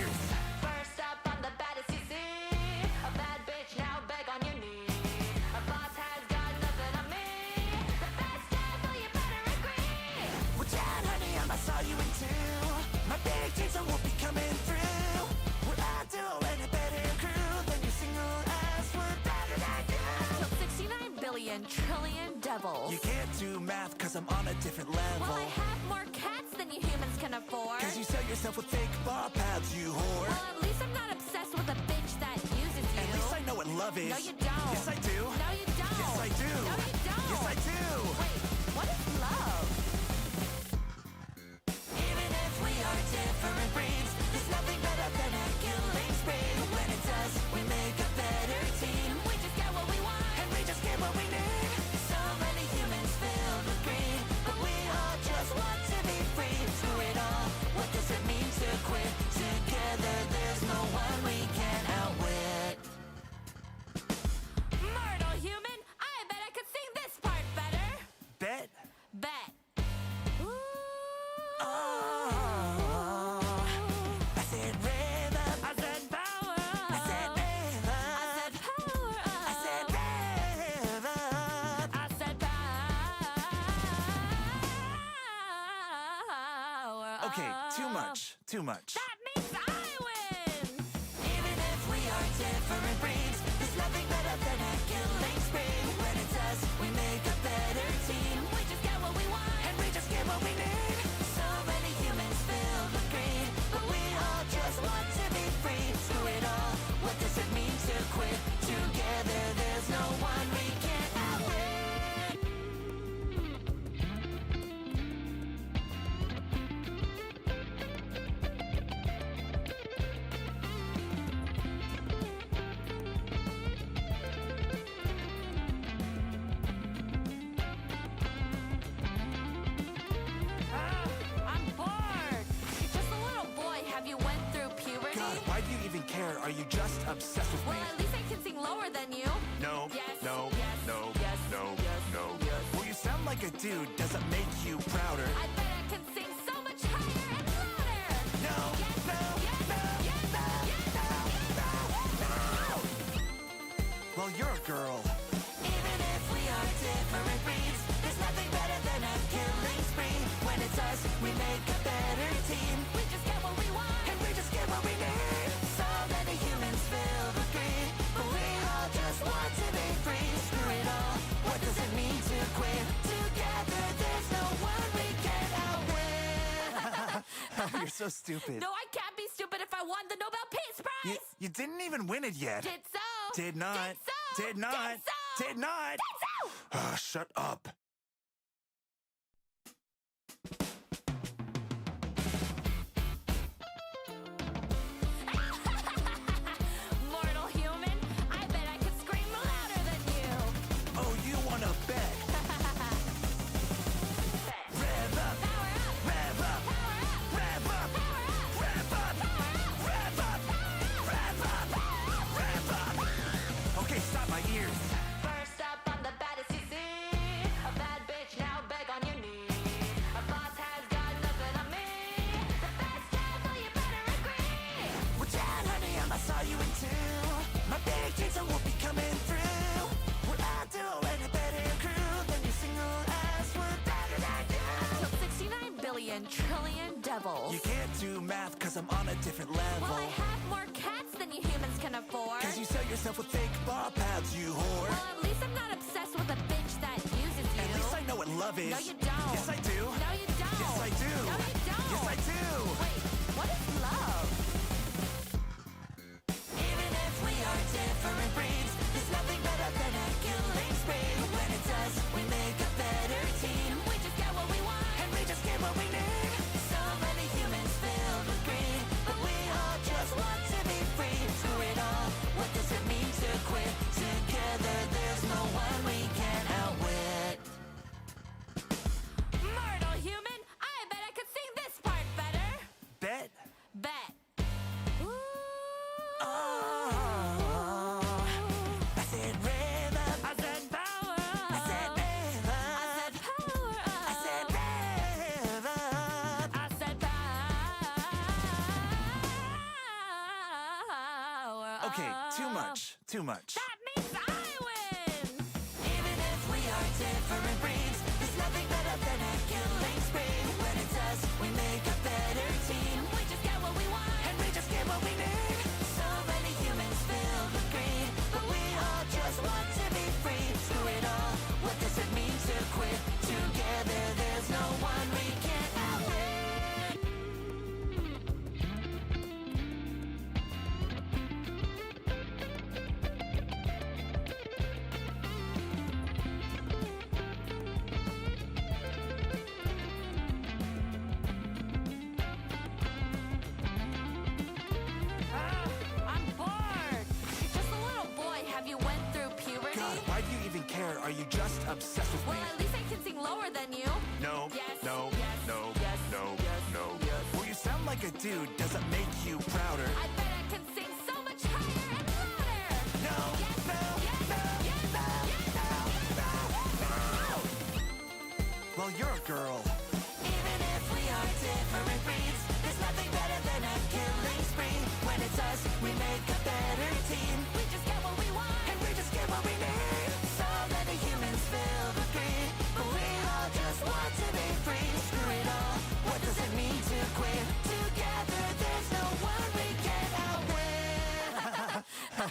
ears. First up, I'm the baddest you see. A bad bitch, now beg on your knees. A boss has got nothing on me. The best devil, you better agree. Watch out, honey, I saw you in two. My big dreams I won't be coming through. What I do and a better crew than your single ass would better than you. Killed 69 billion trillion devils. You can't do math cause I'm on a different level. Well, I have more cats than you humans can afford. Cause you sell yourself with fake bar pads, you whore. Well, at least I'm not obsessed with a bitch that uses you. At least I know what love is. No, you don't. Yes, I do. No, you don't. Yes, I do. No, you don't. Yes, I do. Wait, what is love? Even if we are different breeds, there's nothing better than a killing spree. When it's us, we make a better team. We just get what we want. And we just get what we need. So many humans filled with greed, but we all just want to be free. Screw it all, what does it mean to quit? Together there's no one we can outwit. Mortal human, I bet I could sing this part better. Bet? Bet. Ooh. Oh, I said rev up, I said power up. I said rev I up, said power up. I said rev up. I said power up. Okay, too much. That means I win. Even if we are different breeds, there's nothing better than a killing spree. When it's us, we make a better team. We just get what we want. And we just get what we need. So many humans filled with greed, but we all just want to be free. Screw it all, what does it mean to quit? Together there's no one we can't outwit. I'm bored. You're just a little boy. Have you went through puberty? God, why do you even care? Are you just obsessed with Well, me? at least I can sing lower than you. No, Yes, no, yes, no, yes, no, yes, no. yes. Well, you sound like a dude. Does it make you prouder? I bet I can sing so much higher and louder. No, Yes, no, yes, no, yes, no, yes, no, no. Well, you're a girl. Even if we are different breeds, there's nothing better than a killing spree. When it's us, we make a better team. We just get what we want. And we just get what we need. So many humans filled with greed, but we all just want to be free. Screw it all, what does it mean to quit? Together there's no one we can outwit. You're so stupid. No, I can't be stupid if I won the Nobel Peace Prize. You didn't even win it yet. Did so. Did not. Did so. Did not. Did so. Did not. Did so. Shut up. Mortal human, I bet I could scream louder than you. Oh, you wanna bet? Rev up. Power up. Rev up. Power up. Rev up. Power up. Rev up. Rev up. Rev up. Rev up. Okay, stop my ears. First up, I'm the baddest you see. A bad bitch, now beg on your knees. A boss has got nothing on me. The best devil, you better agree. Watch out, honey, I saw you in two. My big dreams I won't be coming through. What I do and a better crew than your single ass would better than you. Killed 69 billion trillion devils. You can't do math cause I'm on a different level. Well, I have more cats than you humans can afford. Cause you sell yourself with fake bar pads, you whore. Well, at least I'm not obsessed with a bitch that uses you. At least I know what love is. No, you don't. Yes, I do. No, you don't. Yes, I do. No, you don't. Yes, I do. Wait, what is love? Even if we are different breeds, there's nothing better than a killing spree. When it's us, we make a better team. We just get what we want. And we just get what we need. So many humans filled with greed, but we all just want to be free. Screw it all, what does it mean to quit? Together there's no one we can outwit. Mortal human, I bet I could sing this part better. Bet? Bet. Okay, too much. Too much. That means I win! Even if we are different breeds, there's nothing better than a killing spree. When it's us, we make a better team. We just get what we want. And we just get what we need. So many humans filled with greed, but we all just want to be free. Screw it all, what does it mean to quit? Together there's no one we can't outwit. I'm bored. You're just a little boy. Have you went through puberty? God, why do you even care? Are you just obsessed with Well, me? at least I can sing lower than you. No, Yes, no, yes, no, yes, no, yes, no. yes. Well, you sound like a dude. Does it make you prouder? I bet I can sing so much higher and louder. No, Yes, no, yes, no, yes, no, yes, no, no. Well, you're a girl. Even if we are different breeds, there's nothing better than a killing spree. When it's us, we make a better team. We just get what we want. And we just get what we need. So many humans filled with greed, but we all just want to be free. Screw it all, what does it mean to quit? Together there's no one we can outwit.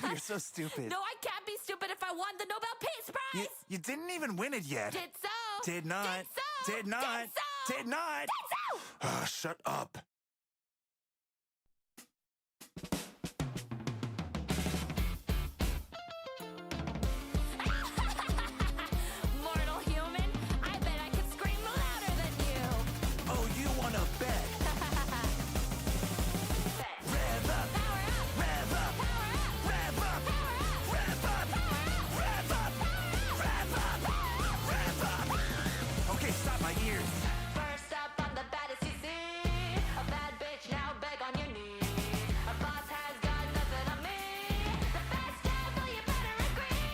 You're so stupid. No, I can't be stupid if I won the Nobel Peace Prize. You didn't even win it yet. Did so. Did not. Did so. Did not. Did so. Did not. Did so. Shut up. Mortal human, I bet I can scream louder than you. Oh, you wanna bet? Rev up. Power up. Rev up. Power up. Rev up. Power up. Rev up. Rev up. Rev up. Rev up. Okay, stop my ears. First up, I'm the baddest you see. A bad bitch, now beg on your knees. A boss has got nothing on me. The best devil, you better agree.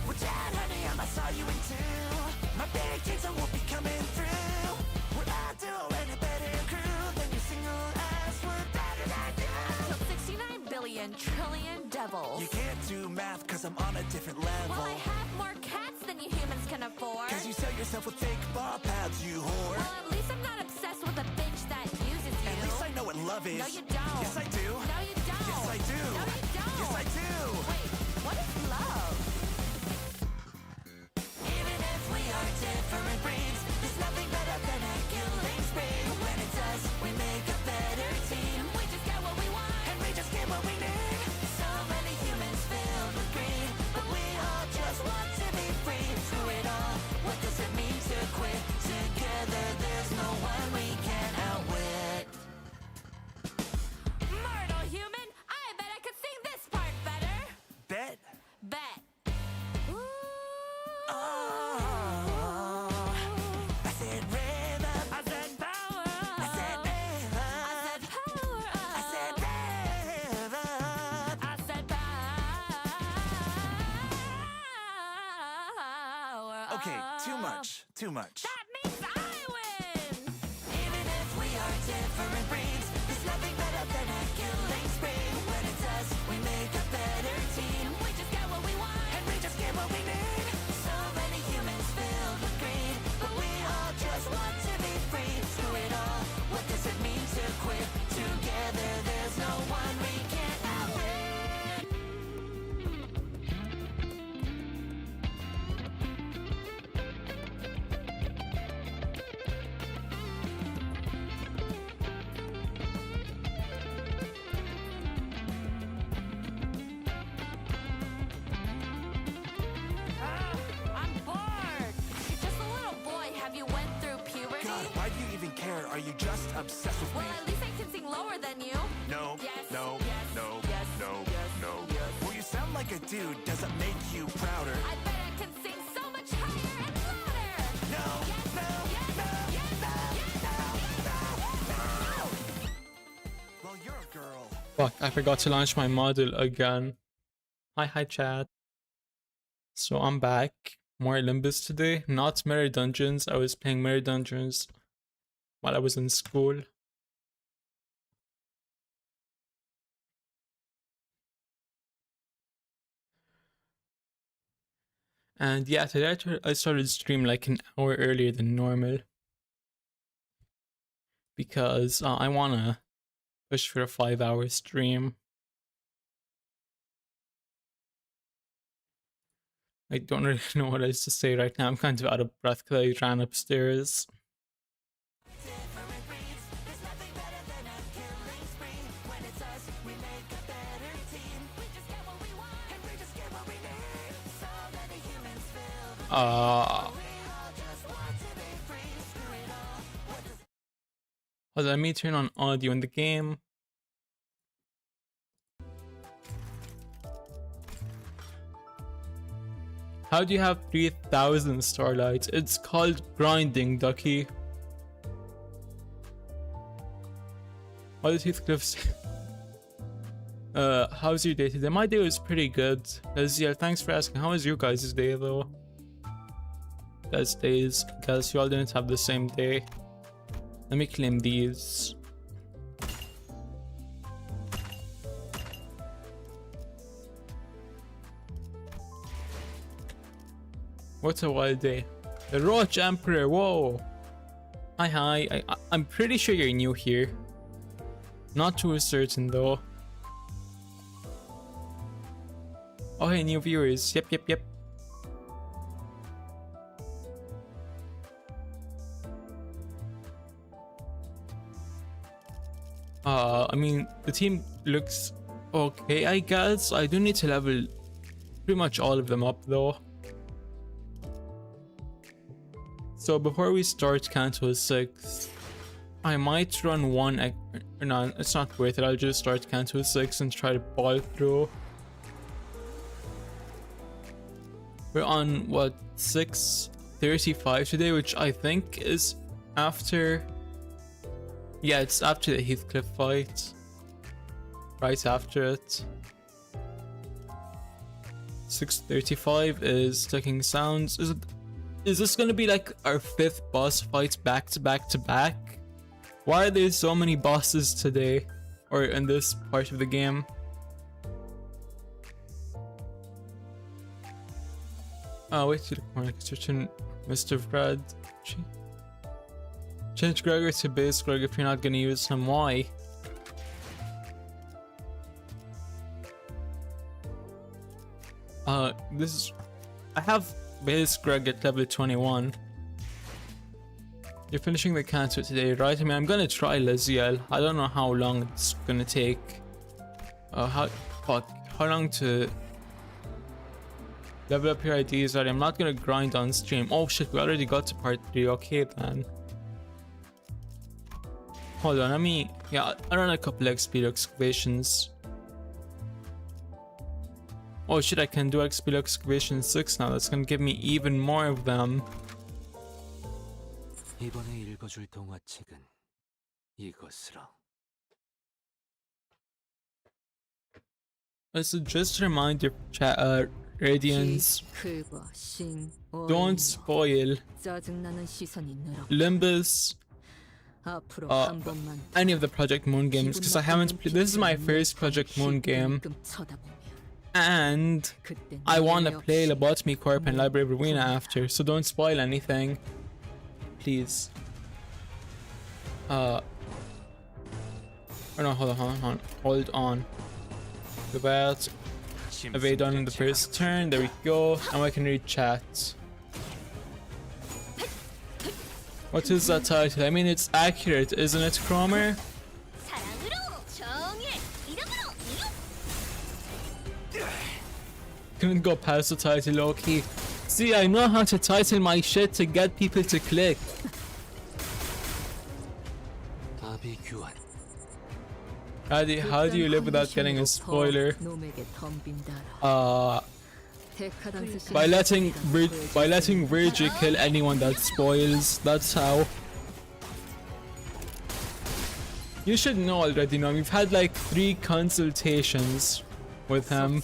Watch out, honey, I saw you in two. My big kids will be coming through. We're all doing a better crew than your single ass. We're better than you. Killed 69 billion trillion devils. You can't do math cause I'm on a different level. Well, I have more cats than you humans can afford. Cause you sell yourself with fake bar pads, you whore. Well, at least I'm not obsessed with a bitch that uses you. At least I know what love is. No, you don't. Yes, I do. No, you don't. Yes, I do. No, you don't. Yes, I do. Wait, what is love? Even if we are different breeds, there's nothing better than a killing spree. When it's us, we make a better team. We just get what we want. And we just get what we need. So many humans filled with greed, but we all just want to be free. Screw it all, what does it mean to quit? Together there's no one we can outwit. Mortal human, I bet I could sing this part better. Bet? Bet. Ooh. Oh, I said rev up, I said power up. I said rev I up, said power up. I said rev up. I said power up. Okay, too much. Too much. That means I win. Even if we are different breeds, there's nothing better than a killing spree. When it's us, we make a better team. We just get what we want. And we just get what we need. So many humans filled with greed, but we all just want to be free. Screw it all, what does it mean to quit? Together there's no one we can't outwit. I'm bored. You're just a little boy. Have you went through puberty? God, why do you even care? Are you just obsessed with Well, me? at least I can sing lower than you. No, Yes, no, yes, no, yes, no, yes, no. yes. Well, you sound like a dude. Does it make you prouder? I bet I can sing so much higher and louder. No, no, Yes, no, yes, no, yes, no, yes, no, no. Well, you're a girl. Fuck, I forgot to launch my module again. Hi chat. So I'm back. More Limbus today. Not Merry Dungeons. I was playing Merry Dungeons while I was in school. And yeah, today I started stream like an hour earlier than normal because I wanna push for a 5-hour stream. I don't really know what else to say right now. I'm kind of out of breath because I ran upstairs. Different breeds, there's nothing better than a killing spree. When it's us, we make a better team. We just get what we want, and we just get what we need. So many humans filled with we all just want to be free. Screw it all, what does Hold on, let me turn on audio in the game. How do you have 3,000 starlights? It's called grinding, Ducky. What did Heathcliff say? How's your day today? My day was pretty good. Yeah, thanks for asking. How was your guys' day though? Guys' days, because you all didn't have the same day. Let me claim these. What's a wild day? The Roach Emperor, whoa! Hi. I'm pretty sure you're new here. Not too certain though. Oh hey, new viewers. Yep. I mean, the team looks okay, I guess. I do need to level pretty much all of them up though. So before we start Canto 6, I might run one. No, it's not worth it. I'll just start Canto 6 and try to ball through. We're on what, 6:35 today, which I think is after. Yeah, it's after the Heathcliff fight. Right after it. 6:35 is Sticking Sounds. Is this gonna be like our 5th boss fight back to back? Why are there so many bosses today? Or in this part of the game? Oh, wait to the corner. Searching Mr. Fred. Change Gregor to base Greg if you're not gonna use him. Why? This is. I have base Greg at level 21. You're finishing the cancer today, right? I mean, I'm gonna try Laziel. I don't know how long it's gonna take. How long to level up your IDs? Right, I'm not gonna grind on stream. Oh shit, we already got to part 3. Okay then. Hold on, I run a couple XP excavations. Oh shit, I can do XP excavation 6 now. That's gonna give me even more of them. 이번에 읽어줄 동화책은 이것으로. So just a reminder, Radiance, don't spoil Limbus, any of the Project Moon games, because I haven't played. This is my first Project Moon game, and I want to play Lobotomy Corp and Library of Rowena after, so don't spoil anything, please. Oh no, hold on. About evade on in the first turn. There we go. Now I can read chat. What is that title? I mean, it's accurate, isn't it, Cromer? Couldn't go past the title, low-key. See, I know how to title my shit to get people to click. How do you live without getting a spoiler? By letting Virgil kill anyone that spoils. That's how. You should know already, no? We've had like 3 consultations with him.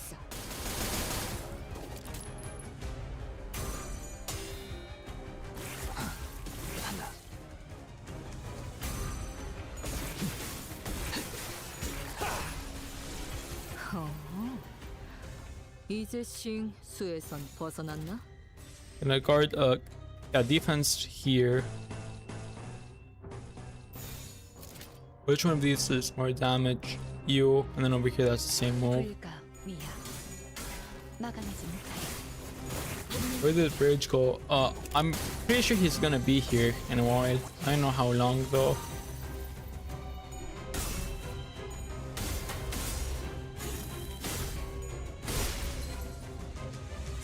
이제 수에선 벗어났나? Gonna guard yeah, defense here. Which one of these is more damage? You, and then over here that's the same move. 불가 위야 막아내지 못하리 Where did Bridge go? I'm pretty sure he's gonna be here in a while. I don't know how long though.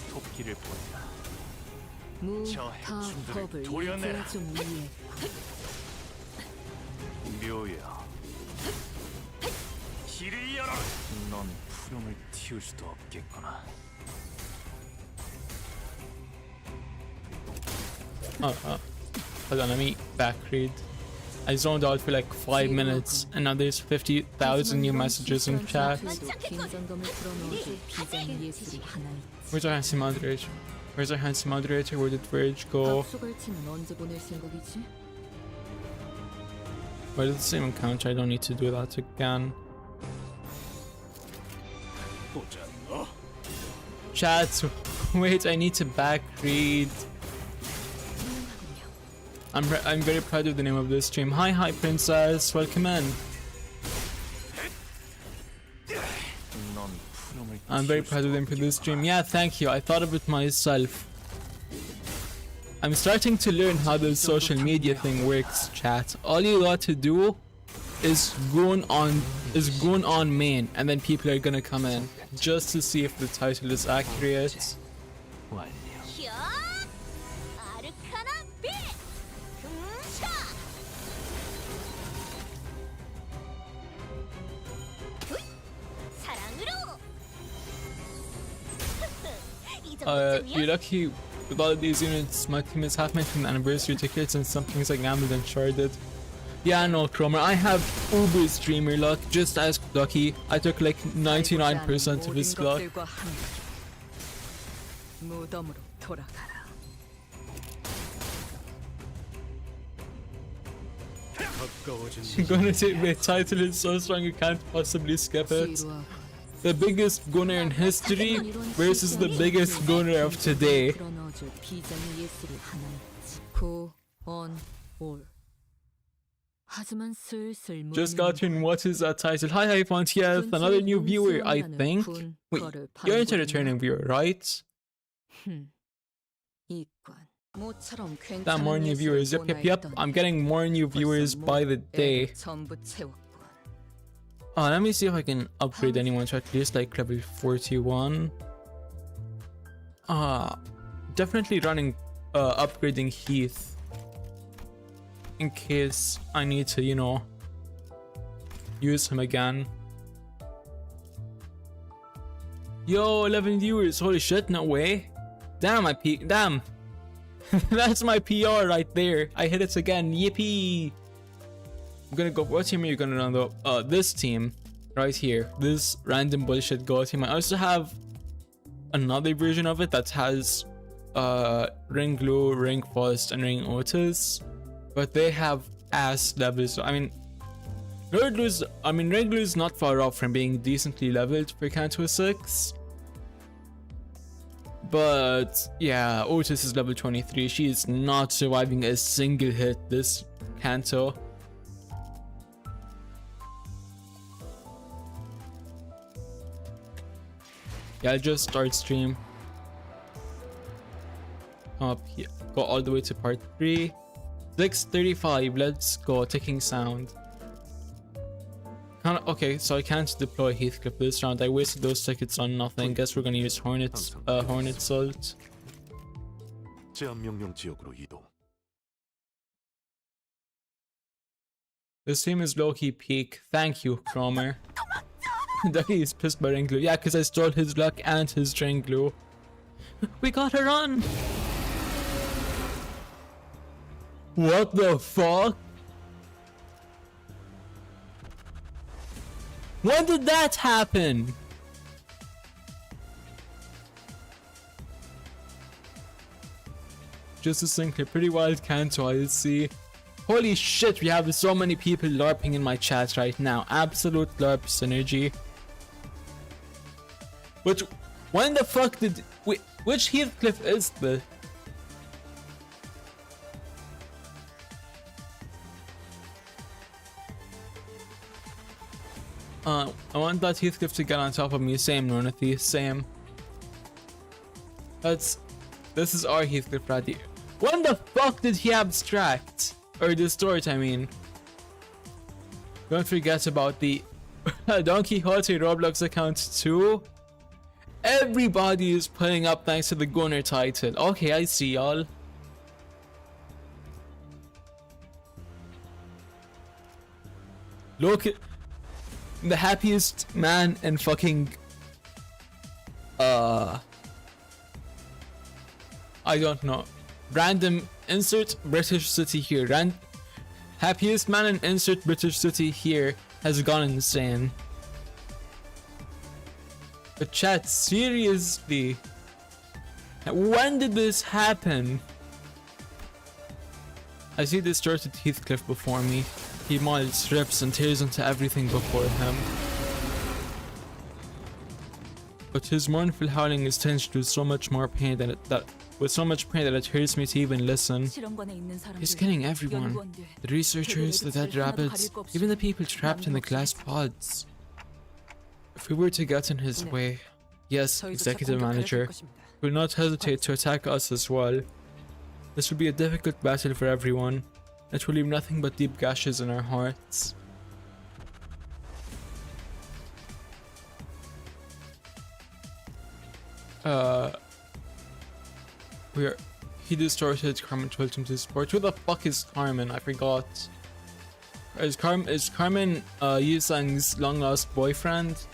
토끼를 보내라. 무타 해충들을 법을 도려내라. 좀 위해 묘야. 길을 열어라. 넌 푸름을 틔울 수도 없겠구나. Hold on, let me back read. I zoned out for like 5 minutes and now there's 50,000 new messages in chat. 긴장감을 풀어넣어줄 비장 예술이 하나 있지 Where's our handsome moderator? Where's our handsome moderator? Where did Bridge go? 박수갈치는 언제 보낼 생각이지? Why does the same encounter? I don't need to do that again. 보자 너. Chat, wait, I need to back read. I'm very proud of the name of this stream. Hi princess, welcome in. 넌 푸름을 I'm very proud of them for this stream. Yeah, thank you. I thought of it myself. I'm starting to learn how the social media thing works, chat. All you got to do is go on main, and then people are gonna come in just to see if the title is accurate. 완료. 야! 아르카나 빛! 차! 훗! 사랑으로! 이 You're 정도쯤이야? lucky with all of these units. My team is half from the anniversary tickets and some things like gambled and sharded. Yeah, no, Cromer. I have uber streamer luck. Just as lucky. I took like 99% of his luck. 무덤으로 돌아가라. 가까워진 Gonna say the title is so strong you can't possibly skip it. 지루하고 The biggest gunner in history versus the biggest gunner of today. 풀어넣어줄 비장의 예술이 하나 있지. 구, 원, 올. 하지만 슬슬 Just got in. What is that title? Hi, Fontieth. Another new viewer, I think. Wait, you're a returning viewer, right? 이관. 모처럼 That more new viewers. Yep. I'm getting more new viewers by the day. 전부 채웠군. Let me see if I can upgrade anyone to at least like level 41. Definitely running, upgrading Heath. In case I need to, you know, use him again. Yo, 11 viewers. Holy shit, no way. Damn, damn. That's my PR right there. I hit it again. Yippee. I'm gonna go. What team are you gonna run though? This team right here. This random bullshit go team. I also have another version of it that has Ring Glue, Ring Frost, and Ring Otis, but they have ass levels. I mean, Ring Glue is not far off from being decently leveled for Canto 6. But yeah, Otis is level 23. She is not surviving a single hit this Canto. Yeah, I'll just start stream. Come up here, go all the way to part 3. 6:35, let's go. Ticking sound. Okay, so I can't deploy Heathcliff this round. I wasted those tickets on nothing. Guess we're gonna use Hornet Salt. 제한 명령 지역으로 이동. This team is low-key peak. Thank you, Cromer. Ducky is pissed by Ring Glue. Yeah, because I stole his luck and his Ring Glue. We got her on! What the fuck? When did that happen? Just a Sinclair, pretty wild Canto, I see. Holy shit, we have so many people LARPing in my chat right now. Absolute LARP synergy. But when the fuck did... Wait, which Heathcliff is the... I want that Heathcliff to get on top of me. Same, Ronathy. Same. This is our Heathcliff right here. When the fuck did he abstract? Or distort, I mean. Don't forget about the Don Quixote Roblox account too. Everybody is putting up thanks to the Gunner title. Okay, I see y'all. Look at the happiest man in fucking I don't know. Random insert British city here. Happiest man in insert British city here has gone insane. But chat, seriously, when did this happen? I see distorted Heathcliff before me. He molds, rips, and tears into everything before him. But his mournful howling is tinged with so much more pain that it hurts me to even listen. He's killing everyone. The researchers, the dead rabbits, even the people trapped in the glass pods. If we were to get in his way, yes, executive manager, he will not hesitate to attack us as well. This will be a difficult battle for everyone. It will leave nothing but deep gashes in our hearts. He distorted Carmen told him to support. Who the fuck is Carmen? I forgot. Is Carmen Yusang's long lost boyfriend?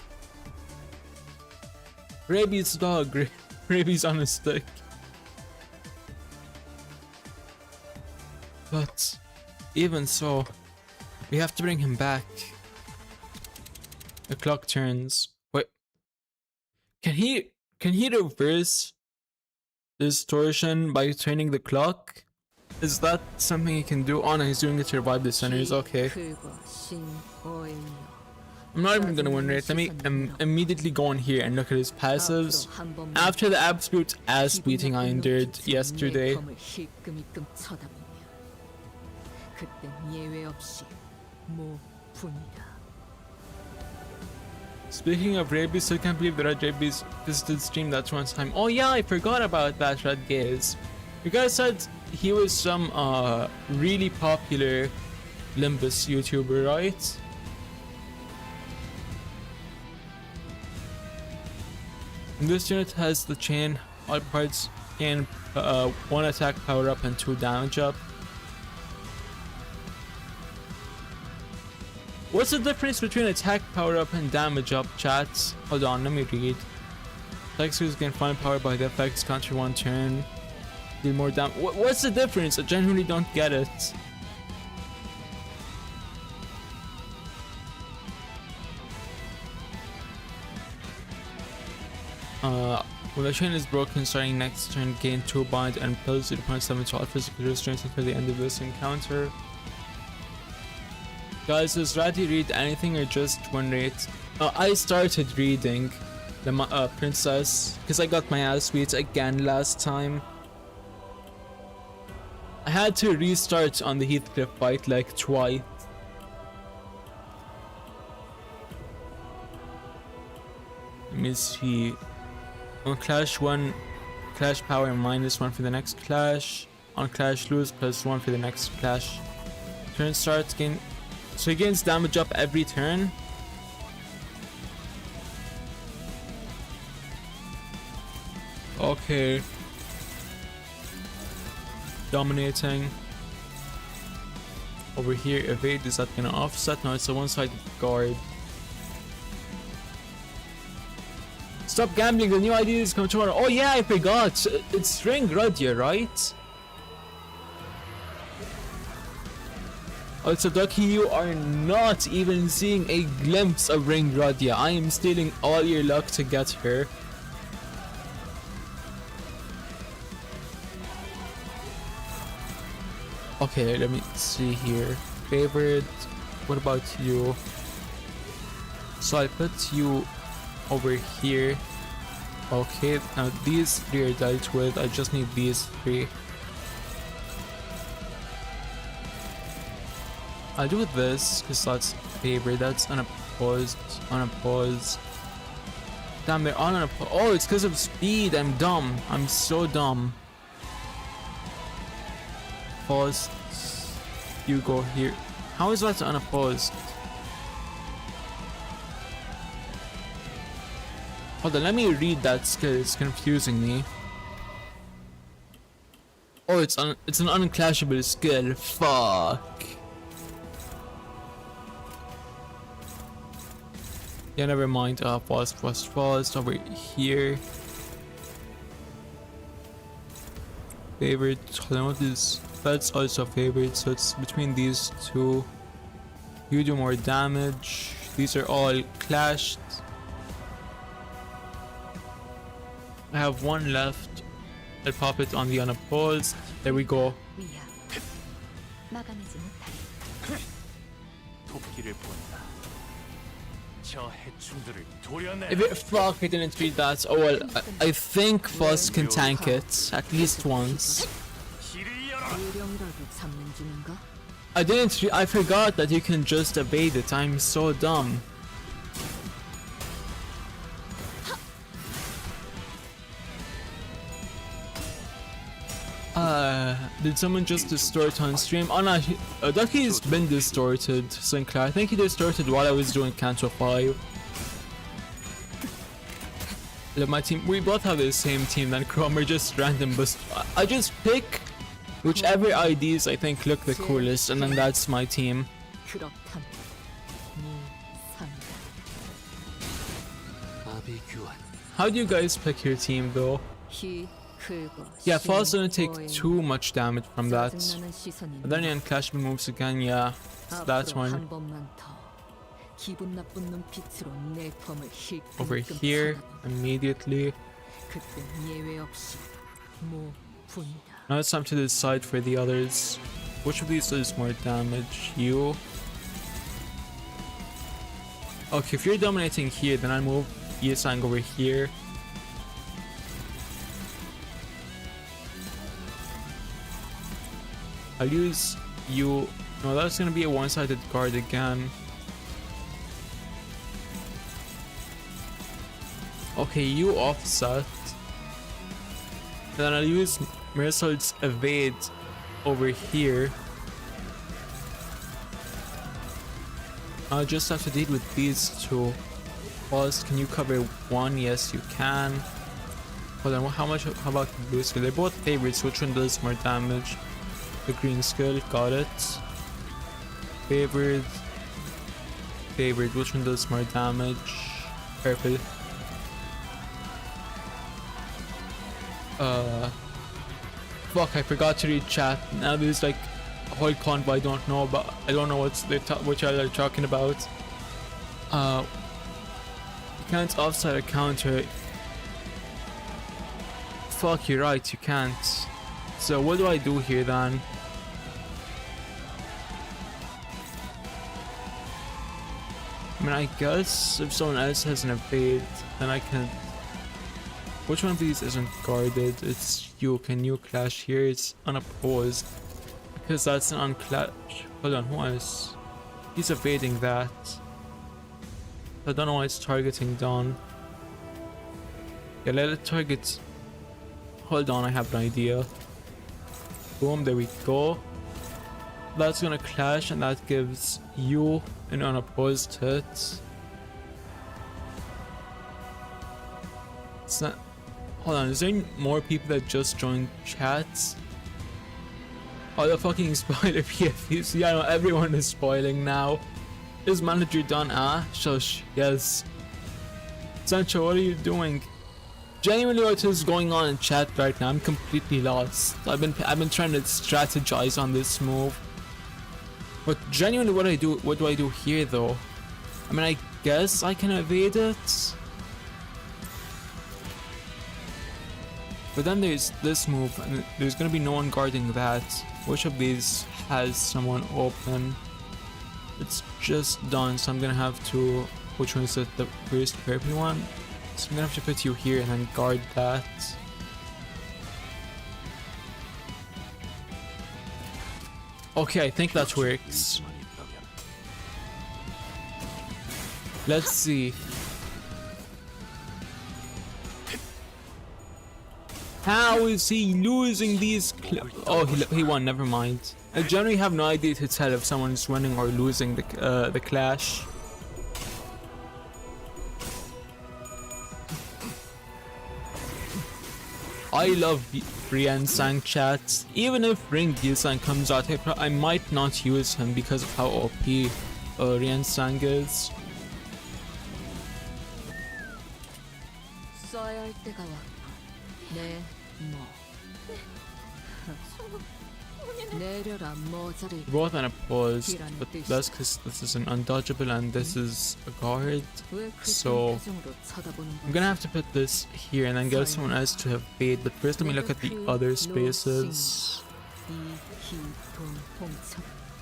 Rabies dog. Rabies on a stick. But even so, we have to bring him back. The clock turns. Wait. Can he reverse distortion by turning the clock? Is that something he can do? Oh no, he's doing it to revive the sinners. Okay. I'm not even gonna win rate. Let me immediately go on here and look at his passives. After the absolute ass beating I endured yesterday. Speaking of rabies, I can't believe the Red Rabies visited stream that one time. Oh yeah, I forgot about that, Red Gaze. You guys said he was some really popular Limbus YouTuber, right? And this unit has the chain, all parts gain 1 attack power up and 2 damage up. What's the difference between attack power up and damage up, chat? Hold on, let me read. Attack skills gain final power by the effects counter 1 turn. Deal more damage. What's the difference? I genuinely don't get it. When the chain is broken, starting next turn, gain 2 bind and plus 0.7 to all physical restraints until the end of this encounter. Guys, does Ratty read anything or just one rate? I started reading the Princess because I got my ass beat again last time. I had to restart on the Heathcliff fight like twice. Let me see. On Clash 1, Clash power -1 for the next Clash. On Clash lose +1 for the next Clash. Turn starts gain. So he gains damage up every turn. Okay. Dominating. Over here, evade, is that gonna offset? No, it's a one-sided guard. Stop gambling, the new ideas come tomorrow. Oh yeah, I forgot. It's Ring Rudia, right? Also, Ducky, you are not even seeing a glimpse of Ring Rudia. I am stealing all your luck to get her. Okay, let me see here. Favorite, what about you? So I put you over here. Okay, now these 3 are dealt with. I just need these 3. I'll do this because that's favorite. That's an unopposed, unopposed. Damn, they're all unopposed. Oh, it's because of speed. I'm dumb. I'm so dumb. Pause. You go here. How is that unopposed? Hold on, let me read that skill. It's confusing me. Oh, it's an unclashable skill. Fuck. Yeah, never mind. Pause over here. Favorite. Hold on, what is? That's also favorite, so it's between these two. You do more damage. These are all clashed. I have one left. I'll pop it on the unopposed. There we go. 위야. 막아내지 못하리. 토끼를 본다. 저 해충들을 도려내. If it, fuck, I didn't read that. Oh well, I think Fuzz can tank it at least once. 길을 열어. 요령이라도 잡는 중인가? I forgot that you can just evade it. I'm so dumb. Did someone just distort on stream? Oh no, that he's been distorted, Sinclair. I think he distorted while I was doing Canto 5. Look, my team, we both have the same team, then Chrome are just random, but I just pick whichever IDs I think look the coolest, and then that's my team. 그렇담. 산다. 아비규환. How do you guys pick your team though? 희 긁어. Yeah, Falls didn't take too much damage from that. 짜증나는 시선이 But then he unclashable moves again, yeah. So that's 앞으로 one. 한 번만 더. 기분 나쁜 눈빛으로 내 검을 힐끔 Over here, immediately. 그땐 예외 없이 모 분다. Now it's time to decide for the others. Which of these does more damage? You? Okay, if you're dominating here, then I move Yesang over here. I'll use you. No, that's gonna be a one-sided guard again. Okay, you offset. Then I'll use Marisol's evade over here. I'll just have to deal with these two. Pause, can you cover one? Yes, you can. Hold on, how about the blue skill? They're both favorites. Which one does more damage? The green skill, got it. Favored. Favored, which one does more damage? Purple. Fuck, I forgot to read chat. Now there's like a whole convo I don't know about. I don't know what they're talking about. You can't offset a counter. Fuck, you're right, you can't. So what do I do here then? I mean, I guess if someone else has an evade, then I can. Which one of these isn't guarded? It's you. Can you clash here? It's unopposed. Because that's an unclash. Hold on, who else? He's evading that. I don't know why it's targeting Dawn. Yeah, let it target. Hold on, I have an idea. Boom, there we go. That's gonna clash and that gives you an unopposed hit. It's not. Hold on, is there more people that just joined chats? Oh, the fucking spoiler PFPs. Yeah, no, everyone is spoiling now. Is manager done? Ah, shush. Yes. Sancho, what are you doing? Genuinely, what is going on in chat right now? I'm completely lost. I've been trying to strategize on this move. But genuinely, what do I do here though? I mean, I guess I can evade it. But then there's this move, and there's gonna be no one guarding that. Which of these has someone open? It's just done, so I'm gonna have to. Which one is it? The first purple one? So I'm gonna have to put you here and then guard that. Okay, I think that works. Let's see. How is he losing these? Oh, he won. Never mind. I generally have no idea to tell if someone's winning or losing the clash. I love Rian Sang chats. Even if Ring Gilsang comes out, I might not use him because of how OP Rian Sang is. 써야 할 때가 왔군. 내 뭐. 내려라 모자를. Both on a pause, but that's because this is an undodgeable and this is a guard. So I'm gonna have to put this here and then get someone else to have fade. But first, let me look at the other spaces.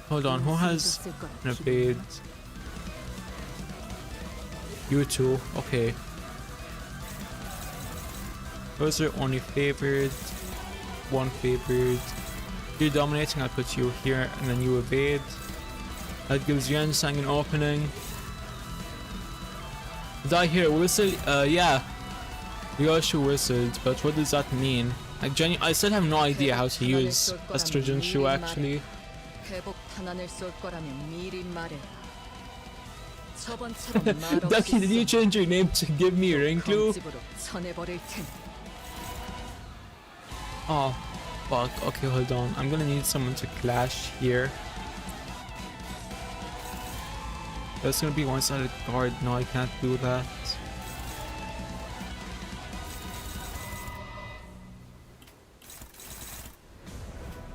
Hold on, who has an evade? You two, okay. Those are only favored. One favored. You're dominating, I'll put you here and then you evade. That gives Yuan Sang an opening. Did I hear a whistle? Yeah. We also whistled, but what does that mean? I still have no idea how to use Estrogen Shoe actually. Ducky, did you change your name to give me a ring clue? Oh, fuck. Okay, hold on. I'm gonna need someone to clash here. That's gonna be one-sided guard. No, I can't do that.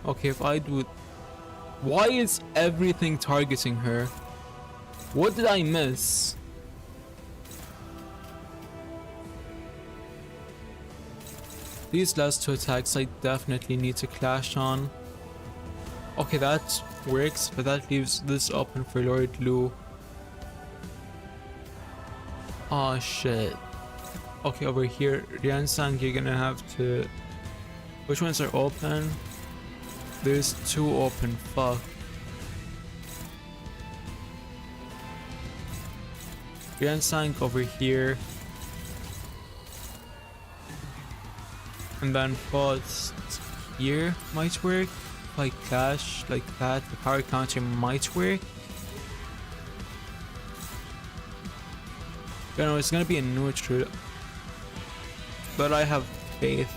Okay, if I do it... Why is everything targeting her? What did I miss? These last two attacks I definitely need to clash on. Okay, that works, but that leaves this open for Lord Lu. Oh shit. Okay, over here, Rian Sang, you're gonna have to... Which ones are open? There's two open, fuck. Rian Sang over here. And then first here might work. If I clash like that, the power counter might work. You know, it's gonna be a neutral, but I have faith.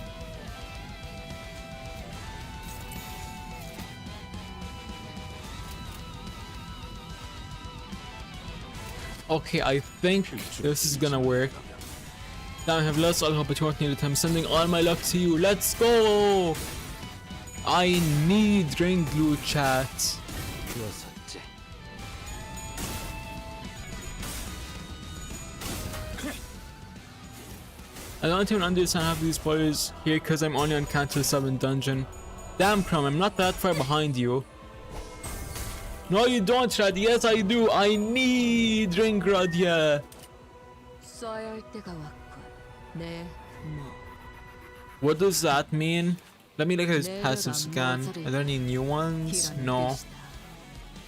Okay, I think this is gonna work. Now I have lost all hope, but you won't need it. I'm sending all my luck to you. Let's go! I need ring glue, chat. I don't even understand half these spoilers here because I'm only on Canto 7 dungeon. Damn, Crumb, I'm not that far behind you. No, you don't, Chad. Yes, I do. I need ring Gradia. What does that mean? Let me look at his passive scan. Are there any new ones? No.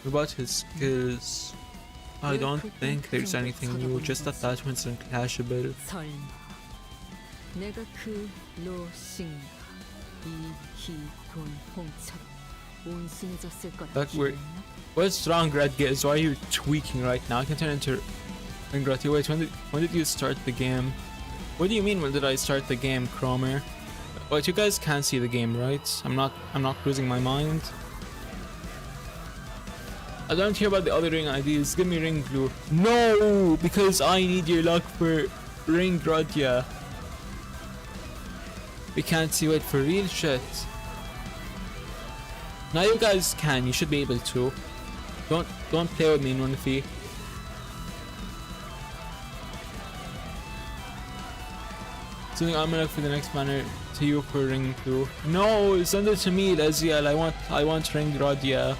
What about his skills? I don't think there's anything new, just attachments and clashable. That worked. What's wrong, Redgate? Why are you tweaking right now? I can turn into Ingrati. Wait, when did you start the game? What do you mean, when did I start the game, Cromer? Wait, you guys can't see the game, right? I'm not losing my mind. I don't care about the other ring IDs. Give me ring glue. No, because I need your luck for ring Gradia. We can't see. Wait, for real shit. Now you guys can. You should be able to. Don't play with me in one fee. Sending Almanac for the next banner to you for ring 2. No, send it to me, Leziel. I want ring Gradia.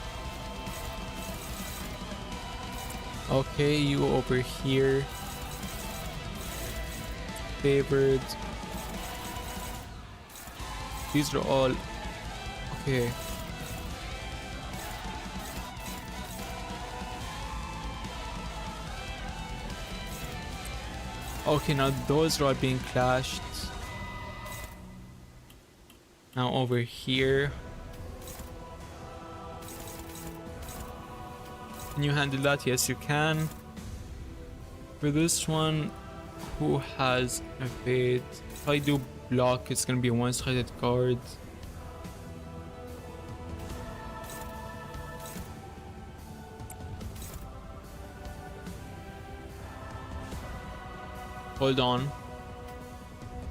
Okay, you over here. Favored. These are all okay. Okay, now those are all being clashed. Now over here. Can you handle that? Yes, you can. For this one, who has evade? If I do block, it's gonna be a one-sided card. Hold on.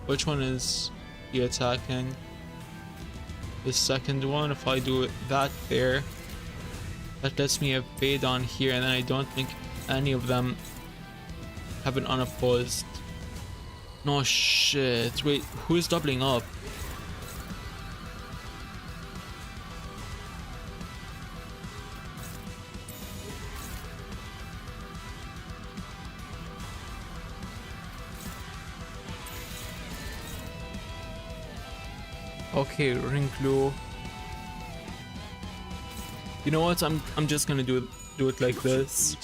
Which one is he attacking? The second one. If I do that there, that lets me evade on here, and then I don't think any of them have it unopposed. No shit. Wait, who's doubling up? Okay, ring glue. You know what? I'm just gonna do it like this.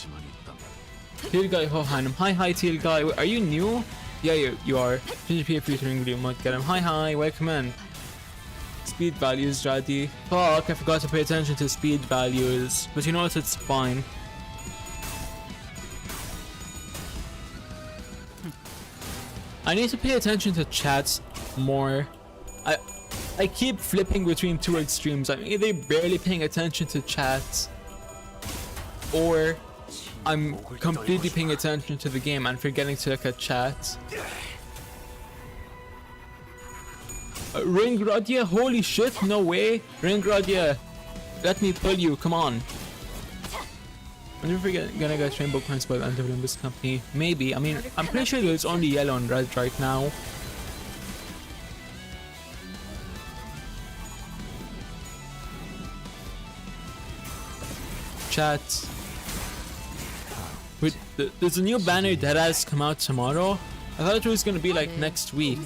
Teal guy Hohanum. Hi Teal guy. Are you new? Yeah, you are. PGP featuring glue. Might get him. Hi, welcome in. Speed values, Jaddy. Fuck, I forgot to pay attention to speed values. But you know what? It's fine. I need to pay attention to chats more. I keep flipping between two extremes. I'm either barely paying attention to chats, or I'm completely paying attention to the game and forgetting to look at chat. Ringradia, holy shit, no way. Ringradia, let me pull you, come on. I wonder if we're gonna get rainbow coins by the end of Limbus company. Maybe, I mean, I'm pretty sure there's only yellow and red right now. Chat. Wait, there's a new banner that has come out tomorrow. I thought it was gonna be like next week.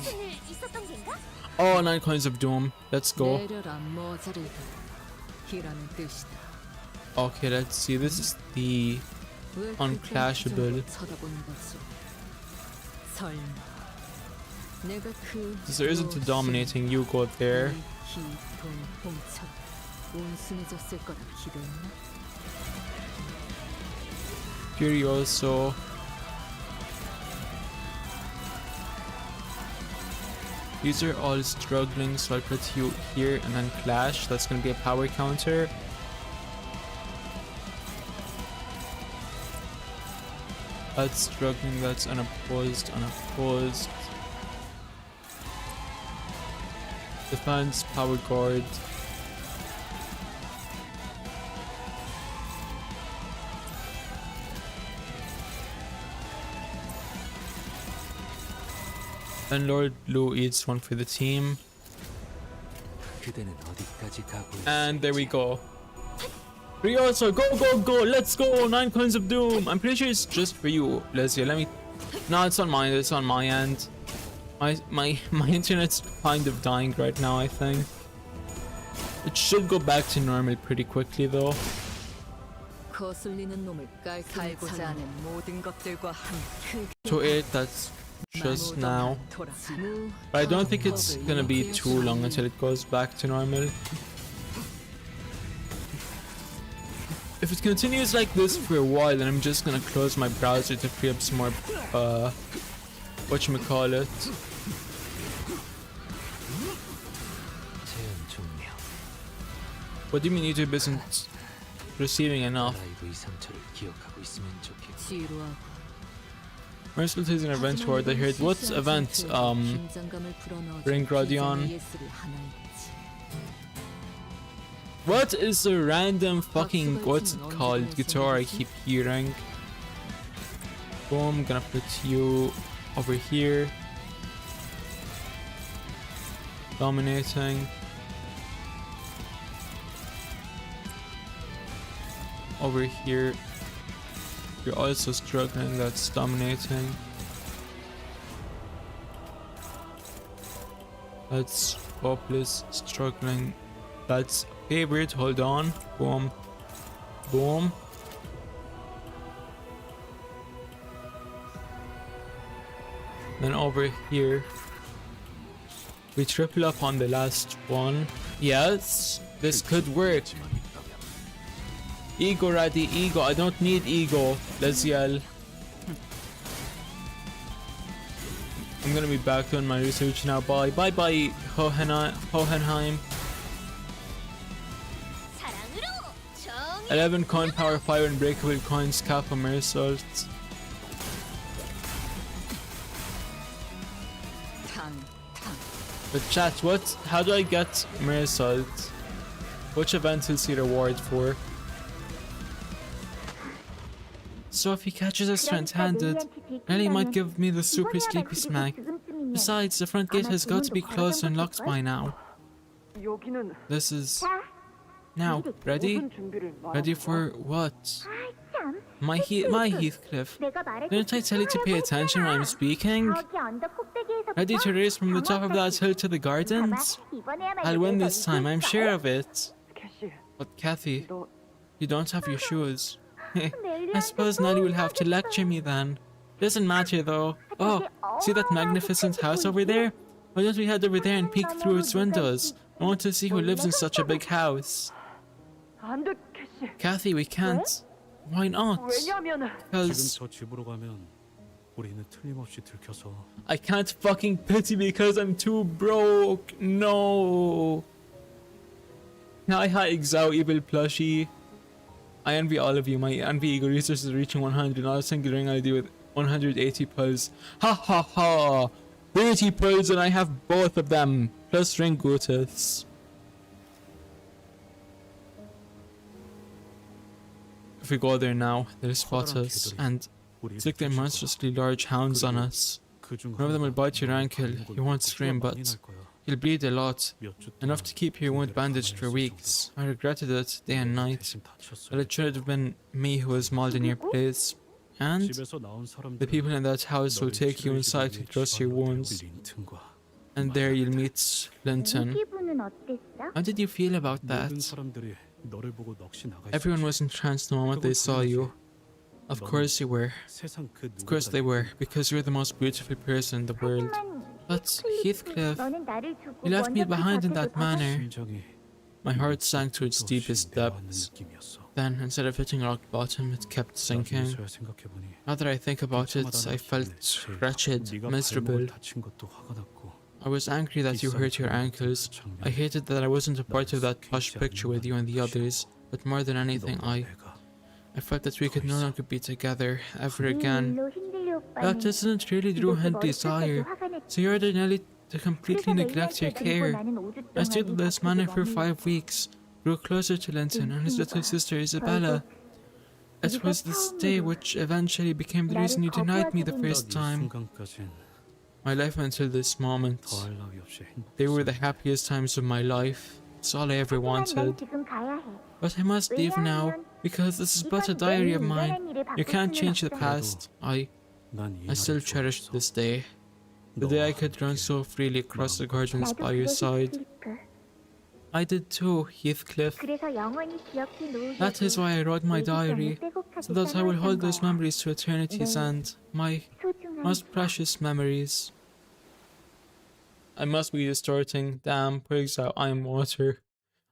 Oh, 9 coins of doom. Let's go. Okay, let's see. This is the unclashable. Since there isn't a dominating, you go there. Furioso. These are all struggling, so I'll put you here and then clash. That's gonna be a power counter. That's struggling, that's unopposed. Defense, power guard. And Lord Blue eats one for the team. And there we go. Ryoso, go, let's go! 9 coins of doom! I'm pretty sure it's just for you, Leslie. Let me... No, it's on mine, it's on my end. My internet's kind of dying right now, I think. It should go back to normal pretty quickly though. So 8, that's just now. But I don't think it's gonna be too long until it goes back to normal. If it continues like this for a while, then I'm just gonna close my browser to free up some more whatchamacallit. What do you mean YouTube isn't receiving enough? Merciful is an event toward I heard. What event? Ring Gradion. What is the random fucking, what's it called, guitar I keep hearing? Boom, gonna put you over here. Dominating. Over here. You're also struggling, that's dominating. That's hopeless, struggling. That's favorite, hold on. Boom. Then over here, we triple up on the last one. Yes, this could work. Ego ready, ego. I don't need ego. Let's yell. I'm gonna be back doing my research now. Bye. Bye bye, Hohenheim. 11 coin power, 5 unbreakable coins, cap on Mersault. But chat, how do I get Mersault? Which event is he reward for? So if he catches us strength-handed, Nelly might give me the super sleepy smack. Besides, the front gate has got to be closed and locked by now. This is... Now, ready? Ready for what? My Heathcliff. Didn't I tell you to pay attention when I'm speaking? Ready to race from the top of that hill to the gardens? I'll win this time, I'm sure of it. But Cathy, you don't have your shoes. I suppose Nelly will have to lecture me then. Doesn't matter though. Oh, see that magnificent house over there? Why don't we head over there and peek through its windows? I want to see who lives in such a big house. Cathy, we can't. Why not? Because I can't fucking pity because I'm too broke. No. Hi Exao evil plushie. I envy all of you. My envy ego resources is reaching 100. All single I'll do with 180 pulls. Ha ha ha! 30 pulls and I have both of them. Plus ring goatus. If we go there now, they'll spot us and stick their monstrously large hounds on us. One of them will bite your ankle. You won't scream, but you'll bleed a lot. Enough to keep your wound bandaged for weeks. I regretted it day and night. But it should have been me who was mauled in your place. And the people in that house will take you inside to dress your wounds. And there you'll meet Linton. How did you feel about that? Everyone was entranced the moment they saw you. Of course you were. Of course they were, because you're the most beautiful person in the world. But Heathcliff, you left me behind in that manner. My heart sank to its deepest depths. Then, instead of hitting rock bottom, it kept sinking. Now that I think about it, I felt wretched, miserable. I was angry that you hurt your ankles. I hated that I wasn't a part of that plush picture with you and the others. But more than anything, I felt that we could no longer be together, ever again. That isn't really Drew Hindley's desire. So you ordered Nelly to completely neglect your care. I stayed with this man for 5 weeks, grew closer to Linton and his little sister Isabella. It was this stay which eventually became the reason you denied me the first time. My life until this moment. They were the happiest times of my life. It's all I ever wanted. But I must leave now, because this is but a diary of mine. You can't change the past. I still cherish this day. The day I could run so freely across the gardens by your side. I did too, Heathcliff. That is why I wrote my diary, so that I will hold those memories to eternity's end. My most precious memories. I must be distorting. Damn, pigs out. I'm water.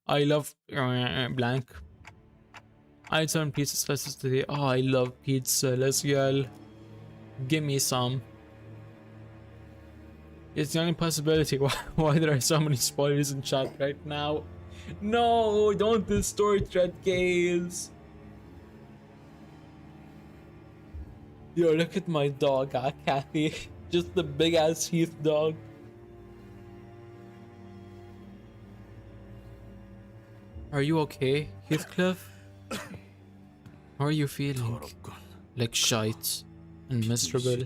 I love blank. I had some pizza slices today. Oh, I love pizza. Let's go. Give me some. It's the only possibility. Why there are so many spoilers in chat right now? No, don't distort Red Gaze. Yo, look at my dog, Cathy. Just the big ass Heath dog. Are you okay, Heathcliff? How are you feeling? Like shite and miserable.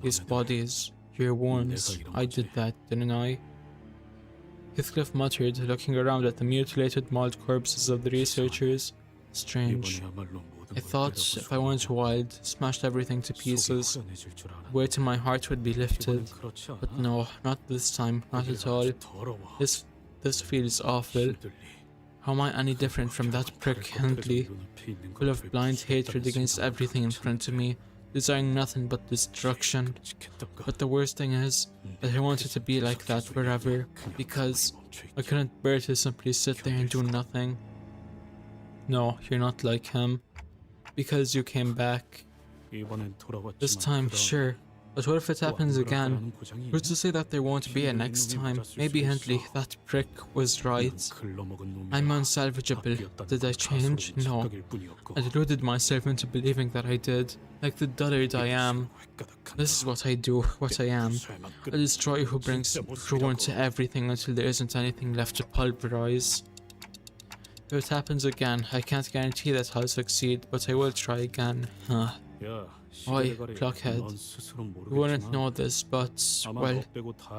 His bodies, your wounds. I did that, didn't I? Heathcliff muttered, looking around at the mutilated, mauled corpses of the researchers. Strange. I thought if I went wild, smashed everything to pieces, the weight in my heart would be lifted. But no, not this time, not at all. This feels awful. How am I any different from that prick Hindley, full of blind hatred against everything in front of me, desiring nothing but destruction. But the worst thing is that I wanted to be like that forever, because I couldn't bear to simply sit there and do nothing. No, you're not like him, because you came back. This time, sure, but what if it happens again? Who's to say that there won't be a next time? Maybe Hindley, that prick, was right. I'm unsalvageable. Did I change? No. I deluded myself into believing that I did, like the dullard I am. This is what I do, what I am. A destroyer who brings ruin to everything until there isn't anything left to pulverize. If it happens again, I can't guarantee that I'll succeed, but I will try again. Oi, blockhead. You wouldn't know this, but, well,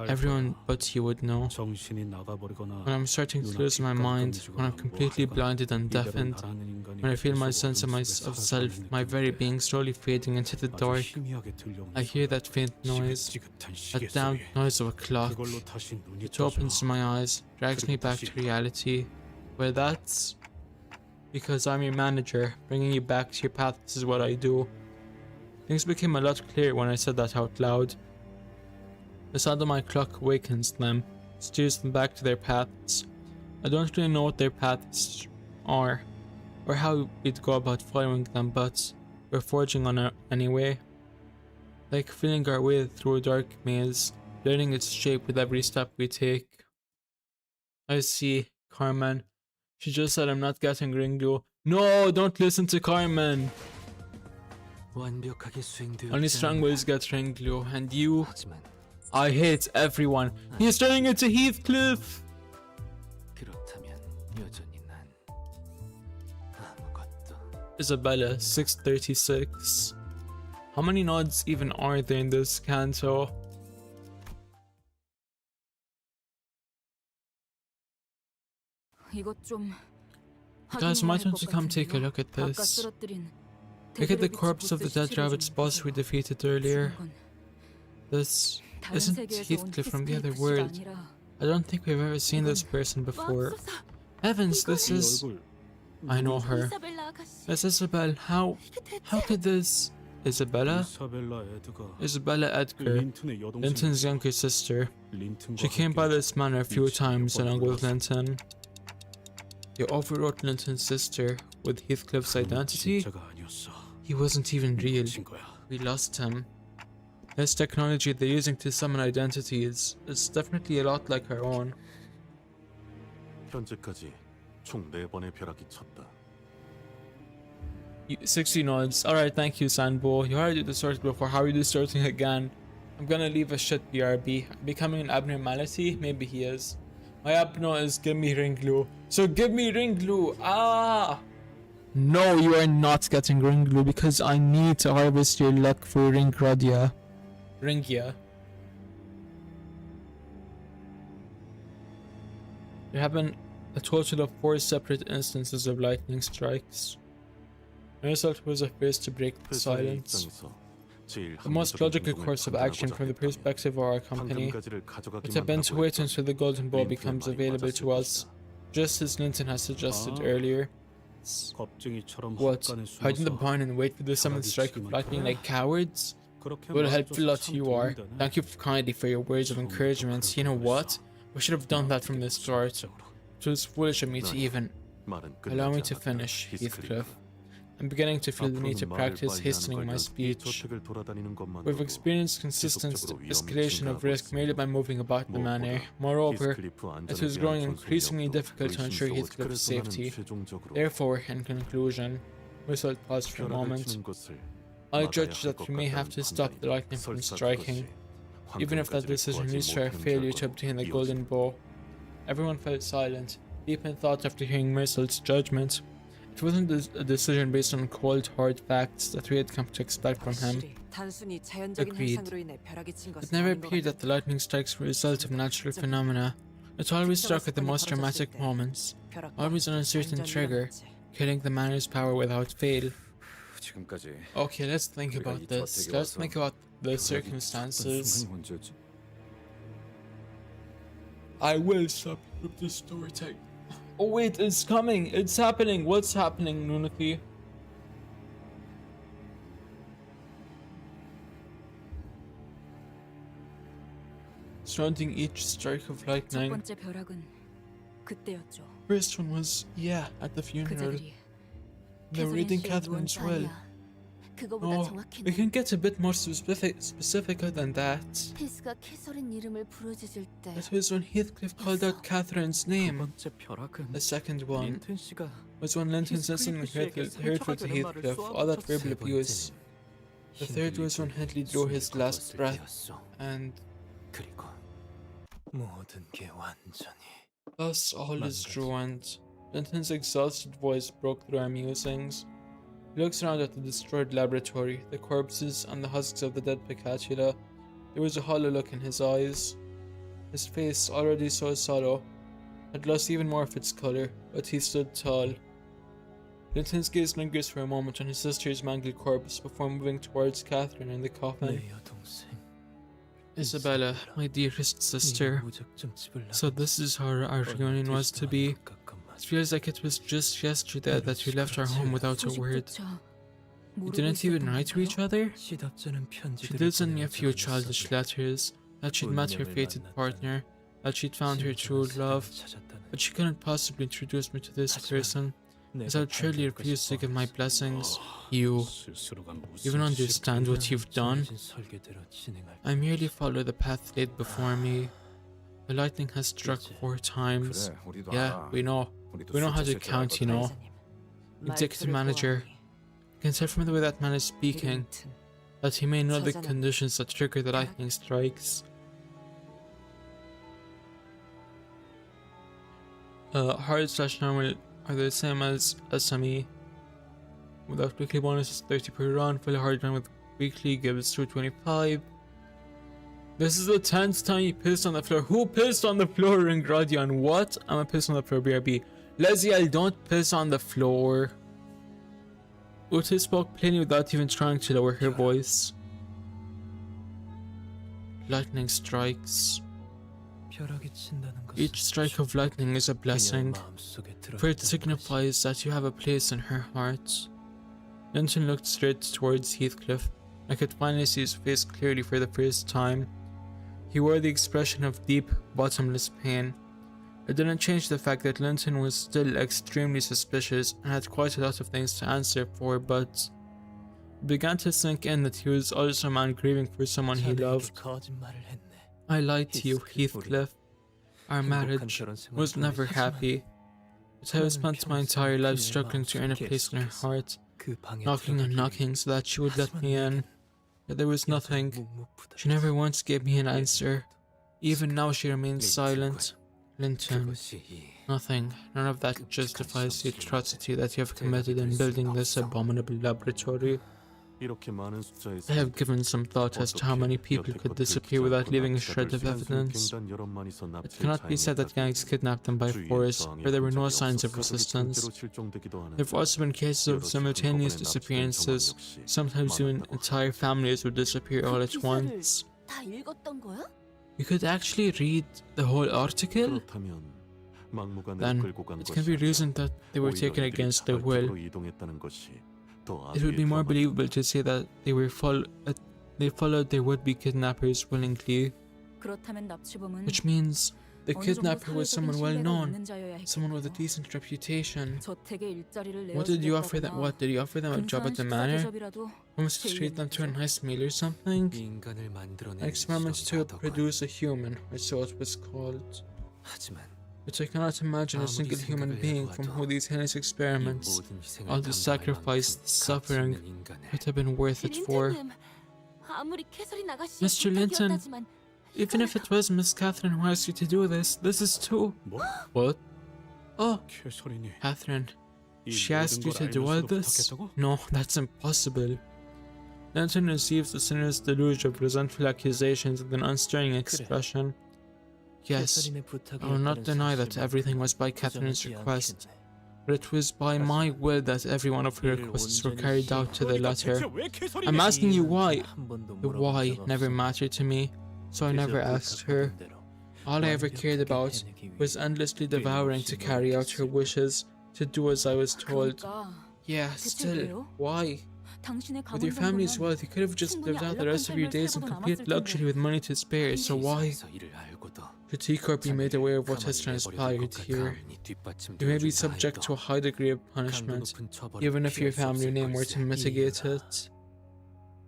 everyone but you would know. When I'm starting to lose my mind, when I'm completely blinded and deafened, when I feel my sense of self, my very being slowly fading into the dark, I hear that faint noise, that damned noise of a clock. It opens my eyes, drags me back to reality. Well, that's because I'm your manager, bringing you back to your path. This is what I do. Things became a lot clearer when I said that out loud. The sound of my clock awakens them, steers them back to their paths. I don't really know what their paths are, or how we'd go about following them, but we're forging on it anyway. Like feeling our way through a dark maze, learning its shape with every step we take. I see, Carmen. She just said I'm not getting ring glue. No, don't listen to Carmen! Only strong wills get ring glue, and you... I hate everyone. He's turning into Heathcliff! Isabella, 636. How many nods even are there in this canto? Guys, might want to come take a look at this. Look at the corpse of the dead rabbit's boss we defeated earlier. This isn't Heathcliff from the other world. I don't think we've ever seen this person before. Heavens, this is... I know her. Miss Isabel, how could this... Isabella? Isabella Edgar, Linton's younger sister. She came by this manor a few times along with Linton. You overwrote Linton's sister with Heathcliff's identity? He wasn't even real. We lost him. This technology they're using to summon identities is definitely a lot like our own. 현재까지 총 4번의 벼락이 쳤다. 60 nods. Alright, thank you, Sanbo. You already did the sort before. How are you starting again? I'm gonna leave a shit BRB. Becoming an abnormality? Maybe he is. My abno is give me ring glue. So give me ring glue. Ah! No, you are not getting ring glue because I need to harvest your luck for Ringradia. Ringia. There have been a total of 4 separate instances of lightning strikes. My result was a first to break the silence. The most logical course of action from the perspective of our company would have been to wait until the golden ball becomes available to us, just as Linton has suggested earlier. What? Hide in the barn and wait for the summoned strike of lightning like cowards? What a helpful lot you are. Thank you kindly for your words of encouragement. You know what? We should have done that from the start. It was foolish of me to even... Allow me to finish, Heathcliff. I'm beginning to feel the need to practice hastening my speech. We've experienced consistent escalation of risk merely by moving about the manor. Moreover, it was growing increasingly difficult to ensure Heathcliff's safety. Therefore, in conclusion, Whistle paused for a moment. I judge that we may have to stop the lightning from striking, even if that decision leads to our failure to obtain the golden bow. Everyone fell silent, deep in thought after hearing Mercel's judgment. It wasn't a decision based on cold, hard facts that we had come to expect from him. Agreed. It never appeared that the lightning strikes were a result of natural phenomena. It always struck at the most dramatic moments, always an uncertain trigger, killing the manor's power without fail. Okay, let's think about this. Let's think about the circumstances. I will stop with this story time. Oh wait, it's coming! It's happening! What's happening, Nunathy? surrounding each strike of 첫 lightning. 번째 벼락은 그때였죠. First one was, yeah, at the funeral. 그자들이 They were 캐서린 reading 씨의 Catherine's 무언가 will. 아니야. 그거보다 Oh, 정확히는 we can get a bit more specific than that. 피스가 캐서린 이름을 부르짖을 때 It was when Heathcliff called out Catherine's 두 name. 번째 벼락은 The second one 린튼 씨가 was when Linton said something hurtful to Heathcliff, all that verbal abuse. The third was when Headley drew his last breath, and 그리고 모든 게 완전히 thus all is ruined. Linton's exhausted voice broke through our musings. He looks around at the destroyed laboratory, the corpses, and the husks of the dead Picatula. There was a hollow look in his eyes. His face, already so sallow, had lost even more of its colour, but he stood tall. Linton's gaze lingers for a moment on his sister's mangled corpse before moving towards Catherine in the coffin. 내 여동생 Isabella, my dearest sister. 무작정 집을 So this is how our reunion was to be. It feels like it was just yesterday that we left our home without a word. We didn't even write to each other. She did send me a few childish letters, that she'd met her fated partner, that she'd found her true love, but she couldn't possibly introduce me to this person, as I'd surely refuse to give my blessings. You even understand what you've done? I merely follow the path laid before me. The lightning has struck 4 times. Yeah, we know. We know how to count, you know. Executive manager. You can tell from the way that man is speaking that he may know the conditions that trigger the lightning strikes. Hard/normal are the same as SME. Without weekly bonuses, 30 per run. Fully hard run with weekly gives 225. This is the 10th time you pissed on the floor. Who pissed on the floor in Gradion? What? I'm a piss on the floor, BRB. Leziel, don't piss on the floor. Uta spoke plainly without even trying to lower her voice. Lightning strikes. Each strike of lightning is a blessing, for it signifies that you have a place in her heart. Linton looked straight towards Heathcliff. I could finally see his face clearly for the first time. He wore the expression of deep, bottomless pain. It didn't change the fact that Linton was still extremely suspicious and had quite a lot of things to answer for, but it began to sink in that he was also a man grieving for someone he loved. I lied to you, Heathcliff. Our marriage was never happy, but I have spent my entire life struggling to earn a place in her heart, knocking and knocking so that she would let me in. But there was nothing. She never once gave me an answer. Even now she remains silent. Linton, nothing. None of that justifies the atrocity that you have committed in building this abominable laboratory. I have given some thought as to how many people could disappear without leaving a shred of evidence. It cannot be said that gangs kidnapped them by force, for there were no signs of resistance. There have also been cases of simultaneous disappearances. Sometimes even entire families would disappear all at once. 다 읽었던 거야? You could actually read the whole article? Then it can be reasoned that they were taken against their will. It would be more believable to say that they followed their would-be kidnappers willingly, 그렇다면 납치범은 which means the 어느 정도 kidnapper was 사회적인 someone well 신뢰가 known, 있는 자여야 했겠구나. someone with a decent reputation. 저택에 일자리를 What did you offer them? 내어주겠다거나 What did you offer them? A job at the 근사한 manor? 식사 대접이라도 Almost to treat them to a nice meal or something? An experiment to produce a human, or so it was called. But I cannot imagine a single human being from whom these heinous experiments, all the sacrifice, the suffering, would have been worth it for. 린튼님, 아무리 캐서린 아가씨의 Mr. Linton, 부탁이었다지만 even if it was Miss Catherine who asked you to do this is too. What? Oh, Catherine. She asked you to do all this? No, that's impossible. Linton receives the sinner's deluge of resentful accusations with an unstirring expression. Yes, I will not deny that everything was by Catherine's request, but it was by my will that every one of her requests were carried out to the letter. I'm asking you why. The why never mattered to me, so I never asked her. All I ever cared about was endlessly devouring to carry out her wishes, to do as I was told. 그러니까 Yeah, 대체 still, 왜요? why? 당신의 With your family's wealth, you could have just lived out the rest of your days in complete luxury with money to spare, so why should T-Corp be made aware of what has transpired here? You may be subject to a high degree of punishment, even if your family name were to mitigate it.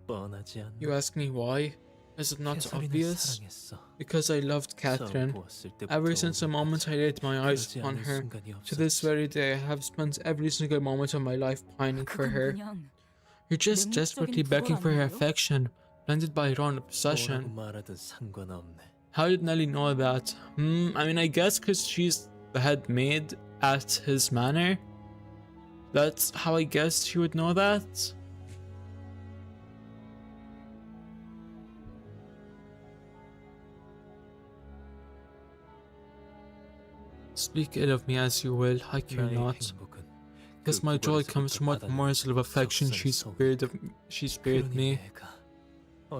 뻔하지 않나? You ask me why? Is it not 캐서린을 obvious? 사랑했어. Because I loved Catherine. 보았을 때부터 Ever since the moment I laid my eyes 그러지 upon 않은 her, 순간이 to this 없었지. very day I have spent every single moment of my life pining for 그건 her. 그냥 You're just desperately begging for her affection, blinded by your own 뭐라고 obsession. 말하든 상관없네. How did Nelly know that? I mean, I guess because she's the head maid at his manor. That's how I guessed she would know that. Speak ill of me as you will, I care 나의 not. 행복은 Because 그 my joy 구걸에서부터 comes from what 받아낸 morsel of affection she spared 그러니 me. 내가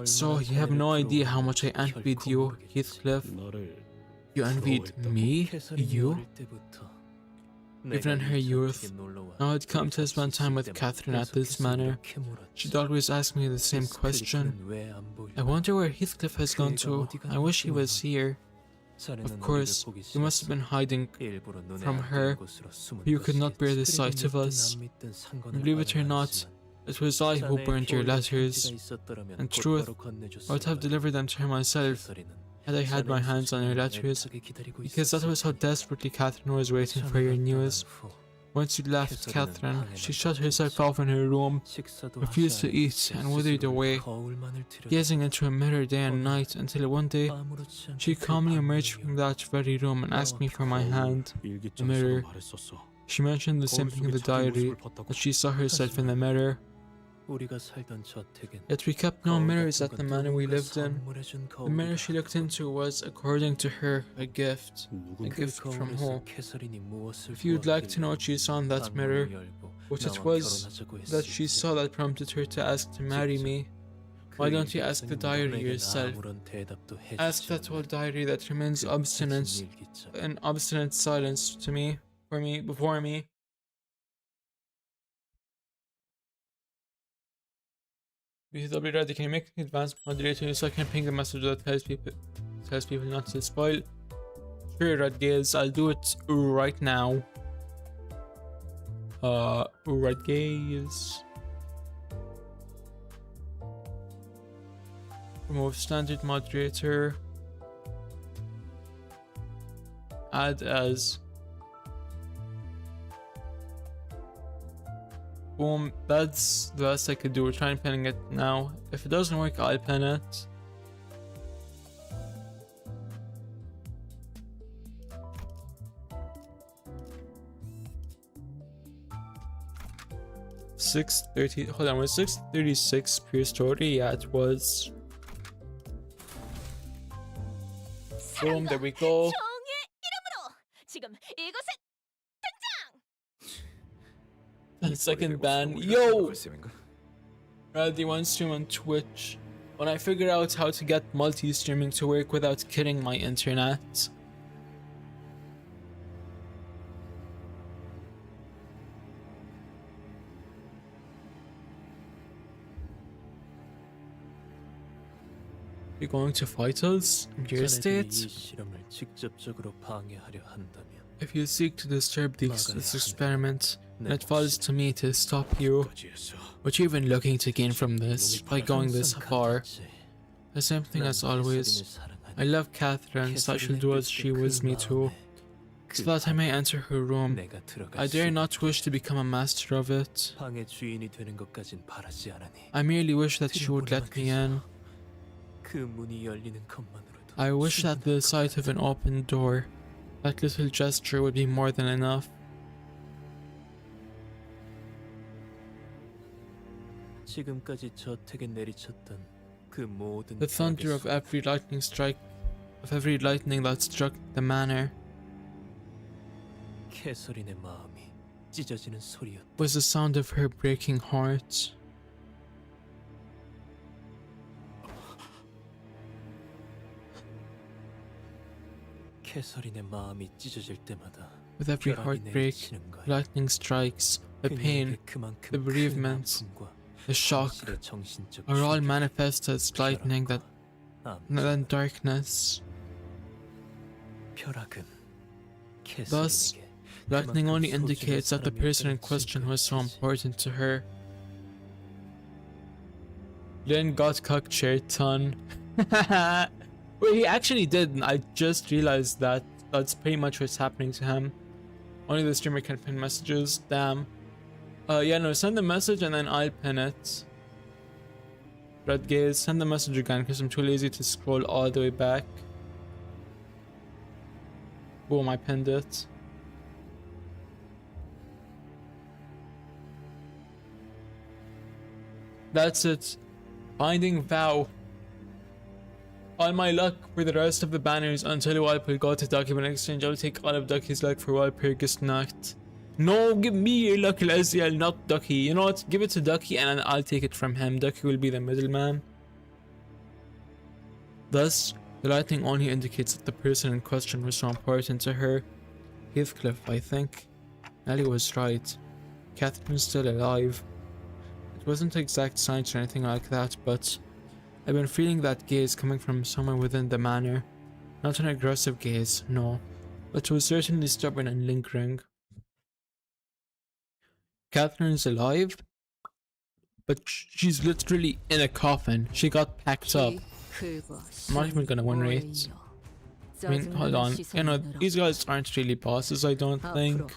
So 얼마나 you have no 자네를 idea how 부러워하는지 much I envied 결코 you, 모르겠지. Heathcliff. 나를 You envied me? 캐서린이 You? 어릴 때부터 Even in 내가 her 이 youth, 저택에 놀러와 now I'd come to 같이 spend time 있을 with 때마다 Catherine at this 계속해서 manor. 이렇게 물었지. She'd always ask me the same question. 스플릿은 왜안 보일까? I wonder where Heathcliff has gone to. I wish he was here. 자네는 Of 우리를 course, 보기 he must have 싫었어. been hiding 일부러 눈에 from 안 her, 띄는 곳으로 숨은 but you could not bear the 것이겠지. sight of 믿든 us. 안 믿든 상관을 Believe it or 받아야 not, 하지만 it was I who 자네의 burned your 겨울에 letters. 편지가 있었더라면 In truth, 곧바로 건네줬을 I would have 거야. delivered them to her myself 캐서린은 had I had my 자네의 hands on your 수신을 letters, 애타게 기다리고 because that 있었을 was how 거야. desperately Catherine was waiting for your news. Once you left Catherine, she shut herself off in her room, 식사도 refused to 하지 eat, 않았을 and withered 스스로를 away, 거울만을 들여다 gazing into a mirror day and night, until one day 아무렇지 않게 she 그 calmly 밤을 emerged from that very room and asked me for my hand. 일기장에서 mirror. 말했었어. She mentioned the same thing in the diary, that she saw herself in the mirror. 우리가 살던 저택엔 Yet we kept no 거울 mirrors 같은 at the 건 manor we 누군가 lived in. 선물해준 The mirror she 거울이다. looked into was, according to her, a gift. 누군 A gift from 거울에서 who? 캐서린이 무엇을 If you'd like to know what 보았길래 she saw in that 방문을 mirror, 열고 what it 나와 was 결혼하자고 that she 했을지. saw that prompted her to ask to marry me. Why don't you ask the diary yourself? 아무런 대답도 해주지 Ask that 않는 old diary that remains 그 obstinate 해진 일기장. in obstinate silence to me, before me. VTubers ready, can you make an advanced moderator so I can ping a message that tells people not to spoil? Sure, Red Gaze, I'll do it right now. Red Gaze. Remove standard moderator. Add as. Boom, that's the best I could do. We're trying pinning it now. If it doesn't work, I'll pin it. $6.30. Hold on, was $6.36 per story? Yeah, it was. Boom, there we go. 종의 이름으로 지금 이곳에 And second ban. Yo! Raddy wants stream on Twitch. When I figure out how to get multi-streaming to work without killing my internet. You're going to fight us? In your 자네들이 이 state? 실험을 직접적으로 방해하려 한다면 If you seek to disturb this 막아야 하네. experiment, then 내 it falls to me to stop you. 거지에서 What you're even looking to gain from this by going this 항상 far? 같았지. The same thing 난 as always. 캐서린을 사랑하니 I love Catherine, so I shall do as she wills me to, so that I may enter her room. 내가 들어갈 I dare 수 not wish to become a master of it. 방의 주인이 되는 것까진 바라지 않으니 I merely wish that she would let me in. 그 문이 열리는 것만으로도 I wish that the sight of an open door, that little gesture would be more than enough. 지금까지 저택에 내리쳤던 그 모든 The thunder of every lightning that struck the manor 캐서린의 마음이 찢어지는 소리였다. was the sound of her breaking heart. 캐서린의 마음이 찢어질 때마다 With every 벼락이 heartbreak, 내리치는 거야. lightning strikes, the pain, 그녀에게 그만큼 the 큰 bereavement, 아픔과 the shock 당신의 정신적 are all 충격, manifest as lightning that 암, then darkness. 벼락은 Thus, 캐서린에게 lightning only 그만큼 indicates that the 소중한 person in 사람이었다는 question was so 증거였지. important to her. Lynn got cockchair ton. Wait, he actually did. I just realized that. That's pretty much what's happening to him. Only the streamer can pin messages. Damn. Yeah, no, send the message and then I'll pin it. Red gaze, send the message again because I'm too lazy to scroll all the way back. Boom, I pinned it. That's it. Binding vow. All my luck for the rest of the banners until Walpurg got to Ducky. In exchange, I'll take all of Ducky's luck for Walpurgis Nacht. No, give me your luck, Laziel, not Ducky. You know what? Give it to Ducky and I'll take it from him. Ducky will be the middleman. Thus, the lightning only indicates that the person in question was so important to her. Heathcliff, I think. Ellie was right. Catherine's still alive. It wasn't exact science or anything like that, but I've been feeling that gaze coming from somewhere within the manor. Not an aggressive gaze, no, but it was certainly stubborn and lingering. Catherine's alive, but she's literally in a coffin. She got packed up. I'm not even gonna win rates. I mean, hold on. You know, these guys aren't really bosses, I don't think.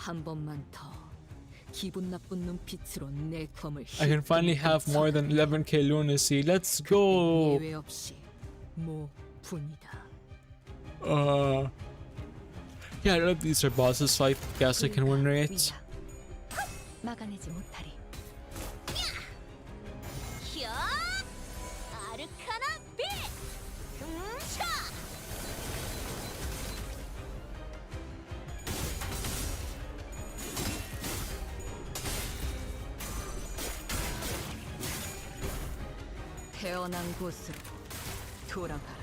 I can finally have more than 11k lunacy. Let's go! Yeah, I love these are bosses, so I guess I can win rates. 막아내지 못하리. 야! 아르카나 빛! 차! 태어난 곳으로 돌아가라.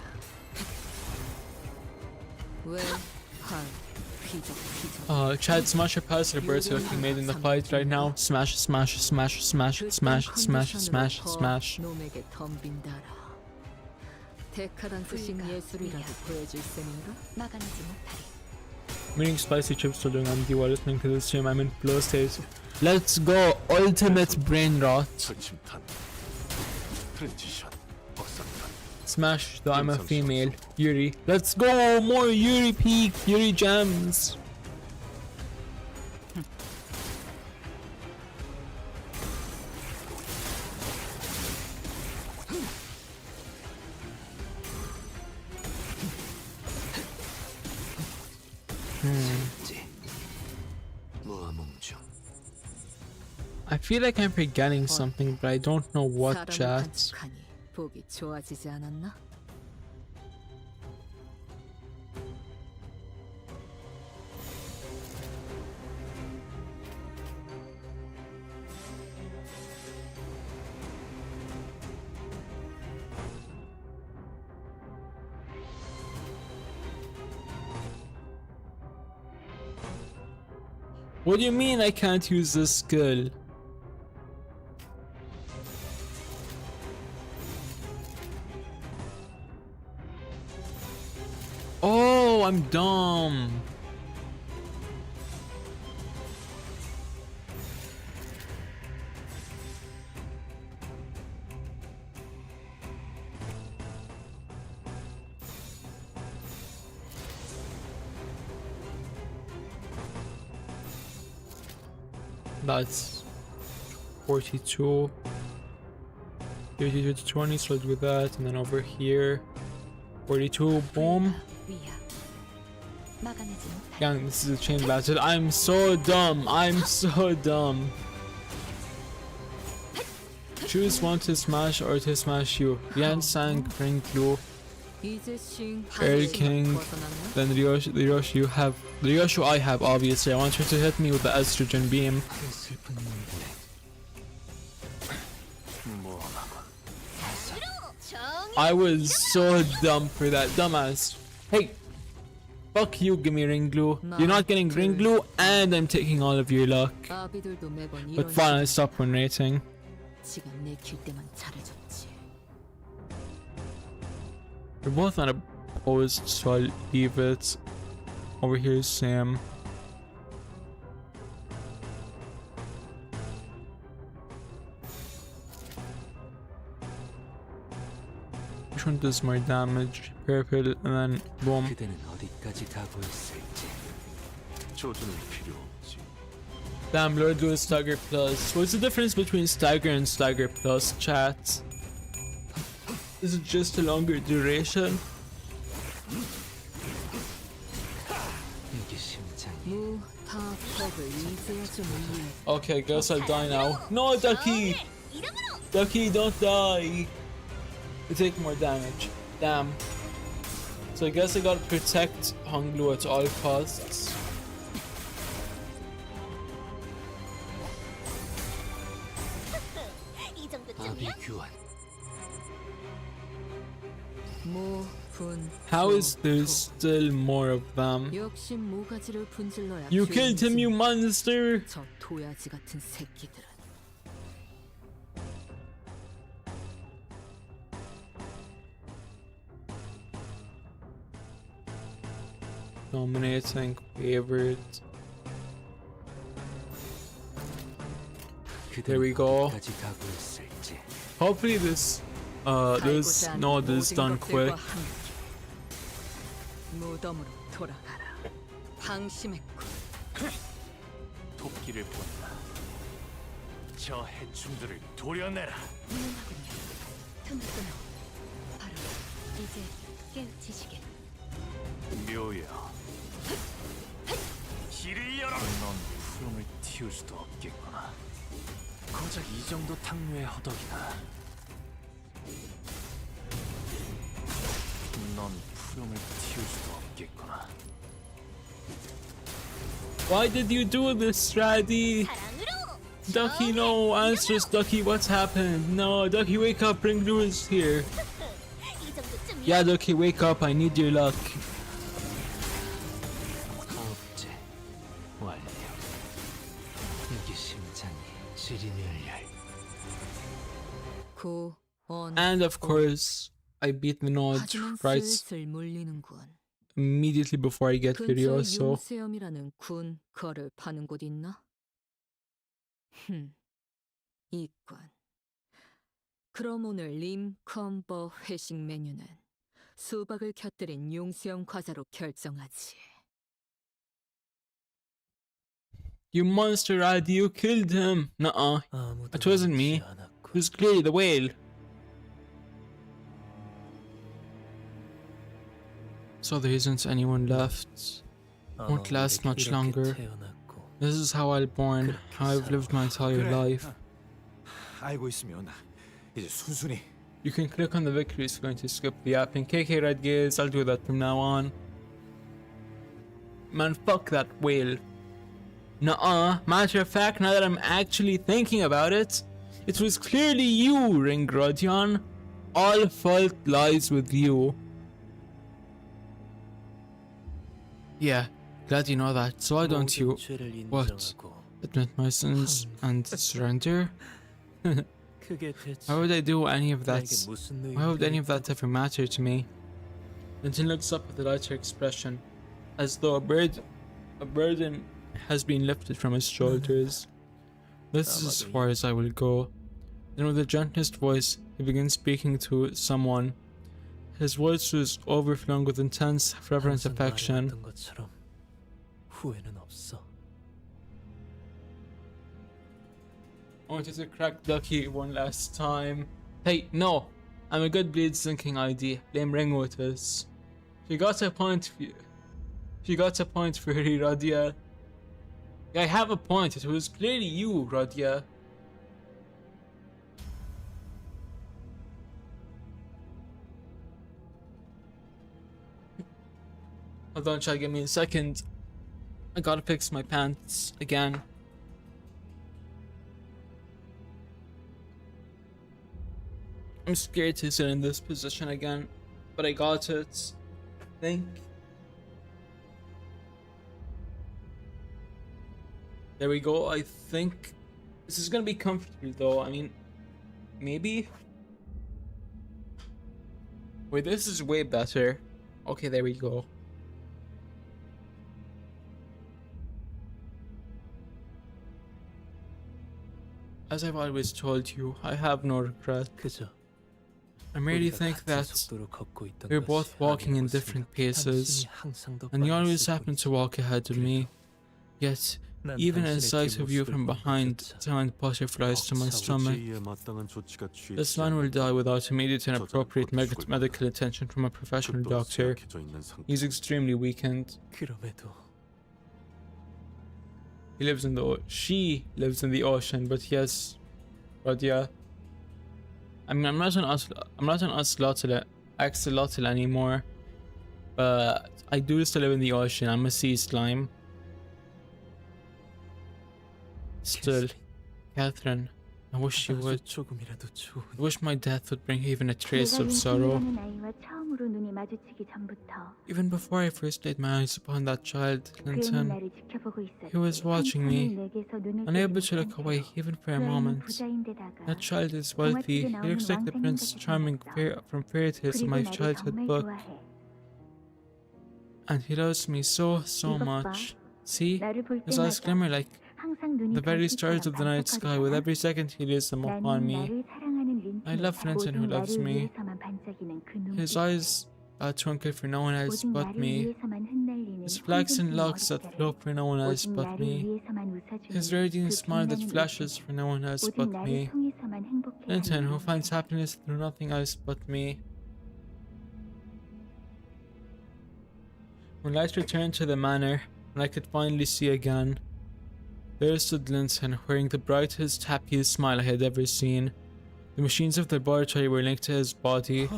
Chad, smash your pass to the birds looking made in the fight right now. Smash, smash, smash, smash, smash, smash, smash, smash. 놈에게 덤빈다라. 데카단스식 예술이라도 보여줄 셈인가? 막아내지 못하리. I'm eating spicy chips to doing MD while listening to this stream. I'm in flow state. Let's go! Ultimate brain rot. 설침탄, 트랜지션, 박상탄. Smash, though I'm a female. Yuri. Let's go! More Yuri peak! Yuri gems! I feel like I'm forgetting something, but I don't know what, chat. 보기 좋아지지 않았나? What do you mean I can't use this skill? Oh, I'm dumb. That's 42. 32 to 20, so let's do that. And then over here, 42, boom. 막아내지 못하리. Gang, this is a chain battle. I'm so dumb. I'm so dumb. Choose one to smash or to smash you. Yan Sang, Ring Glue, Air King, then Ryoshi. The Ryoshu I have, obviously. I want her to hit me with the estrogen beam. I was so dumb for that. Dumbass. Hey! Fuck you, give me ring glue. You're not getting ring glue, and I'm taking all of your luck. But fine, I stopped when rating. 지가 내킬 때만 잘해줬지. We're both not opposed, so I'll leave it. Over here is Sam. Which one does more damage? Purple, and then boom. 그대는 어디까지 가고 있을지. 조준은 필요 없지. Damn, Lord goes Stagger Plus. What's the difference between Stagger and Stagger Plus, chat? Is it just a longer duration? 이게 심장이. 무, 타, 법을 이제야 좀 이해. Okay, guess I'll die now. No, Ducky! Ducky, don't die! You take more damage. Damn. So I guess I gotta protect Honglu at all costs. 아비규환. 무, 분, How 조, is there 조. still more of them? 역시 모가지를 분질러야 You killed him, you 죄인이지. monster! 저 도야지 같은 새끼들은. Dominating, favored. There we go. 어디까지 가고 있을지. Hopefully this node is done quick. 무덤으로 돌아가라. 방심했군. 토끼를 본다. 저 해충들을 도려내라. 틈끊어. 바로 이제 깨우치시게. 묘야. 길을 열어. 넌 푸름을 틔울 수도 없겠구나. 고작 이 정도 탕류의 허덕이다. 넌 푸름을 틔울 수도 없겠구나. Why did you do this, Raddy? Ducky, no answers, Ducky, what's happened? No, Ducky, wake up, bring Lewis here. Yeah, Ducky, wake up, I need your luck. 억제 완료. 이게 심장이 시린을 열. 구, 원, And of course, I beat the node 하지만 right 슬슬 물리는군. immediately before I get 근처에 Furioso. 용수염이라는 군 거를 파는 곳 있나? 있군. 그럼 오늘 림 컴버 회식 메뉴는 수박을 곁들인 용수염 과자로 결정하지. You monster, Raddy, you killed him. Nuh-uh, 아무도 it wasn't me. 남지 않았고. It was clearly the whale. So there isn't anyone left. Won't last much 이렇게 longer. 태어났고. This is how I'll born, how I've lived my entire life. 알고 있으면 이제 순순히 You can click on the victory screen to skip the app. And KK Red Gaze, I'll do that from now on. Man, fuck that whale. Nuh-uh. Matter of fact, now that I'm actually thinking about it, it was clearly you, Ringrodion. All fault lies with you. Yeah, glad you know that. So why don't you 모든 죄를 what? 인정하고 admit my sins and surrender? 그게 대체 Why would I do any of that? 나에게 무슨 Why would any of 의미가 that ever matter to me? Linton looks up with a lighter expression, as though a burden has been lifted from his shoulders. This is as far as I will go. Then with the gentlest voice, he begins speaking to someone. His voice was overflowing with intense, reverent 항상 affection. 말해왔던 것처럼 후회는 없어. I wanted to crack Ducky one last time. Hey, no! I'm a good bleed sinking ID. Blame Ringo with this. She got a point for you. She got a point for you, Radia. I have a point. It was clearly you, Radia. Hold on, chat, give me a second. I gotta fix my pants again. I'm scared to sit in this position again, but I got it. I think. There we go. I think this is gonna be comfortable though. I mean, Maybe? Wait, this is way better. Okay, there we go. As I've always told you, I have no regret. 그저 I merely 우리가 think 같은 that 속도로 걷고 있던 we're 것이 both walking in 아니라고 different 생각. paces, 당신이 항상 더 and you 빨리 always 쓰고 happen 있지. to walk ahead of me. Yet, 난 even in 당신의 sight of you 뒷모습을 from behind, 멈췄자. sent butterflies to my stomach. 제의에 마땅한 조치가 취해지지 This man will die without immediate and 저자는 appropriate 곧 죽을 medical attention from a professional 극도로 doctor. 쇠약해져 있는 상태. He's extremely weakened. 그럼에도 He lives in the she lives in the ocean, but yes, but yeah. I mean, I'm not an axolotl anymore, but I do still live in the ocean. I'm a sea slime. Still, Catherine, I wish you would. 아주 조금이라도 좋은 I wish my death would bring even a trace of sorrow. 아이와 처음으로 눈이 마주치기 전부터 Even before I first laid my eyes upon that child, 그 애는 Linton, 나를 지켜보고 있었지. he was watching me, 내게서 눈을 unable 떼지 to look 못한 away 채로 even for a 그 애는 moment. 부자인데다가 That child is wealthy. He looks like the Prince Charming from fairy tales in 그리고 my 나를 childhood 정말 book. 좋아해. And he loves me so 이것 봐. much. See? 나를 볼 His eyes 때마다 glimmer like 항상 눈이 the very 별빛처럼 stars of the night sky. With 반짝거리잖아. every second he lays them upon 나는 me. 나를 사랑하는 린튼이 I love Linton who 오직 loves 나를 me. 위해서만 반짝이는 그 His 눈빛. eyes twinkle for no one else 오직 but 나를 me. 위해서만 흩날리는 His flaxen 황금빛 locks that 머릿결을. flow for no one else 오직 but 나를 me. 위해서만 웃어주는 His radiant 그 smile that 빛나는 flashes 웃음. for no one else 오직 but 나를 me. 통해서만 행복해 Linton 하는 who 그 finds 눈빛. happiness through nothing else but me. When light returned to the manor, and I could finally see again, there stood Linton, wearing the brightest, happiest smile I had ever seen. The machines of the laboratory were linked to his body.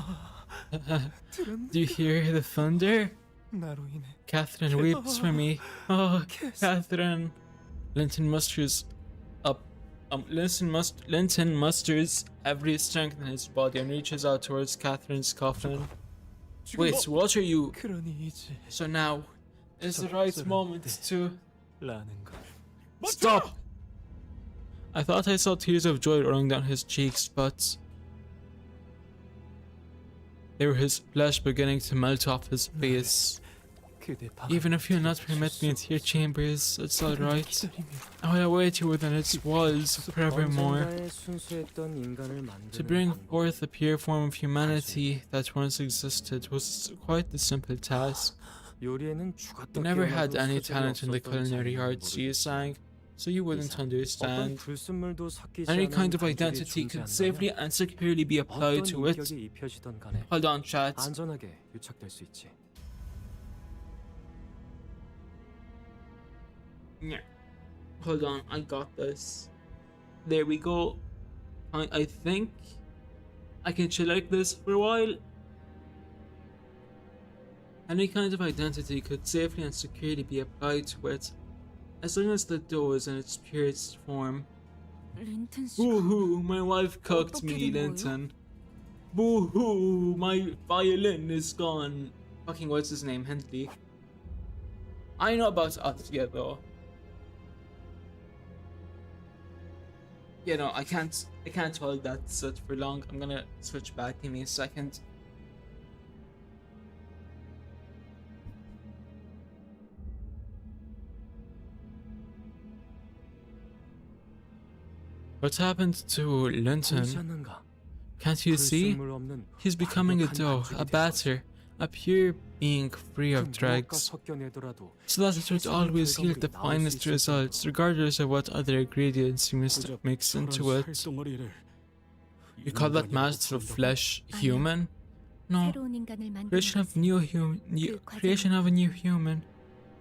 Do you hear the thunder? 나로 인해 Catherine weeps for me. Oh, Catherine. Linton musters up. Linton musters every strength in his body and reaches out towards Catherine's coffin. Wait, what are you? 그러니 이제 So now is the right moment to 라는 걸 stop. I thought I saw tears of joy rolling down his cheeks, but they were his flesh beginning to melt off his face. 그대 방 Even if you'll not permit me into your chambers, it's alright. 기다리며 I will await you within its walls forevermore. 언젠가의 순수했던 인간을 To 만드는 bring 방법. forth the pure form of humanity that once existed was quite the simple task. 요리에는 죽었다 You never had 깨어나도 any 소질이 talent in the 없었던 culinary 자네는 arts, you 모르겠지. sang, so you wouldn't 어떤 understand. 불순물도 섞이지 Any 않은 kind of 단절이 identity could 존재한다면 safely and securely be applied 어떤 to it. 인격이 입혀지던 간에 Hold on, chat. 안전하게 유착될 수 있지. Yeah. Hold on, I got this. There we go. I think I can chill like this for a while. Any kind of identity could safely and securely be applied to it, as long as the dough is in its purest form. 린튼 씨가 Boo-hoo, my wife cooked me, 어떻게 된 거예요? Linton. Boo-hoo, my violin is gone. Fucking what's his name, Henley? I know about Atya though. You know, I can't hold that sit for long. I'm gonna switch back. Give me a second. What happened to Linton? 보이지 않는가? Can't you see? 불순물 없는 He's becoming a 완벽한 dough, 반죽이 a 되었어. batter, a pure being free 그 of 무엇과 dregs, 섞여내더라도 so that it would always yield the finest results, regardless of what other ingredients you mix into it. You call that master of flesh human? No. 새로운 인간을 만드는 Creation of creation of a new human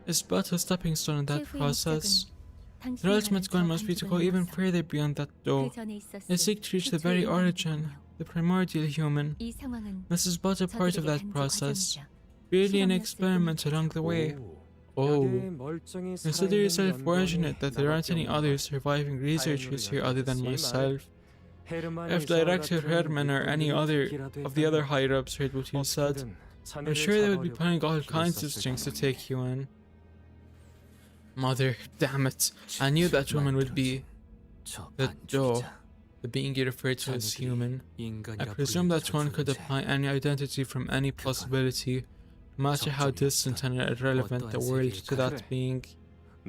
is but a stepping stone in that 최후의 process. 목적은 The ultimate 당신이 goal 말한 must be 저 to go even 반죽을 further beyond that dough 그 전에 있었을 and seek to reach the very 최초의 origin, 인간이군요. the primordial human. 이 상황은 This is but a part of 저들에게 that 단지 process, 과정이자 really an 실험이었을 experiment along the way. 오, Oh, 약에 멀쩡히 consider yourself 살아있는 fortunate that there aren't 연구원이 any other surviving researchers here other than myself. If Director Herman or any other of the other higher-ups heard what you said, I'm sure they would be pulling all kinds of strings to take you in. Mother, damn it. I knew that woman would be the dough, the being you refer to as human. I 인간이라 presume 부르는 that one could 저주인지 apply any identity from any possibility, no matter how distant and irrelevant the world to that being.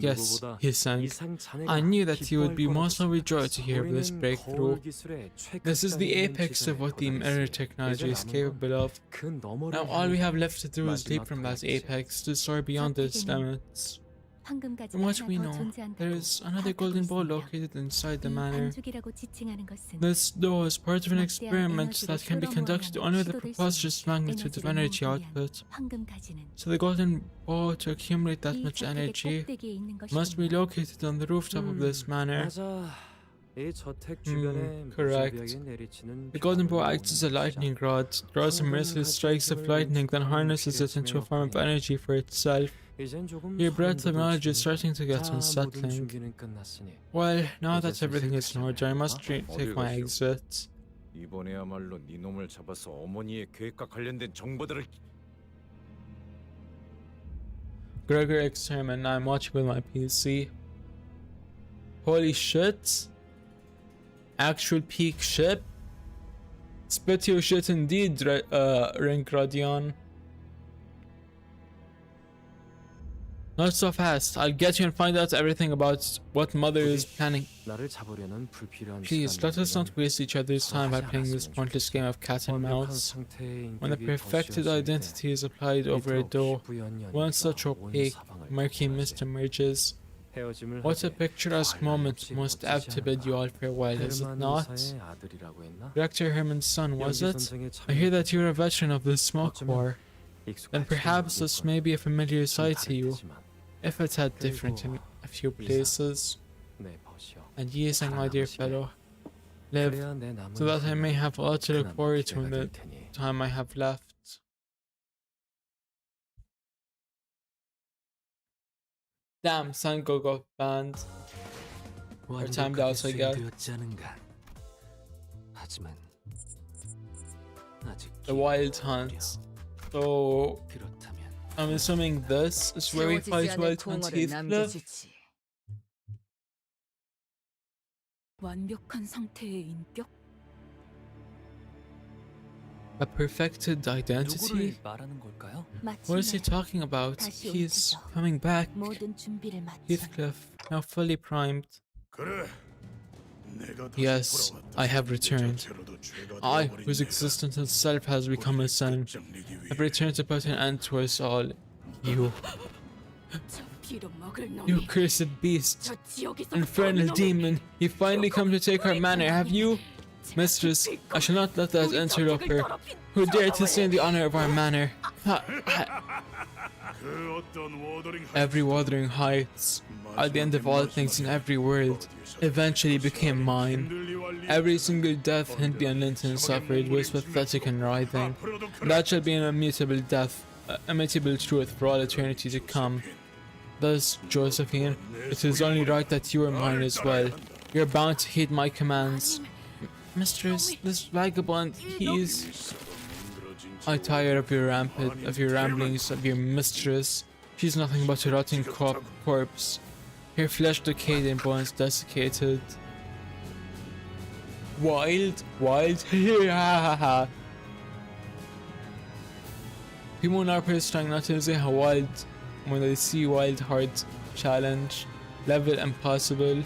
Yes, 누구보다 he sang. 이상 자네가 I knew that you would be 기뻐할 most 거라고 overjoyed to hear of this 우리는 breakthrough. 거울 기술의 This is the 최첨단인 apex 지점에 of what the mirror 도달했으니 technology is 이제 남은 건 capable of. 그 너머를 Now all we 향해 have left to do is leap 마지막 from that 도약이지. apex to soar beyond its limits. 황금가지가 From what 하나 we 더 know, 존재한다고 there is another 파악하고 golden ball 있습니다. located inside the 이 manor. 반죽이라고 지칭하는 것은 This, though, is part of an 막대한 experiment 에너지를 that can be 끌어모아야 conducted 하는 only with a 시도될 수 preposterous 있는 magnitude of 에너지를 energy 모으기 위한 output. 황금가지는 So the golden ball to accumulate that 이 much 저택의 energy 꼭대기에 있는 must be 것이군요. located on the rooftop of this manor. 맞아. 이 저택 주변에 correct. 무지하게 내리치는 The golden ball 벼락을 acts as a 모으는 lightning 것이다. rod, draws some merciless strikes of lightning, then harnesses it into a form of energy for itself. 이젠 조금 Your breadth of 소름 knowledge is 돋지. starting to get 자, 모든 unsettling. 준비는 끝났으니 Well, now 이제 that everything is in order, I must take my exit. 이번에야말로 네 놈을 잡아서 어머니의 계획과 관련된 정보들을 Gregor experiment. I'm watching with my PC. Holy shit! Actual peak ship. Spit your shit indeed, Rinkradion. Not so fast. I'll get you and find out everything about what mother is planning. 나를 잡으려는 불필요한 Please, let us not waste each other's time by playing this pointless game of cat and mouse. When the perfected identity is applied over a door, one such opaque, murky mist emerges. What a picturesque moment must have to bid you all farewell, is it not? Director Herman's son, was it? I hear that you're a veteran of the smoke war. Then perhaps this may be a familiar sight to you, if it had different in a few places. And ye sang, my dear fellow, live, so that I may have all to look forward to in the time I have left. Damn, Sun Go band. Or timed out, I guess. 하지만 아직 The Wild Hunt. So, 그렇다면 I'm assuming this is where we 세워지지 fight 않을 Wild Hunt 통화를 Heathcliff. 남겨주지. 완벽한 상태의 인격? A perfected identity? 누구를 말하는 걸까요? What is he talking about? 다시 He's 오셔서 coming back. 모든 준비를 마쳐 Heathcliff, now fully primed. 그래. 내가 다시 Yes, 돌아왔다. I have returned. 자체로도 죄가 I, 되어버린 whose 내가 existence itself has become a sin, 끝장내기 위해 have returned to put an end to us all. You, 저 빌어먹을 you 놈이 cursed beast, 저 지옥에서 infernal demon, you finally come to take our manor, have you? Mistress, I shall not let that interloper who dare to stain the honor of our manor. 그 어떤 워더링 Every wuthering heights, at the end of all things in every world, eventually became mine. Every single death Hindley and Linton suffered was pathetic and writhing. That shall be an immutable death, immutable truth for all eternity to come. Thus, Josephine, it is only right that you are mine as well. You're bound to heed my commands. Mistress, this vagabond, he's... I tire of your ramblings, of your mistress. She's nothing but a rotting corpse. Her flesh decayed and bones desiccated. Wild? People now are trying not to say how wild when they see Wild Heart challenge. Level impossible.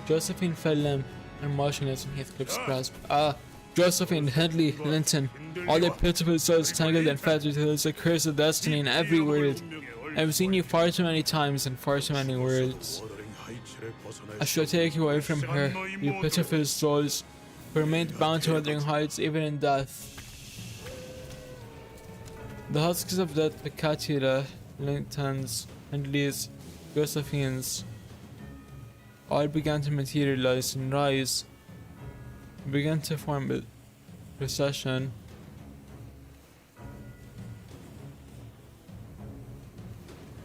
Josephine fell limp and motionless in Heathcliff's grasp. Josephine, Hindley, Linton, all their pitiful souls tangled and fettered to this accursed destiny in every world. I've seen you far too many times in far too many worlds. I shall take you away from her, you pitiful souls, who remained bound to wuthering heights even in death. The husks of death, the Cathy, Linton's, Hindley's, Josephine's, all began to materialize and rise, began to form a procession.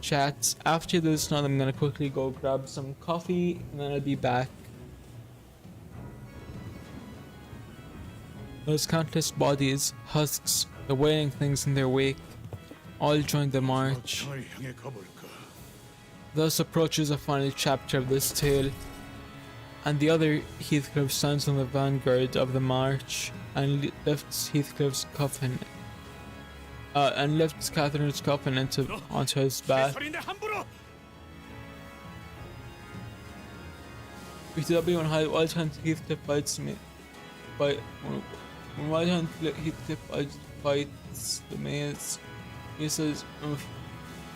Chat, after this now I'm gonna quickly go grab some coffee and then I'll be back. Those countless bodies, husks, the wailing things in their wake, all joined the march. 창을 향해 가볼까? thus approaches the final chapter of this tale, and the other Heathcliff stands on the vanguard of the march and lifts Heathcliff's coffin, and lifts Catherine's coffin onto his back. 개소리인데 함부로. VTW when Wild Hunt Heathcliff fights me. When Wild Hunt Heathcliff fights the maze, he says,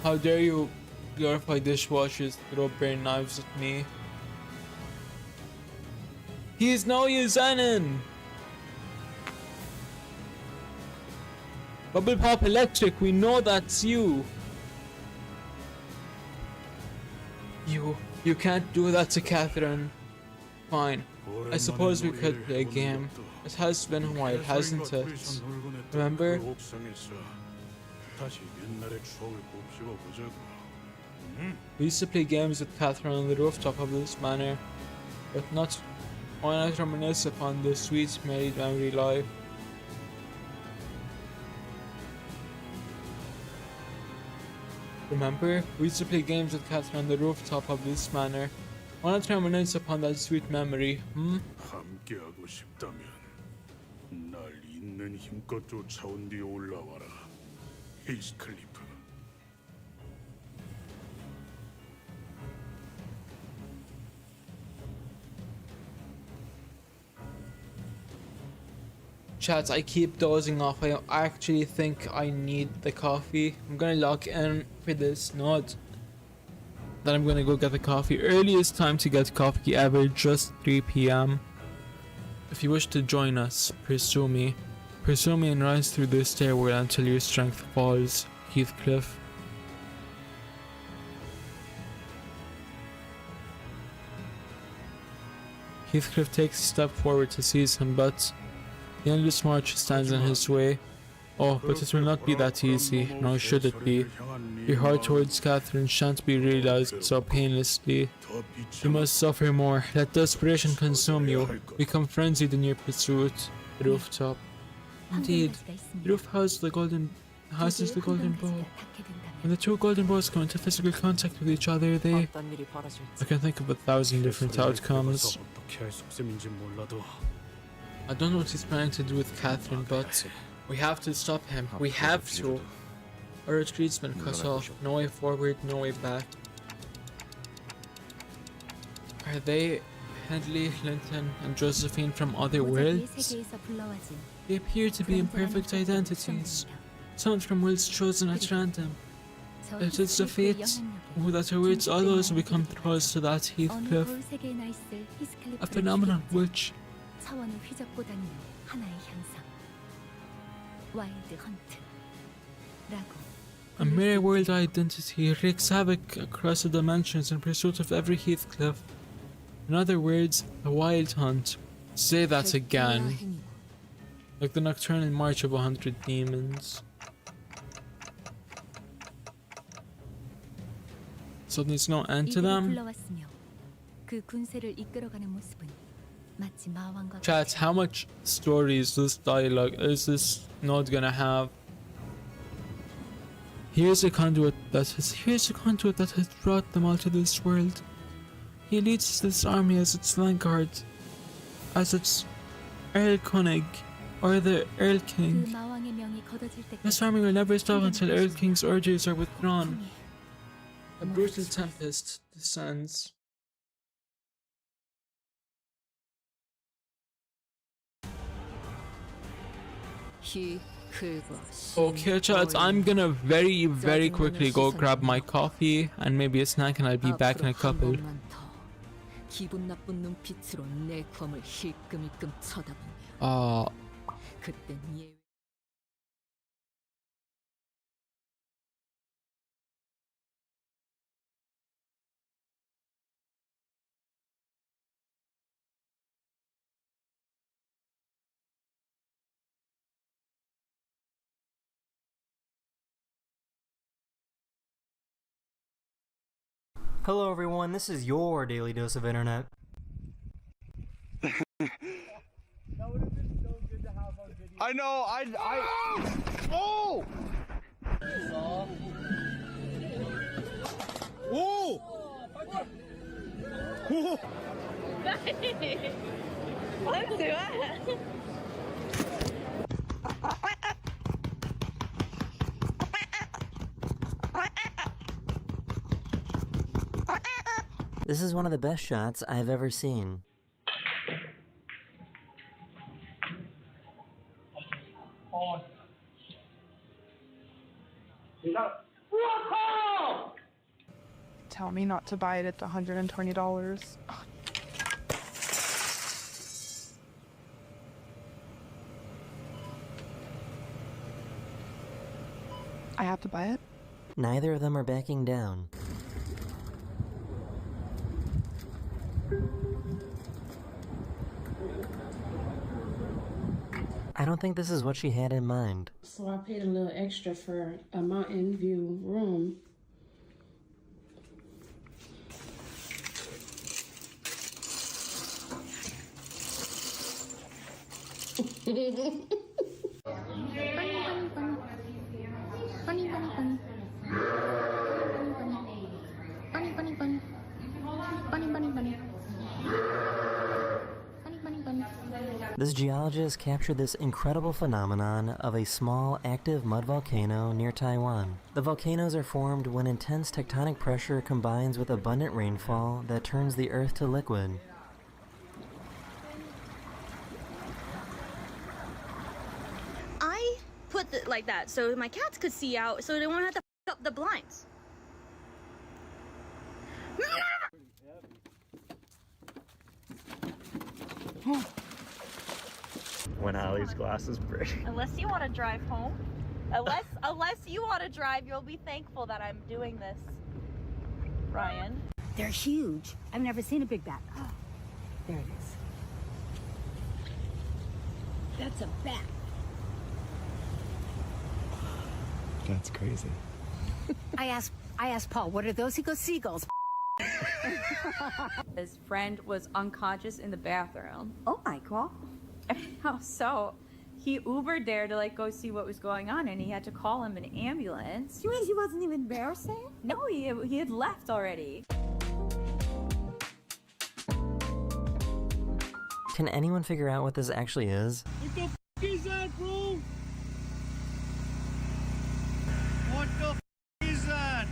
"How dare you glorify dishwashers, throw brain knives at me? He is now Yuzanin! Bubble Pop Electric, we know that's you! You can't do that to Catherine. Fine, I suppose we could play a game. It has been a while, hasn't it? Remember? We used to play games with Catherine on the rooftop of this manor, but why not reminisce upon the sweet married memory life? Remember? We used to play games with Catherine on the rooftop of this manor. Why not reminisce upon that sweet memory, 함께하고 싶다면 날 있는 힘껏 쫓아온 뒤 올라와라. 히스클리프. Chats, I keep dozing off. I actually think I need the coffee. I'm gonna log in for this node. Then I'm gonna go get the coffee. Earliest time to get coffee ever, just 3 PM. If you wish to join us, pursue me. Pursue me and rise through the stairwell until your strength falls. Heathcliff. Heathcliff takes a step forward to seize him, but the endless march stands in his way. Oh, but it will not be that easy, nor should it be. Your heart towards Catherine shan't be realized so painlessly. You must suffer more. Let desperation consume you. Become frenzied in your pursuit. The rooftop. Indeed, the roof houses the golden bow. When the two golden bows come into physical contact with each other, I can think of 1,000 different outcomes. 어떻게 할 속셈인지 몰라도 I don't know what he's planning to do with Catherine, but we have to stop him. We have to. Our retreat's been cut off. No way forward, no way back. Are they Hedley, Linton, and Josephine from other worlds? They appear to be imperfect identities. Some from worlds chosen at random. It is the fate that awaits all those who become thralls to that Heathcliff. A phenomenon which 차원을 휘젓고 다니는 하나의 현상. 와일드 헌트라고. a mere world identity wreaks havoc across the dimensions in pursuit of every Heathcliff. In other words, a wild hunt. Say that again. Like the nocturnal march of 100 demons. So there's no end to them? 불러왔으며 그 군세를 이끌어가는 모습은 마치 마왕과 Chat, how much stories this dialogue is this node gonna have? Here's a conduit that has brought them all to this world. He leads this army as its vanguard, as its Earl Koenig, or the Earl 그 King. 마왕의 명이 거둬질 때까지 This army will never stop until Earl King's orders are withdrawn. A brutal tempest descends. Okay, chat, I'm gonna very quickly go grab my coffee and maybe a snack, and I'll be back in a couple. 기분 나쁜 눈빛으로 내 검을 힐끔힐끔 쳐다본다. 그땐 예. Hello everyone, this is your daily dose of internet. I know. Oh! Oh! This is one of the best shots I've ever seen. Tell me not to buy it. It's $120. I have to buy it? Neither of them are backing down. I don't think this is what she had in mind. So I paid a little extra for a mountain view room. This geologist captured this incredible phenomenon of a small, active mud volcano near Taiwan. The volcanoes are formed when intense tectonic pressure combines with abundant rainfall that turns the earth to liquid. I put it like that so my cats could see out, so they won't have to f up the blinds. When Allie's glasses break. Unless you want to drive home, unless you want to drive, you'll be thankful that I'm doing this, Ryan. They're huge. I've never seen a big bat. Oh, there it is. That's a bat. That's crazy. I asked Paul, what are those? He goes, seagulls. His friend was unconscious in the bathroom. Oh my God. So he Ubered there to like go see what was going on, and he had to call him an ambulance. You mean he wasn't even embarrassing? No, he had left already. Can anyone figure out what this actually is? What the f is that, bro? What the f is that?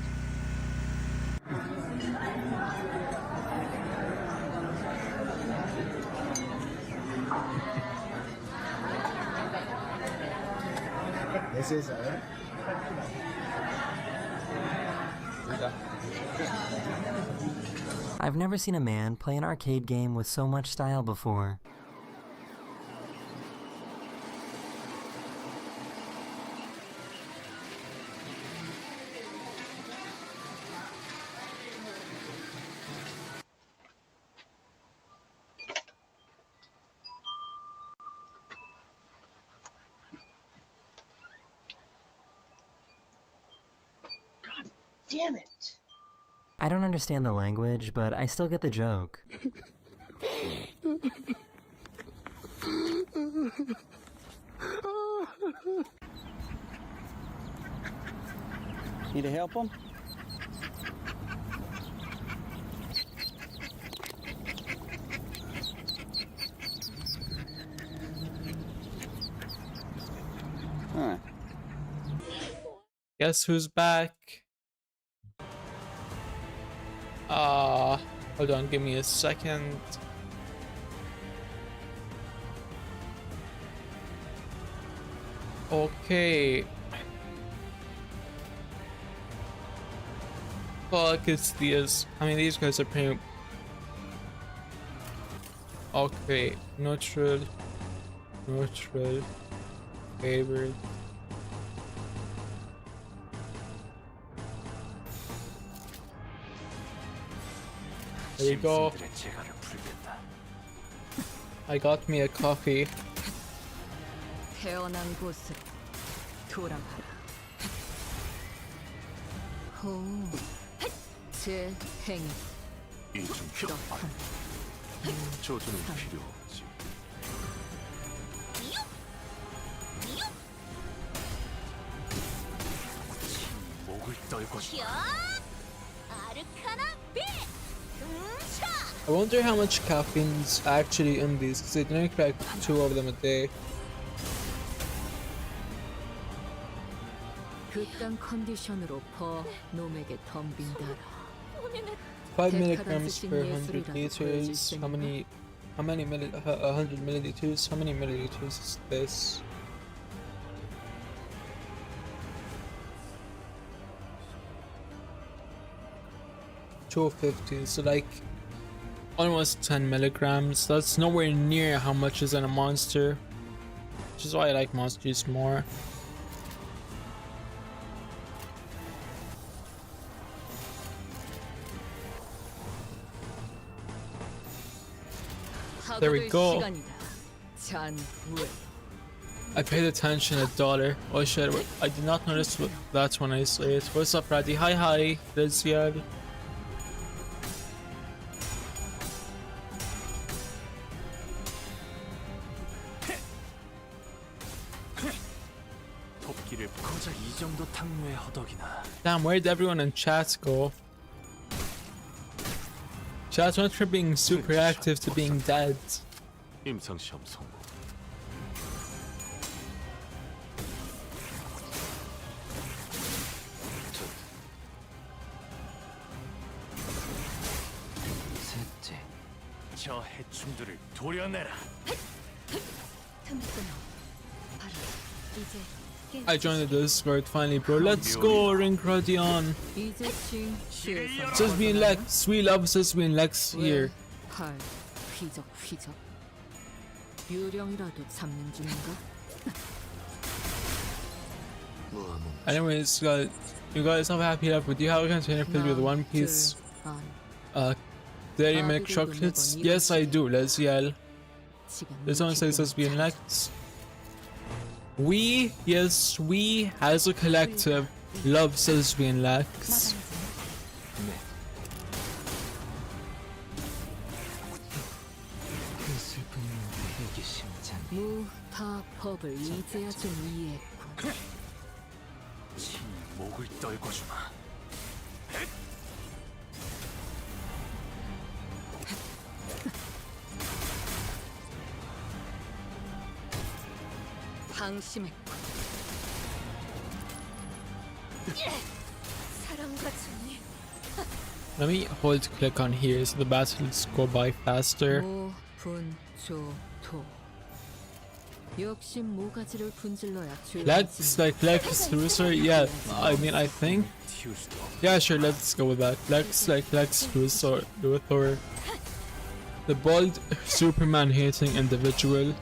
This is it. I've never seen a man play an arcade game with so much style before. Damn it. I don't understand the language, but I still get the joke. Need to help him? Huh. Guess who's back? Hold on, give me a second. Okay. Fuck, it's these. I mean, these guys are pretty. Okay, neutral, favorite. There you go. I got me a coffee. 태어난 곳으로 돌아가라. 호, 제 행위. 이좀 필요하다. 저주는 필요 없지. 목을 떨고 아르카나 빛! I wonder how much caffeine's actually in these, because they drink like 2 of them a day. 그딴 컨디션으로 퍼 놈에게 덤빈다. 5 milligrams per 100 liters. How many 100 milliliters? How many milliliters is this? $2.50, so like almost 10 milligrams. That's nowhere near how much is in a monster, which is why I like Monster Juice more. There we go. I paid attention $1. Oh shit, I did not notice that's when I say it. What's up, Raddy? Hi, Leziad. 토끼를 고작 이 정도 탕류의 허덕이나. Damn, where'd everyone in chat go? Chat went from being super active to being dead. 임상 시험 성공. 셋째, 저 해충들을 도려내라. I joined the Discord finally, bro. Let's go, Ring Rodion. Says being Lex. We love says being Lex here. Anyways, you guys have a happy life. Do you have a container filled with One Piece Dairy Milk chocolates? Yes, I do. Let's yell. This one says us being Lex. We, yes, we as a collective love says being Lex. 목을 떨궈주마. 방심했군. Let me hold click on here so the battles go by faster. Lex, like Lex Luthor, yeah, I mean I think. Yeah, sure, let's go with that. Lex, like Lex Luthor. The bald Superman hating individual.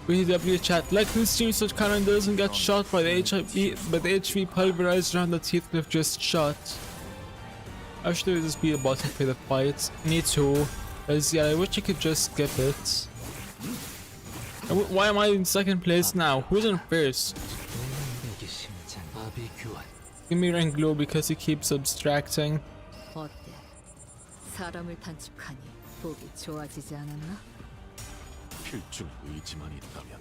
VTW chat, like who seems such Karen doesn't get shot by the HV pulverized around the Heathcliff just shot. I wish there would just be a button for the fight. Me too. As yeah, I wish I could just skip it. Why am I in second place now? Who's in first? Give me rank glow because he keeps abstracting. 필중 의지만 있다면.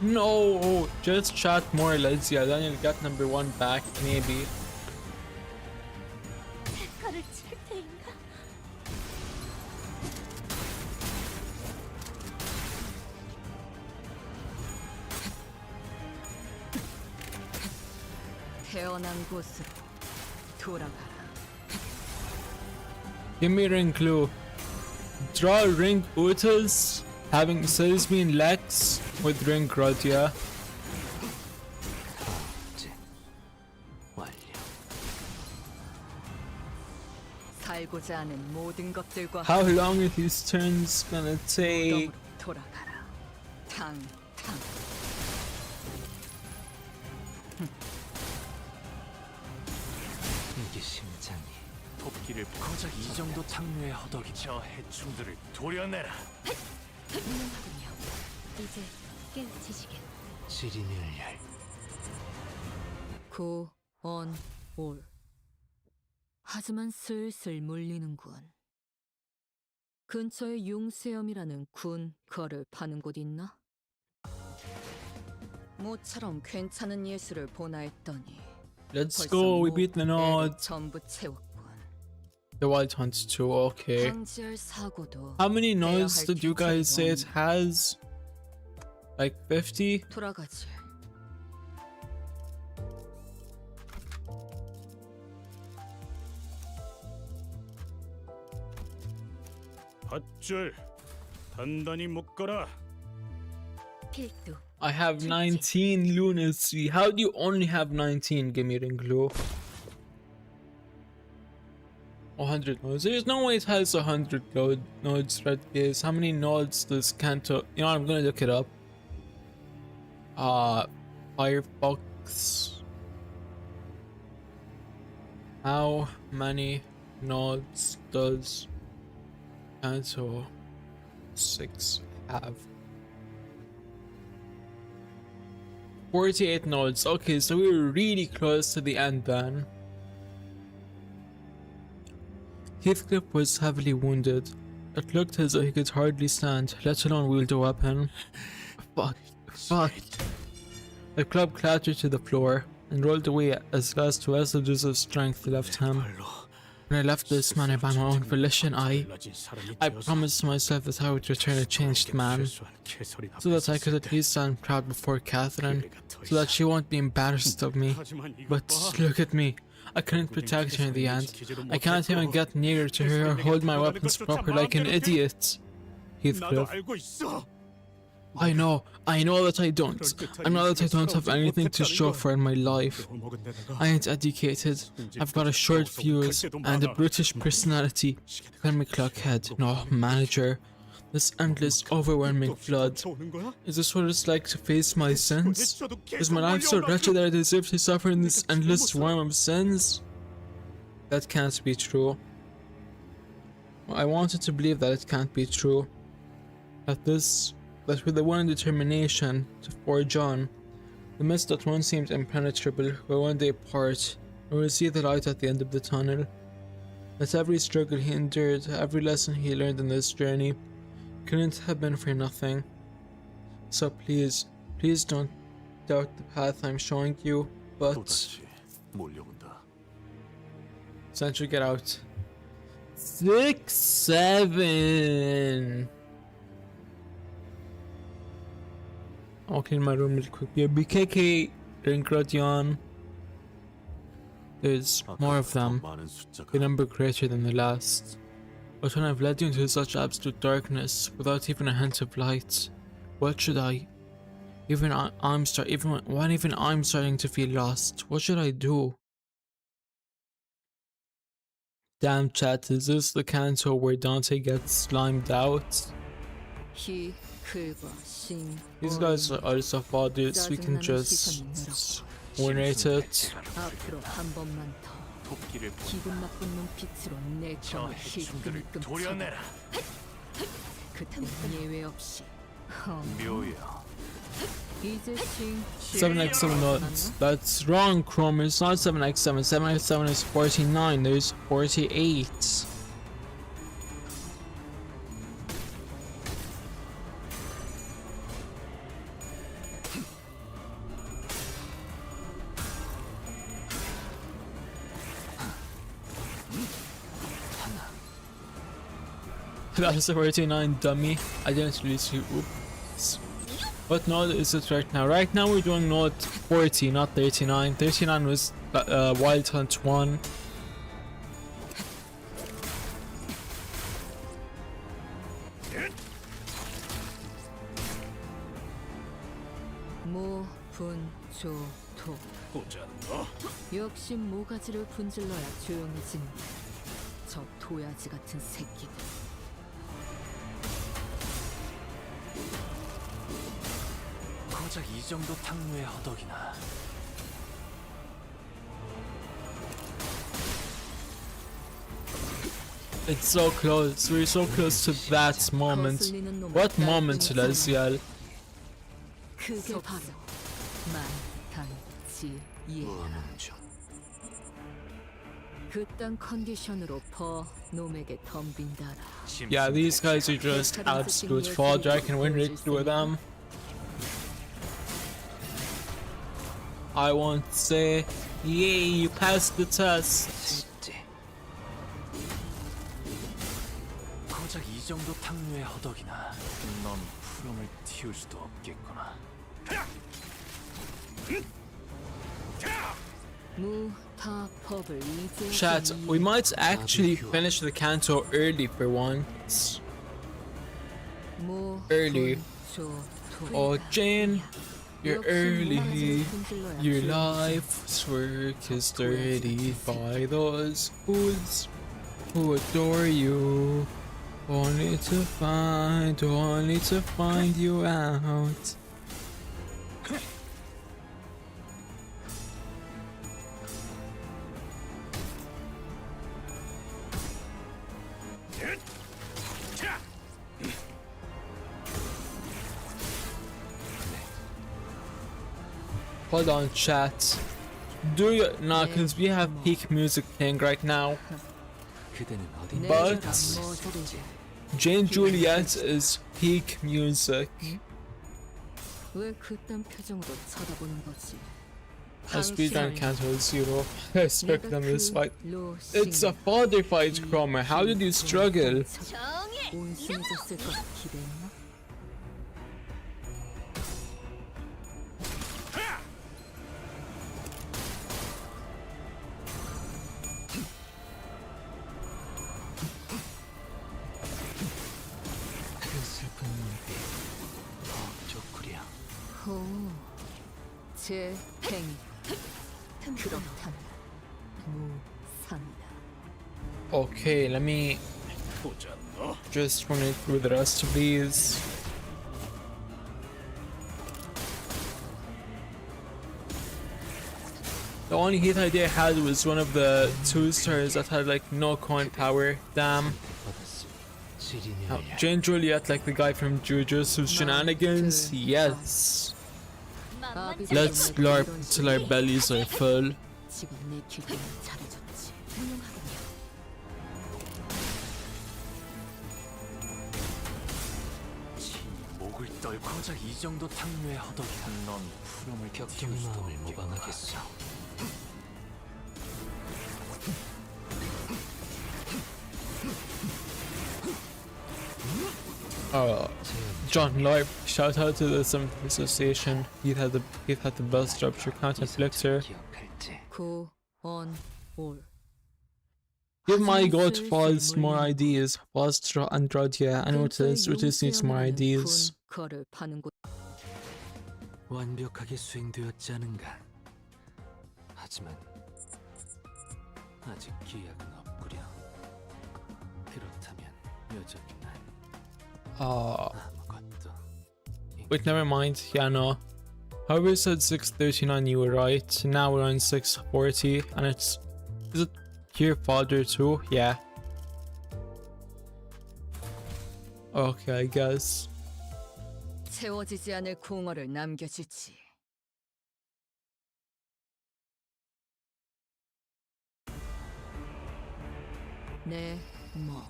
No, just chat more, let's yeah, then you'll get number 1 back, maybe. Give me ring clue. Draw ring Utils having Salesman Lex with ring Grodia. How long are these turns gonna take? 토끼를 고작 이 정도 탕류의 허덕이. 저 해충들을 도려내라. 이제 깨우치시게. 지리멸렬. 올. 하지만 슬슬 물리는군. 근처에 융수염이라는 군 거를 파는 곳 있나? 모처럼 괜찮은 예술을 보나 했더니 Let's go. We beat the nodes. 전부 채웠군. The Wild Hunt 2. Okay. 방지할 사고도 How many nodes 해야 할 did you guys say it has? Like 50? 돌아가지. 밧줄 단단히 묶어라. 필두. I have 19 lunacy. How do you only have 19? Give me ring glue. 100 nodes. There's no way it has 100 nodes, Red Gaze. How many nodes does Canto? You know, I'm gonna look it up. Firefox. How many nodes does Canto 6 have? 48 nodes. Okay, so we were really close to the end then. Heathcliff was heavily wounded. It looked as though he could hardly stand, let alone wield a weapon. Fuck. The club clattered to the floor and rolled away as last vestiges of strength left him. When I left this manor by my own volition, I promised myself that I would return a changed man, so that I could at least stand proud before Catherine, so that she won't be embarrassed of me. But look at me. I couldn't protect her in the end. I can't even get nearer to her or hold my weapons proper like an idiot. Heathcliff. I know that I don't. I know that I don't have anything to show for in my life. I ain't educated. I've got a short fuse and a British personality. Let me clock head. No, manager. This endless, overwhelming flood. Is this what it's like to face my sins? Is my life so wretched that I deserve to suffer in this endless swarm of sins? That can't be true. I wanted to believe that it can't be true. That with the one determination to forge on, the mist that once seemed impenetrable will one day part, and we'll see the light at the end of the tunnel. That every struggle he endured, every lesson he learned in this journey, couldn't have been for nothing. So please don't doubt the path I'm showing you, but... Sentry, get out. 6, 7... I'll clean my room real quick. Yeah, BKK, Rinkrodion. There's more of them. The number greater than the last. But when I've led you into such absolute darkness, without even a hint of light, what should I? When I'm starting to feel lost, what should I do? Damn chat, is this the Canto where Dante gets slimed out? These guys are also bodies, we can just narrate it. 기분 나쁜 눈빛으로 내 검을 힐끔힐끔 쳐다봐. 그땐 예외 없이 묘야. 7x7 nodes. That's wrong, Chrome. It's not 7x7. 7x7 is 49. There's 48. That is a 49, dummy. I didn't really see. Oops. What node is it right now? Right now we're doing node 40, not 39. 39 was Wild Hunt 1. 모, 분, 조, 토. 역시 모가지를 분질러야 조용해지는 저 도야지 같은 새끼들. 고작 이 정도 탕류의 허덕이나. It's so close. We're so close to that moment. What moment, Celestial? 그게 바로 만탄지예야. 그딴 컨디션으로 퍼 놈에게 덤빈다라. Yeah, these guys are just absolute fodder. I can win right through them. I won't say, yay, you passed the test. 고작 이 정도 탕류의 허덕이나 넌 푸름을 틔울 수도 없겠구나. Chat, we might actually finish the Canto early for once. Early. Oh, Jane, you're early. Your life's work is dirty by those fools who adore you. Only to find you out. Hold on, chat. Do you not? Because we have peak music playing right now. But Jane Juliet is peak music. I speedrun Canto 0. I expect them this fight. It's a father fight, Cromer. How did you struggle? Okay, let me just run it through the rest of these. The only hit idea I had was one of the 2-stars that had like no coin power. Damn. Oh, Jane Juliet, like the guy from Jujutsu Shenanigans? Yes. Let's slurp till our bellies are full. 목을 떨 고작 이 정도 탕류의 허덕이다. 넌 푸름을 틔울 수도 없겠구나. John Larp, shout out to the Sim Association. He had the best rupture content flictor. Give my god Fuzz more ideas. Fuzz Androdia, I know it just needs more ideas. 완벽하게 수행되었지 않은가. 하지만 아직 기약은 없구려. 그렇다면 여전히 난 wait, never mind. Yeah, no. However, said 639, you were right. Now we're on 640, and it's. Is it here, father too? Yeah. Okay, I guess. 채워지지 않을 공허를 남겨주지. 네, 뭐.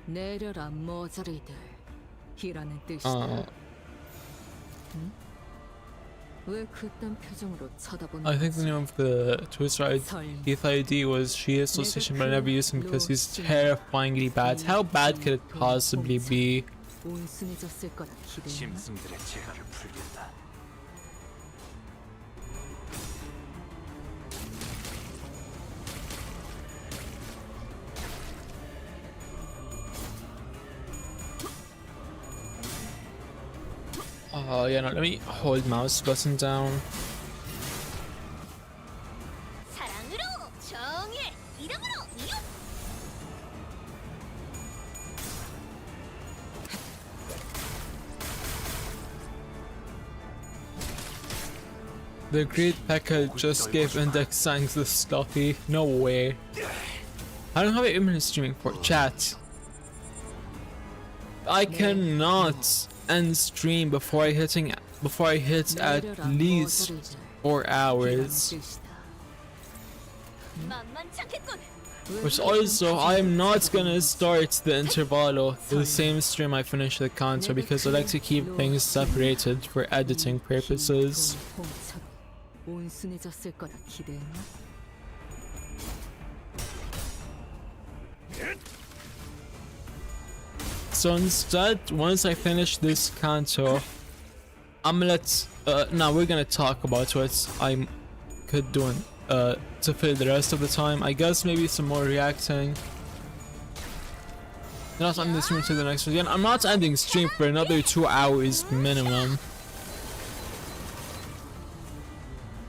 내려라 모자리들 이라는 뜻이다. 왜 그딴 표정으로 쳐다보는 I think the name of the Twitter ID was She Association, but I never used him because he's terrifyingly bad. How bad could it possibly be? 온순해졌을 거라 기대했나? 짐승들의 재갈을 풀겠다. Yeah, no, let me hold mouse button down. The Great Pekka just gave Index Sangs the stuffy. No way. I don't have it in streaming for chat. I cannot end stream before I hit at least 4 hours. Which also, I'm not gonna start the intervallo the same stream I finish the Canto because I like to keep things separated for editing purposes. 온순해졌을 거라 기대했나? So instead, once I finish this Canto, I'm gonna now we're gonna talk about what I could do to fill the rest of the time. I guess maybe some more reacting. Not ending the stream to the next one again. I'm not ending stream for another 2 hours minimum.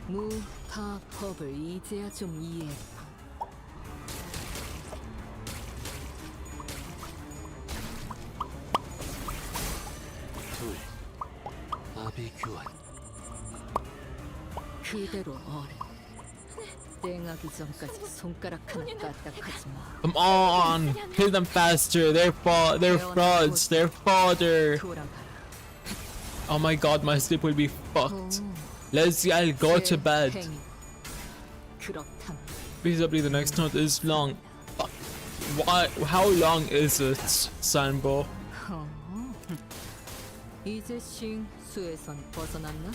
무파 법을 이제야 좀 이해했고. 둘, 아비 교환. 그대로 어뢰. 땡하기 전까지 손가락 하나 까딱하지 마. Come on, kill them faster. They're frauds. They're fodder. Oh my god, my sleep will be fucked. Let's I'll go to bed. Feasibly the next note is long. Fuck. Why? How long is it, Sanbo? 이제 싱 수에선 벗어났나?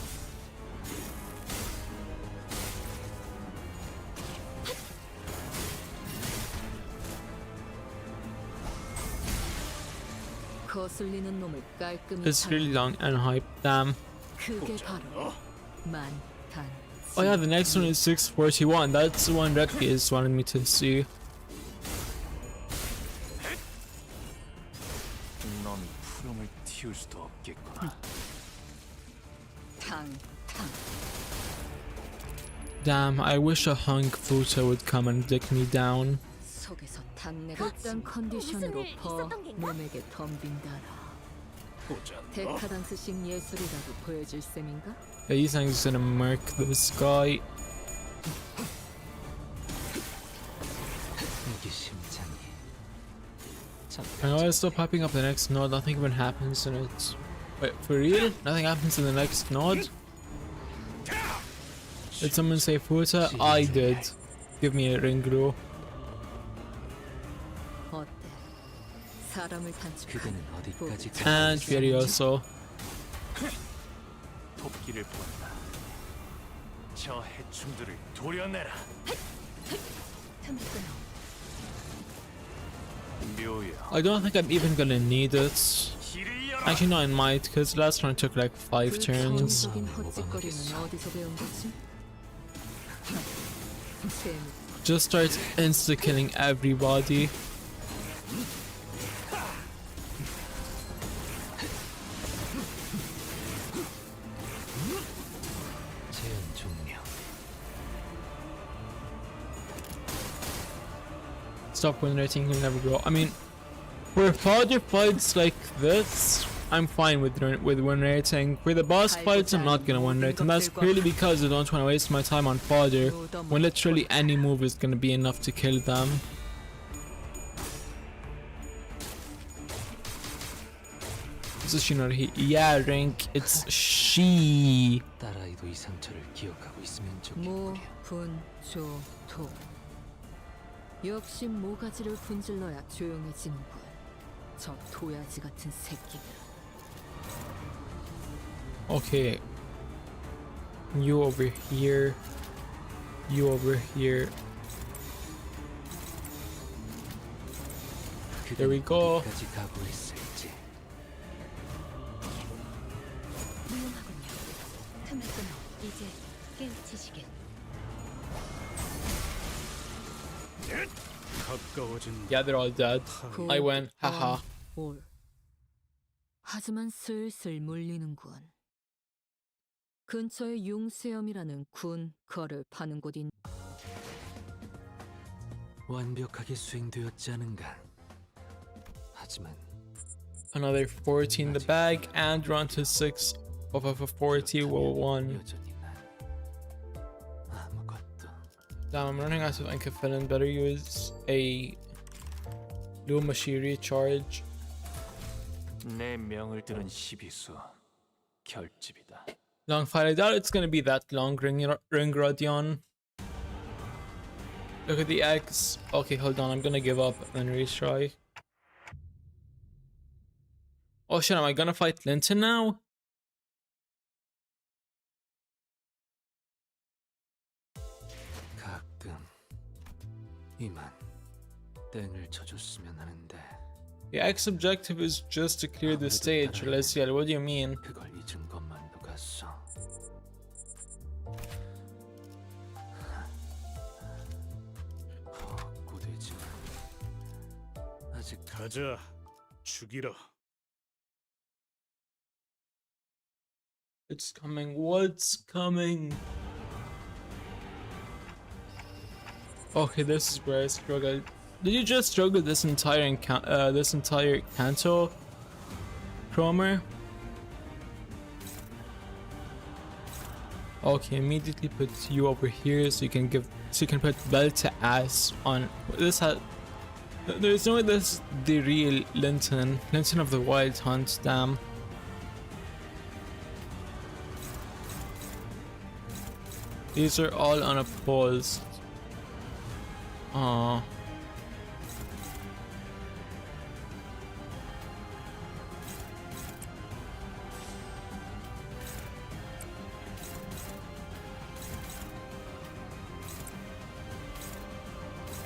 거슬리는 놈을 깔끔히 It's really long and hype. Damn. 그게 바로 만탄. Oh yeah, the next one is 641. That's the one Reki is wanting me to see. 넌 푸름을 틔울 수도 없겠구나. Damn, I wish a hunk Futa would come and dick me down. 속에서 단내가 극단 컨디션으로 퍼 몸에게 덤빈다라. 데카당스식 예술이라도 보여줄 셈인가? Yeah, he's saying he's gonna murk this guy. I know it's still popping up the next node. Nothing even happens in it. Wait, for real? Nothing happens in the next node? Did someone say Futa? I did. Give me a ring glow. And Furioso. 토끼를 본다. 저 해충들을 도려내라. I don't think I'm even gonna need it. Actually, no, I might, because last one took like 5 turns. Just start insta-killing everybody. Stop win rating, he'll never grow. I mean, for fodder fights like this, I'm fine with win rating. For the boss fights, I'm not gonna win rate, and that's clearly because I don't want to waste my time on fodder when literally any move is gonna be enough to kill them. This is Shinori. Yeah, Rink, it's she. 역시 모가지를 분질러야 조용해지는군. 저 도야지 같은 새끼들. Okay. You over here. You over here. There we go. Yeah, they're all dead. I win. Haha. 하지만 슬슬 물리는군. 근처에 융수염이라는 군 거를 파는 곳인. 완벽하게 수행되었지 않은가. 하지만 Another 40 in the bag, and we're on to 6 of a 40 will 1. Damn, I'm running out of Enkafilin. Better use a Lumashiri charge. 내 명을 들은 시비수 결집이다. Long fight. I doubt it's gonna be that long, Ring Rodion. Look at the X. Okay, hold on. I'm gonna give up and retry. Oh shit, am I gonna fight Linton now? 가끔 이만 땡을 쳐줬으면 하는데. The X objective is just to clear the stage. Celestial, what do you mean? 그걸 잊은 것만도 같소. 고되지만 아직 가자, 죽이러. It's coming. What's coming? Okay, this is where I struggled. Did you just struggle this entire Canto Cromer? Okay, immediately put you over here so you can put belt to ass on this. There's no way this is the real Linton of the Wild Hunt. Damn. These are all unopposed. Aww.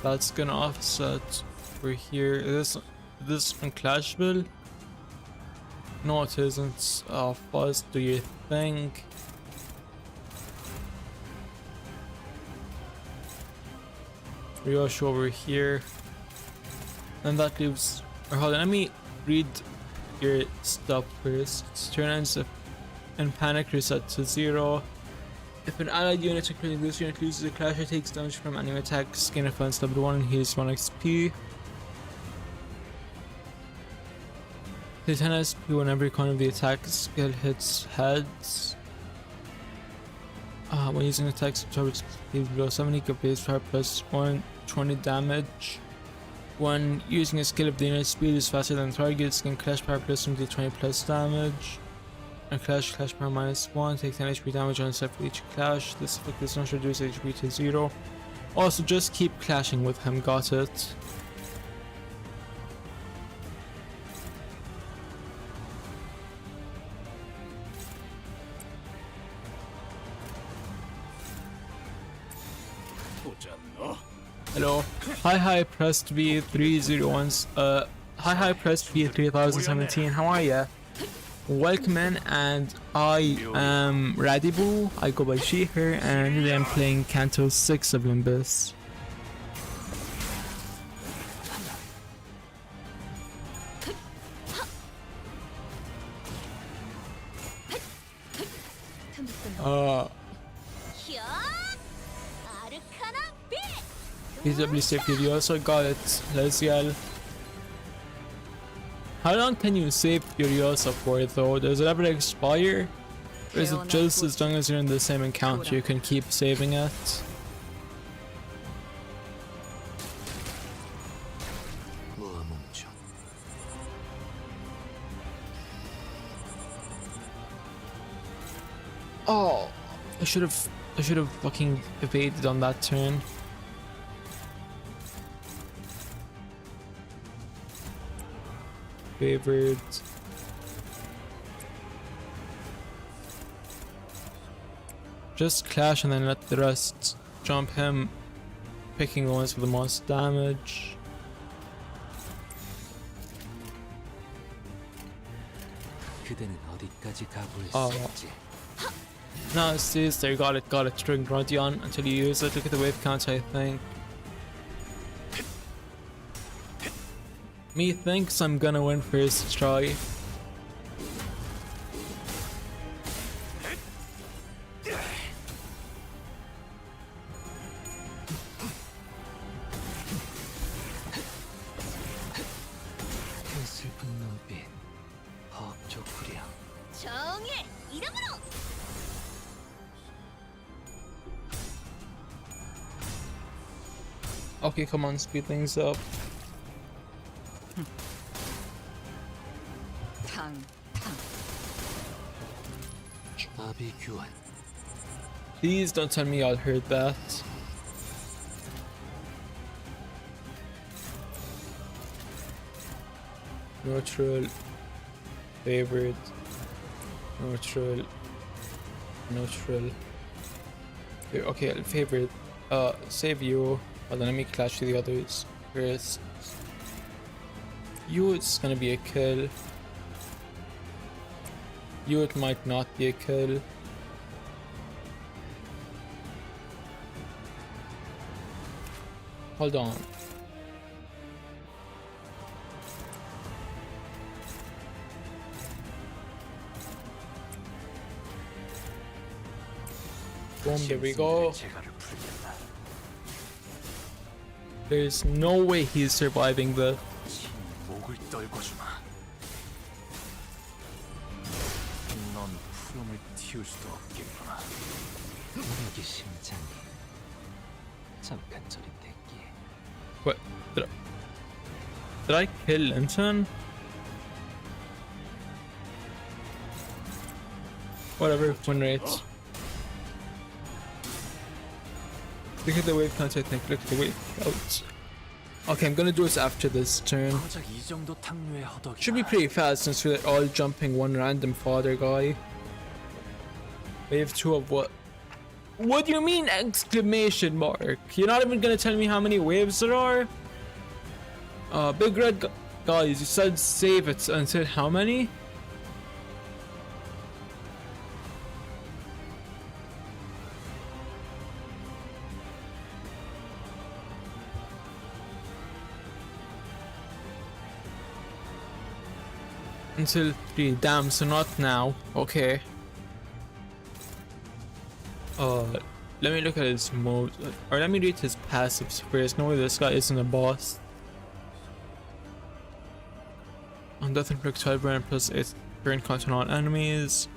That's gonna offset over here. Is this unclashable? No, it isn't. Oh, Fuzz, do you think? Rush over here. And that leaves. Or hold on, let me read your stuff first. Turn ends and panic reset to 0. If an allied unit, including this unit, loses a clash or takes damage from enemy attacks, gain offense level 1 and heals 1 XP. Hit 10 SP when every corner of the attack skill hits heads. When using attacks, target speed below 70, give base power plus 120 damage. When using a skill, if the unit speed is faster than targets, can clash power plus 20 plus damage. And clash power minus 1, take 10 HP damage on set for each clash. This effect does not reduce HP to 0. Also, just keep clashing with him, got it. Hello. Hi, pressed V301s. Hi, pressed V3017. How are ya? Welcome in, and I am Radibu. I go by she, her, and today I'm playing Canto 6 of Limbus. PWC Furioso, got it. Let's yell. How long can you save Furiosa for though? Does it ever expire? Or is it just as long as you're in the same encounter you can keep saving it? Oh, I should have fucking evaded on that turn. Favored. Just clash and then let the rest jump him, picking the ones with the most damage. Oh. No, it stays there. Got it. String Rodion until you use it. Look at the wave count, I think. Me thinks I'm gonna win first try. Okay, come on, speed things up. Please don't tell me y'all heard that. neutral, favorite, neutral, neutral. Okay, favorite. Save you. Hold on, let me clash to the others. First, you, it's gonna be a kill. You, it might not be a kill. Hold on. Boom, there we go. There's no way he's surviving the... 목을 떨궈주마. 넌 푸름을 틔울 수도 없겠구나. 우리 심장이 잠깐 저릿댔기에. What? Did I kill Linton? Whatever, win rates. Look at the wave count, I think. Look at the wave count. Okay, I'm gonna do this after this turn. 고작 이 정도 탕류의 허덕이다. Should be pretty fast since we're all jumping one random fodder guy. Wave 2 of what? What do you mean exclamation mark? You're not even gonna tell me how many waves there are? Big red guys, you said save it and said how many? Until 3, damn, so not now. Okay. Let me look at his moves, or let me read his passives first. No way this guy isn't a boss. On death and projectile burn plus 8 burn content on all enemies.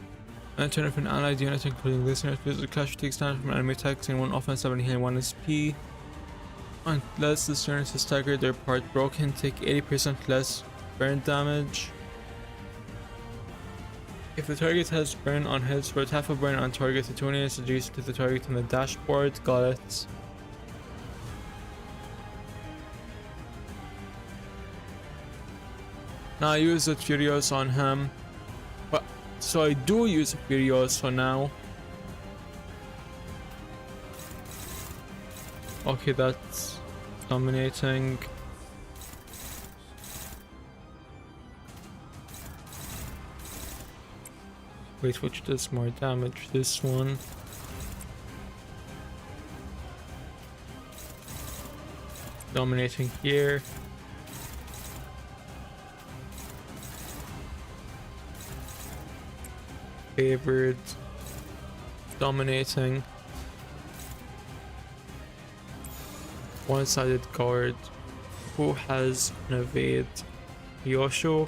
And turn of an allied unit including listeners, physical clash takes damage from enemy attacks in 1 offense, 7 healing, 1 SP. Unless the listeners is staggered, their part broken, take 80% less burn damage. If the target has burn on hits, put half a burn on target, the 20 is adjacent to the target on the dashboard. Got it. Now I use the Furioso on him. But so I do use a Furioso now. Okay, that's dominating. Wait, which does more damage? This one. Dominating here. Favored. Dominating. One-sided guard. Who has an evade? Yosho.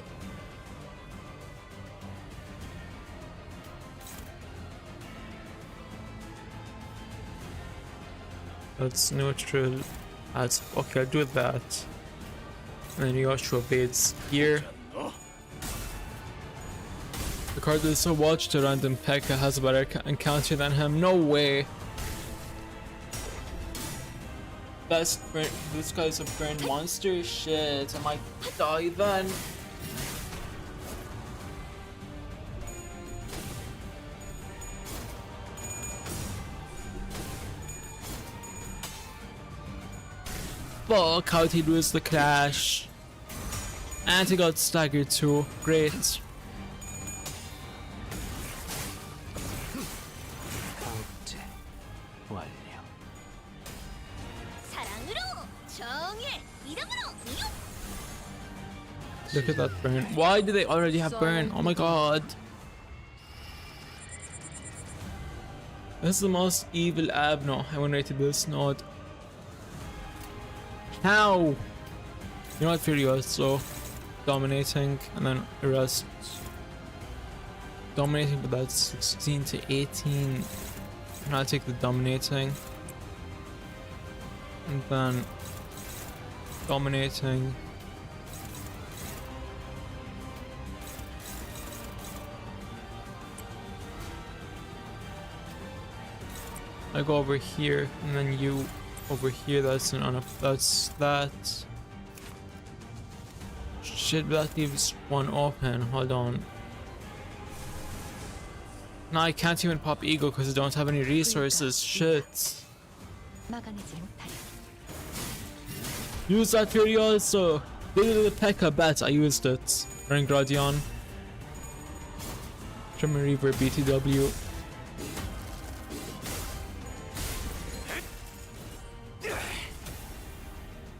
That's neutral. That's okay, I'll do that. And then Yosho evades here. The card is so watched a random P.E.K.K.A has a better encounter than him. No way. Best burn, this guy's a burn monster? Shit, I might die then. Fuck, how'd he lose the clash? And he got staggered too. Great. 복제 완료. Look at that burn. Why do they already have burn? Oh my god. This is the most evil ab. No, I want to rate this node. How? You know what, Furioso. Dominating, and then the rest. Dominating, but that's 16 to 18. And I'll take the dominating. And then dominating. I go over here, and then you over here. That's an that's that. Shit, that leaves one open. Hold on. No, I can't even pop ego because I don't have any resources. Shit. 막아내지 못하리. Use that fury also. The P.E.K.K.A bet I used it. Ring Gradion. Trimmer Reaver BTW.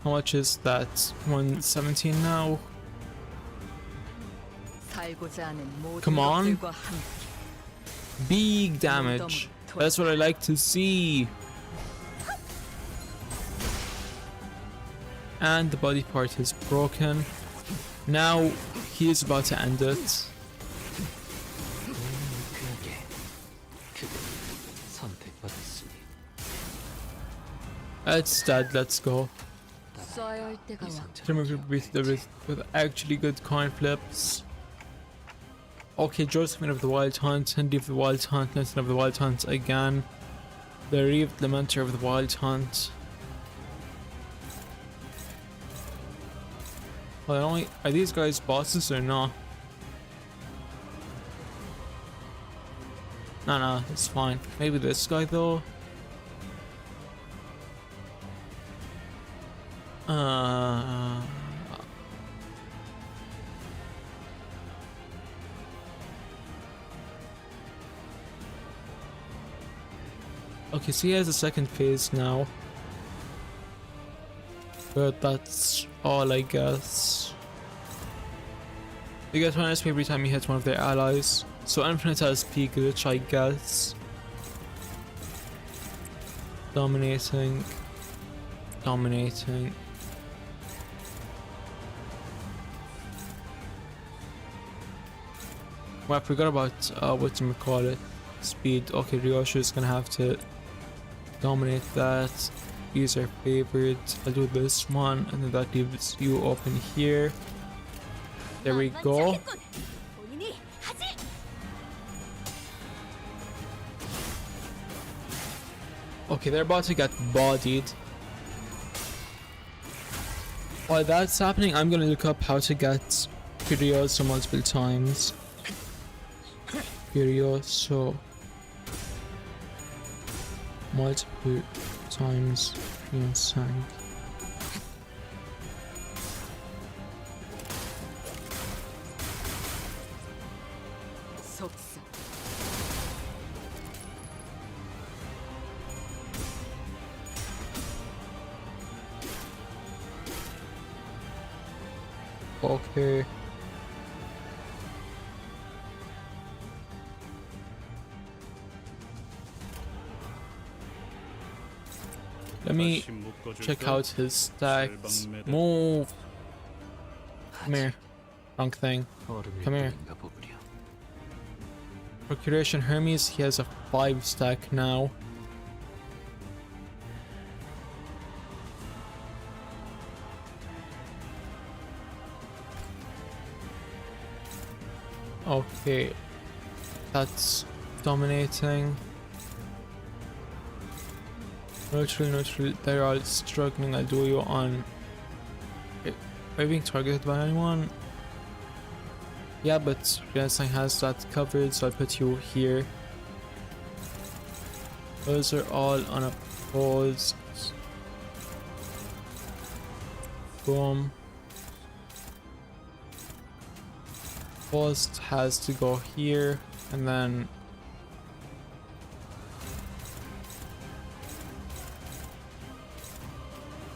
How much is that? 117 now. 살고자 하는 모든 Come on. 것들과 함께 Big damage. That's what I like to see. And the body part is broken. Now he is about to end it. It's dead, let's go. 써야 할 때가 왔다. With actually good coin flips. Okay, Josephine of the Wild Hunt, Cindy of the Wild Hunt, Nathan of the Wild Hunt again. The Reeved Lamenter of the Wild Hunt. Well, are these guys bosses or not? No, it's fine. Maybe this guy though. Okay, so he has a second phase now. But that's all, I guess. You get 1 SP every time you hit one of their allies. So Infinite SP glitch, I guess. Dominating. Dominating. Well, I forgot about whatchamacallit. Speed. Okay, Ryoshu is gonna have to dominate that. These are favored. I'll do this one, and then that leaves you open here. There we go. Okay, they're about to get bodied. While that's happening, I'm gonna look up how to get Furioso multiple times. Furioso multiple times inside. Okay. Let me check out his stats. Move! Come here. Wrong thing. Come here. Procuration Hermes, he has a 5 stack now. Okay. That's dominating. Neutral, they're all struggling. I'll do you on. Are you being targeted by anyone? Yeah, but Renasang has that covered, so I'll put you here. Those are all unopposed. Boom. Post has to go here, and then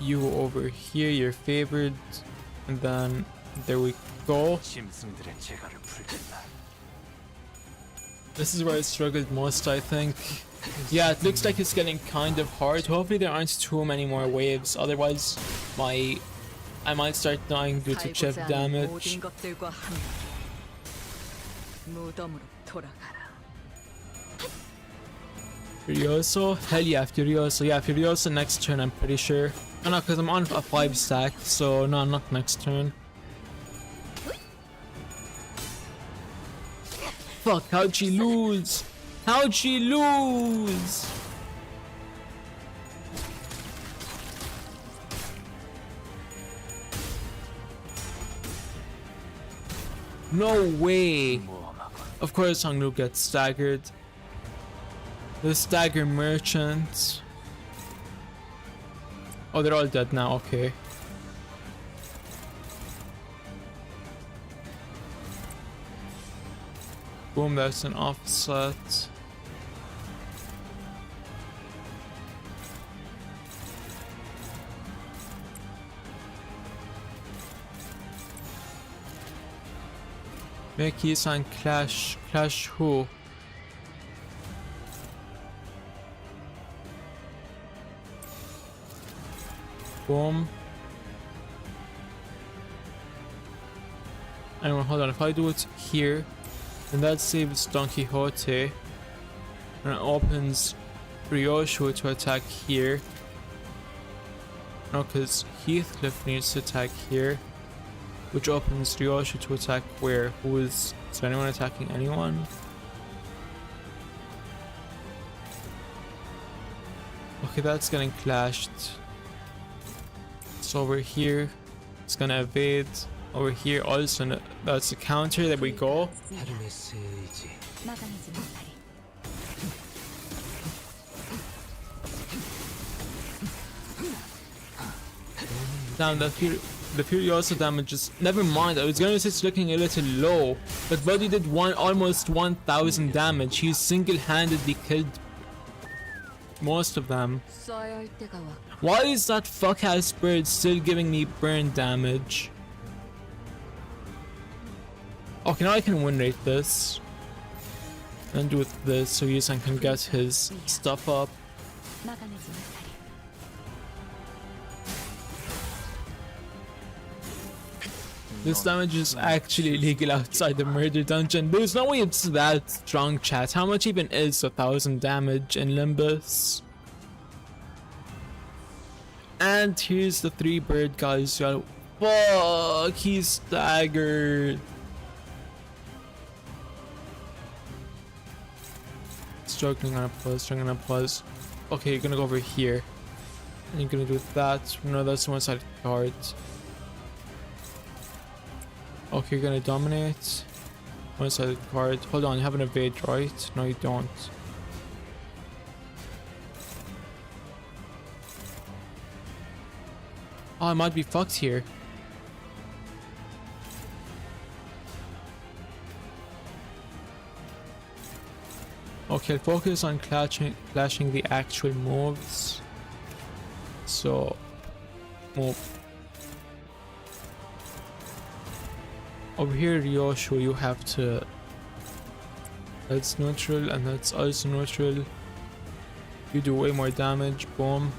you over here, you're favored, and then there we go. This is where I struggled most, I think. Yeah, it looks like it's getting kind of hard. Hopefully there aren't too many more waves, otherwise I might start dying due to chip damage. Furioso? Hell yeah, Furioso. Yeah, Furioso next turn, I'm pretty sure. Oh no, because I'm on a 5 stack, so no, not next turn. Fuck, how'd she lose? How'd she lose? No way! Of course Hongnu gets staggered. The stagger merchant. Oh, they're all dead now, okay. Boom, that's an offset. Make Yisan clash. Clash who? Boom. Anyway, hold on. If I do it here, then that saves Don Quixote. And it opens Ryoshu to attack here. No, because Heathcliff needs to attack here. Which opens Ryoshu to attack where? Is anyone attacking anyone? Okay, that's getting clashed. So over here, it's gonna evade. Over here also, that's the counter that we go. Damn, the Furiosa damages. Never mind, I was gonna say it's looking a little low, but Buddy did almost 1000 damage. He single-handedly killed most of them. Why is that fuck-ass bird still giving me burn damage? Okay, now I can win rate this. And do with this so Yusan can get his stuff up. This damage is actually illegal outside the murder dungeon. There's no way it's that strong, chat. How much even is 1000 damage in Limbus? And here's the 3 bird guys. Fuck, he's staggered. Struggling on a pause, struggling on a pause. Okay, you're gonna go over here. And you're gonna do that. No, that's one side card. Okay, you're gonna dominate. One sided card. Hold on, you have an evade, right? No, you don't. Oh, I might be fucked here. Okay, focus on clashing the actual moves. So, move. Over here, Ryoshu, you have to. That's neutral, and that's also neutral. You do way more damage. Boom.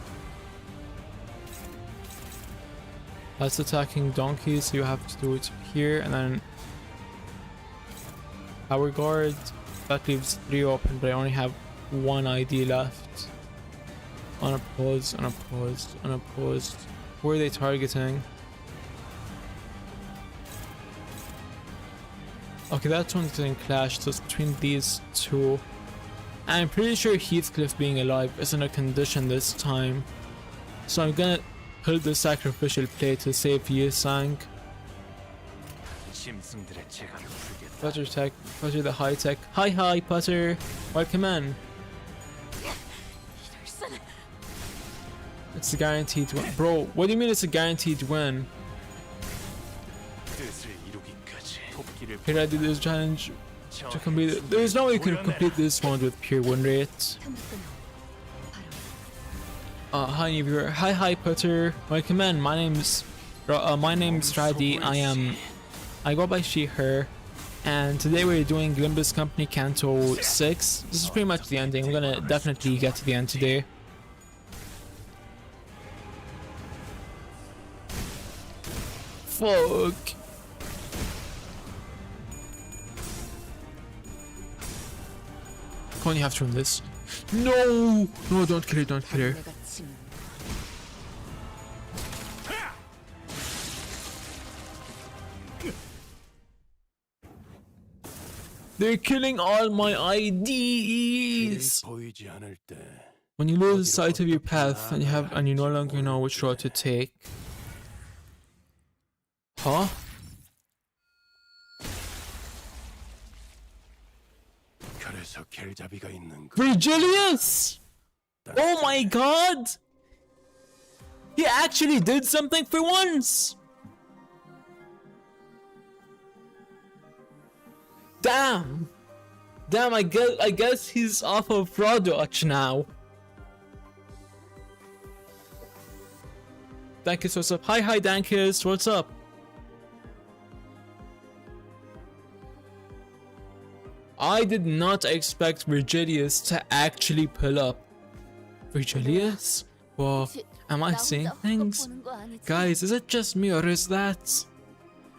That's attacking Donkey, so you have to do it here, and then Power Guard. That leaves 3 open, but I only have 1 ID left. Unopposed, unopposed, unopposed. Who are they targeting? Okay, that one's getting clashed, so it's between these 2. And I'm pretty sure Heathcliff being alive isn't a condition this time. So I'm gonna pull the sacrificial play to save Yisang. Putter tech, Putter the high tech. Hi Putter! Welcome in. It's a guaranteed win. Bro, what do you mean it's a guaranteed win? Here I do this challenge to complete it. There's no way you can complete this one with pure win rate. Hi new viewer. Hi Putter. Welcome in. My name's Radi. I go by she her. And today we're doing Limbus Company Canto 6. This is pretty much the ending. I'm gonna definitely get to the end today. Fuck. Come on, you have to win this. No! No, don't kill her, don't kill her. They're killing all my IDs! When you lose sight of your path and you no longer know which road to take. Huh? Virgilius! Oh my god! He actually did something for once! Damn! Damn, I guess he's off of fraud watch now. Dankis, what's up? Hi Dankis, what's up? I did not expect Virgilius to actually pull up. Virgilius? Whoa, am I seeing things? Guys, is it just me or is that...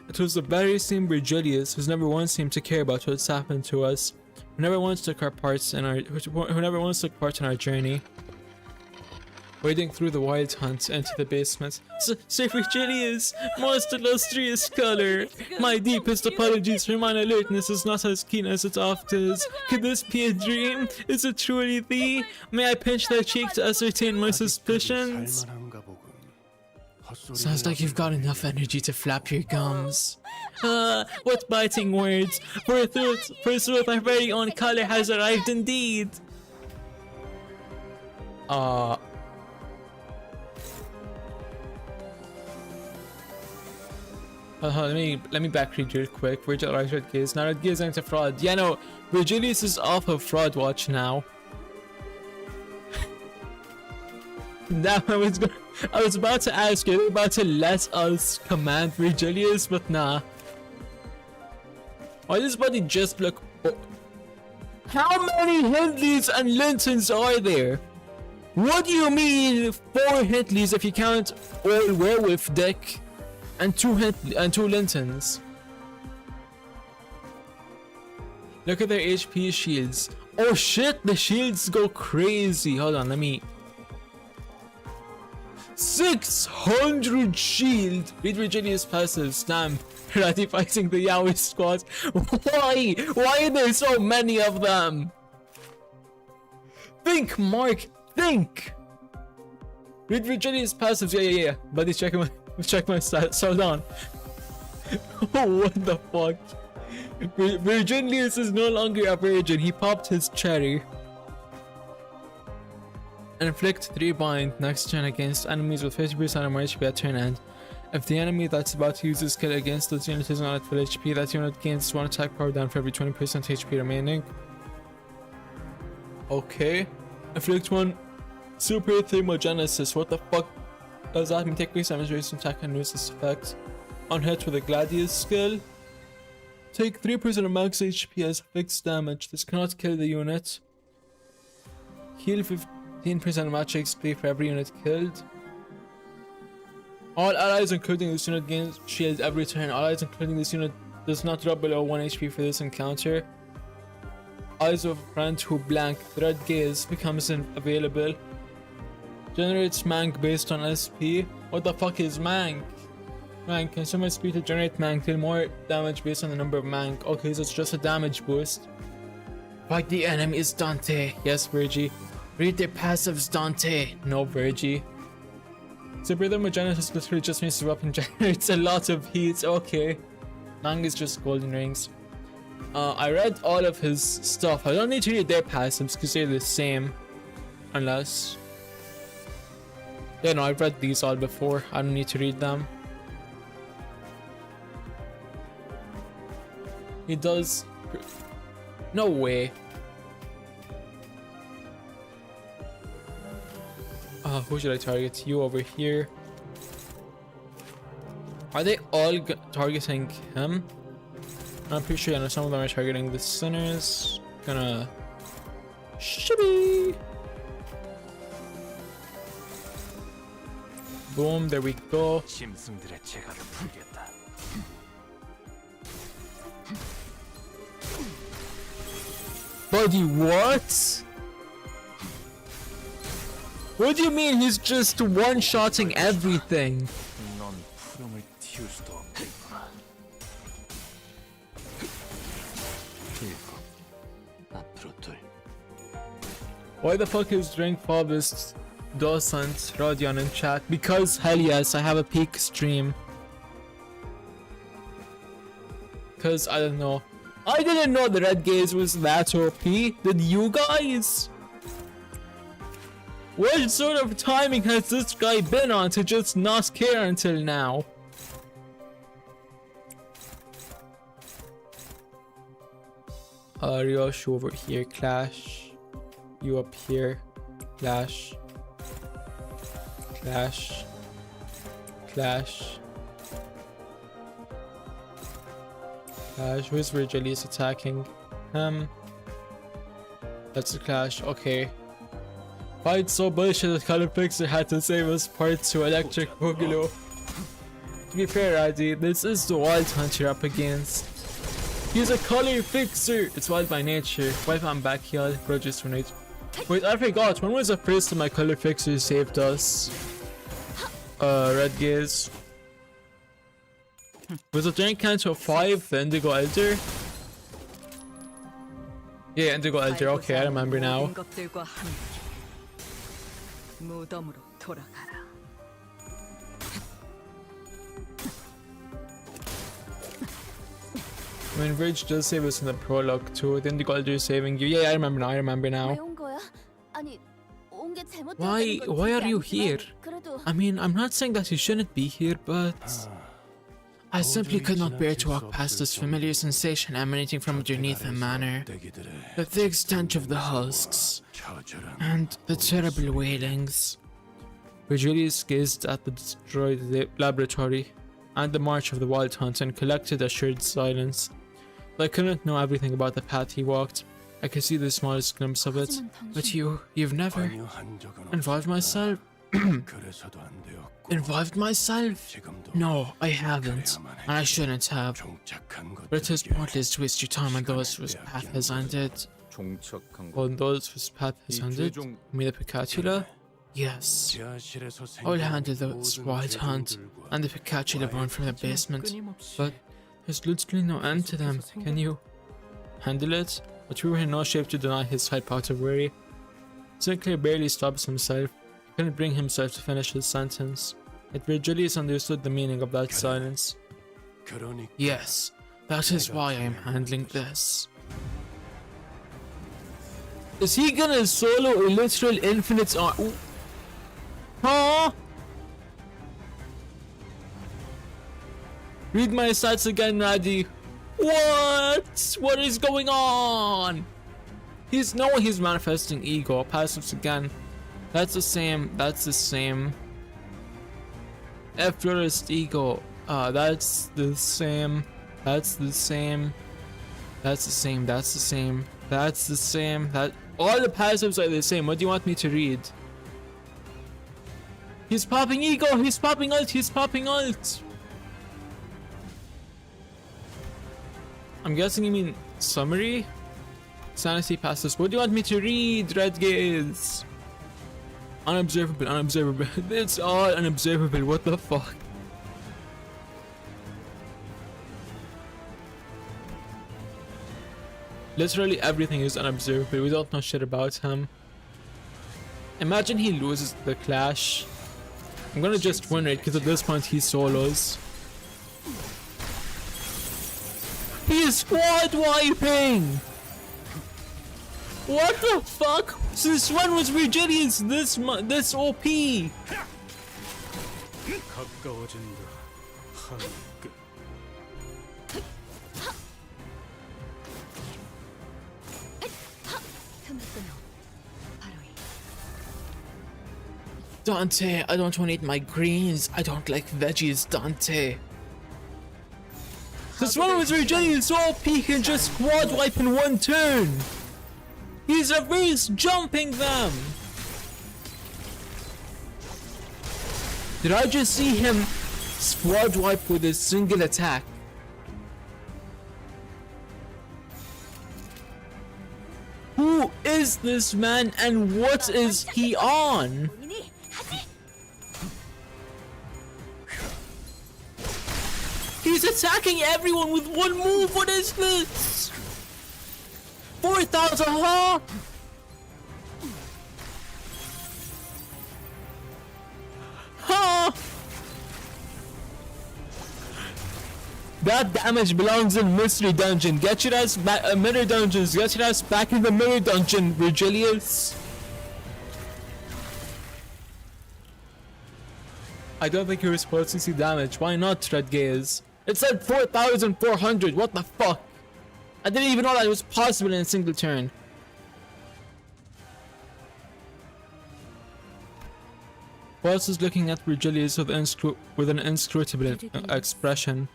It was the very same Virgilius who's never once seemed to care about what's happened to us. Who never once took part in our journey. Wading through the wild hunt into the basement. Sir Virgilius, most illustrious scholar, my deepest apologies for my alertness is not as keen as it oft is. Could this be a dream? Is it truly thee? May I pinch thy cheek to ascertain my suspicions? Sounds like you've got enough energy to flap your gums. What biting words! Forsooth, our very own color has arrived indeed! Let me back read real quick. Virgil right red gaze. Now red gaze into fraud. Yeah, no, Virgilius is off of fraud watch now. Damn, I was about to ask you, about to let us command Virgilius, but nah. Why does body just look... Oh. How many Hindleys and Lintons are there? What do you mean 4 Hindleys if you count all werewolf deck and 2 Lintons? Look at their HP shields. Oh shit, the shields go crazy. Hold on, let me... 600 shield! Read Virgilius passive, stamp. Ratifying the Yahweh squad. Why? Why are there so many of them? Think, Mark, think! Read Virgilius passives, yeah. Buddy, check my stats, hold on. Oh, what the fuck? Virgilius is no longer a virgin, he popped his cherry. Inflict 3 bind next turn against enemies with 50% more HP at turn end. If the enemy that's about to use this skill against those units is not at full HP, that unit gains 1 attack power down for every 20% HP remaining. Okay. Inflict 1 super thermogenesis. What the fuck does that mean? Take base damage, raise attack and lose this effect. On hit with a Gladius skill. Take 3% of max HP as fixed damage. This cannot kill the unit. Heal 15% match XP for every unit killed. All allies including this unit gains shield every turn. Allies including this unit does not drop below 1 HP for this encounter. Eyes of a friend who blank. Red gaze becomes available. Generates Mank based on SP. What the fuck is Mank? Mank. Consume SP to generate Mank. Deal more damage based on the number of Mank. Okay, so it's just a damage boost. Fight the enemy is Dante. Yes, Virgie. Read their passives, Dante. No, Virgie. Super Thermogenesis literally just means the weapon generates a lot of heat. Okay. Mang is just golden rings. I read all of his stuff. I don't need to read their passives because they're the same. Unless... Yeah, no, I've read these all before. I don't need to read them. He does... No way. Who should I target? You over here. Are they all targeting him? I'm pretty sure, some of them are targeting the sinners. Gonna... Shibby! Boom, there we go. Buddy, what? What do you mean he's just one-shotting everything? Why the fuck is Drink Fobist Docent Rodion in chat? Because hell yes, I have a peak stream. Cause I don't know. I didn't know the red gaze was that OP. Did you guys? What sort of timing has this guy been on to just not care until now? Ryosh over here, Clash. You up here, Clash. Clash. Clash. Clash. Who's Virgilius attacking? That's a Clash. Okay. Fight so bullshit that Color Fixer had to save us part 2 Electric Boogaloo. To be fair, Addy, this is the Wild Hunt you're up against. He's a Color Fixer! It's wild by nature. Wipe on back heal, grudges for nature. Wait, I forgot. When was the first time my Color Fixer saved us? Red Gaze. Was it during Canto 5, the Indigo Elder? Yeah, Indigo Elder. Okay, I remember now. I mean, Virg does save us in the prologue too. The Indigo Elder is saving you. Yeah, I remember now. I remember now. Why are you here? I mean, I'm not saying that you shouldn't be here, but I simply could not bear to walk past this familiar sensation emanating from underneath the manor. The thick stench of the husks and the terrible wailings. Virgilius gazed at the destroyed laboratory and the march of the Wild Hunt and collected assured silence. Though I couldn't know everything about the path he walked, I could see the smallest glimpse of it. But you've never involved myself? Involved myself? No, I haven't, and I shouldn't have. But it is pointless to waste your time on those whose path has ended. On those whose path has ended? You mean the Picatula? Yes. I will handle the Wild Hunt and the Picatula born from the basement, but there's literally no end to them. Can you handle it? But we were in no shape to deny his type out of worry. Sinclair barely stops himself. He couldn't bring himself to finish his sentence. Yet Virgilius understood the meaning of that silence. Yes, that is why I am handling this. Is he gonna solo a literal infinite arm? Huh? Read my stats again, Nadie. What? What is going on? He's manifesting ego. Passives again. That's the same. That's the same. Efflorist ego. That's the same. That's the same. That's the same. That's the same. That's the same. That all the passives are the same. What do you want me to read? He's popping ego. He's popping ult. He's popping ult. I'm guessing you mean summary? Sanity passes. What do you want me to read, Red Gaze? Unobservable, unobservable. It's all unobservable. What the fuck? Literally everything is unobservable. We don't know shit about him. Imagine he loses the clash. I'm gonna just win it because at this point he solos. He is squad wiping! What the fuck? Since when was Virgilius this OP? Dante, I don't want to eat my greens. I don't like veggies, Dante. This one was Virgilius OP can just squad wipe in one turn. He's reverse jumping them. Did I just see him squad wipe with a single attack? Who is this man and what is he on? He's attacking everyone with one move. What is this? 4,000, huh? Huh? That damage belongs in mystery dungeon. Get your ass back, mirror dungeons. Get your ass back in the mirror dungeon, Virgilius. I don't think you were supposed to see damage. Why not, Red Gaze? It said 4,400. What the fuck? I didn't even know that it was possible in a single turn. Boss is looking at Virgilius with an inscrutable expression.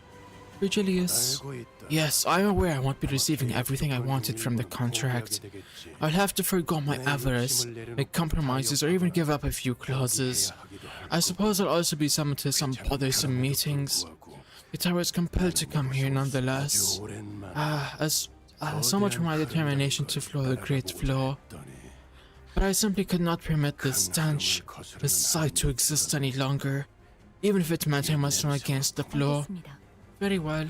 Virgilius. Yes, I'm aware I won't be receiving everything I wanted from the contract. I'll have to forgo my avarice, make compromises, or even give up a few clauses. I suppose I'll also be summoned to some bothersome meetings. Yet I was compelled to come here nonetheless. So much for my determination to flow the great flow. But I simply could not permit this stench, this sight to exist any longer, even if it meant I must run against the flow. Very well.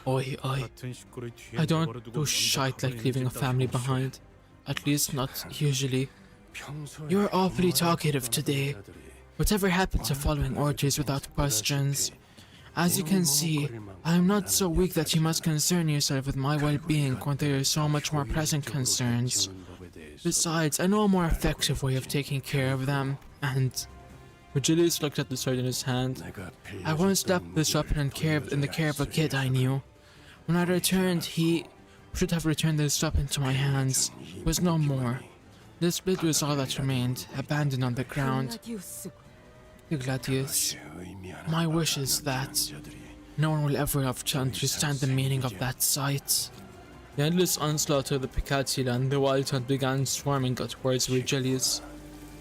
Oi. I don't do shite like leaving a family behind. At least not usually. You are awfully talkative today. Whatever happened to following orders without questions? As you can see, I am not so weak that you must concern yourself with my well-being when there are so much more pressing concerns. Besides, I know a more effective way of taking care of them, and... Virgilius looked at the sword in his hand. I once left this weapon in the care of a kid I knew. When I returned, he should have returned this weapon to my hands. It was no more. This blade was all that remained, abandoned on the ground. Gladius, my wish is that no one will ever have to understand the meaning of that sight. The endless onslaught of the Picatula and the wild hunt began swarming towards Virgilius.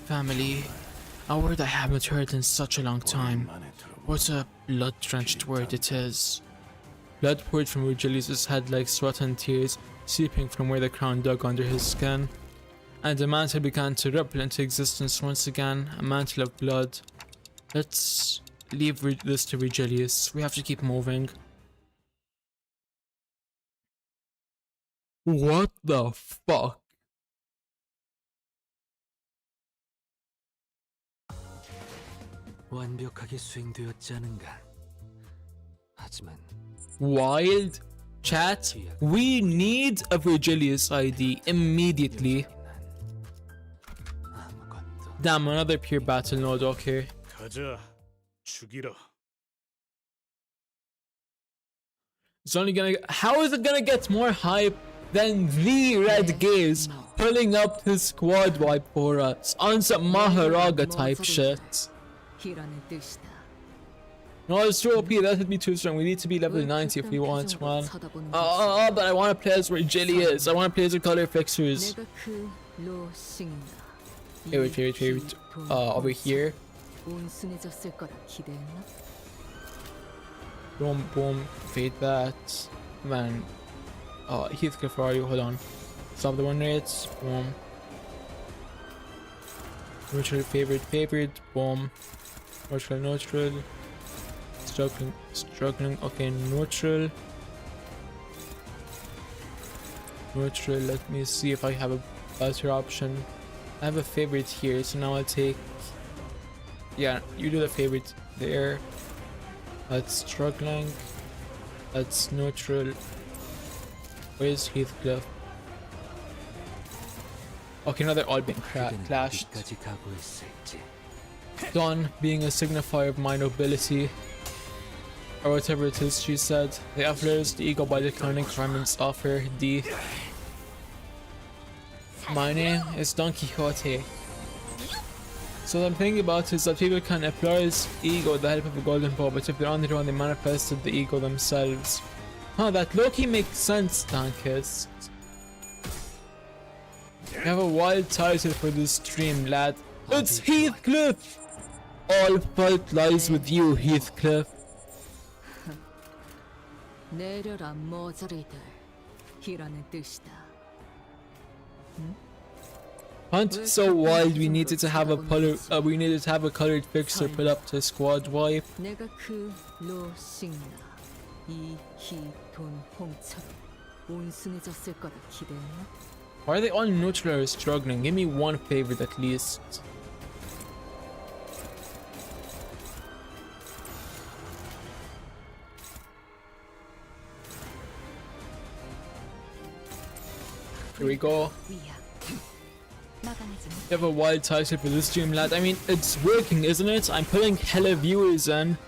Family, a word I haven't heard in such a long time. What a blood-drenched word it is. Blood poured from Virgilius' head like sweat and tears, seeping from where the crown dug under his skin. And the mantle began to ripple into existence once again, a mantle of blood. Let's leave this to Virgilius. We have to keep moving. What the fuck? 완벽하게 수행되었지 않은가? 하지만 Wild chat. We need a Virgilius ID immediately. Damn, another pure battle node. Okay. 가자, 죽이라. It's only gonna. How is it gonna get more hype than the Red Gaze pulling up his squad wipe for us on some Maharaga type shit? No, it's too OP. That would be too strong. We need to be level 90 if we want one. But I want to play as Virgilius. I want to play as the color fixers. Wait. Over here. Boom. Fade that. Man. Heathcliff, where are you? Hold on. Stop the 1 rates. Boom. Neutral, favored. Boom. Neutral. Struggling. Okay, neutral. Let me see if I have a better option. I have a favorite here, so now I'll take... Yeah, you do the favorite there. That's struggling. That's neutral. Where's Heathcliff? Okay, now they're all being clashed. Dawn being a signifier of my nobility. Or whatever it is she said. They affluenced the ego by declining garments of her D. My name is Don Quixote. So what I'm thinking about is that people can employ his ego with the help of a golden bow, but if they're on their own, they manifested the ego themselves. Huh, that low-key makes sense, Dankist. You have a wild title for this stream, lad. It's Heathcliff! All fault lies with you, Heathcliff. Hunt so wild we needed to have a colored fixer pull up to squad wipe. Why are they all neutral or struggling? Give me one favorite at least. Here we go. You have a wild title for this stream, lad. I mean, it's working, isn't it? I'm pulling hella viewers in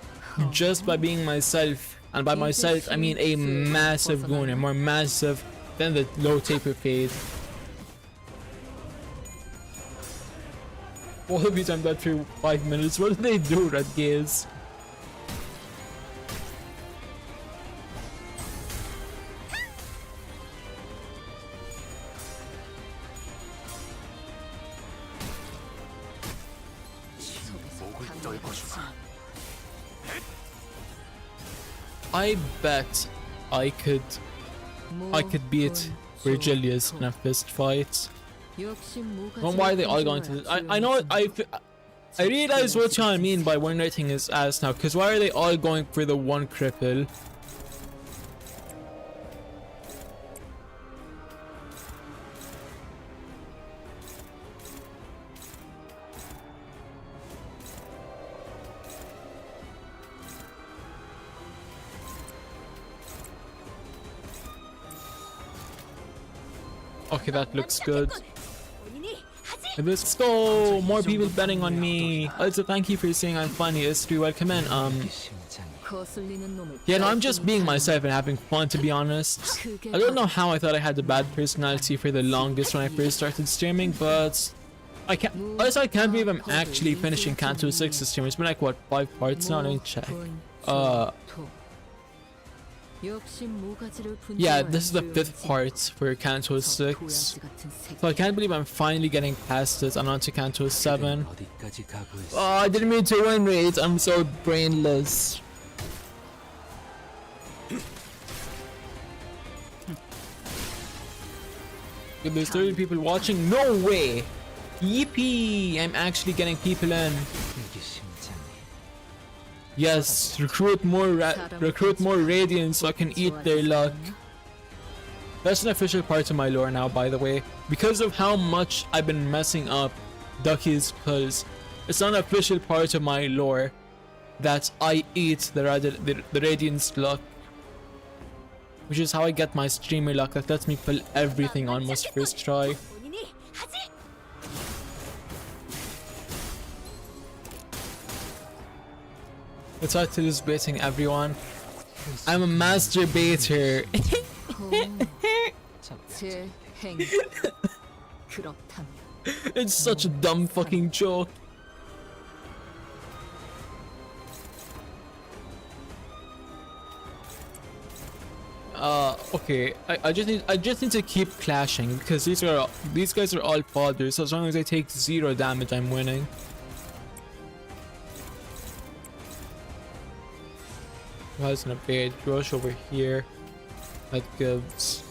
just by being myself. And by myself, I mean a massive gooner, more massive than the low taper fade. All of you timed that for 5 minutes. What did they do, red gaze? I bet I could beat Virgilius in a fist fight. Then why are they all going to this? I know I realize what y'all mean by one rating his ass now, because why are they all going for the one cripple? Okay, that looks good. Let's go! More people betting on me. Also, thank you for saying I'm funny. Istri, welcome in. Yeah, no, I'm just being myself and having fun, to be honest. I don't know how I thought I had a bad personality for the longest when I first started streaming, but I can't believe I'm actually finishing Canto 6 this stream. It's been like, what, 5 parts now? Let me check. Yeah, this is the 5th part for Canto 6. So I can't believe I'm finally getting past it and onto Canto 7. Oh, I didn't mean to win rate. I'm so brainless. There's 30 people watching? No way! Yippee! I'm actually getting people in. Yes, recruit more Radiants so I can eat their luck. That's an official part of my lore now, by the way. Because of how much I've been messing up Ducky's pulls, it's not an official part of my lore that I eat the Radiant's luck. Which is how I get my streamer luck that lets me pull everything almost first try. The title is baiting everyone. I'm a master baiter. It's such a dumb fucking joke. Okay. I just need to keep clashing because these guys are all fathers. So as long as I take 0 damage, I'm winning. Has an evade rush over here. That gives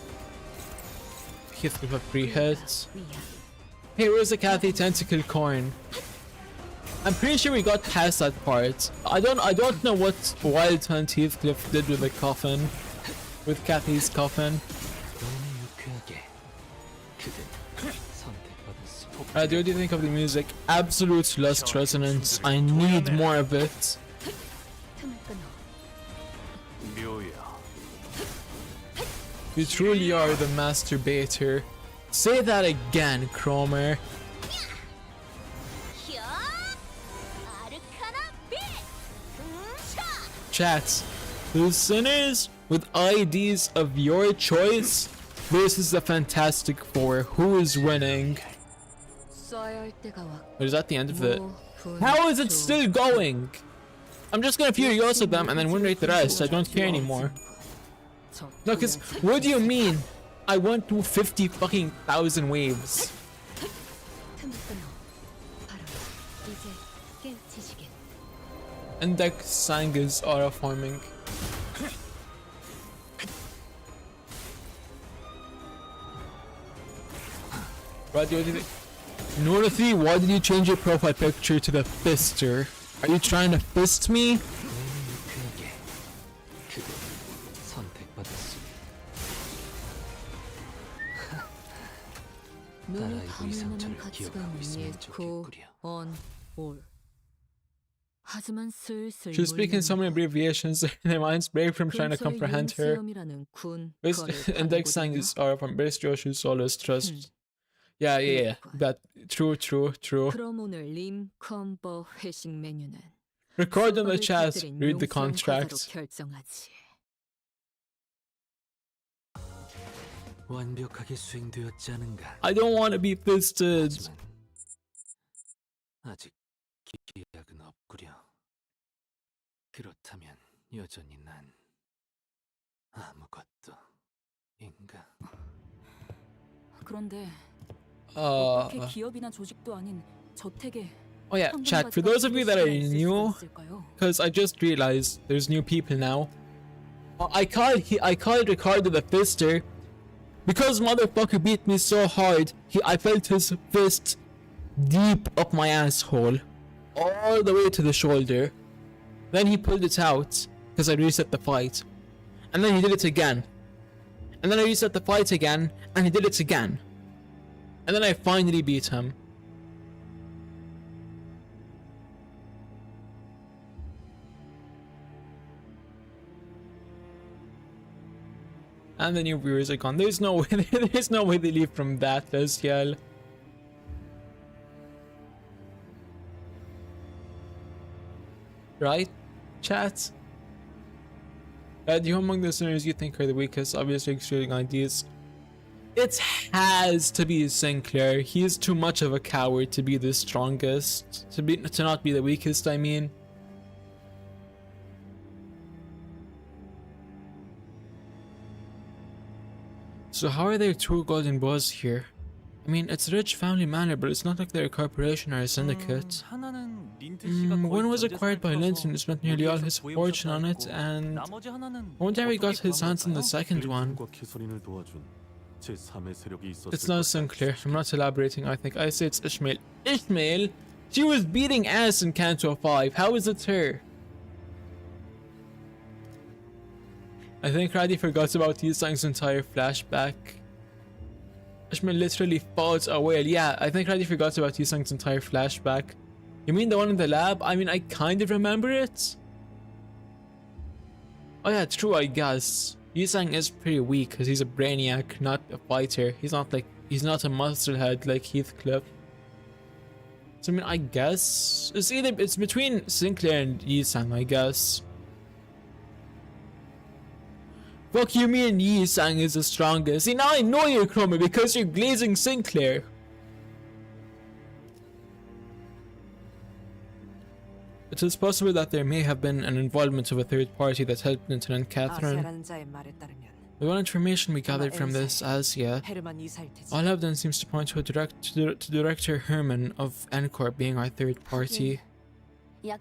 hit with a free hit. Hey, where's the Cathy Tentacle coin? I'm pretty sure we got past that part. I don't know what Wild Hunt Heathcliff did with the coffin. With Cathy's coffin. What do you think of the music? Absolute lust resonance. I need more of it. You truly are the masturbator. Say that again, Cromer. Chat, listeners with IDs of your choice versus the Fantastic Four. Who is winning? But is that the end of it? How is it still going? I'm just gonna furiosa them and then win rate the rest. I don't care anymore. No, cause what do you mean? I went through 50 fucking thousand waves. And that Sanga's aura forming. What do you think? Norothy, why did you change your profile picture to the fister? Are you trying to fist me? 하지만 슬슬 She's speaking so many abbreviations, their minds break from trying to comprehend her. This indexing is from best Joshu's solace trust. Yeah. That true. 그럼 오늘 림 컴버 회식 메뉴는 Record on the chat, 깃들인 read the 용서한 contract. 과자로 결정하지. 완벽하게 수행되었지 않은가? I don't want to be fisted. 하지만 아직 기약은 없구려. 그렇다면 여전히 난 아무것도 인가? 그런데 Uh, 어떻게 기업이나 조직도 아닌 저택에 oh yeah, chat, for those of you that are new, because I just realized there's new people now. I called Ricardo the Fister because motherfucker beat me so hard. I felt his fist deep up my asshole, all the way to the shoulder. Then he pulled it out because I reset the fight, and then he did it again, and then I reset the fight again, and he did it again, and then I finally beat him. And the new viewers are gone. There's no way. There's no way they leave from that, Leziel. Right, chat? You among the listeners you think are the weakest, obviously excluding ideas. It has to be Sinclair. He is too much of a coward to be the strongest. To not be the weakest, I mean. So how are there two golden boys here? I mean, it's a rich family manor, but it's not like they're a corporation or a syndicate. One was acquired by Linton, who spent nearly all his fortune on it, and won't Harry got his hands on the second one. It's not Sinclair. I'm not elaborating, I think. I say it's Ishmael. Ishmael? She was beating ass in Canto 5. How is it her? I think Radhi forgot about Yisang's entire flashback. Ishmael literally fought a whale. Yeah, I think Radhi forgot about Yisang's entire flashback. You mean the one in the lab? I mean, I kind of remember it. Oh yeah, true, I guess. Yisang is pretty weak because he's a brainiac, not a fighter. He's not a musclehead like Heathcliff. So I mean, I guess it's between Sinclair and Yisang, I guess. Fuck you, me and Yisang is the strongest. See, now I know you're Chroma because you're glazing Sinclair. It is possible that there may have been an involvement of a third party that helped Linton and Catherine. The one information we gathered from this Asia, all evidence seems to point to Director Herman of NCORP being our third party.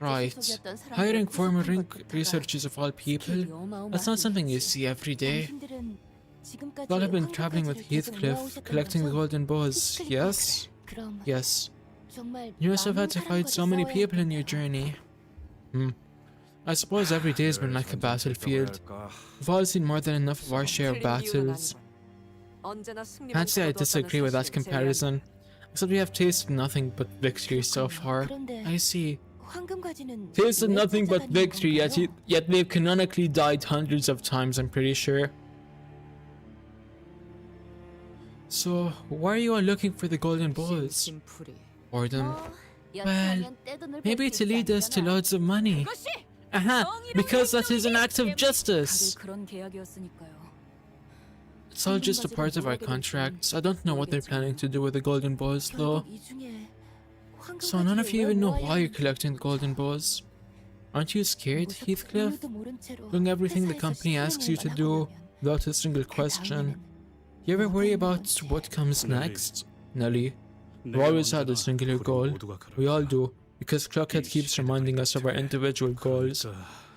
Right. Hiring former researchers of all people? That's not something you see every day. Y'all have been traveling with Heathcliff, collecting the golden bows, yes? Yes. You must have had to fight so many people in your journey. I suppose every day has been like a battlefield. We've all seen more than enough of our share of battles. Can't say I disagree with that comparison, except we have tasted nothing but victory so far. I see. Tasted nothing but victory, yet they've canonically died hundreds of times, I'm pretty sure. So, why are you all looking for the golden balls? Boredom. Well, maybe to lead us to loads of money. Because that is an act of justice. It's all just a part of our contracts. I don't know what they're planning to do with the golden balls though. So none of you even know why you're collecting the golden balls. Aren't you scared, Heathcliff? Doing everything the company asks you to do without a single question. You ever worry about what comes next? Nelly, we've always had a singular goal. We all do, because Clockhead keeps reminding us of our individual goals.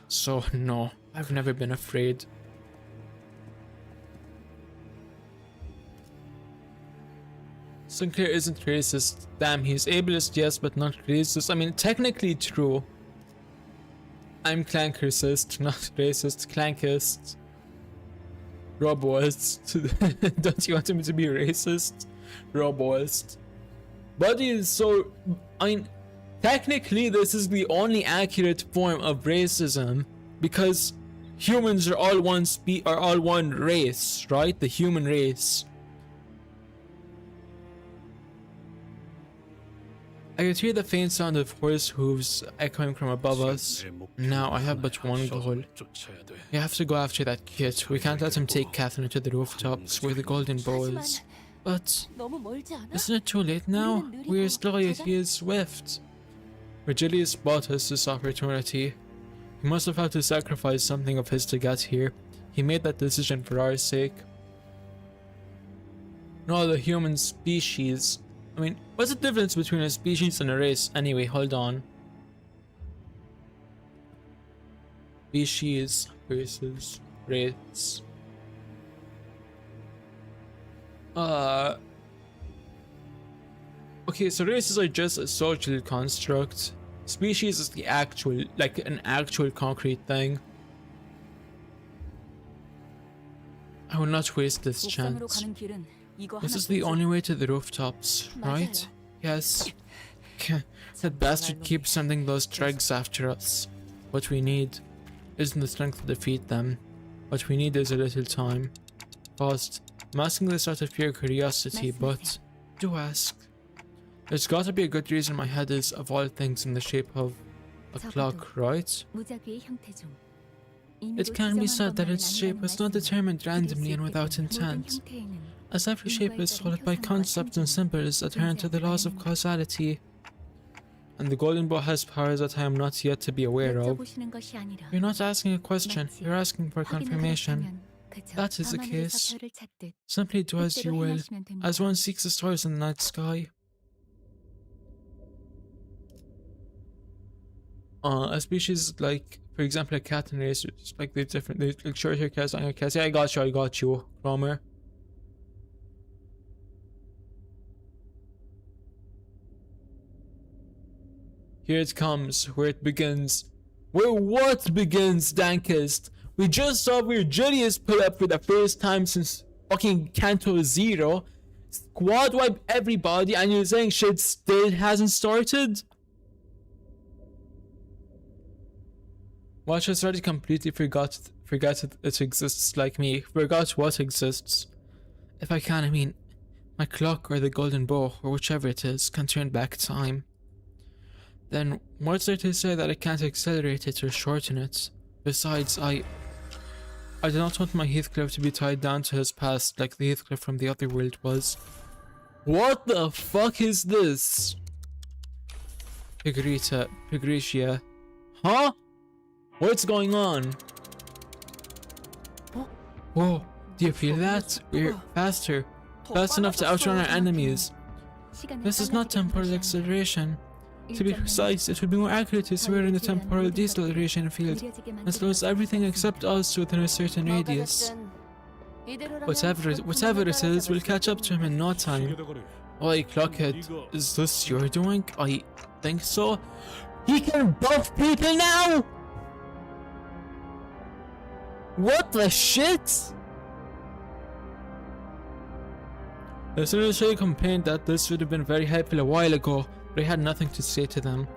So no, I've never been afraid. Sinclair isn't racist. Damn, he's ableist, yes, but not racist. I mean, technically true. I'm clankercist, not racist, clankist. Roboist. Don't you want him to be racist? Roboist. Buddy is so... I mean, Technically, this is the only accurate form of racism because humans are all one race, right? The human race. I could hear the faint sound of horse hooves echoing from above us. Now I have but one goal. We have to go after that kid. We can't let him take Cathy to the rooftops where the golden bow is. But isn't it too late now? We are slow yet he is swift. Virgilius bought us this opportunity. He must have had to sacrifice something of his to get here. He made that decision for our sake. No, the human species. I mean, what's the difference between a species and a race? Anyway, hold on. Species versus race. Okay, so races are just a social construct. Species is the actual, like an actual concrete thing. I will not waste this chance. This is the only way to the rooftops, right? Yes. That bastard keeps sending those dregs after us. What we need isn't the strength to defeat them. What we need is a little time. Paused. I'm asking this out of pure curiosity, but do ask. There's gotta be a good reason my head is, of all things, in the shape of a clock, right? It can be said that its shape was not determined randomly and without intent, as every shape is followed by concepts and symbols adherent to the laws of causality. And the golden bow has powers that I am not yet to be aware of. You're not asking a question, you're asking for confirmation. That is the case. Simply do as you will, as one seeks the stars in the night sky. A species like, for example, a cat and race, like they're different. They like short hair cats, long hair cats. Yeah, I got you, Cromer. Here it comes, where it begins. Where what begins, Dankest? We just saw Virgilius pull up for the first time since fucking Canto 0. Squad wipe everybody, and you're saying shit still hasn't started? Watch us already completely forgot it exists like me. Forgot what exists. If I can, I mean, my clock or the golden bow or whichever it is can turn back time. Then what's there to say that I can't accelerate it or shorten it? Besides, I do not want my Heathcliff to be tied down to his past like the Heathcliff from the other world was. What the fuck is this? Pigritia. Huh? What's going on? Whoa, do you feel that? We're faster. Fast enough to outrun our enemies. This is not temporal acceleration. To be precise, it would be more accurate to swear in the temporal deceleration field and slows everything except us within a certain radius. Whatever it is, we'll catch up to him in no time. Oi, Clockhead, is this your doing? I think so. He can buff people now? What the shit? The Senator complained that this would have been very helpful a while ago, but I had nothing to say to them.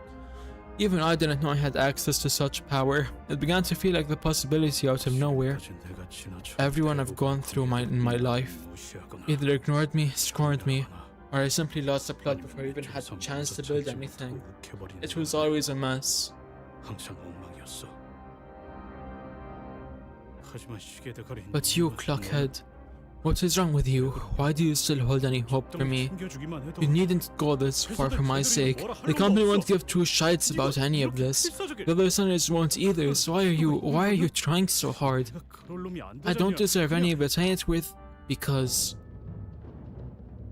Even I didn't know I had access to such power. It began to feel like the possibility out of nowhere. Everyone I've gone through in my life either ignored me, scorned me, or I simply lost the plot before I even had a chance to build anything. It was always a mess. But you, Clockhead, what is wrong with you? Why do you still hold any hope for me? You needn't go this far for my sake. The company won't give two shites about any of this. The other senators won't either, so why are you trying so hard? I don't deserve any of it, I ain't worth... Because...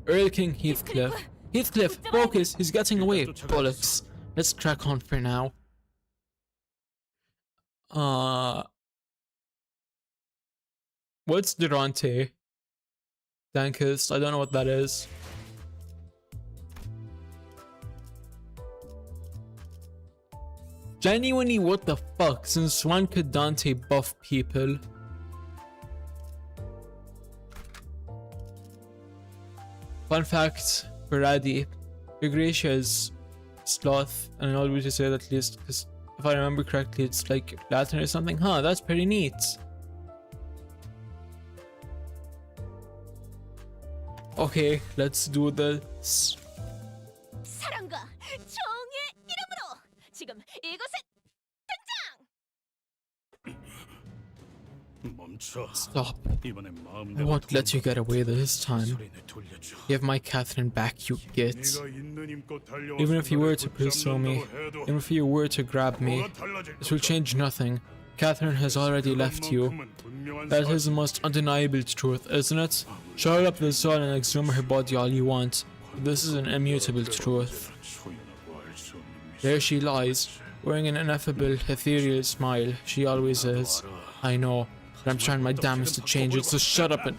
Earl King Heathcliff. Heathcliff, focus, he's getting away. Bollocks. Let's crack on for now. What's Durante? Dankest, I don't know what that is. Genuinely, what the fuck? Since when could Dante buff people? Fun fact for Addy, Pigritia is sloth, and an old way to say that at least, because if I remember correctly, it's like Latin or something. Huh, that's pretty neat. Okay, let's do this. 사랑과 정의 이름으로 지금 이곳에 Stop. I won't let you get away this time. Give my Catherine back, you git. Even if you were to pursue me, even if you were to grab me, it will change nothing. Catherine has already left you. That is the most undeniable truth, isn't it? Shut up the soul and exhume her body all you want. This is an immutable truth. There she lies, wearing an ineffable, ethereal smile. She always is. I know. But I'm trying my damnedest to change it, so shut up and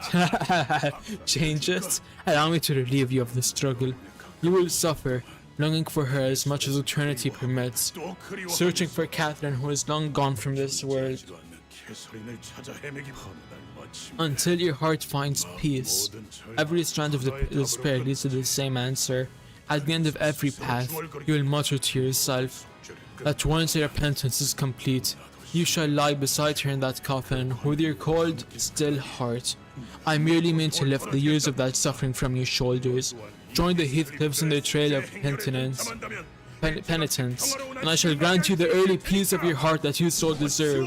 change it. Allow me to relieve you of the struggle. You will suffer, longing for her as much as eternity permits, searching for Catherine who is long gone from this world, until your heart finds peace. Every strand of the despair leads to the same answer. At the end of every path, you will mutter to yourself that once your repentance is complete, you shall lie beside her in that coffin with your cold, still heart. I merely mean to lift the years of that suffering from your shoulders. Join the Heathcliffs in their trail of penitence, and I shall grant you the early peace of your heart that you so deserve.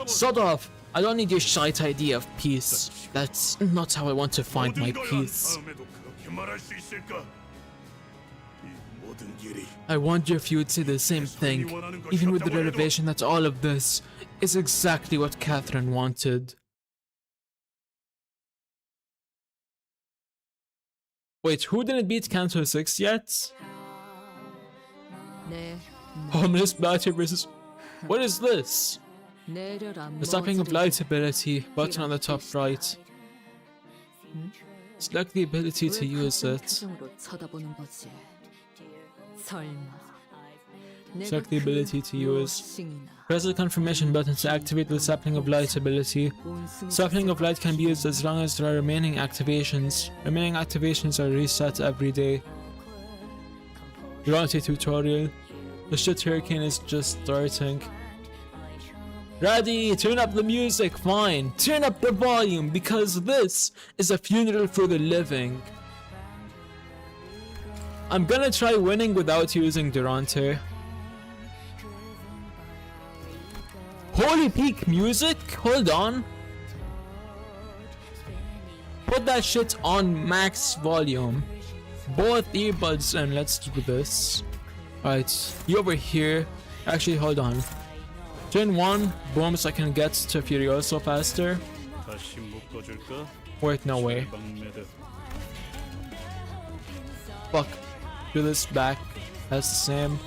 Sod off! I don't need your shite idea of peace. That's not how I want to find my peace. I wonder if you would say the same thing, even with the revelation that all of this is exactly what Catherine wanted. Wait, who didn't beat Canto 6 yet? Homeless Battery versus... What is this? The Stopping of Light ability, button on the top right. Select the ability to use it. Select the ability to use. Press the confirmation button to activate the Sapling of Light ability. Sapling of Light can be used as long as there are remaining activations. Remaining activations are reset every day. Reality tutorial. The shit hurricane is just starting. Ready, turn up the music, fine. Turn up the volume, because this is a funeral for the living. I'm gonna try winning without using Durante. Holy peak music? Hold on. Put that shit on max volume. Both earbuds and let's do this. Alright, you over here. Actually, hold on. Turn 1, boom, so I can get to Furioso faster. Wait, no way. Fuck. Do this back. That's the same.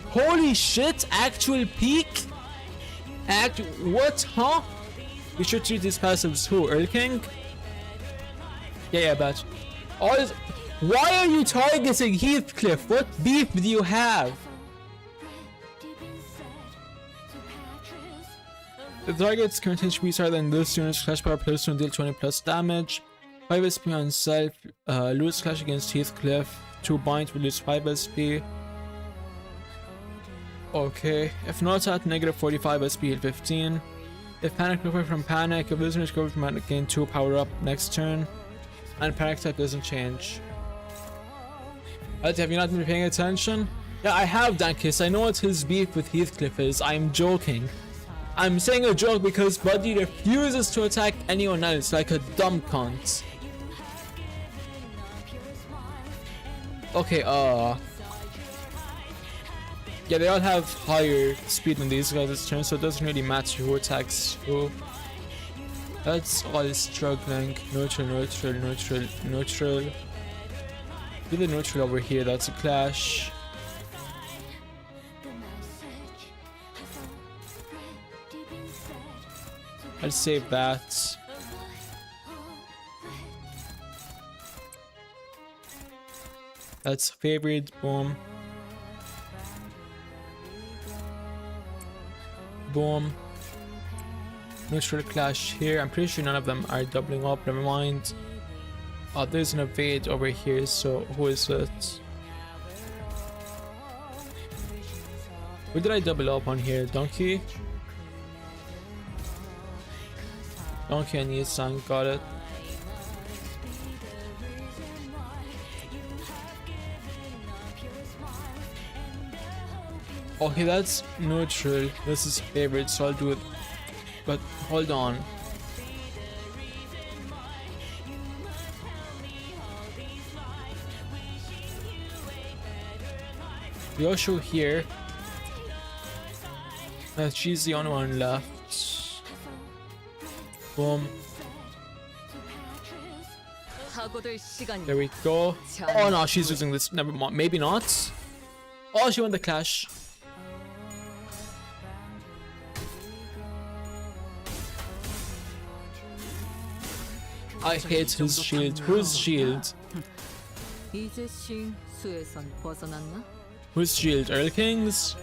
Holy shit! Actual peak? What? Huh? We should treat these passives who? Earl King? Yeah, but. Why are you targeting Heathcliff? What beef do you have? The target's current HP is higher than this unit's clash power plus 2 deal 20 plus damage. 5 SP on self, lose clash against Heathcliff. 2 bind will lose 5 SP. Okay, if not at negative 45 SP, heal 15. If panic recover from panic, if listeners recover from panic, gain 2 power up next turn. And panic type doesn't change. But have you not been paying attention? Yeah, I have, Dankis. I know what his beef with Heathcliff is. I'm joking. I'm saying a joke because Buddy refuses to attack anyone else like a dumb cunt. Okay, yeah, they all have higher speed than these guys this turn, so it doesn't really matter who attacks who. That's all struggling. Neutral, neutral, neutral, neutral. Do the neutral over here, that's a clash. I'll save that. That's favored, boom. Boom. Neutral clash here. I'm pretty sure none of them are doubling up, never mind. Oh, there's an evade over here, so who is it? Where did I double up on here? Donkey? Donkey and Nissan, got it. Okay, that's neutral. This is favorite, so I'll do it. But hold on. Yoshu here. She's the only one left. Boom. There we go. Oh no, she's using this. Never mind. Maybe not. Oh, she won the clash. I hate his shield. Whose shield? Whose shield? Earl King's?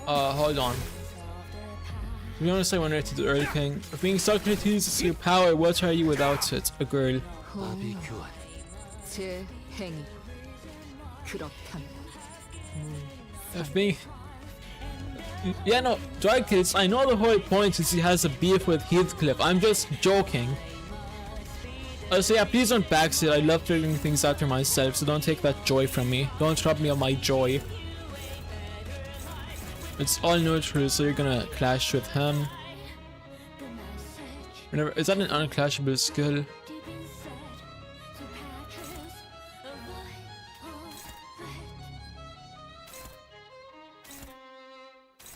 Hold on. To be honest, I wanted to do Earl King. If being Socrates is your power, what are you without it? A girl. If being... Yeah, no, Drag Kids, I know the whole point is he has a beef with Heathcliff. I'm just joking. So yeah, please don't backseat. I love figuring things out for myself, so don't take that joy from me. Don't rob me of my joy. It's all neutral, so you're gonna clash with him. Whenever, is that an unclashable skill?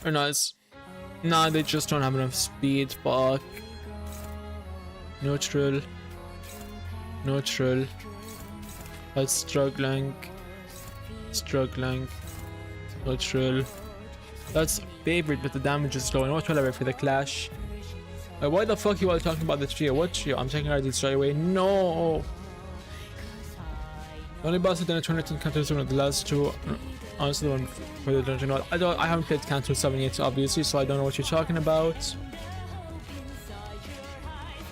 Or no, it's... Nah, they just don't have enough speed. Fuck. Neutral. Neutral. That's struggling. Struggling. Neutral. That's favorite, but the damage is low. And whatever for the clash. Why the fuck you all talking about the trio? What trio? I'm checking out these straight away. No! The only boss that didn't turn it in Canto is one of the last two. Honestly, the one for the dungeon. I haven't played Canto 7 yet, obviously, so I don't know what you're talking about.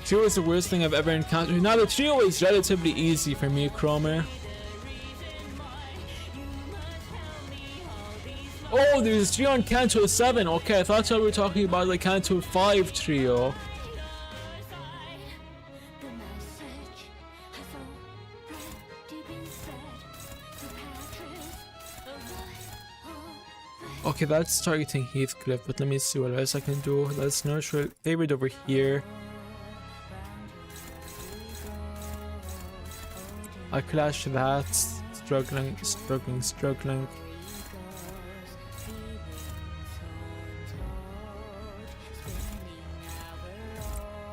Trio is the worst thing I've ever encountered. Now the trio is relatively easy for me, Cromer. Oh, there's a trio on Canto 7. Okay, I thought we were talking about the Canto 5 trio. Okay, that's targeting Heathcliff, but let me see what else I can do. That's neutral. Favorite over here. I clash that. Struggling, struggling, struggling.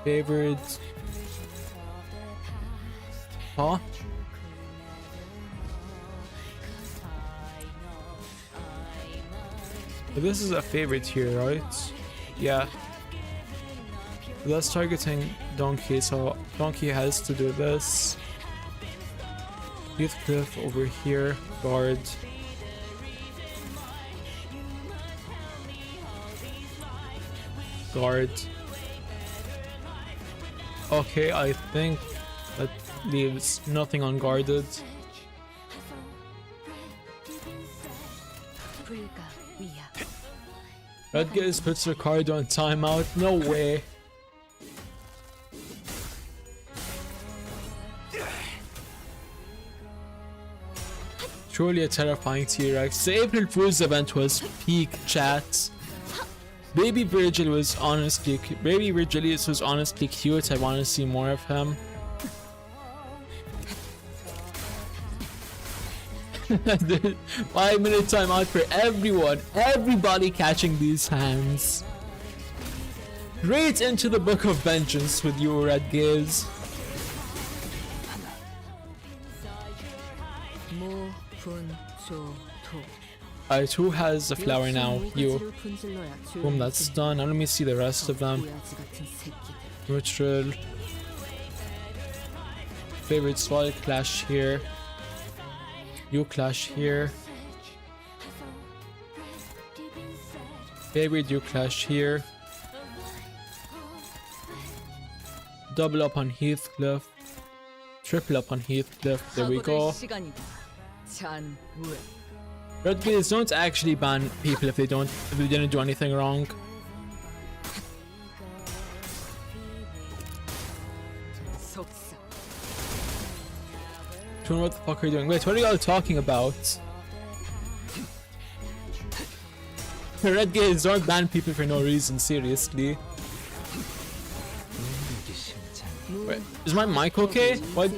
Favorite. Huh? But this is a favorite here, right? Yeah. That's targeting Donkey, so Donkey has to do this. Heathcliff over here, guard. Guard. Okay, I think that leaves nothing unguarded. Red Gaze puts Ricardo on timeout. No way. Truly a terrifying T-Rex. The April Fool's event was peak, chat. Baby Virgilius was honestly cute. I want to see more of him. 5-minute timeout for everyone. Everybody catching these hands. Straight into the Book of Vengeance with you, Red Gaze. Alright, who has the flower now? You. Boom, that's done. Now let me see the rest of them. Neutral. Favorite sword clash here. You clash here. Favorite, you clash here. Double up on Heathcliff. Triple up on Heathcliff. There we go. Red guilds don't actually ban people if they didn't do anything wrong. What the fuck are you doing? Wait, what are y'all talking about? Red guilds don't ban people for no reason, seriously. Wait, is my mic okay? Why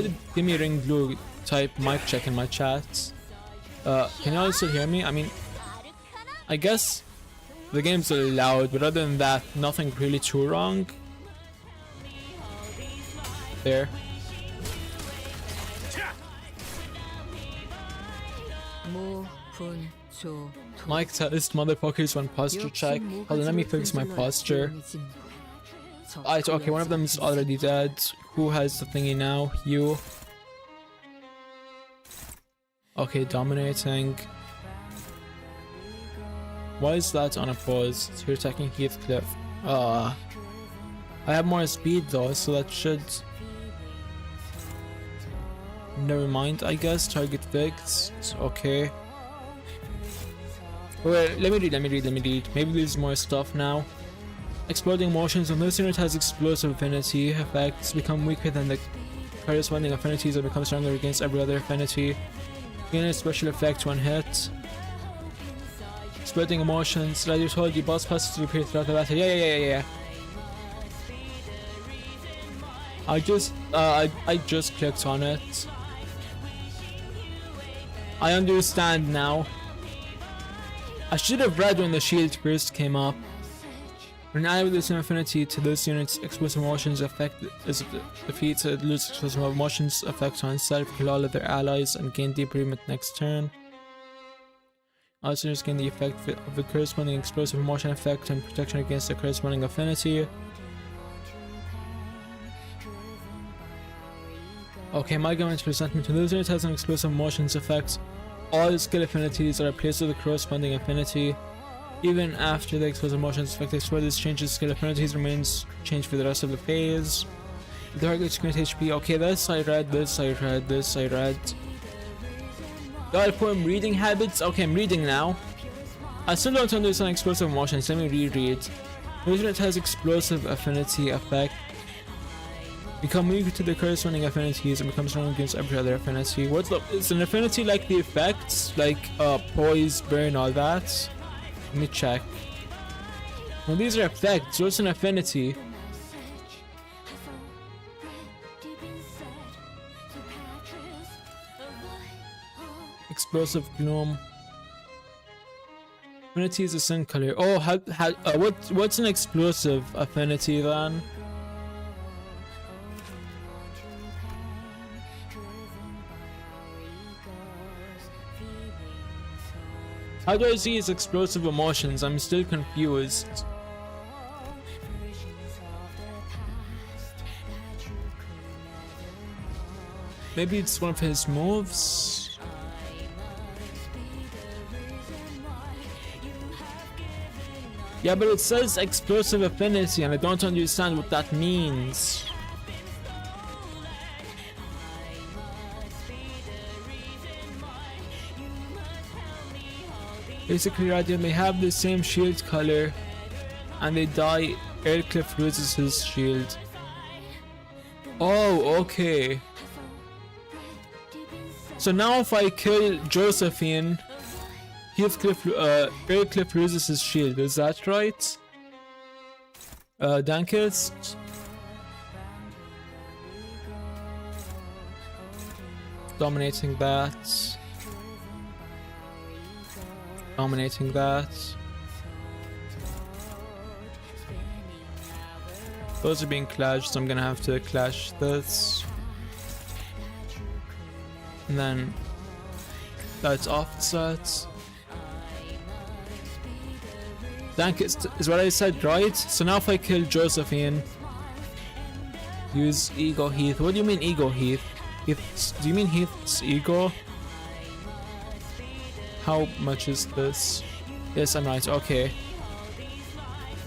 did Gimme Ring Blue type mic check in my chat? Can y'all still hear me? I mean, I guess the game's a little loud, but other than that, nothing really too wrong. There. Mike tells motherfuckers when posture check. Hold on, let me fix my posture. Alright, okay, one of them's already dead. Who has the thingy now? You. Okay, dominating. Why is that on a pause? So you're attacking Heathcliff. I have more speed though, so that should... Never mind, I guess. Target fixed. Okay. Wait, let me read. Maybe there's more stuff now. Exploding motions. When this unit has explosive affinity effects, become weaker than the corresponding affinities and become stronger against every other affinity. Gain a special effect when hit. Exploding emotions. Like you told you, boss passes to repair throughout the battle. Yeah. I just clicked on it. I understand now. I should have read when the shield first came up. When added with this affinity to this unit's explosive motions effect is defeats, it loses explosive motions effect on itself, kill all of their allies, and gain deep movement next turn. All units gain the effect of the corresponding explosive motion effect and protection against the corresponding affinity. Okay, my government presentment to this unit has an explosive motions effect. All skill affinities are replaced with a corresponding affinity. Even after the explosive motions effect explodes, changes skill affinities remains changed for the rest of the phase. The target's current HP. Okay, this I read. Gotta form reading habits. Okay, I'm reading now. I still don't understand explosive motions. Let me reread. This unit has explosive affinity effect. Become weaker to the corresponding affinities and become stronger against every other affinity. What's the... Is an affinity like the effects? Like poise, burn, all that? Let me check. Well, these are effects. What's an affinity? Explosive gloom. Affinity is a sun color. Oh, what's an explosive affinity then? How do I see his explosive emotions? I'm still confused. Maybe it's one of his moves? Yeah, but it says explosive affinity and I don't understand what that means. Basically, Radiant may have the same shield color and they die. Aircliff loses his shield. Oh, okay. So now if I kill Josephine, Aircliff loses his shield. Is that right? Dankist? Dominating that. Dominating that. Those are being clashed, so I'm gonna have to clash this. And then that's offset. Dankist is what I said, right? So now if I kill Josephine, use Ego Heath. What do you mean Ego Heath? Do you mean Heath's ego? How much is this? Yes, I'm right. Okay.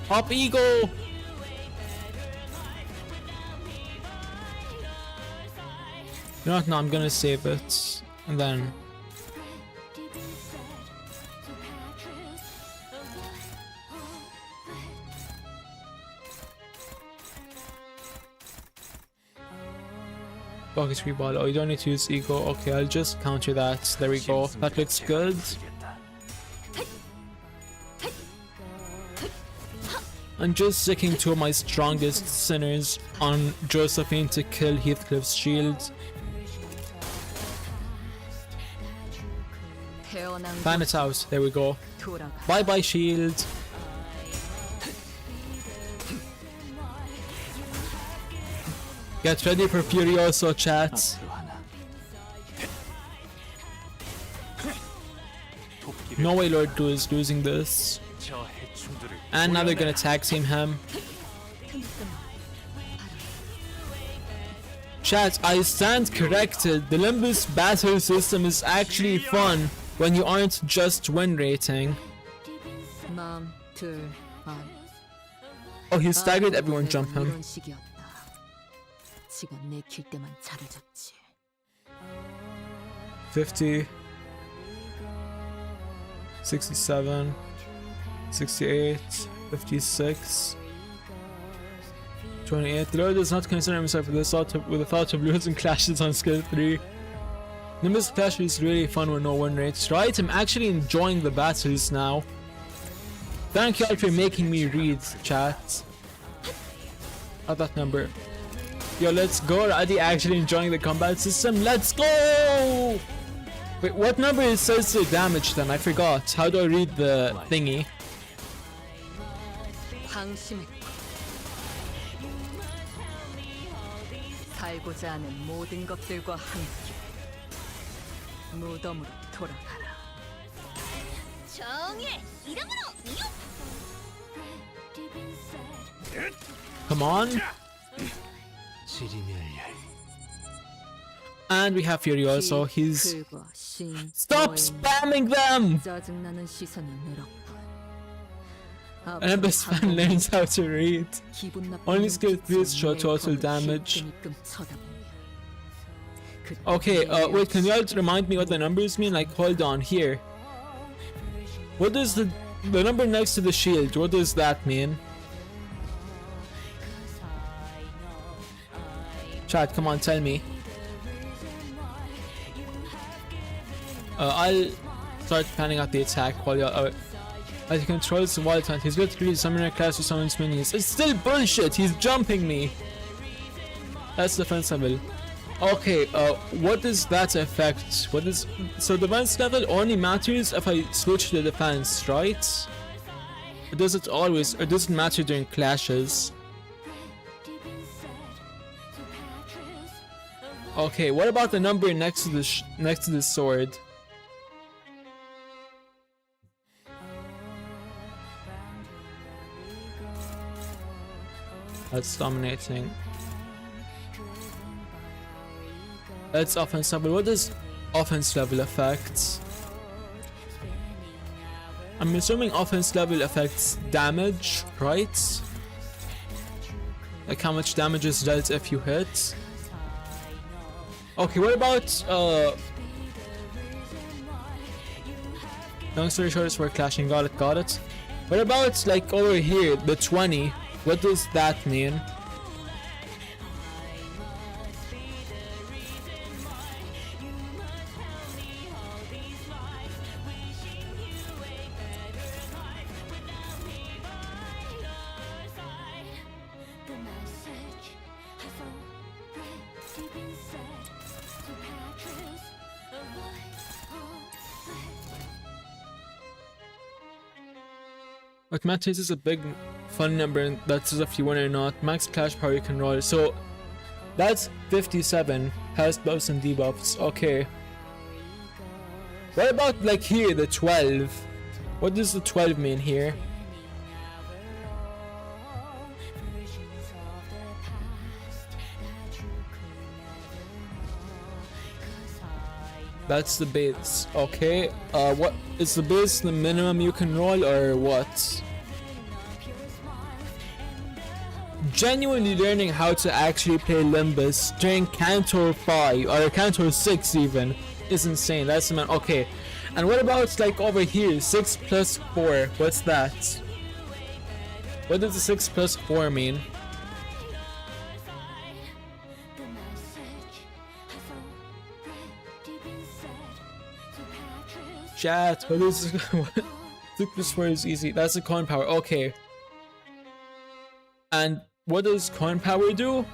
Up ego! You know what? No, I'm gonna save it. And then... Focus free ball. Oh, you don't need to use ego. Okay, I'll just counter that. There we go. That looks good. I'm just sticking two of my strongest sinners on Josephine to kill Heathcliff's shield. Fan it out. There we go. Bye bye shield. Get ready for Furioso, chat. No way Lord 2 is losing this. And now they're gonna tag team him. Chat, I stand corrected. The Limbus battle system is actually fun when you aren't just win rating. Oh, he staggered, everyone jump him. 50, 67, 68, 56, 28. The Lord does not consider himself with the thought of losing clashes on skill 3. Nimbus Clash is really fun with no win rates, right? I'm actually enjoying the battles now. Thank you all for making me read, chat. At that number. Yo, let's go. Adi actually enjoying the combat system. Let's go! Wait, what number is says the damage then? I forgot. How do I read the thingy? 살고자 하는 모든 것들과 함께 무덤으로 돌아가라. 정의 이름으로 Come on. And we have Fury also. He's... Stop spamming them! 짜증나는 시선이 늘었고. And the fan learns how to read. Only skill 3 show total damage. Okay, wait, can you all remind me what the numbers mean? Like, hold on, here. What does the number next to the shield, what does that mean? Chat, come on, tell me. I'll start planning out the attack while you're... as he controls the wild hunt, he's good to create summoner class to summon minions. It's still bullshit, he's jumping me! That's defense level. Okay, what does that affect? What is... So defense level only matters if I switch to defense, right? Or does it always... or does it matter during clashes? Okay, what about the number next to the sword? That's dominating. That's offense level. What does offense level affect? I'm assuming offense level affects damage, right? Like how much damage is dealt if you hit. Okay, what about long story short is we're clashing, got it. What about like over here, the 20? What does that mean? What matters is a big fun number, and that's if you win or not. Max clash power you can roll. So that's 57 health buffs and debuffs. Okay. What about like here, the 12? What does the 12 mean here? That's the base. Okay. What is the base? The minimum you can roll or what? Genuinely learning how to actually play Limbus during Canto 5 or Canto 6 even is insane. That's the man. Okay. And what about like over here? 6 plus 4. What's that? What does the 6 plus 4 mean? Chat, what is this word is easy. That's a coin power. Okay. And what does coin power do? I'm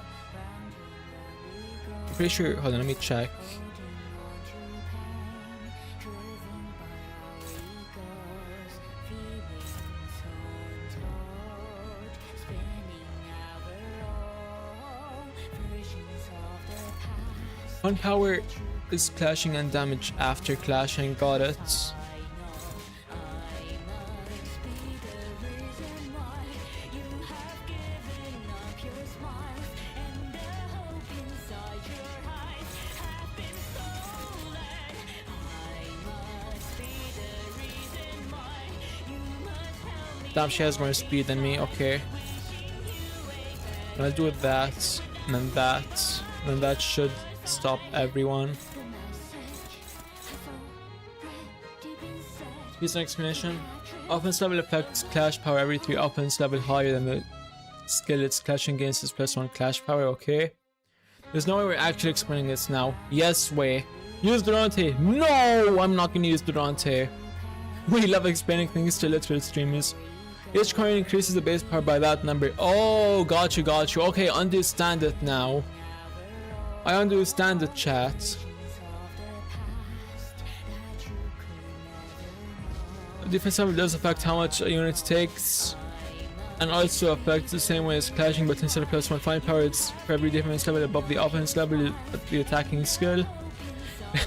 pretty sure. Hold on, let me check. Coin power is clashing and damage after clashing. Got it. Damn, she has more speed than me. Okay. I'll do that, and then that, and then that should stop everyone. Here's an explanation. Offense level affects clash power every 3 offense level higher than the skill it's clashing against is +1 clash power. Okay. There's no way we're actually explaining this now. Yes way. Use Durante. No, I'm not gonna use Durante. We love explaining things to literal streamers. Each coin increases the base power by that number. Oh, got you. Okay, understand it now. I understand the chat. Defense level does affect how much a unit takes, and also affects the same way as clashing, but instead of +1 fine power, it's for every defense level above the offense level of the attacking skill.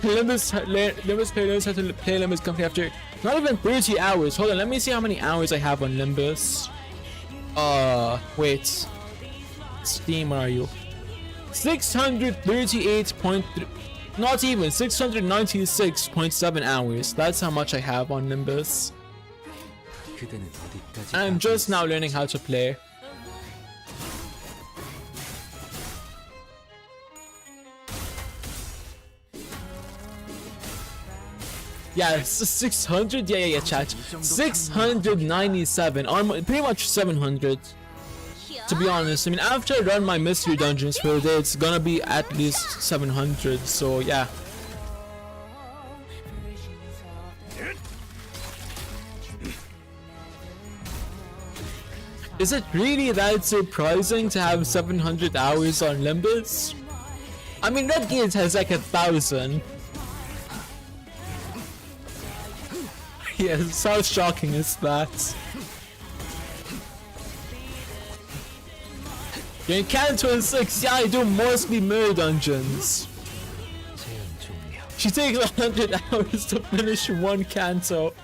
Limbus player learns how to play Limbus company after not even 30 hours. Hold on, let me see how many hours I have on Limbus. Wait. Steam, where are you? 638.3, not even 696.7 hours. That's how much I have on Limbus. And I'm just now learning how to play. Yeah, 600. Yeah, chat. 697. Pretty much 700. To be honest, I mean, after I run my mystery dungeons for the day, it's gonna be at least 700. So yeah. Is it really that surprising to have 700 hours on Limbus? I mean, Red Gate has like 1,000. Yes, how shocking is that? You're in Canto in 6, yeah, I do mostly mirror dungeons. She takes 100 hours to finish one Canto.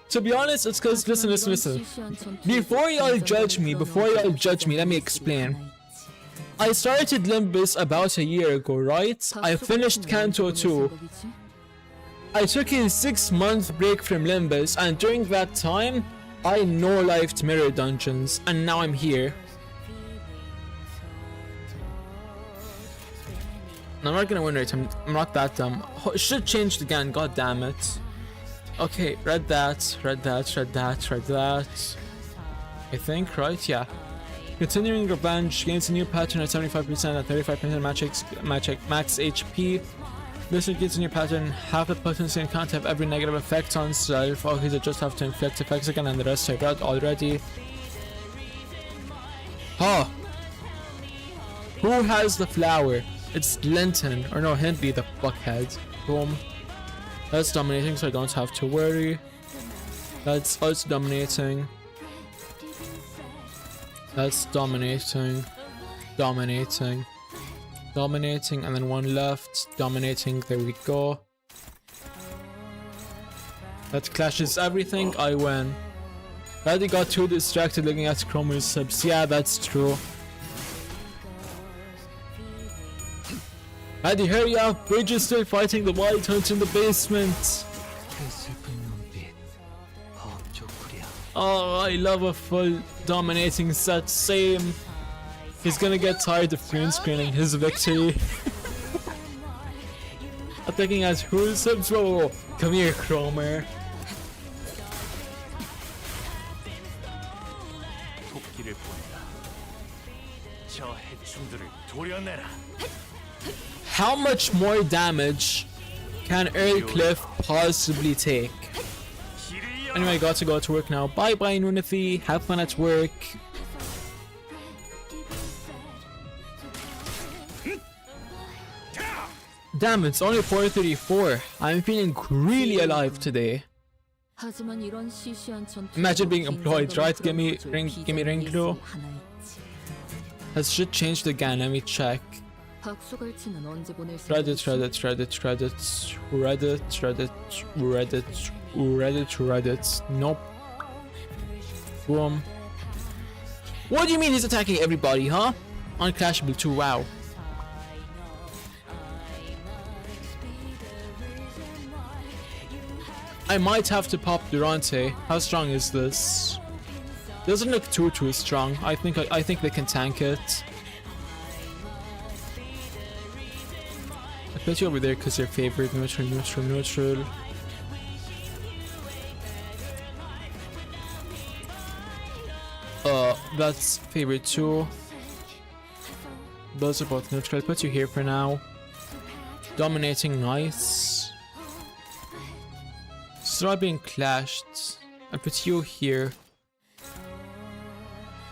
To be honest, it's cause, listen. Before y'all judge me, let me explain. I started Limbus about a year ago, right? I finished Canto 2. I took a 6-month break from Limbus, and during that time, I no-lifed mirror dungeons, and now I'm here. I'm not gonna win right, I'm not that dumb. It should change again, god damn it. Okay, read that. I think, right? Yeah. Continuing Revenge gains a new pattern at 75% and 35% max HP. This gets a new pattern. Half the potency and can't have every negative effect on self. Okay, so just have to inflict effects again, and the rest I read already. Huh. Who has the flower? It's Linton. Or no, Hindley, the fuckhead. Boom. That's dominating, so I don't have to worry. That's also dominating. That's dominating, and then one left, dominating, there we go. That clashes everything, I win. I already got too distracted looking at Chromer's subs, yeah, that's true. Eddie, hurry up, Bridge is still fighting the Wild Hunt in the basement. Oh, I love a full dominating set, same. He's gonna get tired of green screening his victory. Attacking as who's subs. Whoa, come here, Chromer. How much more damage can Earl Cliff possibly take? Anyway, I got to go to work now. Bye bye, Nunathi. Have fun at work. Damn, it's only 4:34. I'm feeling really alive today. Imagine being employed, right? Give me ring glow. Has shit changed again? Let me check. Reddit. Nope. Boom. What do you mean he's attacking everybody, huh? Unclashable too, wow. I might have to pop Durante. How strong is this? Doesn't look too strong. I think they can tank it. I put you over there because you're favorite. Neutral. That's favorite too. Those are both neutral. I'll put you here for now. Dominating, nice. Start being clashed. I'll put you here.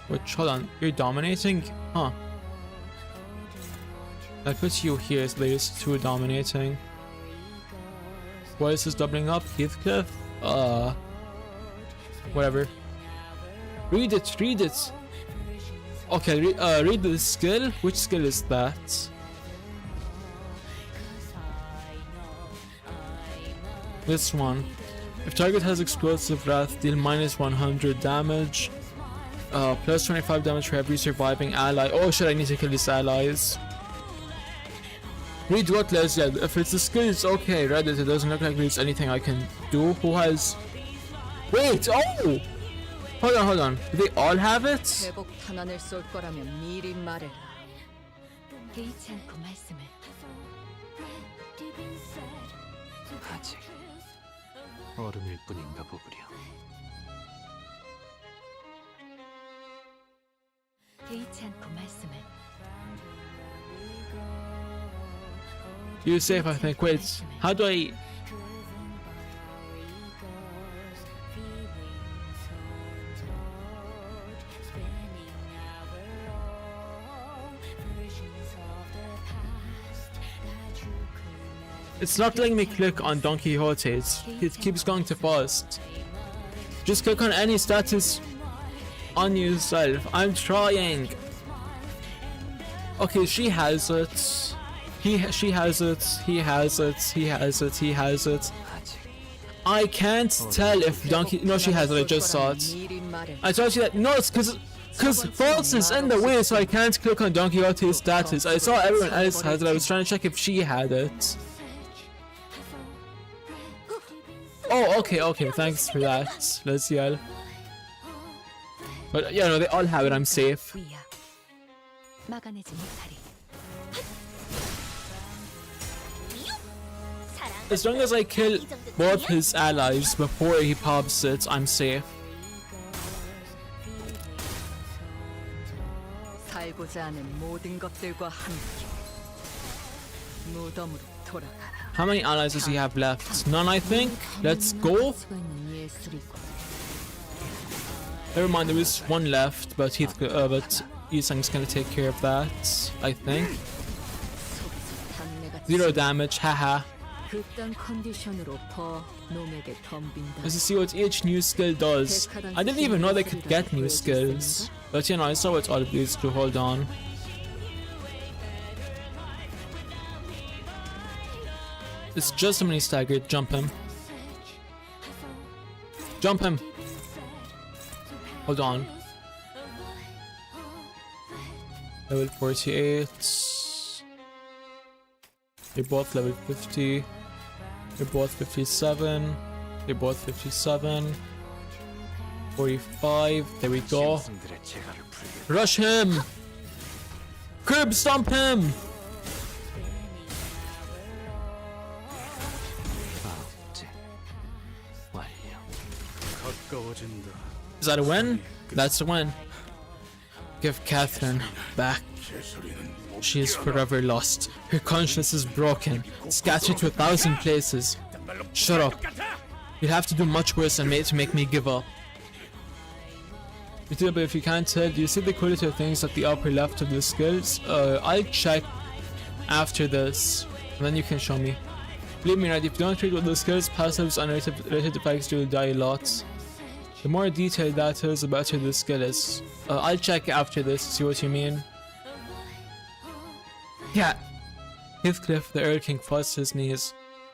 Which, hold on, you're dominating? Huh. I'll put you here as layers 2 dominating. Why is this doubling up? Heathcliff? Whatever. Read it. Okay, read the skill. Which skill is that? This one. If target has explosive wrath, deal minus 100 damage. Plus 25 damage for every surviving ally. Oh shit, I need to kill these allies. Read what Leslie. If it's a skill, it's okay. Reddit, it doesn't look like there's anything I can do. Who has... Wait, oh! Hold on. Do they all have it? 아직 얼음일 뿐인가 보구려. 개의치 않고 말씀을. You're safe, I think. Wait, how do I... It's not letting me click on Don Quixote's. It keeps going too fast. Just click on any status on yourself. I'm trying. Okay, she has it. She has it. He has it. I can't tell if Donkey... No, she has it. I just saw it. I told you that... No, it's because false is in the way, so I can't click on Don Quixote's status. I saw everyone else has it. I was trying to check if she had it. Oh, okay, thanks for that, let's yell. But yeah, no, they all have it, I'm safe. As long as I kill both his allies before he pops it, I'm safe. How many allies does he have left? None, I think. Let's go. Never mind, there is one left, but Yusang's gonna take care of that, I think. 0 damage, haha. Let's see what each new skill does. I didn't even know they could get new skills. But you know, I saw what all of these do. Hold on. It's just a mini staggered. Jump him. Jump him. Hold on. Level 48. They're both level 50. They're both 57. They're both 57. 45. There we go. Rush him! Curb stomp him! Is that a win? That's a win. Give Catherine back. She is forever lost. Her conscience is broken, scattered to 1,000 places. Shut up. You'll have to do much worse than me to make me give up. But if you can't tell, do you see the quality of things at the upper left of the skills? I'll check after this, and then you can show me. Believe me, right, if you don't read what the skills, passives, and related effects, you'll die a lot. The more detailed that is, the better the skill is. I'll check after this, see what you mean. Yeah. Heathcliff, the Earl King, falls to his knees.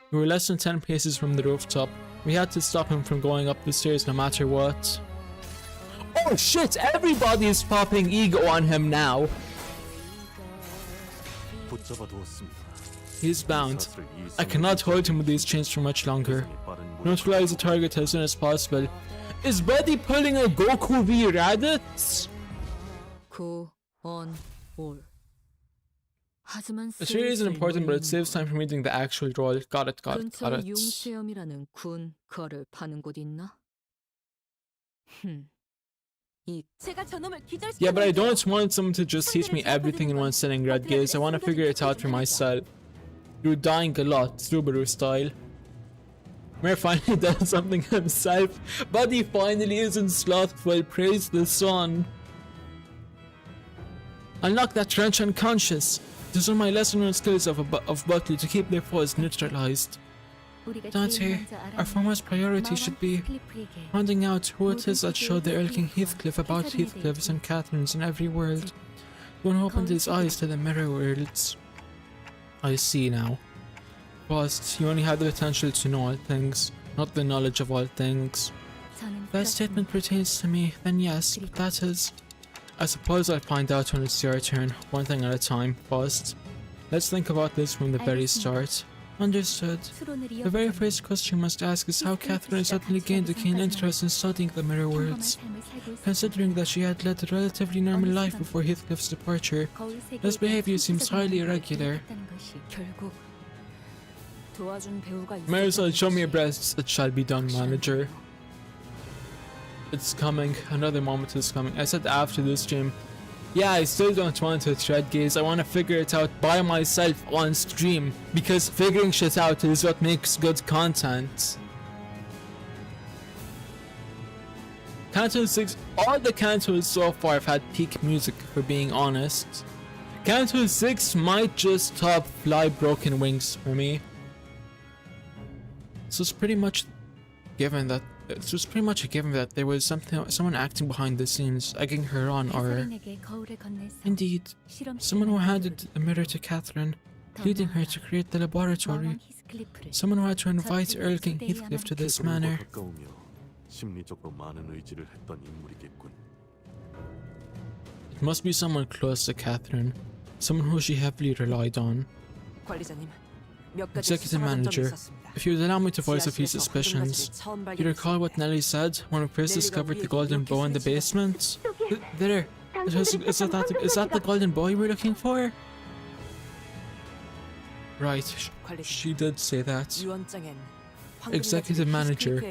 We were less than 10 paces from the rooftop. We had to stop him from going up the stairs no matter what. Oh shit, everybody is popping ego on him now. He's bound. I cannot hold him with these chains for much longer. Neutralize the target as soon as possible. Is Buddy pulling a Goku v Raditz? The theory isn't important, but it saves time from reading the actual role. Got it. Yeah, but I don't want someone to just teach me everything in one sitting, Red Gaze. I want to figure it out for myself. You're dying a lot, Subaru style. Mare finally does something himself. Buddy finally isn't slothful. Praise the sun. Unlock that trench unconscious. These are my lesser known skills of Buckley to keep their foes neutralized. Dante, our foremost priority should be finding out who it is that showed the Earl King Heathcliff about Heathcliffs and Catherines in every world. The one who opened his eyes to the mirror worlds. I see now. First, you only have the potential to know all things, not the knowledge of all things. If that statement pertains to me, then yes, but that is... I suppose I'll find out when it's your turn, one thing at a time. First, let's think about this from the very start. Understood. The very first question you must ask is how Catherine suddenly gained a keen interest in studying the mirror worlds. Considering that she had led a relatively normal life before Heathcliff's departure, this behavior seems highly irregular. Marisol, show me your breasts. It shall be done, manager. It's coming. Another moment is coming. I said after this stream. Yeah, I still don't want to thread gaze. I want to figure it out by myself on stream. Because figuring shit out is what makes good content. Canto 6. All the Cantos so far have had peak music, for being honest. Canto 6 might just top Fly Broken Wings for me. So it's pretty much given that there was someone acting behind the scenes, egging her on, or indeed, someone who handed the mirror to Catherine, leading her to create the laboratory. Someone who had to invite Earl King Heathcliff to this manor. It must be someone close to Catherine, someone who she heavily relied on. Executive Manager, if you would allow me to voice a few suspicions. Do you recall what Nellie said when we first discovered the golden bow in the basement? There! Is that the golden bow you were looking for? Right, she did say that. Executive Manager,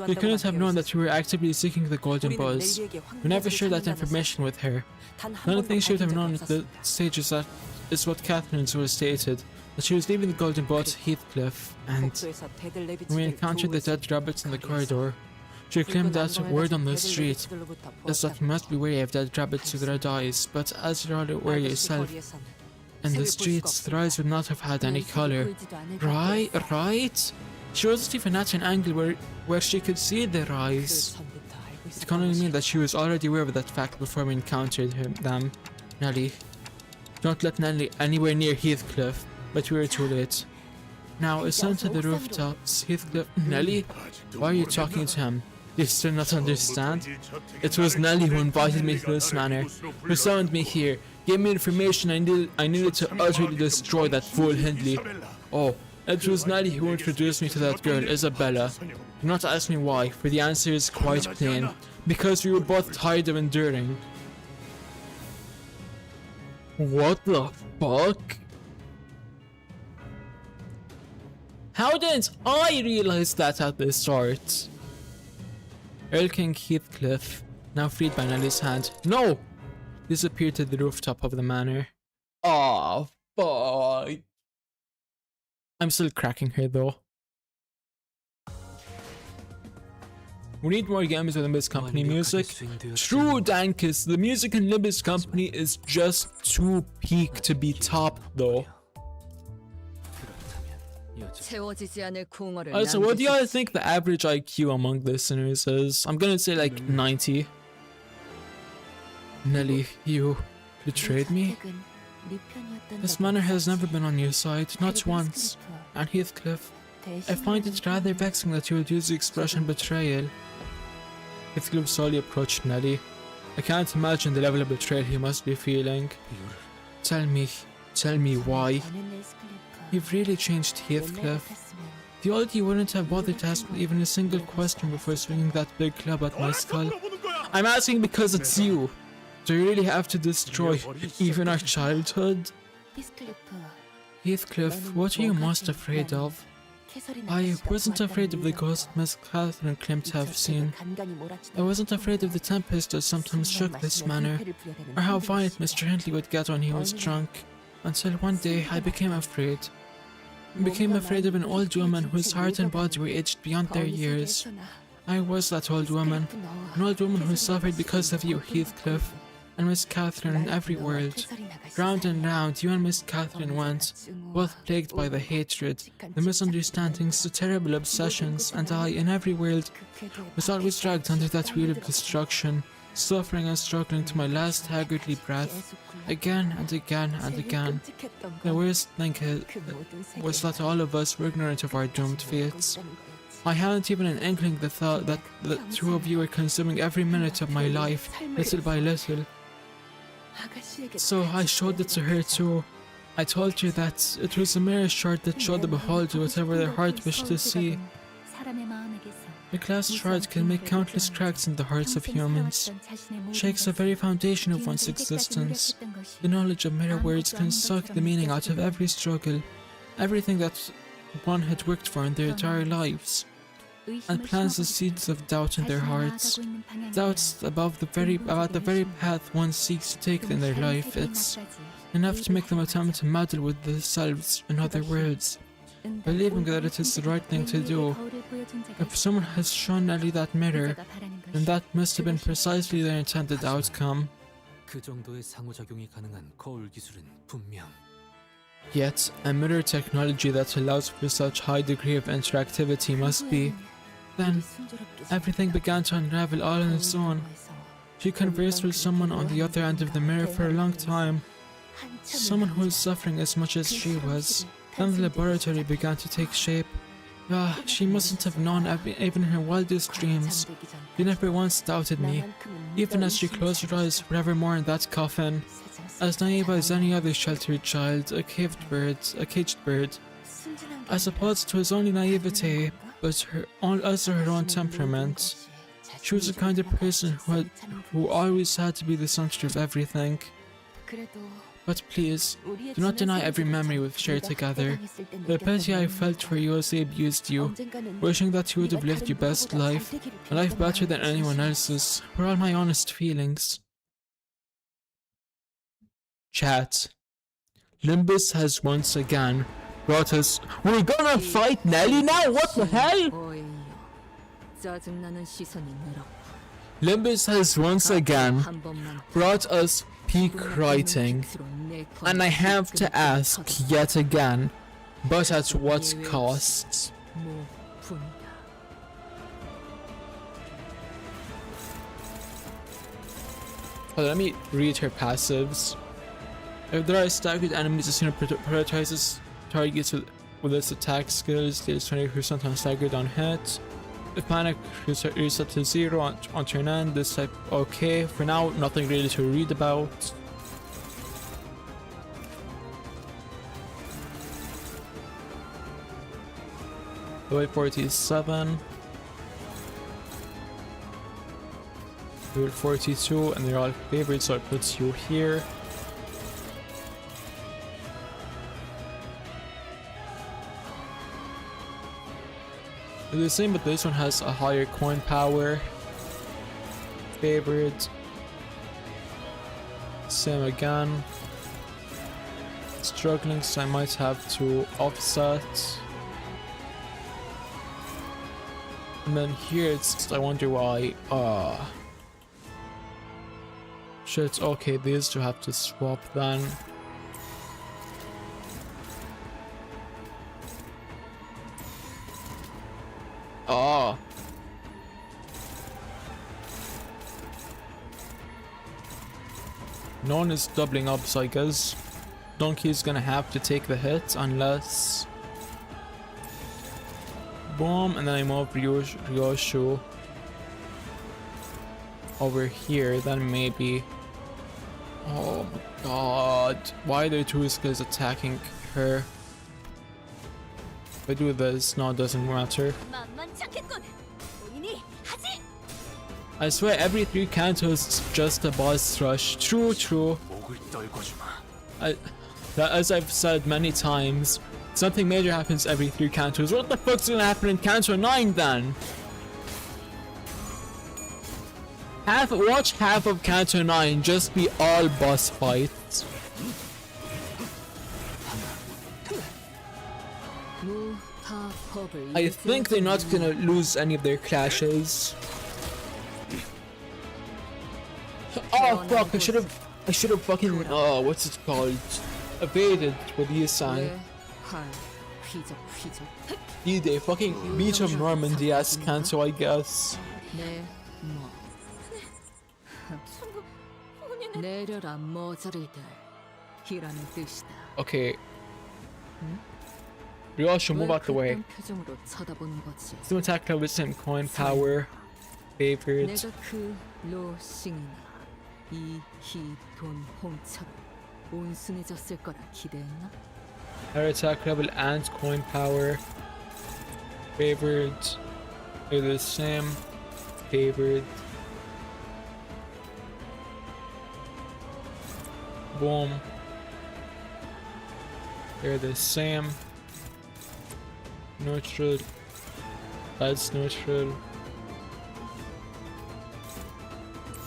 we couldn't have known that you were actively seeking the golden bows. We never shared that information with her. The only thing she would have known at the stage is what Catherine stated. That she was leaving the golden boat to Heathcliff, and when we encountered the dead rabbits in the corridor, she claimed that word on the street is that you must be wary of dead rabbits with red eyes, but as you're all aware yourself, in the streets their eyes would not have had any colour. Right? She wasn't even at an angle where she could see their eyes. It can only mean that she was already aware of that fact before we encountered them. Nellie, don't let Nellie anywhere near Heathcliff. But we were too late. Now, ascend to the rooftops. Heathcliff... Nellie? Why are you talking to him? Do you still not understand? It was Nellie who invited me to this manor, who summoned me here, gave me information I needed to utterly destroy that fool Hindley. Oh, it was Nellie who introduced me to that girl, Isabella. Do not ask me why, for the answer is quite plain. Because we were both tired of enduring. What the fuck? How didn't I realize that at the start? Earl King Heathcliff, now freed by Nellie's hand. No! disappeared to the rooftop of the manor. Oh, fuck. I'm still cracking her though. We need more games with Limbus Company music. True, Dankus, the music in Limbus Company is just too peak to be top though. Also, what do y'all think the average IQ among listeners is? I'm gonna say like 90. Nelly, you betrayed me? This manor has never been on your side, not once. And Heathcliff, I find it rather vexing that you would use the expression betrayal. Heathcliff slowly approached Nelly. I can't imagine the level of betrayal he must be feeling. Tell me why. You've really changed, Heathcliff. The old you wouldn't have bothered to ask even a single question before swinging that big club at my skull. I'm asking because it's you. Do you really have to destroy even our childhood? Heathcliff, what are you most afraid of? I wasn't afraid of the ghost Miss Catherine claimed to have seen. I wasn't afraid of the tempest that sometimes shook this manor, or how violent Mr. Hindley would get when he was drunk, until one day I became afraid. I became afraid of an old woman whose heart and body were aged beyond their years. I was that old woman, an old woman who suffered because of you, Heathcliff, and Miss Catherine in every world. Round and round, you and Miss Catherine went, both plagued by the hatred, the misunderstandings, the terrible obsessions, and I, in every world, was always dragged under that wheel of destruction, suffering and struggling to my last haggardly breath, again and again and again. The worst thing was that all of us were ignorant of our doomed fates. I hadn't even an inkling the thought that the two of you were consuming every minute of my life, little by little. So I showed it to her too. I told her that it was a mirror shard that showed the beholder whatever their heart wished to see. The glass shard can make countless cracks in the hearts of humans, shakes the very foundation of one's existence. The knowledge of mirror words can suck the meaning out of every struggle, everything that one had worked for in their entire lives, and plants the seeds of doubt in their hearts. Doubts about the very path one seeks to take in their life. It's enough to make them attempt to meddle with themselves, in other words, believing that it is the right thing to do. If someone has shown Nelly that mirror, then that must have been precisely their intended outcome. Yet, a mirror technology that allows for such high degree of interactivity must be. Then, everything began to unravel all on its own. She conversed with someone on the other end of the mirror for a long time, someone who was suffering as much as she was. Then the laboratory began to take shape. She mustn't have known, even in her wildest dreams. You never once doubted me, even as she closed her eyes forevermore in that coffin. As naive as any other sheltered child, a caged bird. I suppose it was only naivete, but also her own temperament. She was the kind of person who always had to be the center of everything. But please, do not deny every memory we've shared together. The pity I felt for you as they abused you, wishing that you would have lived your best life, a life better than anyone else's, were all my honest feelings. Chat. Limbus has once again brought us. We're gonna fight Nelly now? What the hell? Limbus has once again brought us peak writing, and I have to ask yet again, but at what cost? Oh, let me read her passives. If there are staggered enemies, the scene prioritizes targets with its attack skills, deals 20% on staggered on hit. If panic reset to 0 on turn end, this type okay. For now, nothing really to read about. Level 47. Level 42, and they're all favorites, so it puts you here. They're the same, but this one has a higher coin power. Favorite. Same again. Struggling, so I might have to offset. And then here it's, I wonder why. Shit, okay, these two have to swap then. Ah. No one is doubling up, so I guess Donkey is gonna have to take the hit unless... Boom, and then I move Ryoshu over here, then maybe... Oh my god, why are there two skills attacking her? If I do this, no, it doesn't matter. I swear every 3 Cantos is just a boss rush. True, true. As I've said many times, something major happens every 3 Cantos. What the fuck's gonna happen in Canto 9 then? Watch half of Canto 9 just be all boss fights. I think they're not gonna lose any of their clashes. Oh fuck, I should have fucking, what's it called? Evaded with Yisang. They fucking beat him Normandy-ass Canto, I guess. Okay. Ryoshu, move out the way. Still attack with the same coin power. Favored. Her attack level and coin power. Favored. They're the same. Favored. Boom. They're the same. Neutral. That's neutral.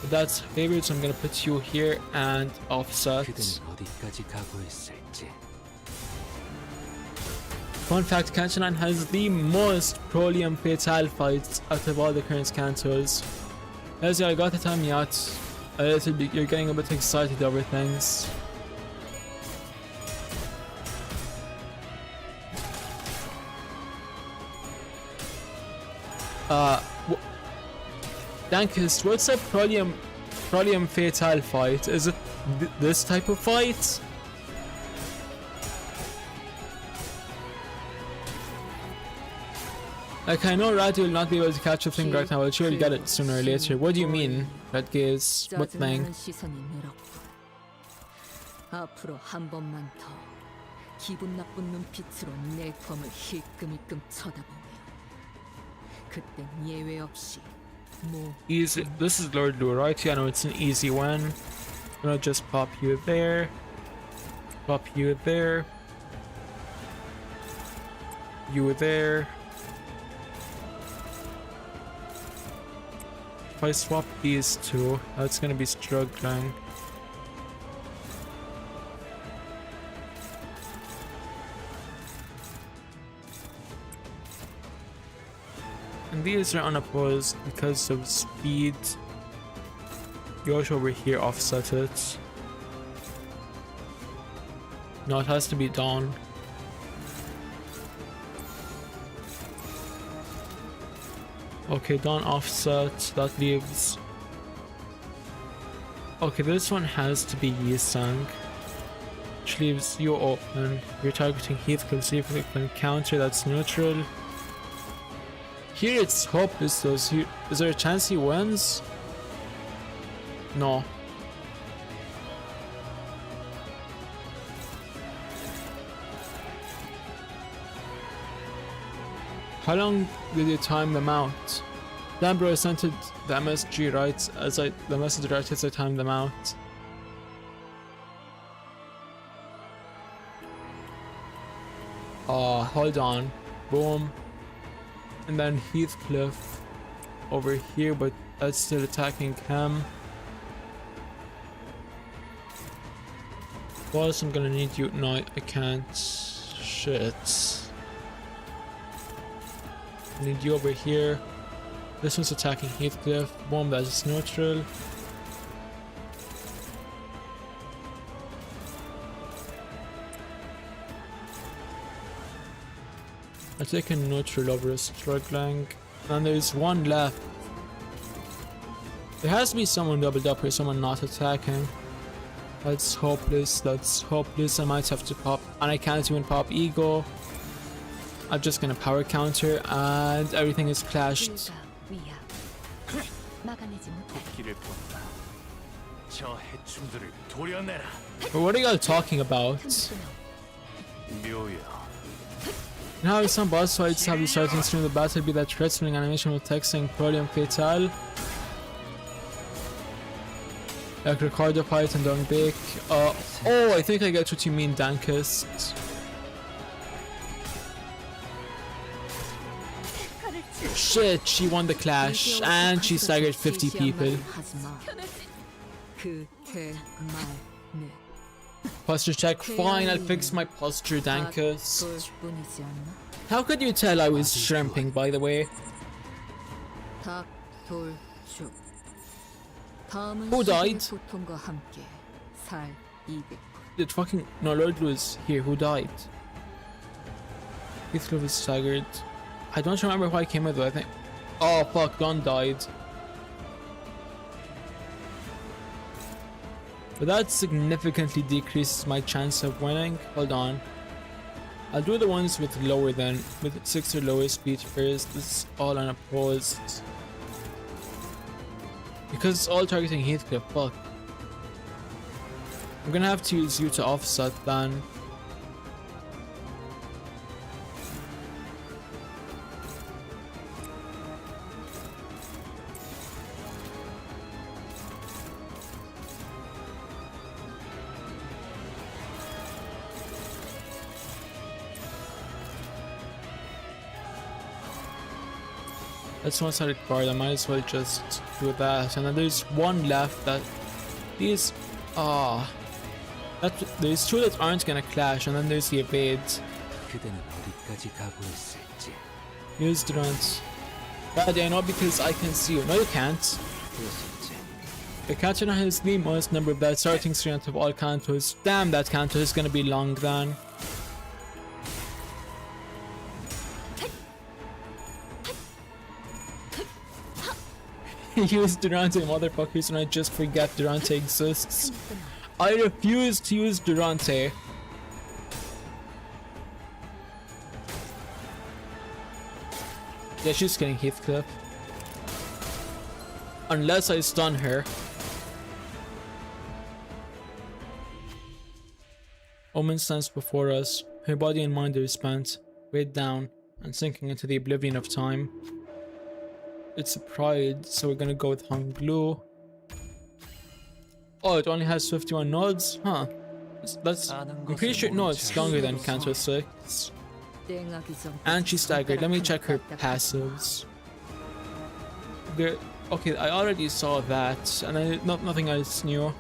But that's favored, so I'm gonna put you here and offset. Fun fact, Canto 9 has the most Prolium Fatal fights out of all the current Cantos. As I got the time yet, you're getting a bit excited over things. Dankist, what's a Prolium Fatal fight? Is it this type of fight? Like, I know Radu will not be able to catch the thing right now, but she will get it sooner or later. What do you mean? Red gaze? What thing? Easy. This is Lord Lu, right? Yeah, no, it's an easy one. I'm gonna just pop you there. Pop you there. You there. If I swap these two, that's gonna be struggling. And these are unopposed because of speed. Yosh over here offset it. No, it has to be Dawn. Okay, Dawn offset, that leaves... Okay, this one has to be Yisang, which leaves you open. You're targeting Heathcliff, see if we can counter, that's neutral. Here it's hopeless though, is there a chance he wins? No. How long did you time them out? Damn bro, I sent it the MSG right the message right as I timed them out. Hold on. Boom. And then Heathcliff over here, but that's still attacking him. Boss, I'm gonna need you. No, I can't. Shit. I need you over here. This one's attacking Heathcliff. Boom, that's neutral. I'll take a neutral over a struggling. And there's one left. There has to be someone doubled up here, someone not attacking. That's hopeless, that's hopeless. I might have to pop, and I can't even pop ego. I'm just gonna power counter, and everything is clashed. 토끼를 본다. 저 해충들을 도려내라. But what are y'all talking about? 묘야. Now some boss fights have the starting stream of the battle be that threatening animation with text saying Prolium Fatal. Like Ricardo fight and Dung Bake. Oh, I think I get what you mean, Dankist. Shit, she won the clash and she staggered 50 people. Posture check, fine, I'll fix my posture, Dankist. How could you tell I was shrimping, by the way? Who died? Did fucking... No, Lord was here, who died? Heathcliff was staggered. I don't remember who I came with, I think... Oh fuck, Gun died. But that significantly decreases my chance of winning. Hold on. I'll do the ones with lower than, with 6 or lower speed first. This is all unopposed. Because it's all targeting Heathcliff, fuck. I'm gonna have to use you to offset then. That's one-sided card, I might as well just do that. And then there's one left that these there's two that aren't gonna clash, and then there's the evade. Use Durant. Bad, I know, because I can see you. No, you can't. The Canto has the most number of that starting strength of all Cantos. Damn, that Canto is gonna be long then. Use Durante, motherfuckers, and I just forget Durante exists. I refuse to use Durante. Yeah, she's getting Heathcliff. Unless I stun her. Omen stands before us. Her body and mind are spent, weighed down, and sinking into the oblivion of time. It's a pride, so we're gonna go with Hung Blue. Oh, it only has 51 nodes? Huh. That's... I'm pretty sure... No, it's stronger than Canto 6. And she staggered. Let me check her passives. There... Okay, I already saw that, and nothing else new.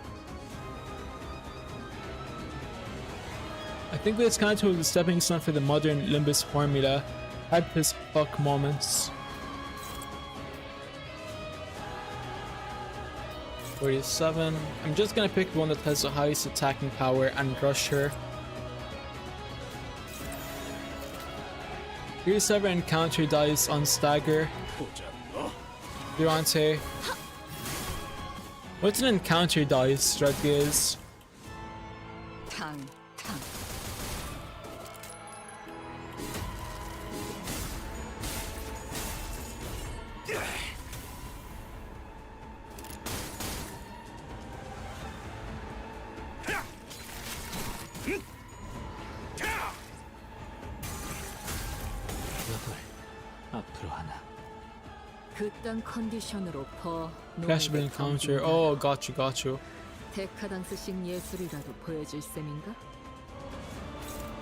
I think this Canto is the stepping stone for the modern Limbus formula. Hype as fuck moments. 47. I'm just gonna pick the one that has the highest attacking power and rush her. Here's 7 encounter dice on stagger. Durante. What's an encounter dice, Rodriguez? Flashable encounter. Oh, got you.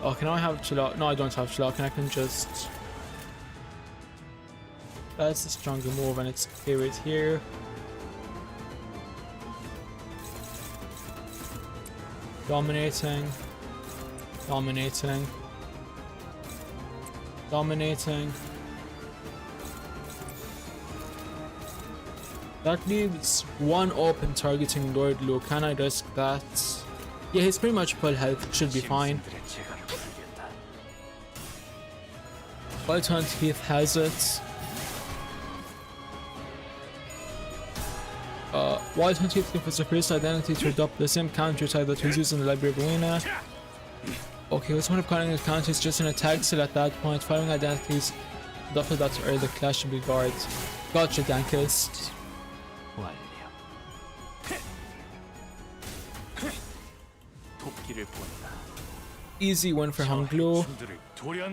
Oh, can I have chill out? No, I don't have chill out. I can just... That's a stronger move, and it's okay right here. Dominating. Dominating. Dominating. That leaves one open targeting Lord Lu. Can I risk that? Yeah, he's pretty much full health. Should be fine. Wild Hunt Heath has it. Wild Hunt Heath gives the first identity to adopt the same counter type that was used in the Library of Arena. Okay, what's one of calling a counter is just an attack skill at that point. Following identities adopted that early the clash should be guard. Gotcha, Dankist. Easy win for Honglu.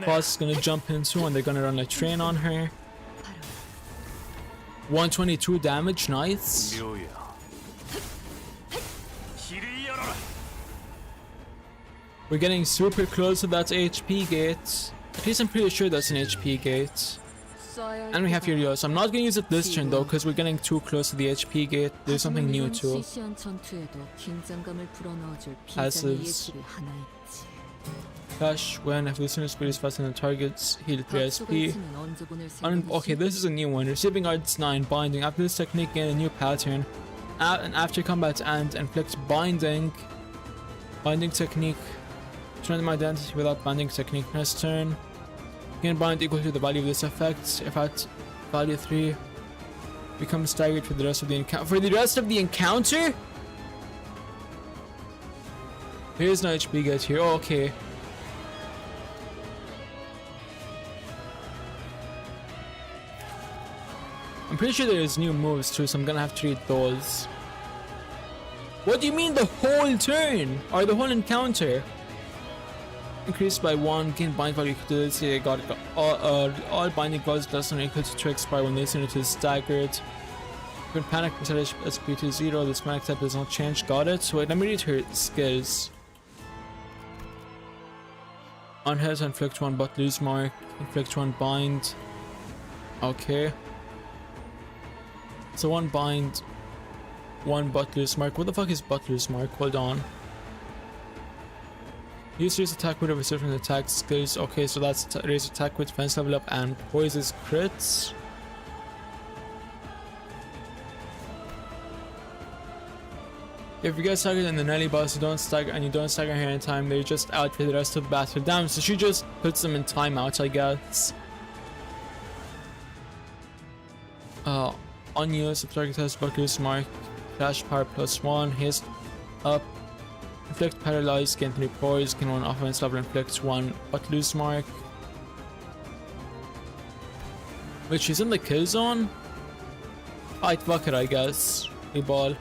Boss is gonna jump into and they're gonna run a train on her. 122 damage, nice. We're getting super close to that HP gate. At least I'm pretty sure that's an HP gate. And we have Furious. I'm not gonna use it this turn though, because we're getting too close to the HP gate. There's something new too. Passes. Flash when if listener speed is faster than targets, heal 3 SP. Okay, this is a new one. Receiving Arts 9, binding. After this technique, gain a new pattern. And after combat and inflict binding. Binding technique. Turn my identity without binding technique next turn. Gain bind equal to the value of this effect. If at value 3, become staggered for the rest of the encounter. For the rest of the encounter? There is no HP gate here. Oh, okay. I'm pretty sure there is new moves too, so I'm gonna have to read those. What do you mean the whole turn? Or the whole encounter? Increased by 1, gain bind value equal to this. Yeah, got it. All binding clauses less than or equal to expire when this unit is staggered. When panic percentage SP to 0, this panic type does not change. Got it. So wait, let me read her skills. On head, inflict 1 but lose mark. Inflict 1 bind. Okay. So 1 bind, 1 Butler's Mark. What the fuck is Butler's Mark? Hold on. Use raise attack with over different attack skills. Okay, so that's raise attack with defense level up and poises crits. If you get staggered in the Nelly boss, you don't stagger and you don't stagger here in time, they're just out for the rest of the battle. Damn, so she just puts them in timeout, I guess. Unused, subtracting test, Butler's Mark, Flash Power +1, haste up, inflict paralyze, gain 3 poise, gain 1 offense level, inflict 1 Butler's Mark. Wait, she's in the kill zone? Alright, fuck it, I guess. A ball.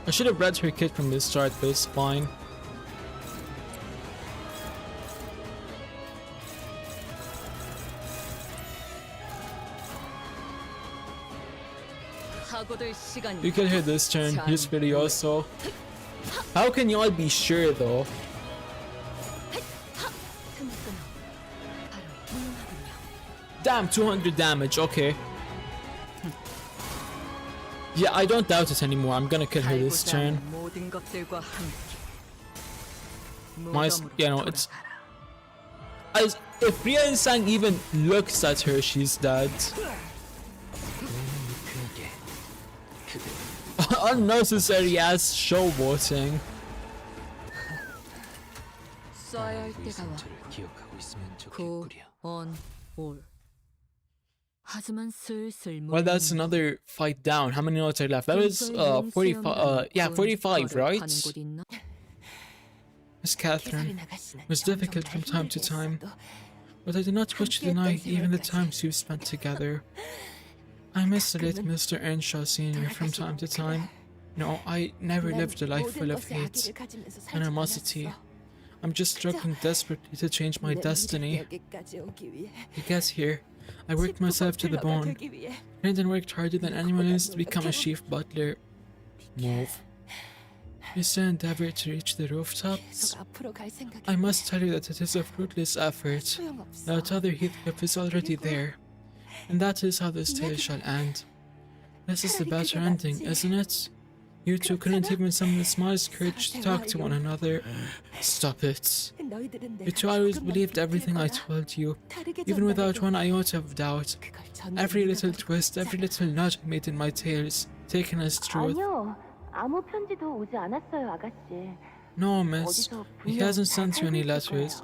I should have read her kit from the start, but it's fine. You can hit this turn, use Furioso. How can y'all be sure though? Damn, 200 damage, okay. Yeah, I don't doubt it anymore. I'm gonna kill her this turn. You know, it's... if Ria Insang even looks at her, she's dead. Unnecessary ass showboating. Well, that's another fight down. How many notes are left? That was 45. Yeah, 45, right? Miss Catherine, it was difficult from time to time, but I did not wish to deny even the times we've spent together. I miss the late Mr. Earnshaw Sr. from time to time. No, I never lived a life full of hate and animosity. I'm just struggling desperately to change my destiny. To get here, I worked myself to the bone, trained and worked harder than anyone else to become a chief butler. Move. You still endeavor to reach the rooftops? I must tell you that it is a fruitless effort. That other Heathcliff is already there. And that is how this tale shall end. This is the better ending, isn't it? You two couldn't even summon the smallest courage to talk to one another. Stop it. You two always believed everything I told you, even without one iota of doubt. Every little twist, every little nudge I made in my tales, taken as truth. 아니요. 아무 편지도 오지 않았어요, 아가씨. No, miss. He hasn't sent you any letters.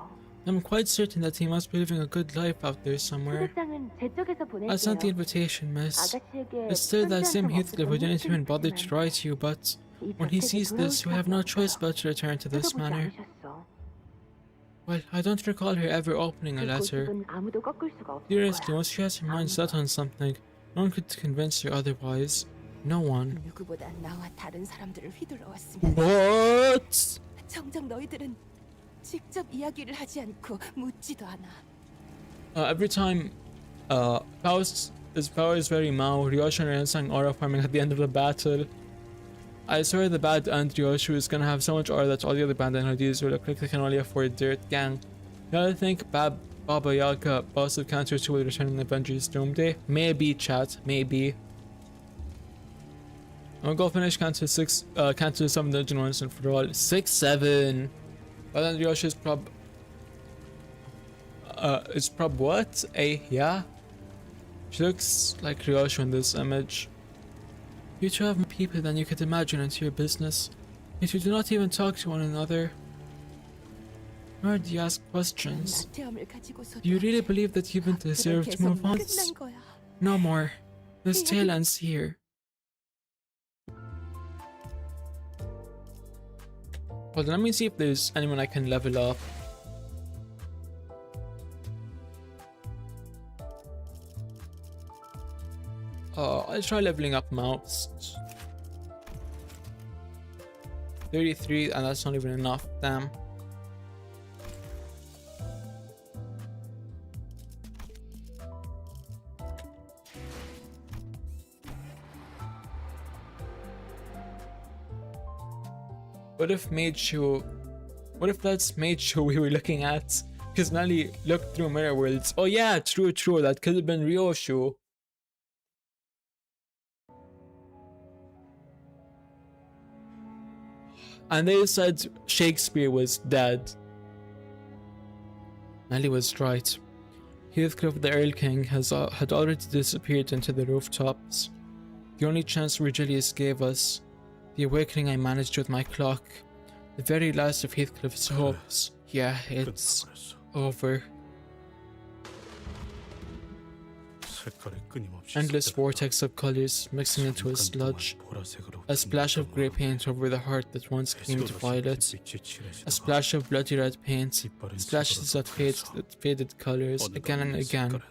I'm quite certain that he must be living a good life out there somewhere. 소극장은 제 쪽에서 I sent the 보낼게요. invitation, miss. 아가씨에게 It's still that same 편지 한 통 Heathcliff who didn't even bother to 없었으면 write to you, but when he sees this, you have no choice but to return to this 뜯어보지 manner. 않으셨어. Well, I don't recall her ever opening a 그 letter. 고집은 아무도 꺾을 수가 없을 Seriously, 거야. once she has her mind set on something, no one could convince her otherwise. No one. 누구보다 나와 다른 사람들을 휘둘러왔습니다. What? 정작 너희들은 직접 이야기를 하지 않고 묻지도 않아. Every time his power is very Mao, Ryoshu and Ren sang aura farming at the end of the battle. I swear the bad and Ryoshu is gonna have so much aura that all the other band NLDs will look like they can only afford dirt. Gang. You gotta think Baba Yaga, boss of Canto 2 will return in Avengers Doomsday? Maybe, chat, maybe. I'm gonna go finish Canto 6, Canto 7 Dungeon once and for all. 6-7! But then Ryoshu is prob what? Yeah? She looks like Ryoshu in this image. You two have more people than you could imagine into your business, yet you do not even talk to one another. Nor do you ask questions. Do you really believe that you even deserve to move on? No more. This tale ends here. Well, let me see if there's anyone I can level up. I'll try leveling up Mouse. 33, and that's not even enough. Damn. What if that's Mage Show we were looking at? Because Nelly looked through Mirror Worlds. Oh yeah, true, that could have been Ryoshu. And they said Shakespeare was dead. Nelly was right. Heathcliff the Earl King had already disappeared into the rooftops. The only chance Virgilius gave us, the awakening I managed with my clock, the very last of Heathcliff's hopes. Yeah, it's over. Endless vortex of colors mixing into a sludge. A splash of grey paint over the heart that once gleamed violet. A splash of bloody red paint. Splashes of faded colors again and again,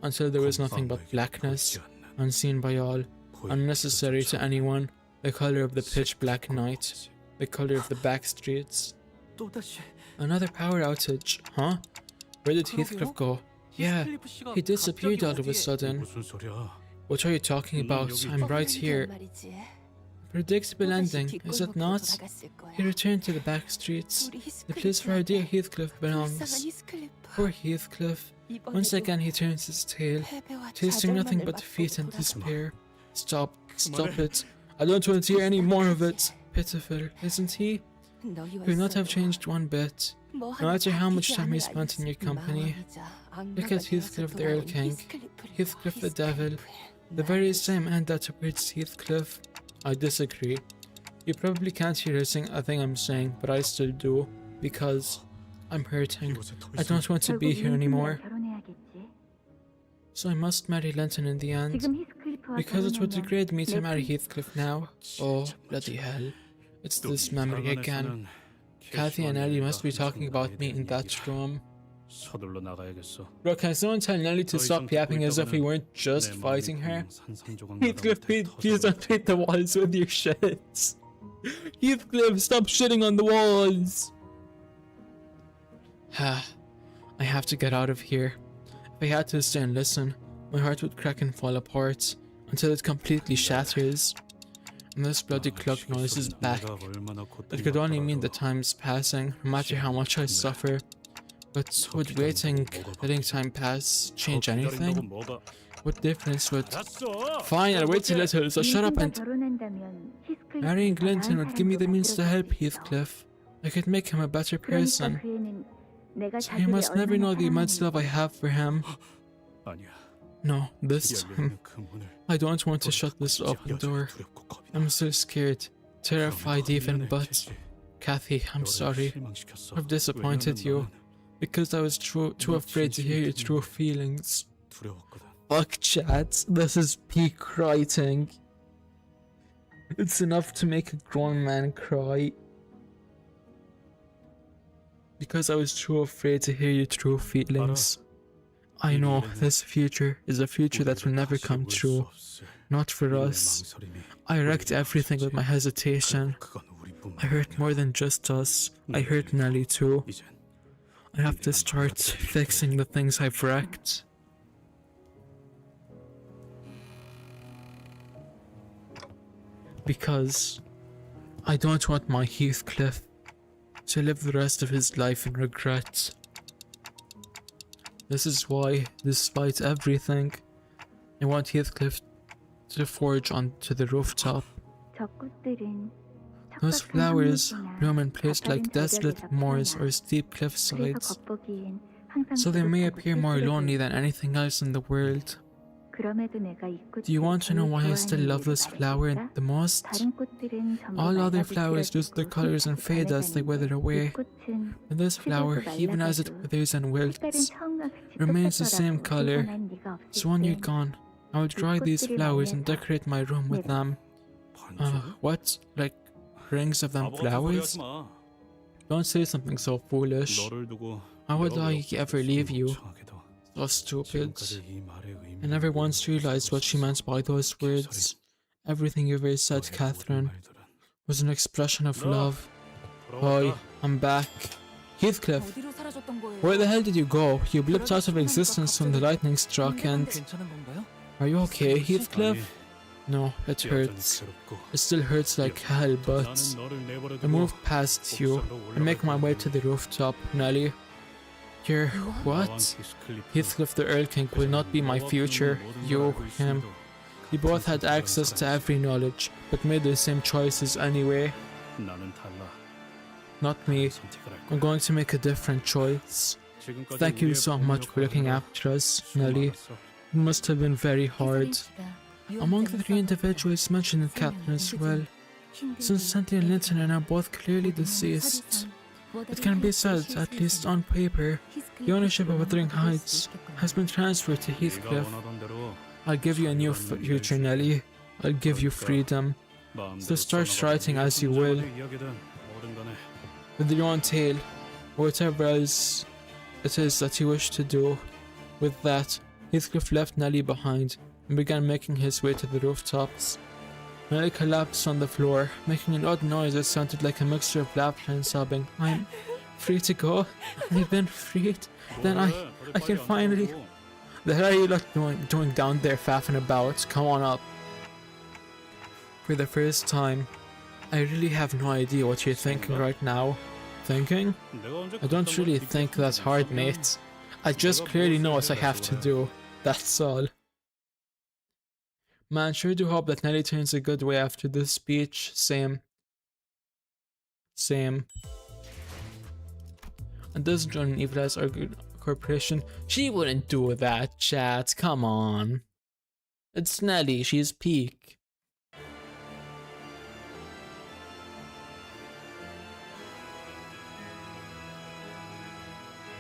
until there was nothing but blackness, unseen by all, unnecessary to anyone, the color of the pitch black night, the color of the back streets. Another power outage, huh? Where did Heathcliff go? Yeah, he disappeared all of a sudden. What are you talking about? I'm right here. Predictable ending, is it not? He returned to the back streets, the place where our dear Heathcliff belongs. Poor Heathcliff. Once again he turns his tail, tasting nothing but defeat and despair. Stop it. I don't want to hear any more of it. Pitiful, isn't he? He could not have changed one bit. No matter how much time he spent in your company. Look at Heathcliff the Earl King, Heathcliff the Devil, the very same end that awaits Heathcliff. I disagree. You probably can't hear a thing I'm saying, but I still do, because I'm hurting. I don't want to be here anymore. So I must marry Lenton in the end, because it would degrade me to marry Heathcliff now. Oh, bloody hell. It's this memory again. Cathy and Ellie must be talking about me in that room. Bro, can someone tell Nelly to stop yapping as if we weren't just fighting her? Heathcliff, please don't paint the walls with your shit. Heathcliff, stop shitting on the walls. I have to get out of here. If I had to stay and listen, my heart would crack and fall apart until it completely shatters. And this bloody clock noise is back. It could only mean the time's passing, no matter how much I suffer. But would letting time pass change anything? What difference would... Fine, I'll wait a little, so shut up and... Marrying Linton would give me the means to help Heathcliff. I could make him a better person. So he must never know the immense love I have for him. No, this time. I don't want to shut this open door. I'm so scared, terrified even, but... Cathy, I'm sorry. I've disappointed you. Because I was too afraid to hear your true feelings. Fuck chat, this is peak writing. It's enough to make a grown man cry. Because I was too afraid to hear your true feelings. I know this future is a future that will never come true. Not for us. I wrecked everything with my hesitation. I hurt more than just us. I hurt Nelly too. I have to start fixing the things I've wrecked. Because I don't want my Heathcliff to live the rest of his life in regret. This is why, despite everything, I want Heathcliff to forge onto the rooftop. Those flowers bloom in places like desolate moors or steep cliffsides, so they may appear more lonely than anything else in the world. Do you want to know why I still love this flower the most? All other flowers lose their colors and fade as they wither away, but this flower, even as it withers and wilts, remains the same color. So when you're gone, I will dry these flowers and decorate my room with them. What? Like rings of them flowers? Don't say something so foolish. How would I ever leave you? So stupid. I never once realized what she meant by those words. Everything you ever said, Catherine, was an expression of love. Hi, I'm back. Heathcliff, where the hell did you go? You blipped out of existence when the lightning struck and... Are you okay, Heathcliff? No, it hurts. It still hurts like hell, but... I moved past you and make my way to the rooftop, Nelly. You're... what? Heathcliff the Earl King will not be my future. You, him. We both had access to every knowledge, but made the same choices anyway. Not me. I'm going to make a different choice. Thank you so much for looking after us, Nelly. It must have been very hard. Among the three individuals mentioned in Catherine as well, since Sandy and Linton are now both clearly deceased, it can be said, at least on paper, the ownership of Wuthering Heights has been transferred to Heathcliff. I'll give you a new future, Nelly. I'll give you freedom. So start writing as you will, with your own tale, or whatever else it is that you wish to do. With that, Heathcliff left Nelly behind and began making his way to the rooftops. Nelly collapsed on the floor, making an odd noise that sounded like a mixture of laughter and sobbing. I'm free to go. I've been freed. Then I can finally... The hell are you lot doing down there faffing about? Come on up. For the first time, I really have no idea what you're thinking right now. Thinking? I don't really think that hard, mate. I just clearly know what I have to do. That's all. Man, sure do hope that Nelly turns a good way after this speech. Same. And doesn't join an evil or good corporation. She wouldn't do that, chat. Come on. It's Nelly. She's peak.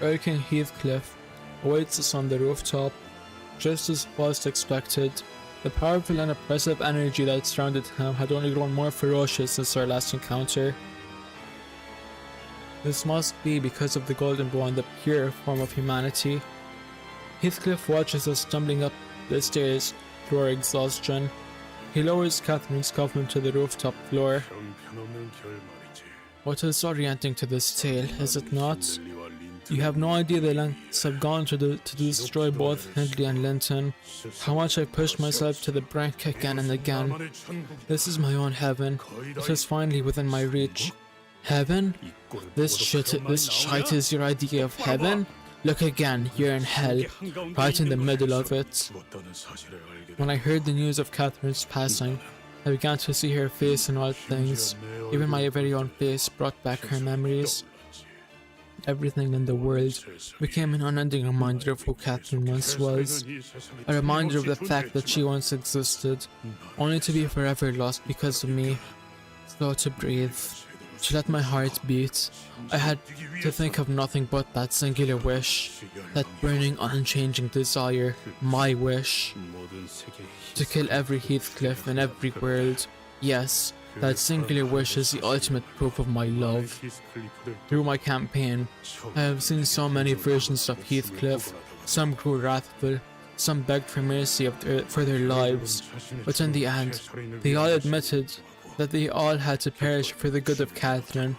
Earl King Heathcliff awaits us on the rooftop, just as was expected. The powerful and oppressive energy that surrounded him had only grown more ferocious since our last encounter. This must be because of the golden bow and the pure form of humanity. Heathcliff watches us stumbling up the stairs through our exhaustion. He lowers Catherine's coffin to the rooftop floor. What is orienting to this tale, is it not? You have no idea the lengths I've gone to destroy both Hindley and Linton. How much I pushed myself to the brink again and again. This is my own heaven. It is finally within my reach. Heaven? This shite is your idea of heaven? Look again, you're in hell, right in the middle of it. When I heard the news of Catherine's passing, I began to see her face in all things. Even my very own face brought back her memories. Everything in the world became an unending reminder of who Catherine once was. A reminder of the fact that she once existed, only to be forever lost because of me. Slow to breathe. She let my heart beat. I had to think of nothing but that singular wish, that burning, unchanging desire, my wish, to kill every Heathcliff in every world. Yes, that singular wish is the ultimate proof of my love. Through my campaign, I have seen so many versions of Heathcliff. Some grew wrathful, some begged for mercy for their lives, but in the end, they all admitted that they all had to perish for the good of Catherine,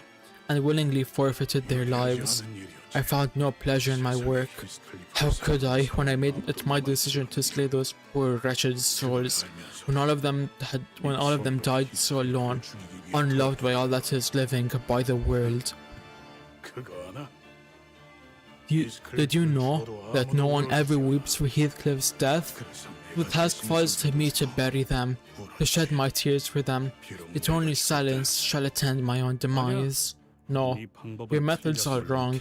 and willingly forfeited their lives. I found no pleasure in my work. How could I, when I made it my decision to slay those poor wretched souls, when all of them died so alone, unloved by all that is living, by the world? Did you know that no one ever weeps for Heathcliff's death? The task falls to me to bury them, to shed my tears for them. Yet only silence shall attend my own demise. No, your methods are wrong.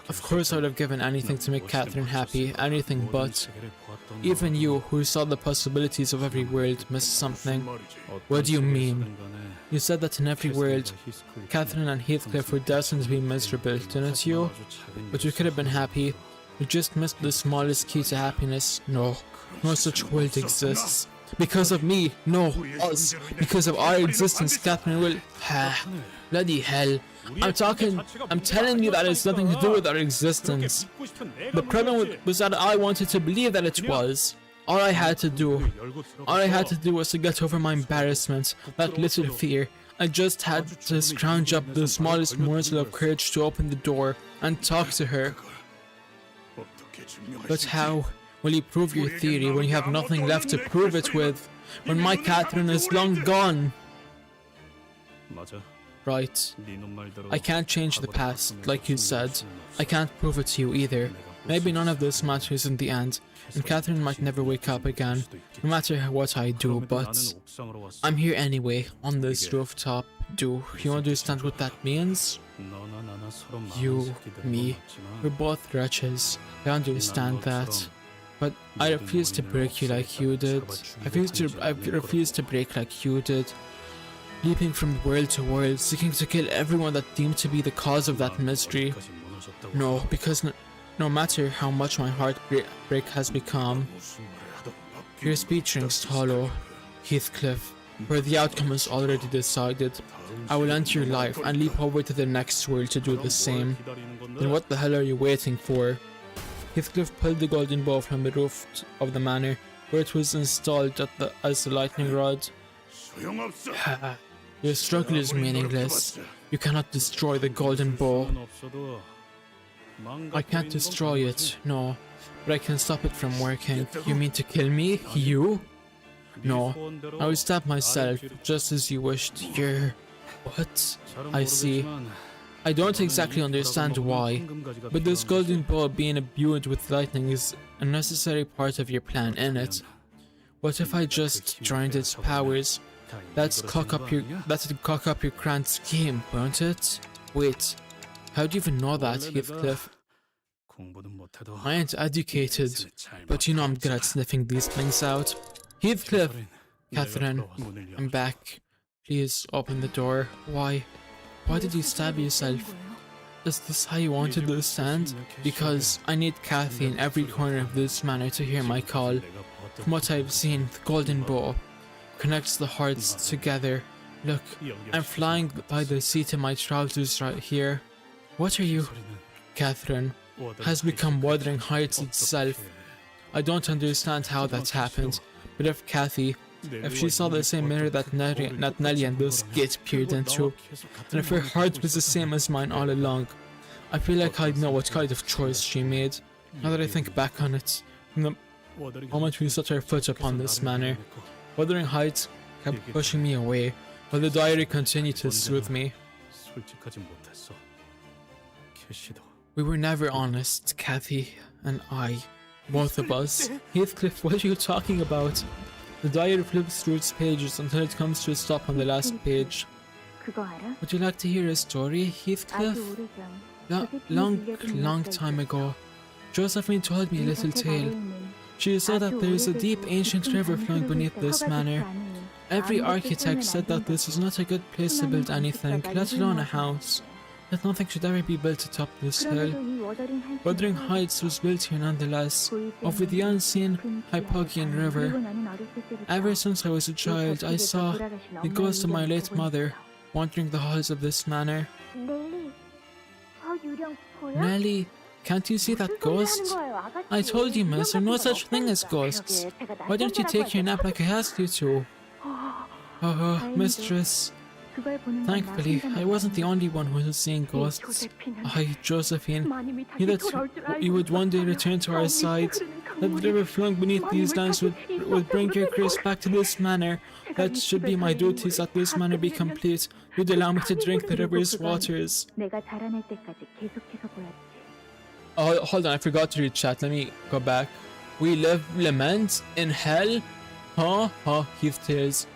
Of course I would have given anything to make Catherine happy, anything but. Even you, who saw the possibilities of every world, missed something. What do you mean? You said that in every world, Catherine and Heathcliff were destined to be miserable, didn't you? But you could have been happy. You just missed the smallest key to happiness. No, no such world exists. Because of me, no, us. Because of our existence, Catherine will... Bloody hell. I'm telling you that it's nothing to do with our existence. The problem was that I wanted to believe that it was. All I had to do was to get over my embarrassment, that little fear. I just had to scrounge up the smallest morsel of courage to open the door and talk to her. But how will you prove your theory when you have nothing left to prove it with? When my Catherine is long gone? Right. I can't change the past, like you said. I can't prove it to you either. Maybe none of this matters in the end, and Catherine might never wake up again, no matter what I do, but... I'm here anyway, on this rooftop. Do you understand what that means? You, me, we're both wretches. I understand that. But I refuse to break you like you did. I refuse to break like you did. Leaping from world to world, seeking to kill everyone that deemed to be the cause of that mystery. No, because no matter how much my heartbreak has become, your speech rings hollow. Heathcliff, where the outcome is already decided, I will end your life and leap over to the next world to do the same. Then what the hell are you waiting for? Heathcliff pulled the golden bow from the roof of the manor, where it was installed as the lightning rod. Your struggle is meaningless. You cannot destroy the golden bow. I can't destroy it, no, but I can stop it from working. You mean to kill me? You? No, I will stab myself, just as you wished. What? I see. I don't exactly understand why, but this golden bow being imbued with lightning is a necessary part of your plan, innit? What if I just joined its powers? That'd cock up your grand scheme, won't it? Wait, how do you even know that, Heathcliff? I ain't educated, but you know I'm good at sniffing these things out. Heathcliff! Catherine, I'm back. Please open the door. Why did you stab yourself? Is this how you wanted to stand? Because I need Cathy in every corner of this manor to hear my call. From what I've seen, the golden bow connects the hearts together. Look, I'm flying by the seat of my trousers right here. What are you? Catherine has become Wuthering Heights itself. I don't understand how that's happened, but if Cathy, if she saw the same mirror that Nelly and this git peered into, and if her heart was the same as mine all along, I feel like I'd know what kind of choice she made. Now that I think back on it, from the moment we set our foot upon this manor, Wuthering Heights kept pushing me away, while the diary continued to soothe me. We were never honest, Cathy and I. Both of us. Heathcliff, what are you talking about? The diary flips through its pages until it comes to a stop on the last page. Would you like to hear a story, Heathcliff? Long time ago, Josephine told me a little tale. She said that there is a deep ancient river flowing beneath this manor. Every architect said that this was not a good place to build anything, let alone a house. That nothing should ever be built atop this hill. Wuthering Heights was built here nonetheless, over the unseen Hypogean River. Ever since I was a child, I saw the ghost of my late mother wandering the halls of this manor. Nelly, can't you see that ghost? I told you, miss, there's no such thing as ghosts. Why don't you take your nap like I asked you to? Oh, mistress. Thankfully, I wasn't the only one who was seeing ghosts. I, Josephine, knew that you would one day return to our side. That the river flowing beneath these lands would bring your grace back to this manor. That should be my duties that this manor be complete. You'd allow me to drink the river's waters. Oh, hold on, I forgot to read chat. Let me go back. We lament in hell? Huh? Heath tears.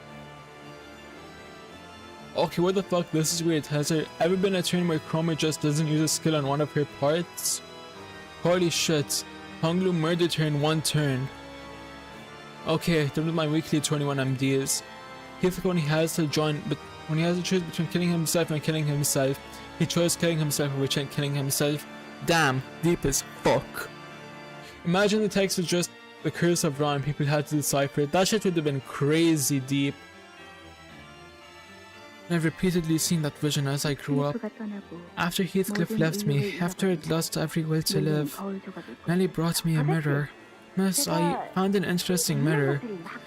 Okay, what the fuck, this is weird. Has there ever been a turn where Chroma just doesn't use a skill on one of her parts? Holy shit. Honglu murdered her in one turn. Okay, done with my weekly 21 MDs. Heath only has to join, but when he has to choose between killing himself and killing himself, he chose killing himself over killing himself. Damn, deep as fuck. Imagine the text was just the curse of Ron, people had to decipher it. That shit would have been crazy deep. I've repeatedly seen that vision as I grew up. After Heathcliff left me, after I'd lost every will to live, Nelly brought me a mirror. Miss, I found an interesting mirror.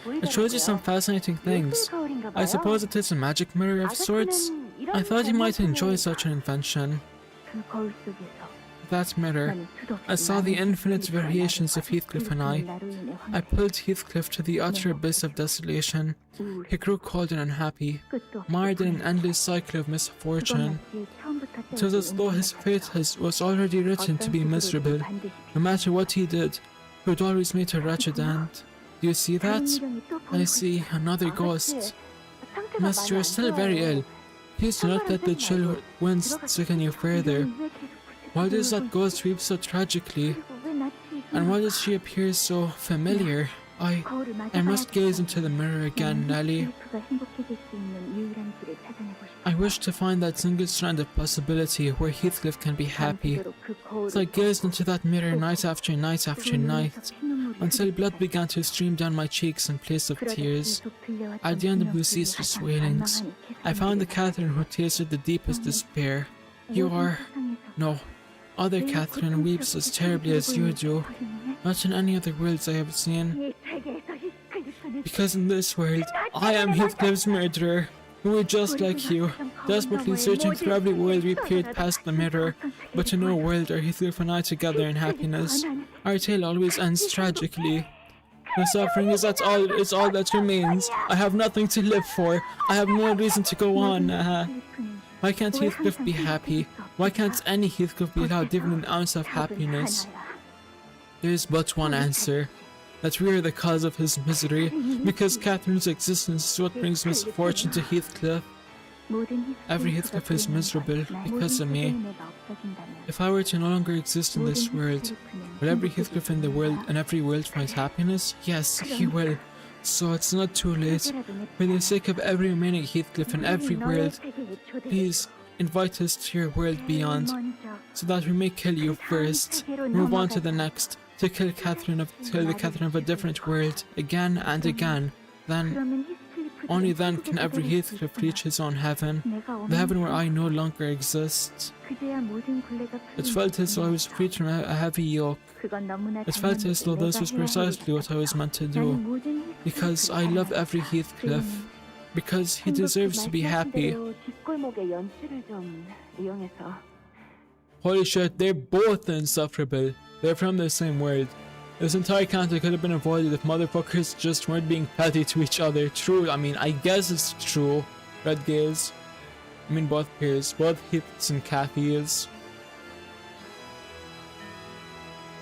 It shows you some fascinating things. I suppose it is a magic mirror of sorts. I thought you might enjoy such an invention. That mirror, I saw the infinite variations of Heathcliff and I pulled Heathcliff to the utter abyss of desolation. He grew cold and unhappy, mired in an endless cycle of misfortune. It was as though his fate was already written to be miserable. No matter what he did, he would always meet a wretched end. Do you see that? I see another ghost. Miss, you are still very ill. Please do not let the chill winds sicken you further. Why does that ghost weep so tragically? And why does she appear so familiar? I must gaze into the mirror again, Nelly. I wish to find that single strand of possibility where Heathcliff can be happy. So I gazed into that mirror night after night after night, until blood began to stream down my cheeks in place of tears. At the end of the ceaseless wailings, I found the Catherine who tasted the deepest despair. You are... no. Other Catherine weeps as terribly as you do, not in any other worlds I have seen. Because in this world, I am Heathcliff's murderer, who was just like you, desperately searching through every world we peered past the mirror, but in no world are Heathcliff and I together in happiness. Our tale always ends tragically. The suffering is all that remains. I have nothing to live for. I have no reason to go on. Why can't Heathcliff be happy? Why can't any Heathcliff be allowed even an ounce of happiness? There is but one answer. That we are the cause of his misery, because Catherine's existence is what brings misfortune to Heathcliff. Every Heathcliff is miserable because of me. If I were to no longer exist in this world, will every Heathcliff in the world and every world find happiness? Yes, he will. So it's not too late. For the sake of every remaining Heathcliff in every world, please invite us to your world beyond, so that we may kill you first, move on to the next, to kill the Catherine of a different world, again and again. Then, only then can every Heathcliff reach his own heaven, the heaven where I no longer exist. It felt as though I was freed from a heavy yoke. It felt as though this was precisely what I was meant to do, because I love every Heathcliff, because he deserves to be happy. Holy shit, they're both insufferable. They're from the same world. This entire Canto could have been avoided if motherfuckers just weren't being petty to each other. True, I mean, I guess it's true. Red gaze. I mean, both pairs. Both Heaths and Cathy's.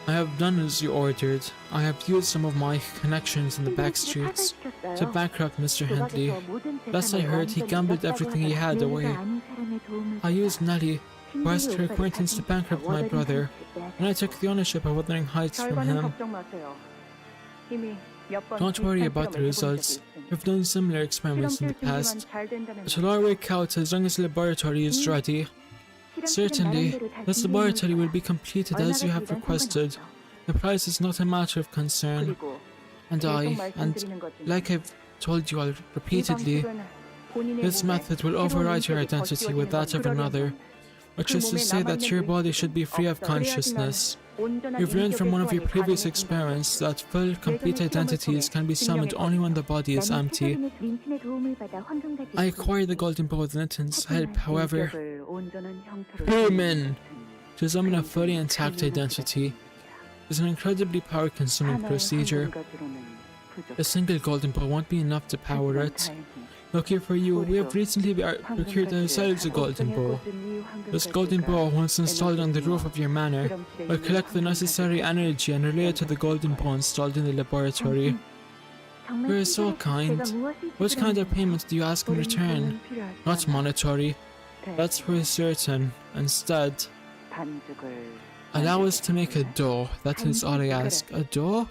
I have done as you ordered. I have used some of my connections in the back streets to bankrupt Mr. Hindley. Last I heard, he gambled everything he had away. I used Nellie, who asked her acquaintance to bankrupt my brother, and I took the ownership of Wuthering Heights from him. Don't worry about the results. We've done similar experiments in the past. It'll all work out as long as the laboratory is ready. Certainly, this laboratory will be completed as you have requested. The price is not a matter of concern. And like I've told you all repeatedly, this method will override your identity with that of another, which is to say that your body should be free of consciousness. You've learned from one of your previous experiments that full, complete identities can be summoned only when the body is empty. I acquired the golden bow with Linton's help, however. Herman! To summon a fully intact identity is an incredibly power-consuming procedure. A single golden bow won't be enough to power it. Lucky for you, we have recently procured ourselves a golden bow. This golden bow, once installed on the roof of your manor, will collect the necessary energy and relay it to the golden bow installed in the laboratory. You are so kind. What kind of payment do you ask in return? Not monetary. That's for certain. Instead, allow us to make a dough. That is all I ask. A dough?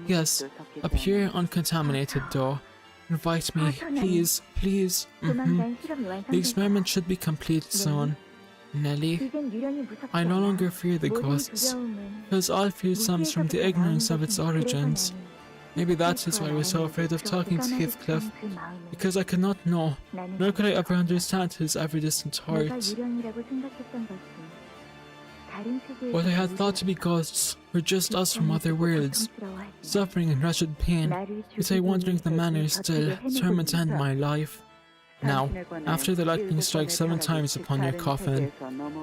Yes, a pure, uncontaminated dough. Invite me, please, please. The experiment should be complete soon. Nellie, I no longer fear the ghosts, because all fear stems from the ignorance of its origins. Maybe that is why I was so afraid of talking to Heathcliff, because I could not know, nor could I ever understand his ever-distant heart. What I had thought to be ghosts were just us from other worlds, suffering in wretched pain, yet I wandering the manor still, determined to end my life. Now, after the lightning strikes 7 times upon your coffin,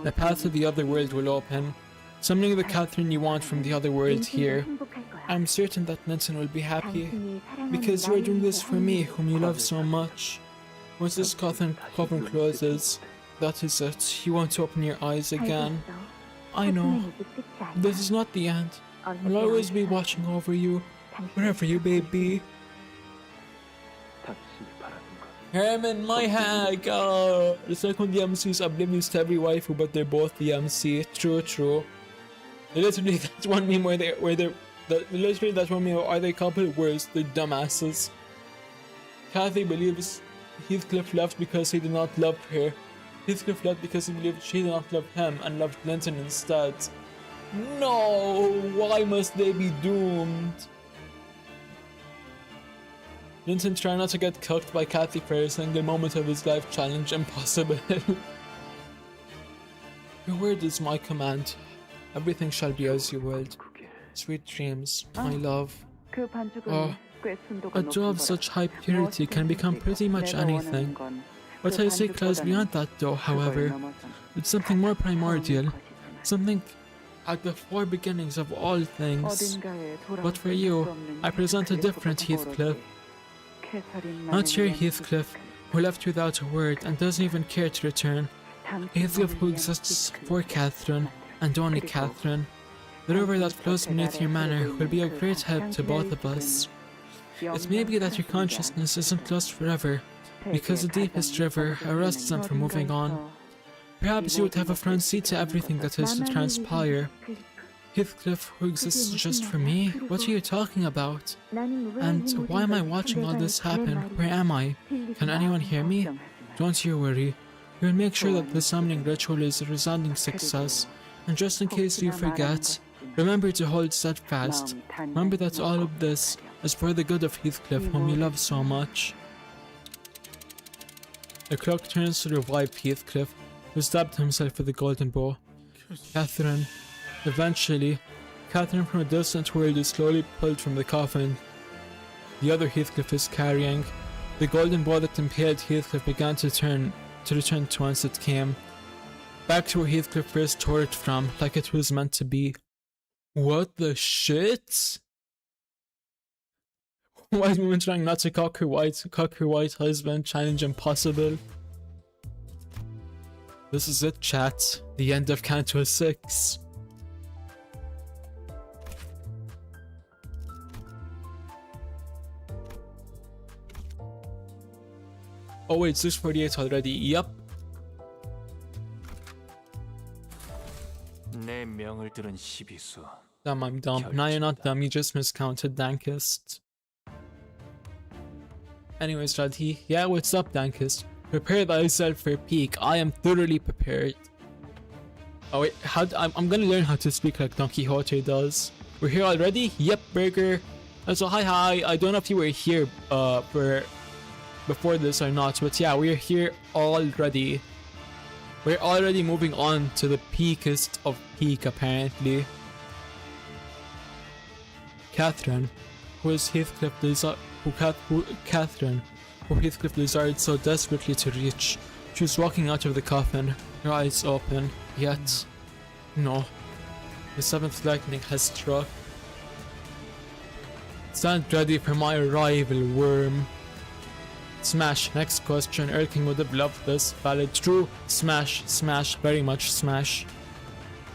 the path to the other world will open, summoning the Catherine you want from the other world here. I am certain that Linton will be happy, because you are doing this for me, whom you love so much. Once this coffin closes, that is it, you won't open your eyes again. I know. This is not the end. I'll always be watching over you, wherever you may be. Herman, my hag! Oh, it's like when the MC is oblivious to every waifu, but they're both the MC. True, true. Literally, that's one meme literally that's one meme. Are they couple worse? They're dumbasses. Cathy believes Heathcliff left because he did not love her. Heathcliff left because he believed she did not love him and loved Linton instead. No! Why must they be doomed? Linton tried not to get cooked by Cathy for a single moment of his life. Challenge impossible. Your word is my command. Everything shall be as you willed. Sweet dreams, my love. Oh, a dough of such high purity can become pretty much anything. What I seek lies beyond that dough, however. It's something more primordial. Something at the four beginnings of all things. But for you, I present a different Heathcliff. Not your Heathcliff, who left without a word and doesn't even care to return. Heathcliff who exists for Catherine, and only Catherine. The river that flows beneath your manor will be of great help to both of us. It may be that your consciousness isn't lost forever, because the deepest river arrests them from moving on. Perhaps you would have a front seat to everything that is to transpire. Heathcliff, who exists just for me? What are you talking about? And why am I watching all this happen? Where am I? Can anyone hear me? Don't you worry. We'll make sure that the summoning ritual is a resounding success. And just in case you forget, remember to hold steadfast. Remember that all of this is for the good of Heathcliff, whom you love so much. The clock turns to revive Heathcliff, who stabbed himself with the golden bow. Catherine. Eventually, Catherine from a distant world is slowly pulled from the coffin the other Heathcliff is carrying. The golden bow that impaled Heathcliff began to return to whence it came. Back to where Heathcliff first tore it from, like it was meant to be. What the shit? Wise woman trying not to cock her white husband, challenge impossible. This is it, chat. The end of Canto 6. Oh wait, 6:48 already. Yup. 내 명을 들은 시비수. Damn, I'm dumb. No, you're not dumb. You just miscounted, Dankist. Anyways, Radhi. Yeah, what's up, Dankist? Prepare thyself for peak. I am thoroughly prepared. Oh wait, I'm gonna learn how to speak like Don Quixote does. We're here already? Yep, Burger. So hi. I don't know if you were here before this or not, but yeah, we're here already. We're already moving on to the peakest of peak, apparently. Catherine, who Heathcliff desired so desperately to reach. She was walking out of the coffin, her eyes open, yet no. The seventh lightning has struck. Stand ready for my arrival, worm. Smash. Next question. Earl King would have loved this. Valid. True. Smash. Smash. Very much smash.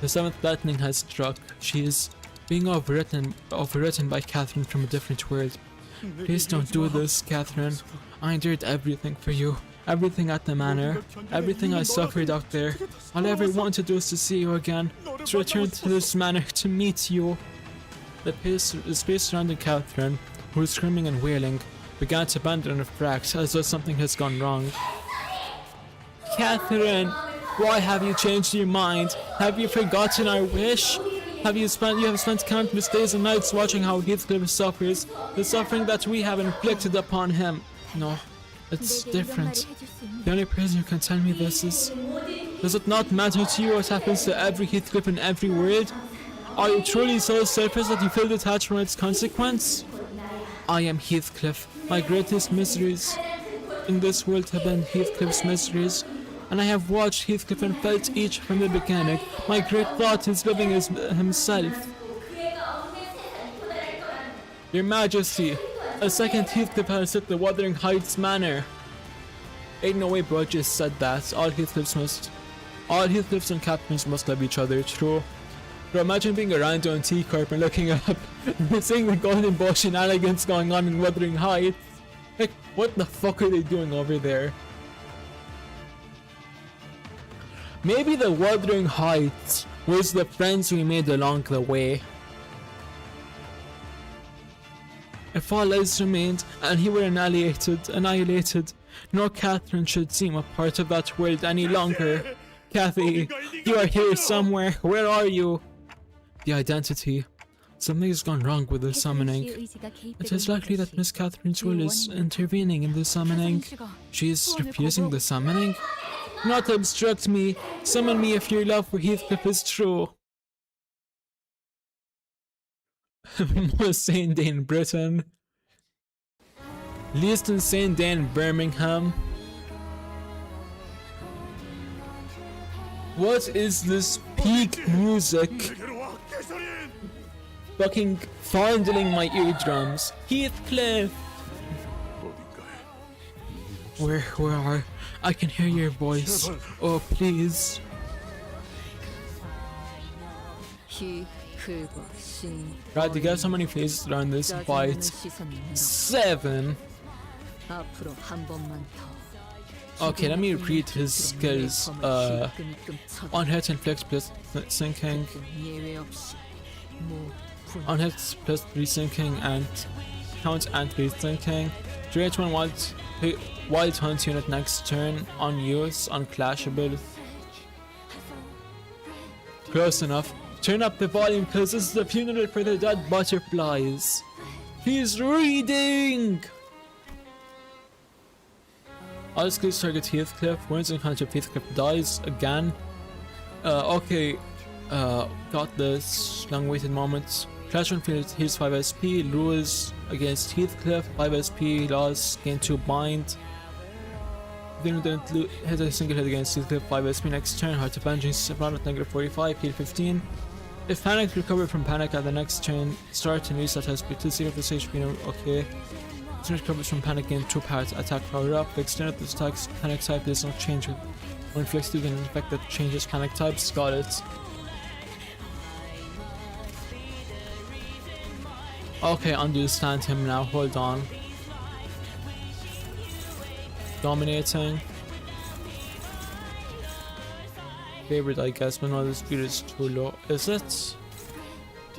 The seventh lightning has struck. She is being overwritten by Catherine from a different world. Please don't do this, Catherine. I endured everything for you. Everything at the manor. Everything I suffered out there. All I ever want to do is to see you again. To return to this manor, to meet you. The space surrounding Catherine, who was screaming and wailing, began to bend and refract as though something has gone wrong. Catherine, why have you changed your mind? Have you forgotten our wish? You have spent countless days and nights watching how Heathcliff suffers, the suffering that we have inflicted upon him. No, it's different. The only person who can tell me this is... Does it not matter to you what happens to every Heathcliff in every world? Are you truly so selfish that you feel detached from its consequence? I am Heathcliff. My greatest miseries in this world have been Heathcliff's miseries, and I have watched Heathcliff and felt each from the beginning. My great thought is living as himself. Your Majesty, a second Heathcliff has hit the Wuthering Heights Manor. Ain't no way bro just said that. All Heathcliffs and captains must love each other, true. Bro, imagine being around on T-Corp and looking up and seeing the Golden Bow shenanigans going on in Wuthering Heights. Like, what the fuck are they doing over there? Maybe the Wuthering Heights was the friends we made along the way. If all else remained and he were annihilated, no Catherine should seem a part of that world any longer. Cathy, you are here somewhere. Where are you? The identity. Something has gone wrong with the summoning. It is likely that Miss Catherine's will is intervening in the summoning. She is refusing the summoning? Not obstruct me. Summon me if your love for Heathcliff is true. Most insane day in Britain. Least insane day in Birmingham. What is this peak music? Fucking fondling my eardrums. Heathcliff! Where are... I can hear your voice. Oh, please. Right, you guys how many phases around this fight? 7! Okay, let me read his skills. On hit inflict plus sinking. On hit plus 3 sinking and count and 3 sinking. Create one wild hunt unit next turn. On use, unclashable. Close enough. Turn up the volume because this is the funeral for the dead butterflies. He's reading! All skills target Heathcliff. Once encounter Heathcliff dies again. Okay. Got this. Long waited moments. Clash on field heals 5 SP. Lose against Heathcliff. 5 SP. Loss. Gain 2 bind. Didn't hit a single hit against Heathcliff. 5 SP next turn. Heart of Vengeance. Round at negative 45. Heal 15. If panicked, recover from panic at the next turn. Start and reset SP. 2 0 for HP. Okay. As recovers from panic, gain 2 power attack power up. The extent of this attack's panic type does not change with when inflicts an effect that changes panic types. Got it. Okay, understand him now. Hold on. dominating. Favorite, I guess, but no, the speed is too low. Is it?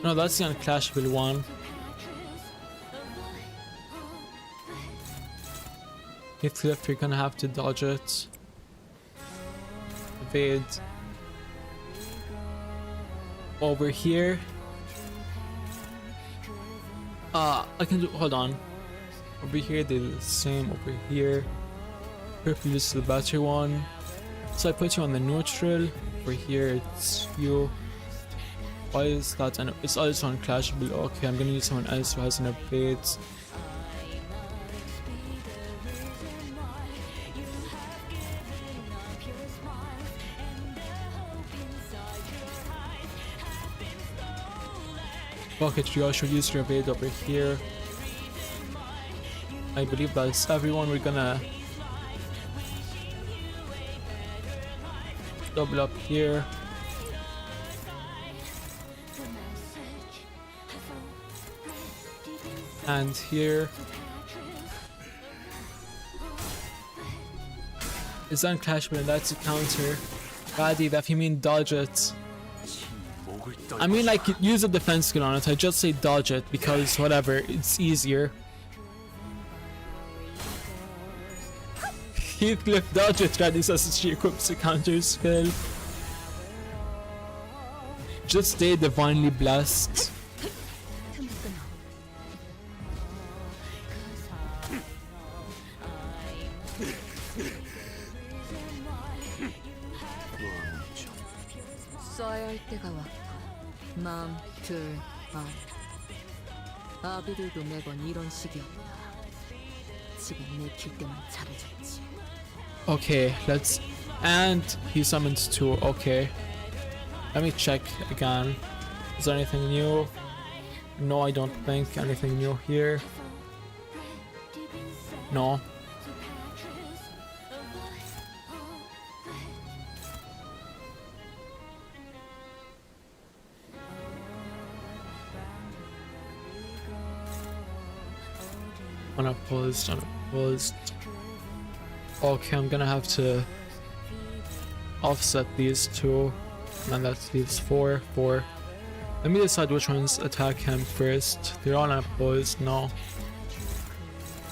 No, that's the unclashable one. Hit cliff, you're gonna have to dodge it. Evade. Over here. I can do, hold on. Over here they do the same, over here. Purple is the better one. So I put you on the neutral. Over here it's you. Why is that? And it's also unclashable. Okay, I'm gonna use someone else who has an evade. Bucket, you should use your evade over here. I believe that's everyone. We're gonna double up here. And here. It's unclashable and that's a counter. Gaddy, if you mean dodge it. I mean like use a defense skill on it. I just say dodge it because whatever, it's easier. Heathcliff dodge it, Gaddy says she equips a counter skill. Just stay divinely blessed. 써야 할 때가 왔고 마음 둘 안. 아비들도 매번 이런 식이었다. 지금 내킬 때만 잘해줬지. Okay, let's, and he summons two. Okay, let me check again. Is there anything new? No, I don't think anything new here. No. Unopposed, unopposed. Okay, I'm gonna have to offset these two, and that leaves four. Let me decide which ones attack him first. They're all unopposed. No,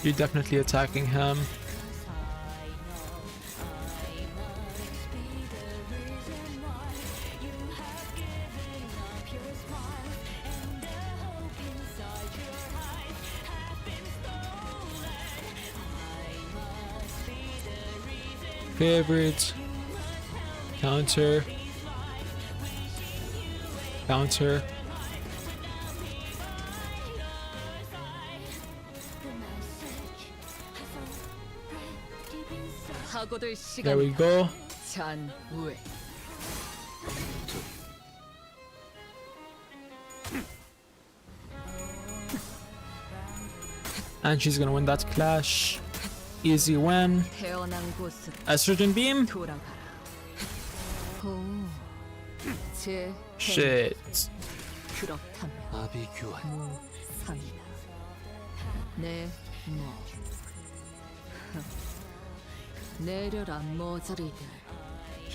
you're definitely attacking him. Favorite, counter, counter. There we go. And she's gonna win that clash. Easy win. Estrogen beam. Shit. 내려라 모자리들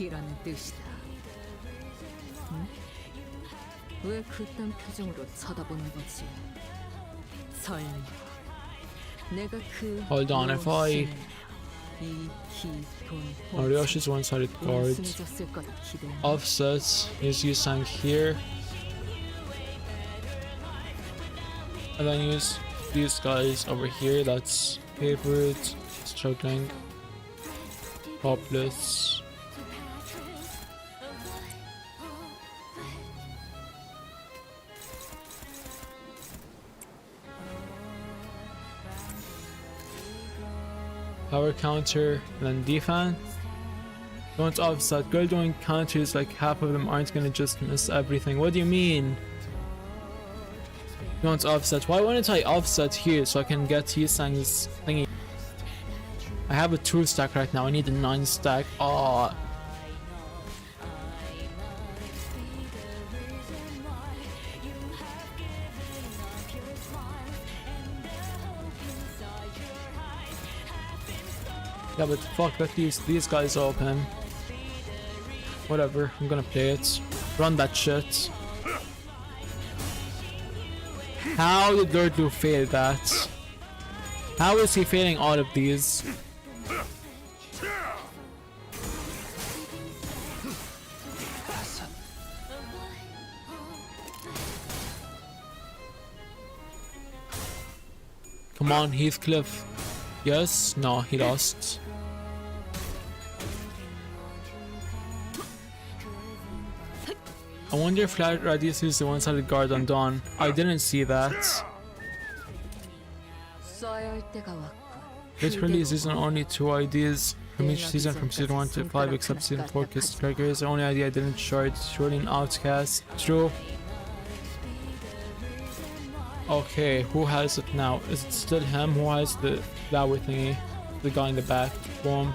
이라는 뜻이다. 응? 왜 그딴 표정으로 쳐다보는 거지? 설마 내가 그 Hold on, if I Ariyoshi's one-sided card. Offset is using here. And then use these guys over here. That's favorite, struggling, hopeless. Power counter and then defense. Don't offset. Girl doing counters like half of them aren't gonna just miss everything. What do you mean? Don't offset. Why wouldn't I offset here so I can get Yisang's thingy? I have a 2 stack right now. I need a 9 stack. Oh. Yeah, but fuck, let these guys open. Whatever, I'm gonna play it. Run that shit. How did Lord Lu fail that? How is he failing all of these? Come on, Heathcliff. Yes? No, he lost. I wonder if Radius is the one-sided guard on Dawn. I didn't see that. Literally, season only 2 ideas from each season from season 1 to 5 except season 4 Kiss Striker is the only idea I didn't short. Surely an outcast. True. Okay, who has it now? Is it still him? Who has the flower thingy? The guy in the back. Boom.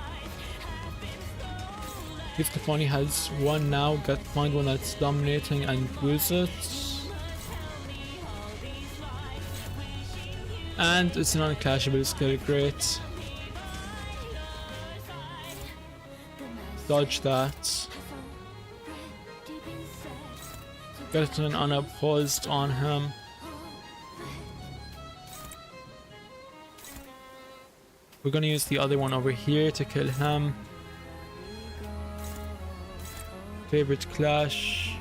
If the only has one now, find one that's dominating and use it. And it's an unclashable skill, great. Dodge that. Get an unopposed on him. We're gonna use the other one over here to kill him. Favorite clash.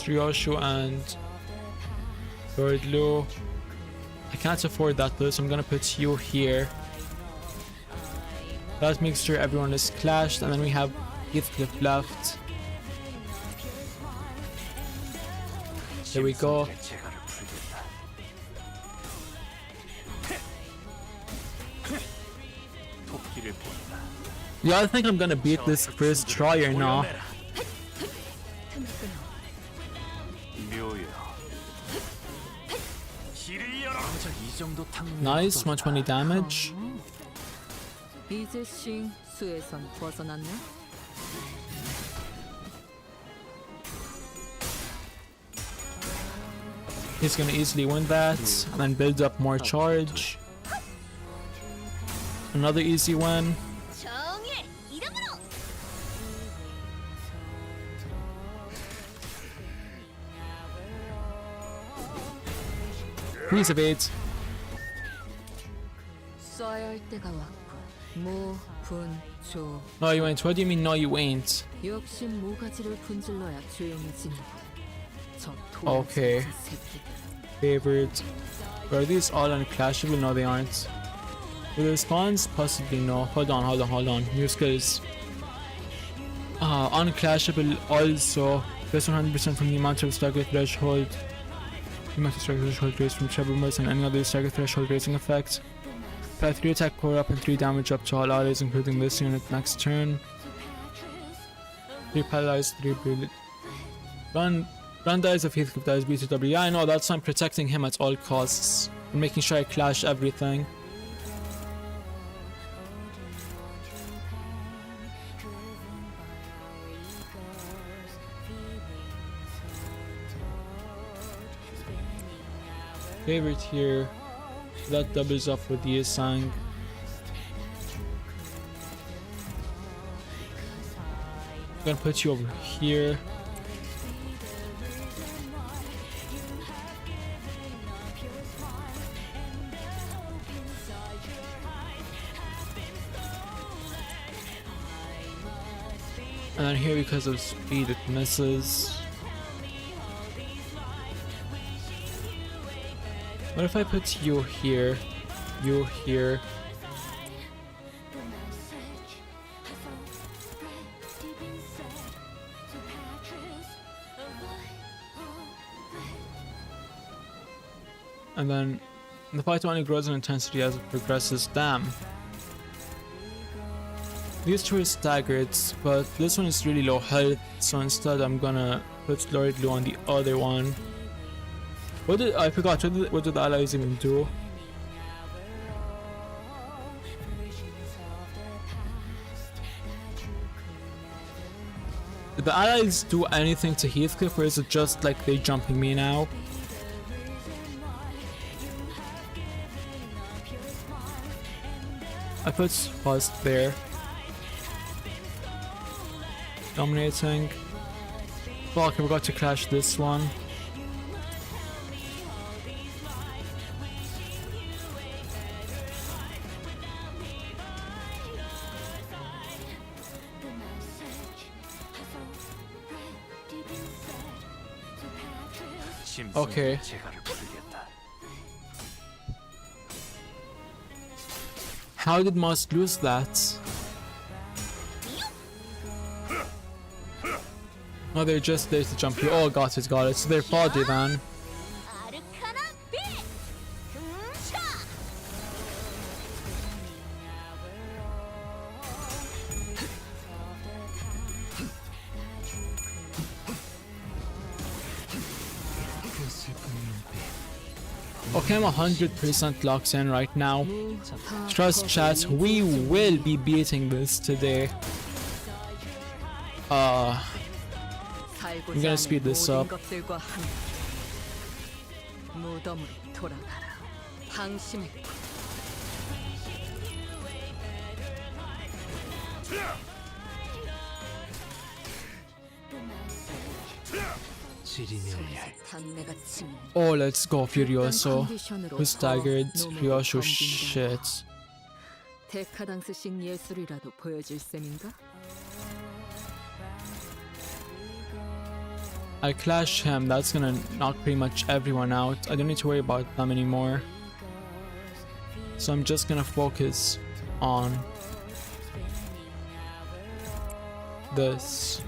Ryoshu and Lord Lu. I can't afford that though, so I'm gonna put you here. That makes sure everyone is clashed, and then we have Heathcliff left. There we go. Yeah, I think I'm gonna beat this first try or not. Nice, 120 damage. He's gonna easily win that and then build up more charge. Another easy win. Please evade. No, you ain't. What do you mean, no, you ain't? Okay. Favored. Are these all unclashable? No, they aren't. Will the spawns? Possibly no. Hold on. New skills. Unclashable also. Plus 100% from the amount of stagger threshold. The amount of stagger threshold raised from treble moves and any other stagger threshold raising effect. Apply 3 attack core up and 3 damage up to all allies, including this unit next turn. 3 paralyzed, 3 bullet. Run dies if Heathcliff dies VTW. Yeah, I know, that's why I'm protecting him at all costs. And making sure I clash everything. Favorite here. That doubles up with the Asang. I'm gonna put you over here. And then here, because of speed, it misses. What if I put you here, you here? And then the fight only grows in intensity as it progresses. Damn. These two are staggered, but this one is really low health, so instead I'm gonna put Lord Lu on the other one. I forgot, what did the allies even do? Did the allies do anything to Heathcliff, or is it just like they jumping me now? I put Fuzz there. Dominating. Fuck, I forgot to clash this one. Okay. How did Moss lose that? Oh, they're just there to jump you. Oh, got it. So they're body then. Okay, I'm 100% locked in right now. Trust chat, we will be beating this today. I'm gonna speed this up. Oh, let's go Furioso. Who staggered? Furioso, shit. 데카당스식 예술이라도 보여줄 셈인가? I clash him, that's gonna knock pretty much everyone out. I don't need to worry about them anymore. So I'm just gonna focus on this.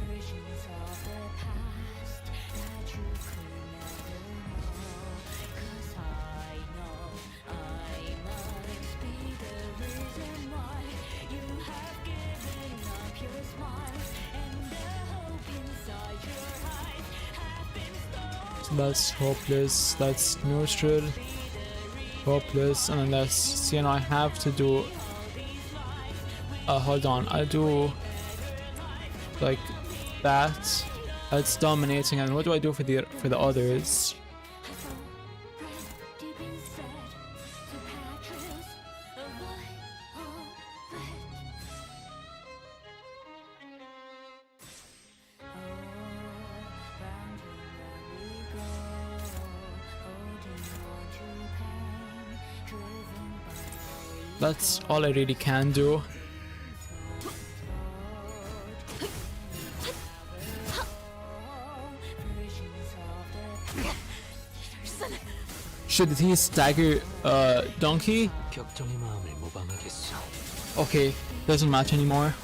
That's hopeless, that's neutral, hopeless, and then let's see, and I have to do hold on, I do like that, that's dominating, and what do I do for the others? That's all I really can do. Should he stagger Donkey? Okay, doesn't match anymore.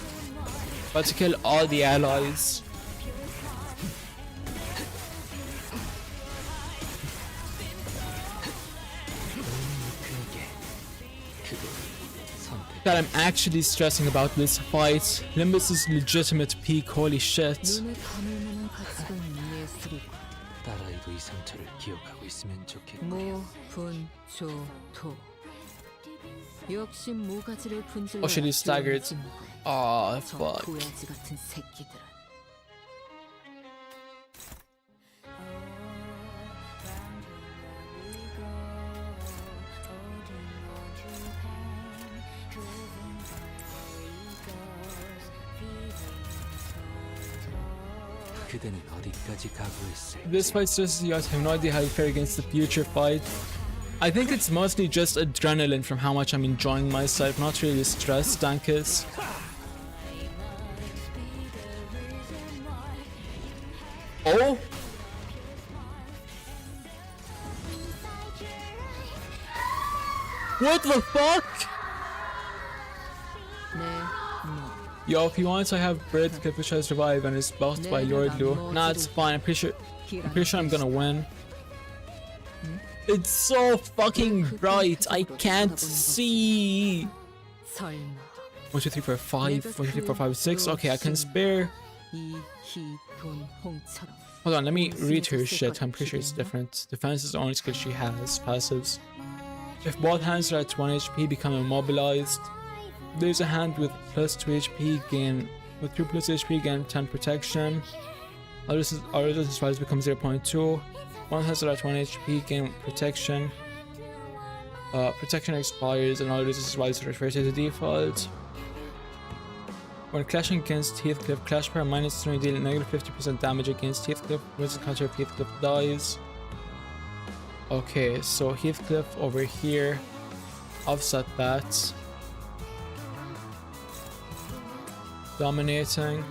About to kill all the allies. God, I'm actually stressing about this fight. Limbus is legitimate peak, holy shit. Oh shit, he's staggered. Oh fuck. This fight stresses you out. I have no idea how you fare against the future fight. I think it's mostly just adrenaline from how much I'm enjoying myself, not really stress, Dankus. Oh! What the fuck? Yo, if you want, I have Bread which has Revive and is buffed by Lord Lu. Nah, it's fine. I'm pretty sure I'm gonna win. It's so fucking bright. I can't see. 1, 2, 3, 4, 5. 1, 2, 3, 4, 5, 6. Okay, I can spare. Hold on, let me read her shit. I'm pretty sure it's different. Defense is the only skill she has. Passives. If both hands are at 1 HP, become immobilized. There's a hand with plus 2 HP, gain With 2 plus HP, gain 10 protection. Our resistance rise becomes 0.2. One has at 1 HP, gain protection. Protection expires and all resistance rise refers to the default. When clashing against Heathcliff, clash power -3 deal negative 50% damage against Heathcliff. Resist counter if Heathcliff dies. Okay, so Heathcliff over here. Offset that. Dominating.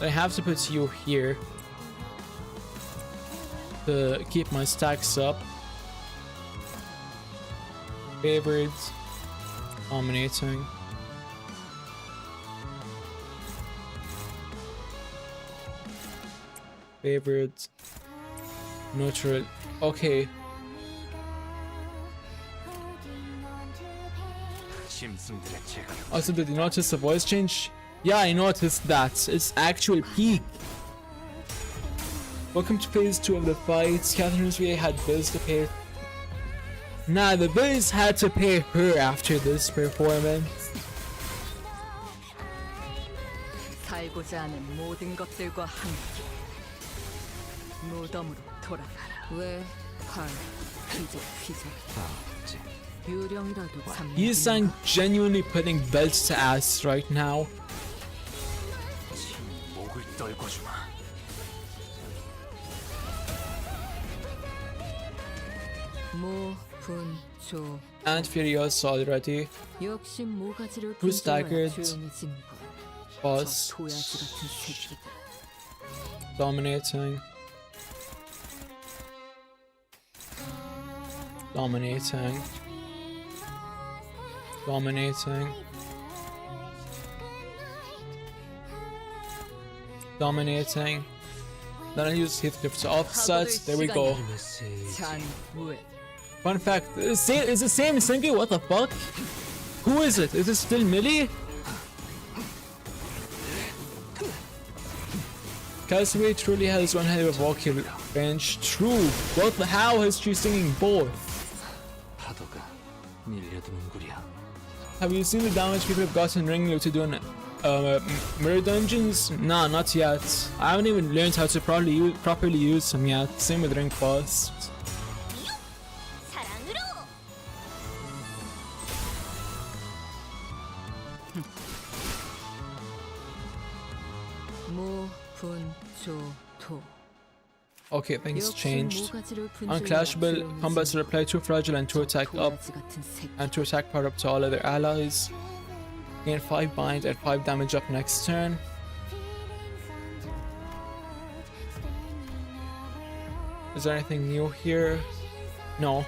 I have to put you here to keep my stacks up. Favored. Dominating. Favored. Neutral. Okay. Also, did you notice the voice change? Yeah, I noticed that. It's actual peak. Welcome to phase 2 of the fights. Catherine's VA had bills to pay. Nah, the bills had to pay her after this performance. 살고자 하는 모든 것들과 함께 무덤으로 돌아가라. 왜 칼, 휘적. 유령이라도 삼. He is genuinely putting belts to ass right now. 목을 떨궈주마. And Furious already. 역시 모가지를 Who's staggered? 조용해진 것. Boss. 저 도야지 같은 새끼들. Dominating. Dominating. Dominating. Dominating. Then I use Heathcliff to offset. There we go. Fun fact, it's the same Singy, what the fuck? Who is it? Is it still Millie? Cathy truly has one hell of a vocal range. True. How is she singing both? Have you seen the damage people have gotten Ring Loot to do in mirror dungeons? Nah, not yet. I haven't even learned how to properly use them yet. Same with Ring Fast. Okay, things changed. Unclashable, combats reply 2 fragile and 2 attack up, and 2 attack power up to all other allies. Gain 5 bind and 5 damage up next turn. Is there anything new here? No.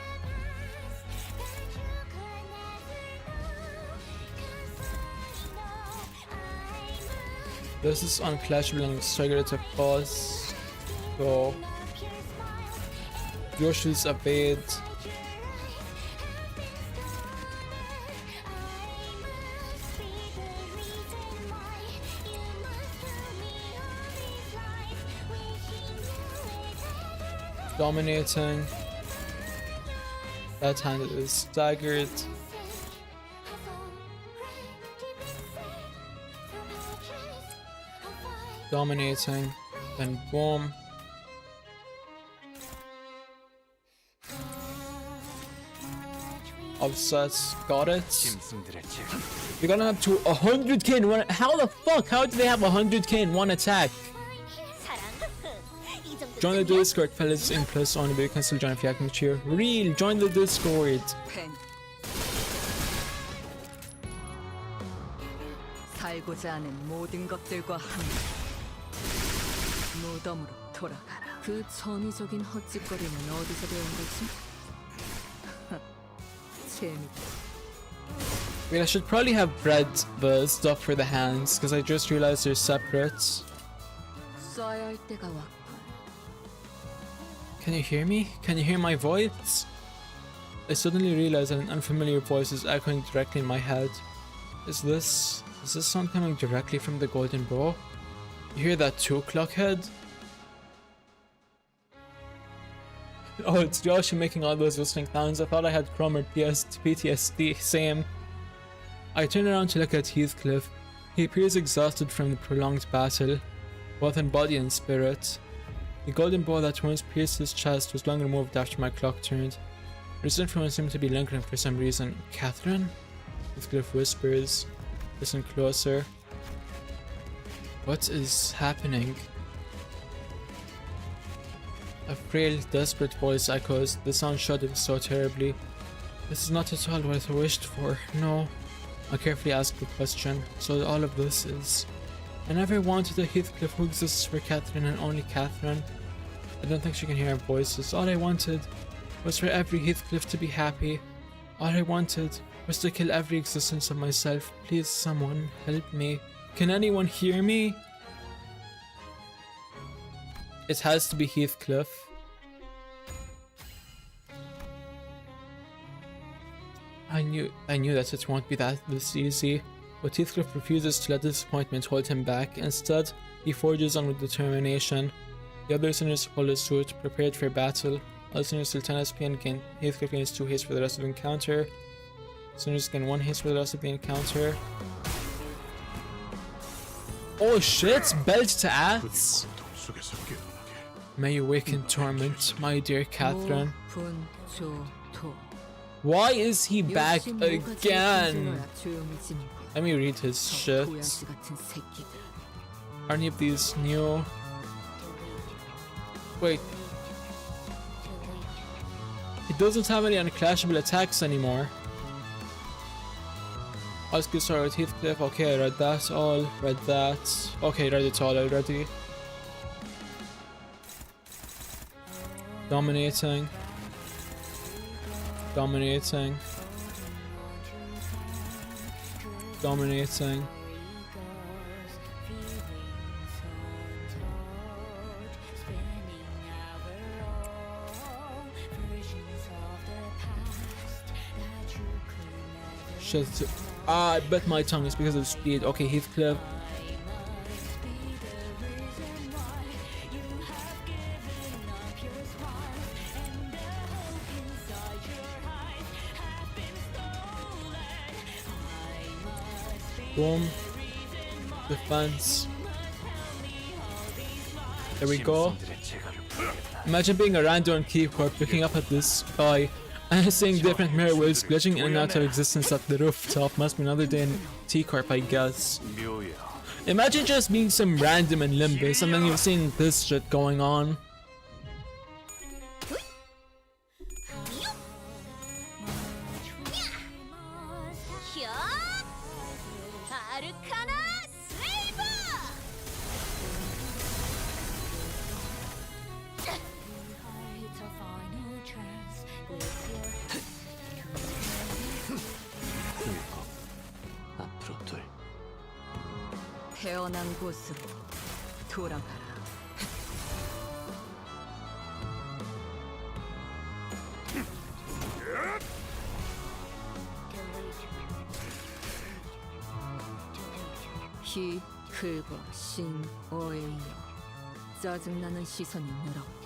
This is unclashable and staggered to pause. So Yoshi's evade. Dominating. That hand is staggered. Dominating. Then boom. Offsets, got it. You're gonna have to 100k in one. How the fuck? How do they have 100k in one attack? Join the Discord, fellas. In plus only, but you can still join if you can cheer. Real, join the Discord. 살고자 하는 모든 것들과 함께 무덤으로 돌아가라. 그 전위적인 헛짓거리는 어디서 배운 거지? Wait, I should probably have bred the stuff for the hands, because I just realized they're separate. Can you hear me? Can you hear my voice? I suddenly realized that an unfamiliar voice is echoing directly in my head. Is this sound coming directly from the golden bow? You hear that too, Clockhead? Oh, it's Josh making all those whistling sounds. I thought I had Chrome or PTSD. Same. I turned around to look at Heathcliff. He appears exhausted from the prolonged battle, both in body and spirit. The golden bow that once pierced his chest was long removed after my clock turned. His influence seemed to be lingering for some reason. Catherine? Heathcliff whispers. Listen closer. What is happening? A frail, desperate voice echoes. The sound shuddered so terribly. This is not at all what I wished for. No. I carefully asked the question. So all of this is... I never wanted a Heathcliff who exists for Catherine and only Catherine. I don't think she can hear our voices. All I wanted was for every Heathcliff to be happy. All I wanted was to kill every existence of myself. Please, someone, help me. Can anyone hear me? It has to be Heathcliff. I knew that it won't be this easy. But Heathcliff refuses to let disappointment hold him back. Instead, he forges on with determination. The other sinners follow suit, prepared for battle. All sinners still 10 SP and gain. Heathcliff gains 2 haste for the rest of the encounter. Sinners gain 1 haste for the rest of the encounter. Oh shit! Belt to axe! May you wake in torment, my dear Catherine. Why is he back again? Let me read his shit. Are any of these new? Wait. He doesn't have any unclashable attacks anymore. All skills are with Heathcliff. Okay, I read that all. Read that. Okay, read it all already. Dominating. Dominating. Dominating. Shit. I bet my tongue is because of speed. Okay, Heathcliff. Boom. Defense. There we go. Imagine being a random keyboard picking up at this guy and seeing different mirror waves glitching in and out of existence at the rooftop. Must be another day in T-Corp, I guess. Imagine just being some random in Limbus and then you're seeing this shit going on. 태어난 곳으로 돌아가라. 히 클버 신 오에이어 짜증나는 시선이 늘었고.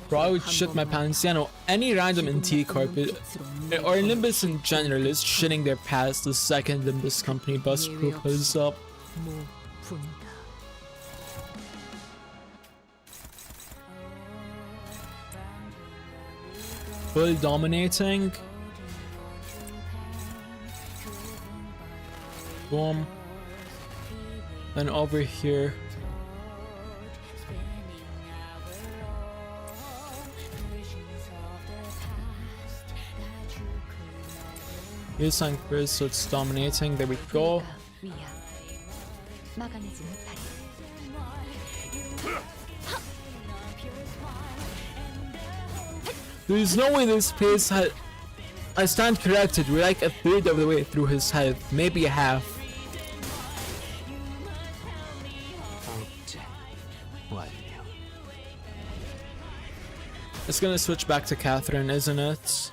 Bro, I would shit my pants. Yeah, no, any random in T-Corp or Limbus in general is shitting their pants the second Limbus company bus crew pulls up. Full dominating. Boom. Then over here. Here's some first, so it's dominating. There we go. There's no way this place had... I stand corrected, we're like a third of the way through his health, maybe a half. It's gonna switch back to Catherine, isn't it?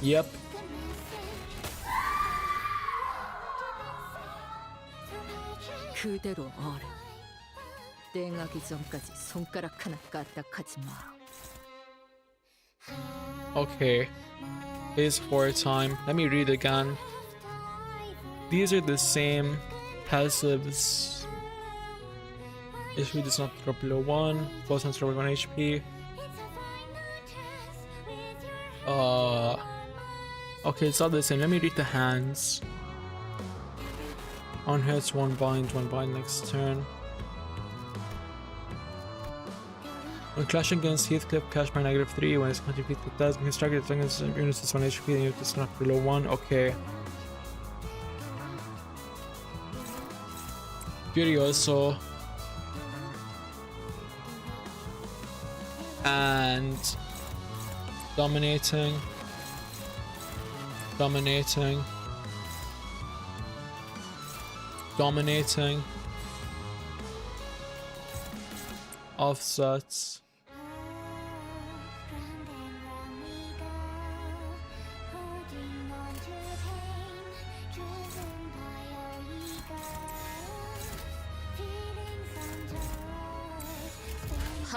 Yep. 그대로 어라. 땡하기 전까지 손가락 하나 까딱하지 마. Okay. Phase 4 time. Let me read again. these are the same passives. HP does not drop below 1. Both hands drop 1 HP. Okay, it's all the same. Let me read the hands. On hits, 1 bind next turn. When clashing against Heathcliff, cash by -3. When it's contributed to does, when target against units is 1 HP, then you just not below 1. Okay. Furioso. And dominating. Offsets.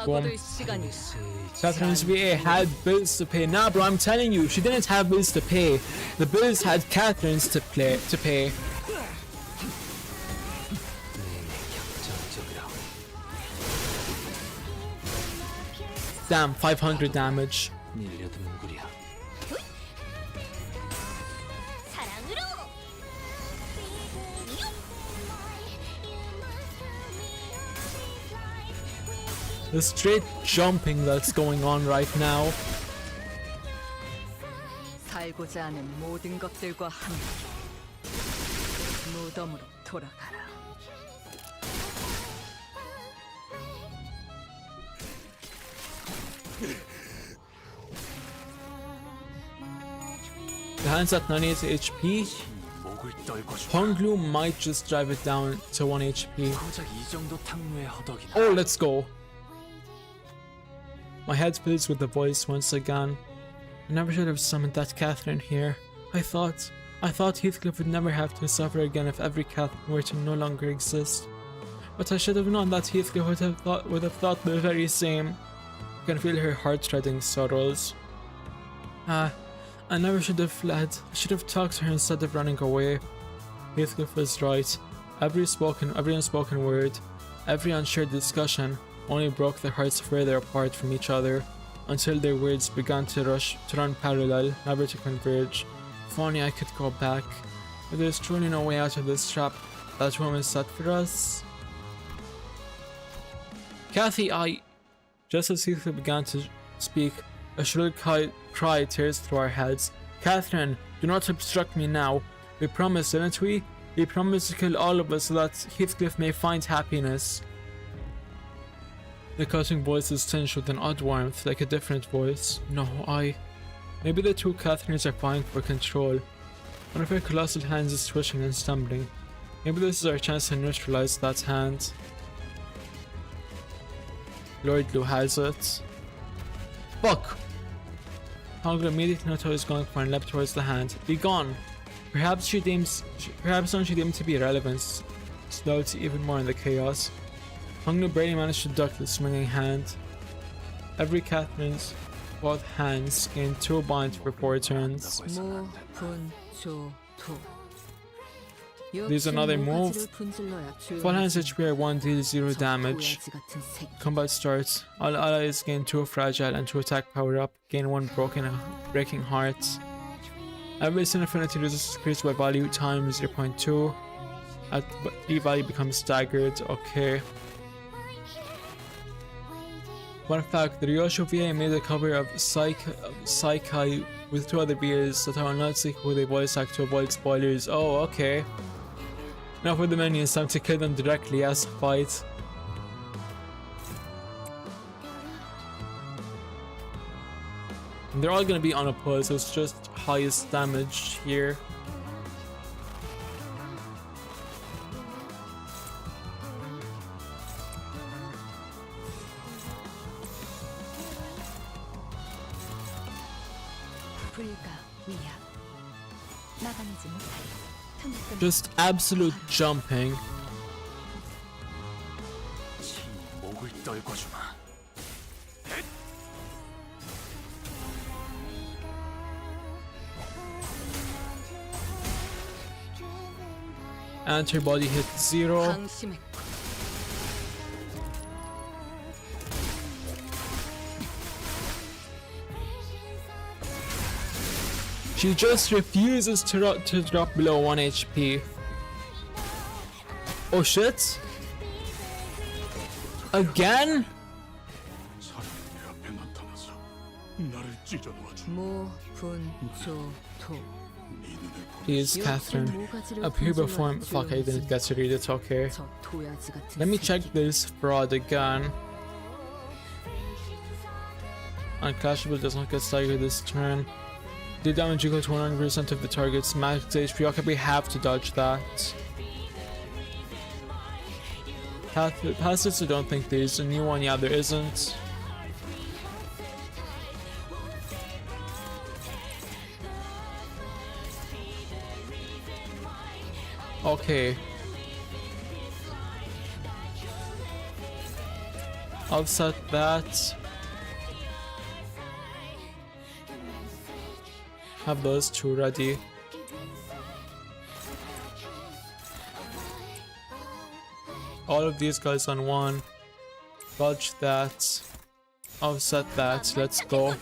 Boom. Catherine's VA had bills to pay. Nah, bro, I'm telling you, she didn't have bills to pay. The bills had Catherine's to pay. Damn, 500 damage. The straight jumping that's going on right now. 살고자 하는 모든 것들과 함께 무덤으로 돌아가라. The hand's at 98 HP. Honglu might just drive it down to 1 HP. Oh, let's go. My head's filled with the voice once again. I never should have summoned that Catherine here. I thought Heathcliff would never have to suffer again if every Catherine were to no longer exist. But I should have known that Heathcliff would have thought the very same. I can feel her heart-shredding sorrows. I never should have fled. I should have talked to her instead of running away. Heathcliff was right. Every unspoken word, every unshared discussion only broke their hearts further apart from each other, until their words began to run parallel, never to converge. If only I could go back. But there's truly no way out of this trap that woman set for us. Cathy, Just as Heathcliff began to speak, a shrill cry tears through our heads. Catherine, do not obstruct me now. We promised, didn't we? We promised to kill all of us so that Heathcliff may find happiness. The cutting voice is tinged with an odd warmth, like a different voice. No, Maybe the two Catherines are vying for control. One of her colossal hands is twitching and stumbling. Maybe this is our chance to neutralize that hand. Lord Lu has it. Fuck! Honglu immediately noticed what he's going for and leapt towards the hand. Be gone! Perhaps don't she deem to be irrelevant, slowed to even more in the chaos. Honglu barely managed to duck the swinging hand. Every Catherine's both hands gained 2 bind for 4 turns. There's another move. Full hands HP are 1 deal 0 damage. Combat starts. All allies gain 2 fragile and 2 attack power up. Gain 1 breaking heart. Every sin affinity resistance increased by value times 0.2. At E value becomes staggered. Okay. Fun fact, the Ryosho VA made a cover of Saikai with 2 other VAs that are not sequel with a voice act to avoid spoilers. Oh, okay. Now for the minions, time to kill them directly as fight. And they're all gonna be on a pull, so it's just highest damage here. Just absolute jumping. And her body hit 0. 방심했고. She just refuses to drop below 1 HP. Oh shit? Again? Please, Catherine. Appear before him. Fuck, I didn't get to read it. Okay. Let me check this fraud again. Unclashable does not get staggered this turn. Do damage equal to 100% of the target's max HP. Okay, we have to dodge that. Past this, I don't think there's a new one. Yeah, there isn't. Okay. I'll set that. Have those two ready. All of these guys on one. Dodge that. Offset that. Let's go.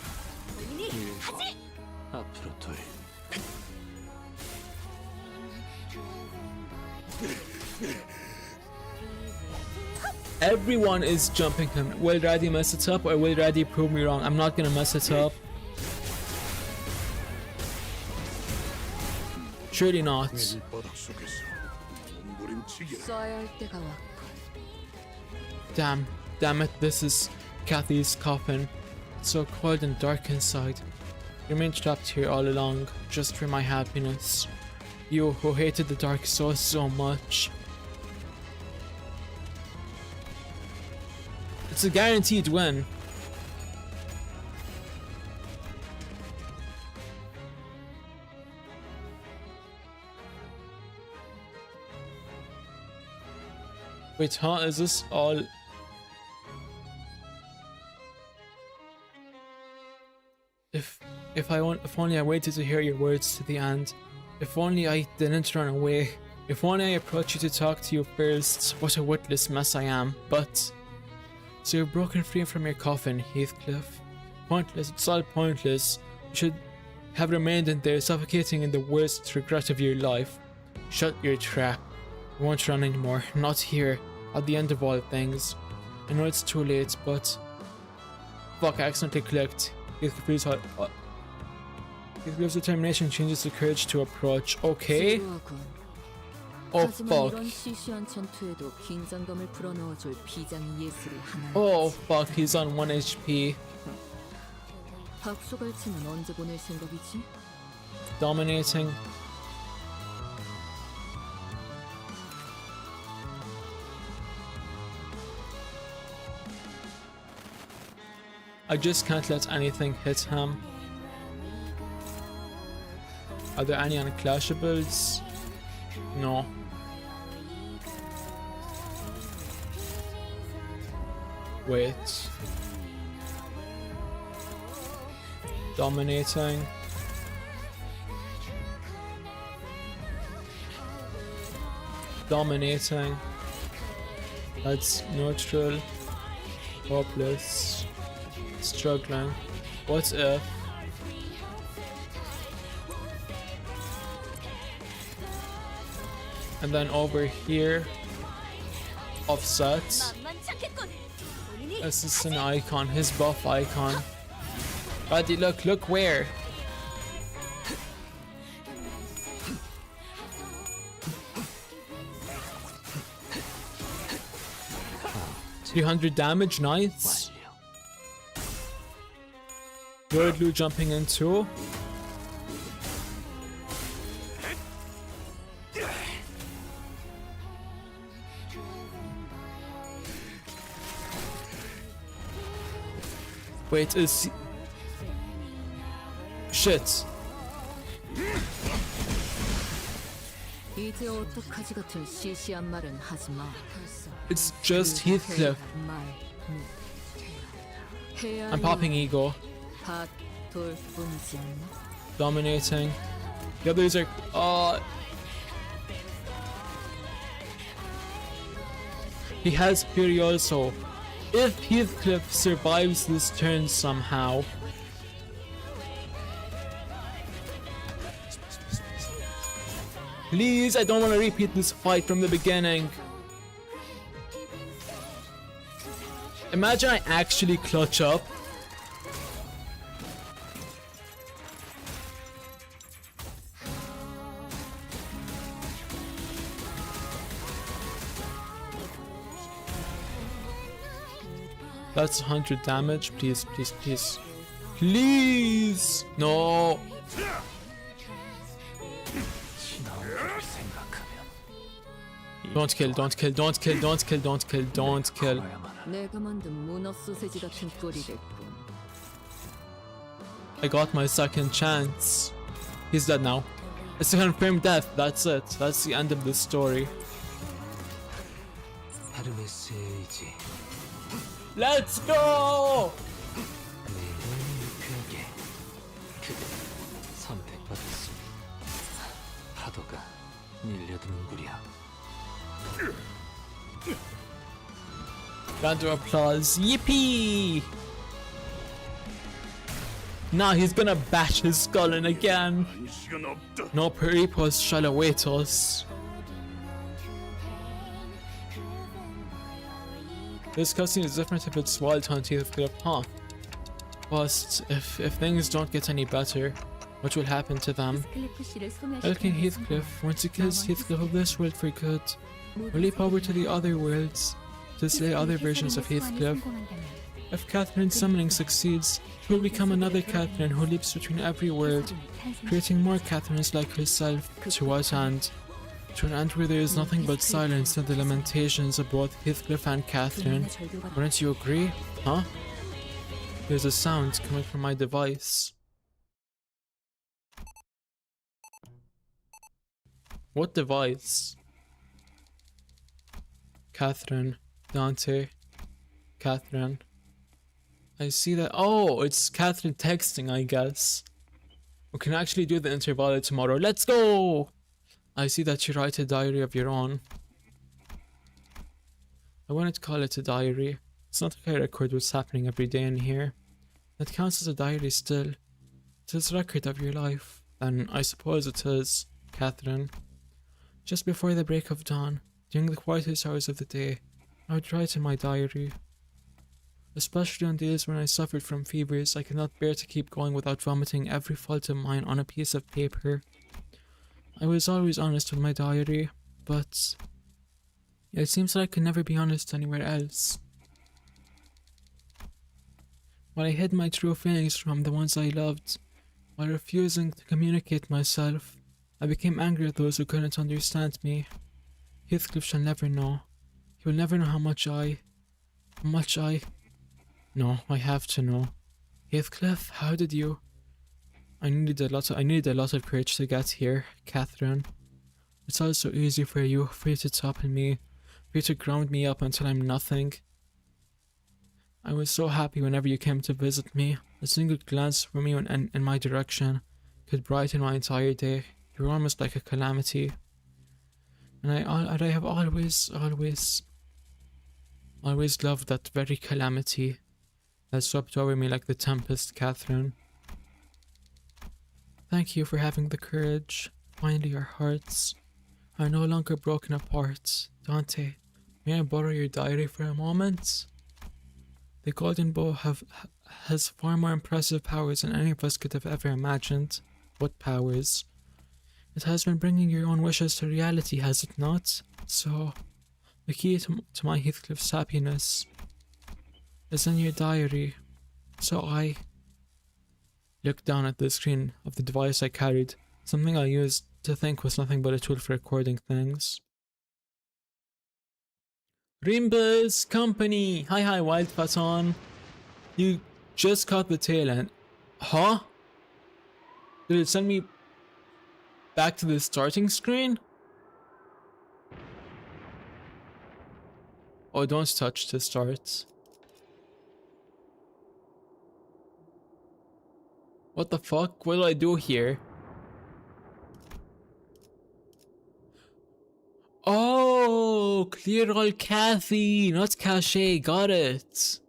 Everyone is jumping him. Will Raddy mess it up or will Raddy prove me wrong? I'm not gonna mess it up. Surely not. Damn it, this is Cathy's coffin. It's so cold and dark inside. You remained trapped here all along, just for my happiness. You who hated the dark so much. It's a guaranteed win. Wait, huh? Is this all? If only I waited to hear your words to the end. If only I didn't run away. If only I approached you to talk to you first. What a witless mess I am. But so you're broken free from your coffin, Heathcliff. Pointless. It's all pointless. You should have remained in there, suffocating in the worst regret of your life. Shut your trap. You won't run anymore. Not here. At the end of all things. I know it's too late, but fuck, I accidentally clicked. Heathcliff's determination changes to courage to approach. Okay. Oh fuck. Oh fuck, he's on 1 HP. Dominating. I just can't let anything hit him. Are there any unclashables? No. Wait. Dominating. Dominating. That's neutral. Hopeless. Struggling. What if? And then over here, offset. This is an icon, his buff icon. Buddy, look where? $300 damage, nice. Wordlu jumping into. Wait, is... Shit. It's just Heathcliff. I'm popping ego. Dominating. The others are... He has Fury also. If Heathcliff survives this turn somehow, please, I don't want to repeat this fight from the beginning. Imagine I actually clutch up. That's 100 damage. Please, please, please. Please! No! Don't kill, don't kill, don't kill, don't kill, don't kill, don't kill. 내가 만든 문어 소세지 같은 꼴이 됐군. I got my second chance. He's dead now. It's a confirmed death. That's it. That's the end of this story. 헤르메스의 의지. Let's go! 내 벽에 그대 선택받았음. 파도가 밀려드는구려. Round of applause. Yippee! Now he's gonna bash his skull in again. No purpose shall await us. This cutscene is different if it's Wild Hunt Heathcliff, huh? But if things don't get any better, what will happen to them? King Heathcliff, once he kills Heathcliff of this world for good, will leap over to the other worlds to slay other versions of Heathcliff. If Catherine's summoning succeeds, he will become another Catherine who leaps between every world, creating more Catherines like herself. To what end? To an end where there is nothing but silence and the lamentations of both Heathcliff and Catherine. Wouldn't you agree? Huh? There's a sound coming from my device. What device? Catherine, Dante, Catherine. I see that. Oh, it's Catherine texting, I guess. We can actually do the intervallet tomorrow. Let's go! I see that you write a diary of your own. I wouldn't call it a diary. It's not like I record what's happening every day in here. That counts as a diary still. It is a record of your life. And I suppose it is, Catherine. Just before the break of dawn, during the quietest hours of the day, I would write in my diary. Especially on days when I suffered from fevers, I could not bear to keep going without vomiting every fault of mine on a piece of paper. I was always honest with my diary, but it seems that I could never be honest anywhere else. While I hid my true feelings from the ones I loved, while refusing to communicate myself, I became angry at those who couldn't understand me. Heathcliff shall never know. He will never know how much I... No, I have to know. Heathcliff, how did you... I needed a lot of courage to get here, Catherine. It's all so easy for you to topple me, for you to ground me up until I'm nothing. I was so happy whenever you came to visit me. A single glance from you in my direction could brighten my entire day. You were almost like a calamity. And I have always loved that very calamity that swept over me like the tempest, Catherine. Thank you for having the courage. Finally, our hearts are no longer broken apart. Dante, may I borrow your diary for a moment? The Golden Bow has far more impressive powers than any of us could have ever imagined. What powers? It has been bringing your own wishes to reality, has it not? So, the key to my Heathcliff's happiness is in your diary. So I looked down at the screen of the device I carried, something I used to think was nothing but a tool for recording things. Limbus company! Hi Wild Faton. You just caught the tail end. Huh? Did it send me back to the starting screen? Oh, don't touch to start. What the fuck? What do I do here? Oh, clear all Cathy, not Cache, got it.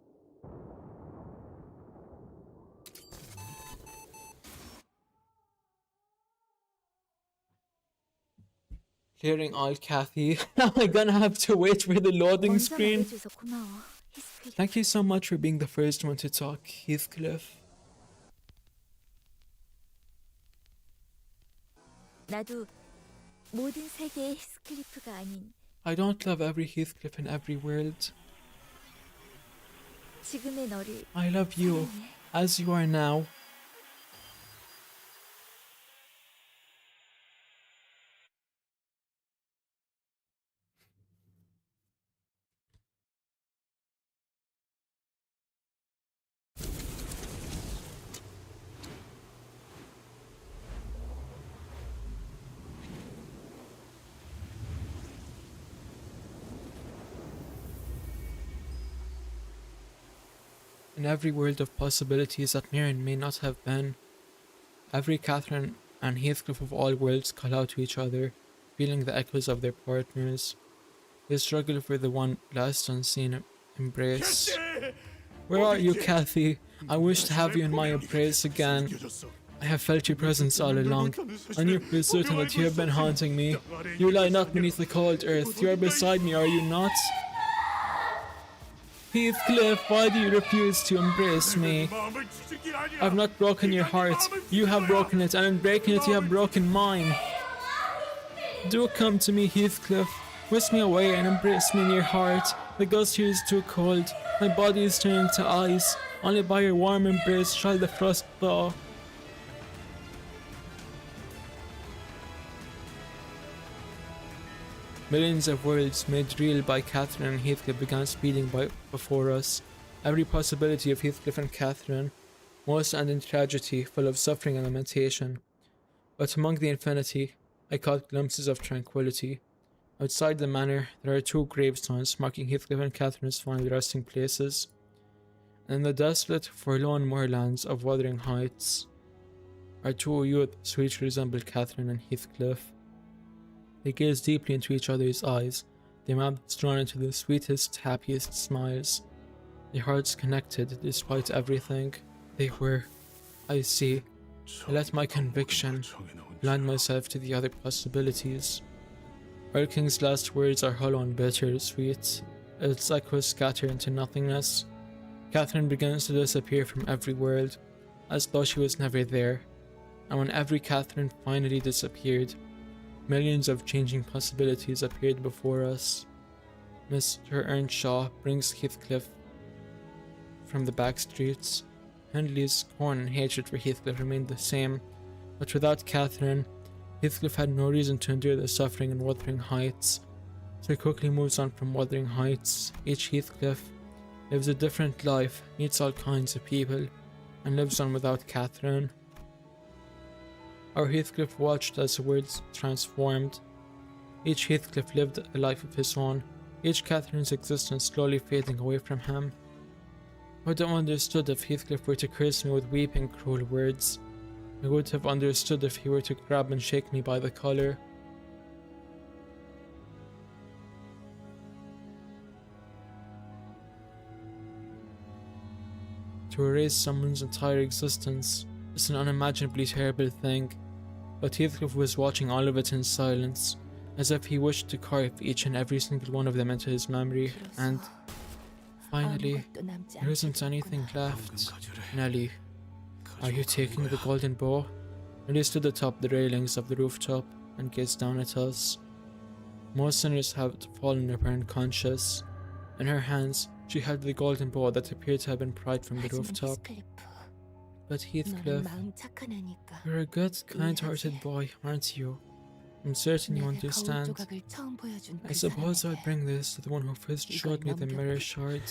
Clearing all Cathy. Now I'm gonna have to wait for the loading 먼저 screen. 말해줘서 고마워, 히스클리프. Thank you so much for being the first one to talk, Heathcliff. 나도 모든 세계의 히스클리프가 아닌 I don't love every Heathcliff in every world. 지금의 너를 I love you 사랑해. as you are now. In every world of possibilities that may or may not have been, every Catherine and Heathcliff of all worlds call out to each other, feeling the echoes of their partners. They struggle for the one last unseen embrace. Where are you, Cathy? I wish to have you in my embrace again. I have felt your presence all along. I knew for certain that you have been haunting me. You lie not beneath the cold earth. You are beside me, are you not? Heathcliff, why do you refuse to embrace me? I've not broken your heart. You have broken it, and in breaking it, you have broken mine. Do come to me, Heathcliff. Whisk me away and embrace me in your heart. The gust here is too cold. My body is turning to ice. Only by your warm embrace shall the frost thaw. Millions of worlds made real by Catherine and Heathcliff began speeding by before us. Every possibility of Heathcliff and Catherine, most end in tragedy, full of suffering and lamentation. But among the infinity, I caught glimpses of tranquility. Outside the manor, there are two gravestones marking Heathcliff and Catherine's final resting places. And in the desolate, forlorn moorlands of Wuthering Heights are two youths who each resemble Catherine and Heathcliff. They gaze deeply into each other's eyes, their mouths drawn into the sweetest, happiest smiles. Their hearts connected despite everything. They were. I see. I let my conviction blind myself to the other possibilities. Earl King's last words are hollow and bittersweet. Its echoes scatter into nothingness. Catherine begins to disappear from every world, as though she was never there. And when every Catherine finally disappeared, millions of changing possibilities appeared before us. Mr. Earnshaw brings Heathcliff from the back streets. Hindley's scorn and hatred for Heathcliff remained the same, but without Catherine, Heathcliff had no reason to endure the suffering in Wuthering Heights. So he quickly moves on from Wuthering Heights. Each Heathcliff lives a different life, meets all kinds of people, and lives on without Catherine. Our Heathcliff watched as the worlds transformed. Each Heathcliff lived a life of his own, each Catherine's existence slowly fading away from him. I would have understood if Heathcliff were to curse me with weeping, cruel words. I would have understood if he were to grab and shake me by the collar. To erase someone's entire existence is an unimaginably terrible thing, but Heathcliff was watching all of it in silence, as if he wished to carve each and every single one of them into his memory, and finally, there isn't anything left. Nellie, are you taking the golden bow? Nellie stood atop the railings of the rooftop and gazed down at us. Most sinners have fallen over unconscious. In her hands, she held the golden bow that appeared to have been pried from the rooftop. But Heathcliff, you're a good, kind-hearted boy, aren't you? I'm certain you understand. I suppose I'll bring this to the one who first showed me the mirror shard.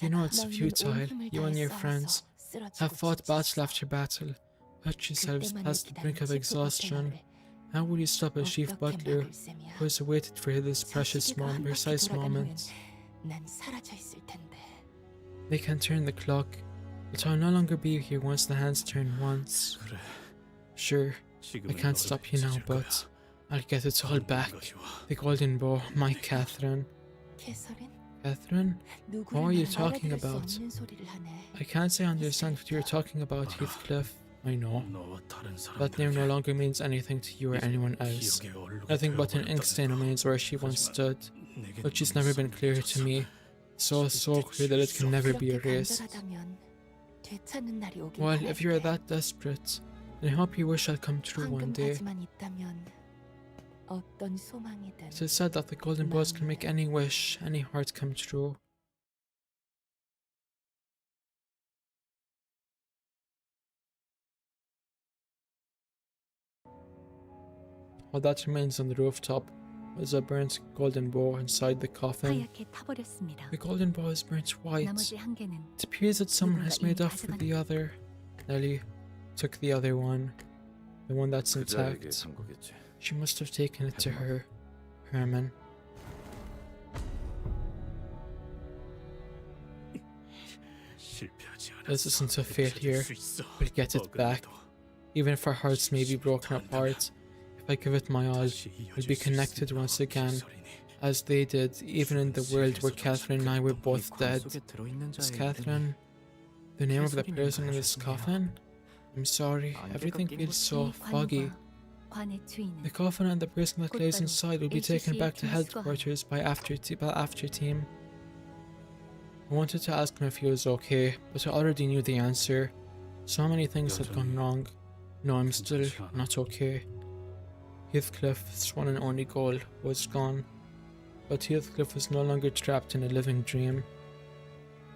You know it's futile. You and your friends have fought battle after battle, put yourselves past the brink of exhaustion. How will you stop a chief butler who has waited for this precise moment? They can turn the clock, but I'll no longer be here once the hands turn once. Sure, I can't stop you now, but I'll get it all back. The golden bow, my Catherine. 캐서린? Catherine? What are you talking about? 소리를 하네. I can't say I understand what you're talking about, Heathcliff. I know. That name no longer means anything to you or anyone else. Nothing but an ink stain remains where she once stood. But she's never been clear to me. So clear that it can never be erased. 간절하다면 되찾는 날이 오길 Well, if you're 바랄게. that desperate, then I hope your wish shall come true one day. 황금바지만 있다면 어떤 소망이든 It is said that the golden bows can make any wish, any heart come true. All that remains on the rooftop was a burnt golden bow inside the coffin. 하얗게 타버렸습니다. The golden bow is burnt white. 나머지 한 개는 It appears that someone has made up for the other. Nellie took the other one, the one that's intact. She must have taken it to her. Herman. This isn't a failure. We'll get it back. Even if our hearts may be broken apart, if I give it my all, we'll be connected once again, as they did, even in the world where Catherine and I were both dead. Is Catherine the name of the person in this coffin? I'm sorry, everything feels so foggy. 관의 주인은 The coffin and the person that lays inside will be taken back to headquarters by after team. I wanted to ask him if he was okay, but I already knew the answer. So many things had gone wrong. No, I'm still not okay. Heathcliff's one and only goal was gone, but Heathcliff was no longer trapped in a living dream.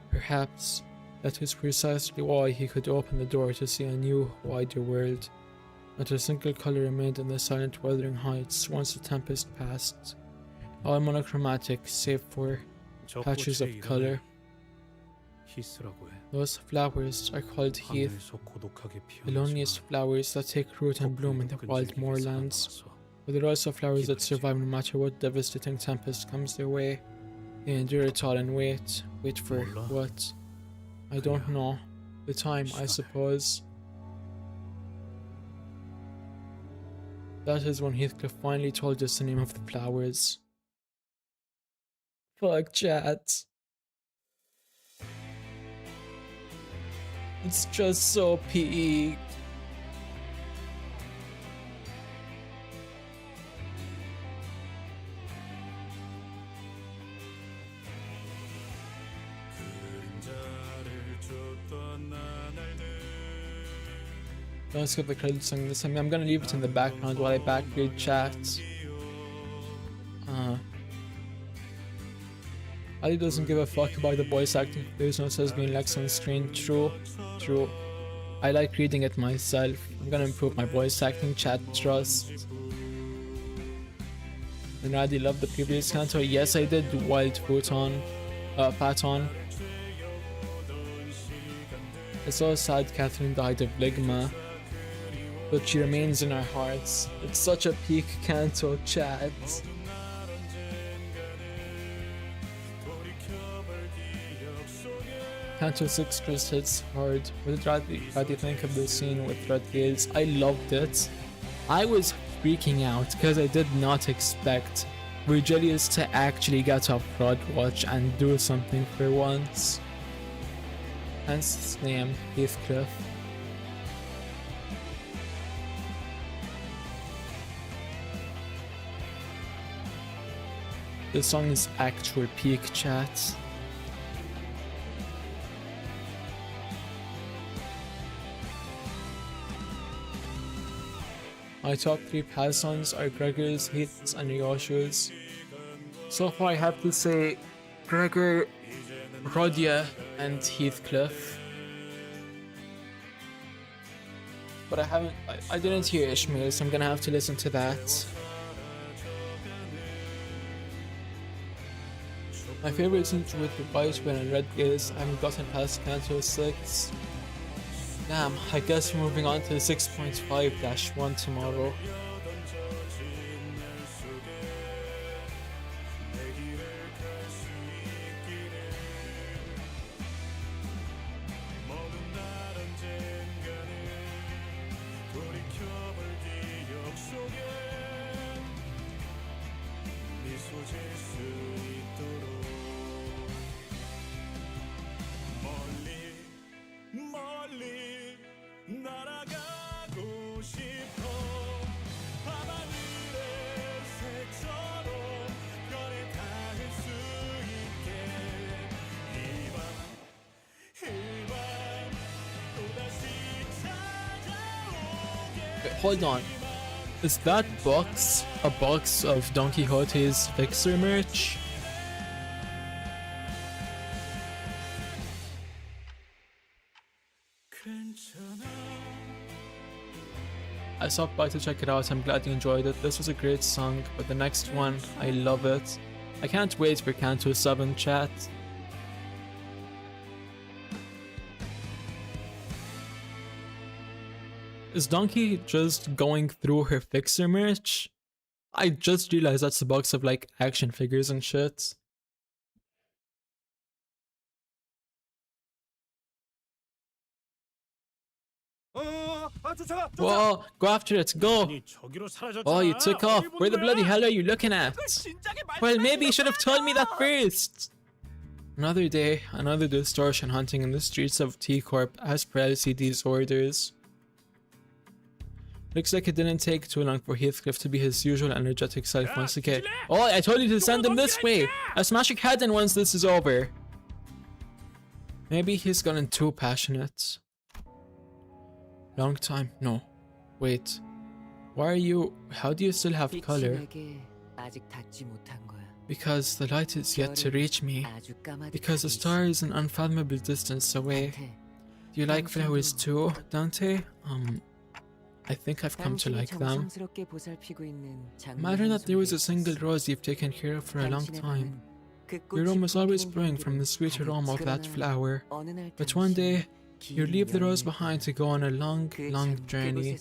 Perhaps that is precisely why he could open the door to see a new, wider world. Not a single colour remained in the silent Wuthering Heights once the tempest passed, all monochromatic save for patches of colour. Those flowers are called heath, the loneliest flowers that take root and bloom in the wild moorlands. But there are also flowers that survive no matter what devastating tempest comes their way. They endure it all and wait. Wait for what? I don't know. The time, I suppose. That is when Heathcliff finally told us the name of the flowers. Fuck, chat. It's just so peak. Don't skip the credits song this time. I'm gonna leave it in the background while I backread chat. Ali doesn't give a fuck about the voice acting. There's no says being Lex on screen. True. I like reading it myself. I'm gonna improve my voice acting, chat, trust. And Adi loved the previous Canto. Yes, I did. Wild Paton. It's so sad Catherine died of Ligma, but she remains in our hearts. It's such a peak Canto, chat. Canto 6 just hits hard. What did Radhi think of the scene with Red Gales? I loved it. I was freaking out because I did not expect Virgilius to actually get up Rod Watch and do something for once. Hence his name, Heathcliff. The song is actual peak, chat. My top 3 pass-ons are Gregor's, Heath's, and Yoshu's. So far I have to say Gregor, Rodia, and Heathcliff. But I didn't hear Ishmael, so I'm gonna have to listen to that. My favorite scenes with the White Whale and Red Gales, I haven't gotten past Canto 6. Damn, I guess we're moving on to 6.5-1 tomorrow. 멀리 날아가고 싶어 밤하늘의 새처럼 별에 닿을 수 있게 이밤 또다시 찾아오게 Wait, hold on. Is that box a box of Don Quixote's Fixer merch? I stopped by to check it out. I'm glad you enjoyed it. This was a great song, but the next one, I love it. I can't wait for Canto 7 chat. Is Donkey just going through her Fixer merch? I just realized that's a box of like action figures and shit. Whoa, go after it, go! Oh, you took off. Where the bloody hell are you looking at? Well, maybe you should have told me that first. Another day, another distortion hunting in the streets of T-Corp as per LCD's orders. Looks like it didn't take too long for Heathcliff to be his usual energetic self once again. Oh, I told you to send him this way! I'll smash your head in once this is over. Maybe he's gotten too passionate. Long time? No. Wait. Why are you... How do you still have color? Because the light is yet to reach me. Because the star is an unfathomable distance away. Do you like flowers too, Dante? I think I've come to like them. Imagine that there was a single rose you've taken care of for a long time. Your room was always blowing from the sweet aroma of that flower. But one day, you leave the rose behind to go on a long, long journey.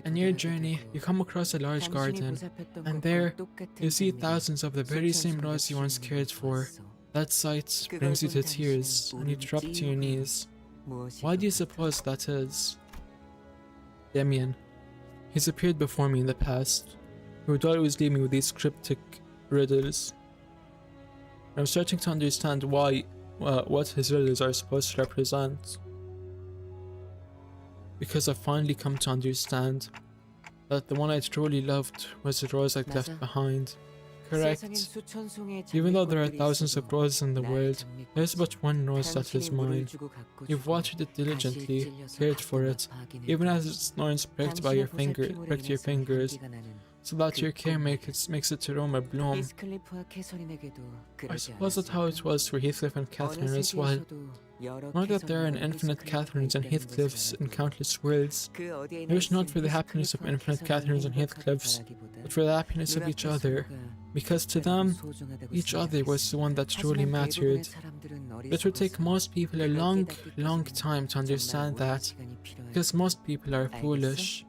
In your journey, you come across a large garden, and there, you see thousands of the very same rose you once cared for. That sight brings you to tears, and you drop to your knees. Why do you suppose that is? Damien. He's appeared before me in the past. He would always leave me with these cryptic riddles. I was starting to understand why, what his riddles are supposed to represent. Because I've finally come to understand that the one I truly loved was the rose I'd left behind. Correct. Even though there are thousands of roses in the world, there's but one rose that is mine. You've watered it diligently, cared for it, even as its thorns pricked your fingers, so that your care makes its aroma bloom. I suppose that's how it was for Heathcliff and Catherine as well. Not that there are an infinite Catherines and Heathcliffs in countless worlds. I wish not for the happiness of infinite Catherines and Heathcliffs, but for the happiness of each other, because to them, each other was the one that truly mattered. It would take most people a long, long time to understand that, because most people are foolish.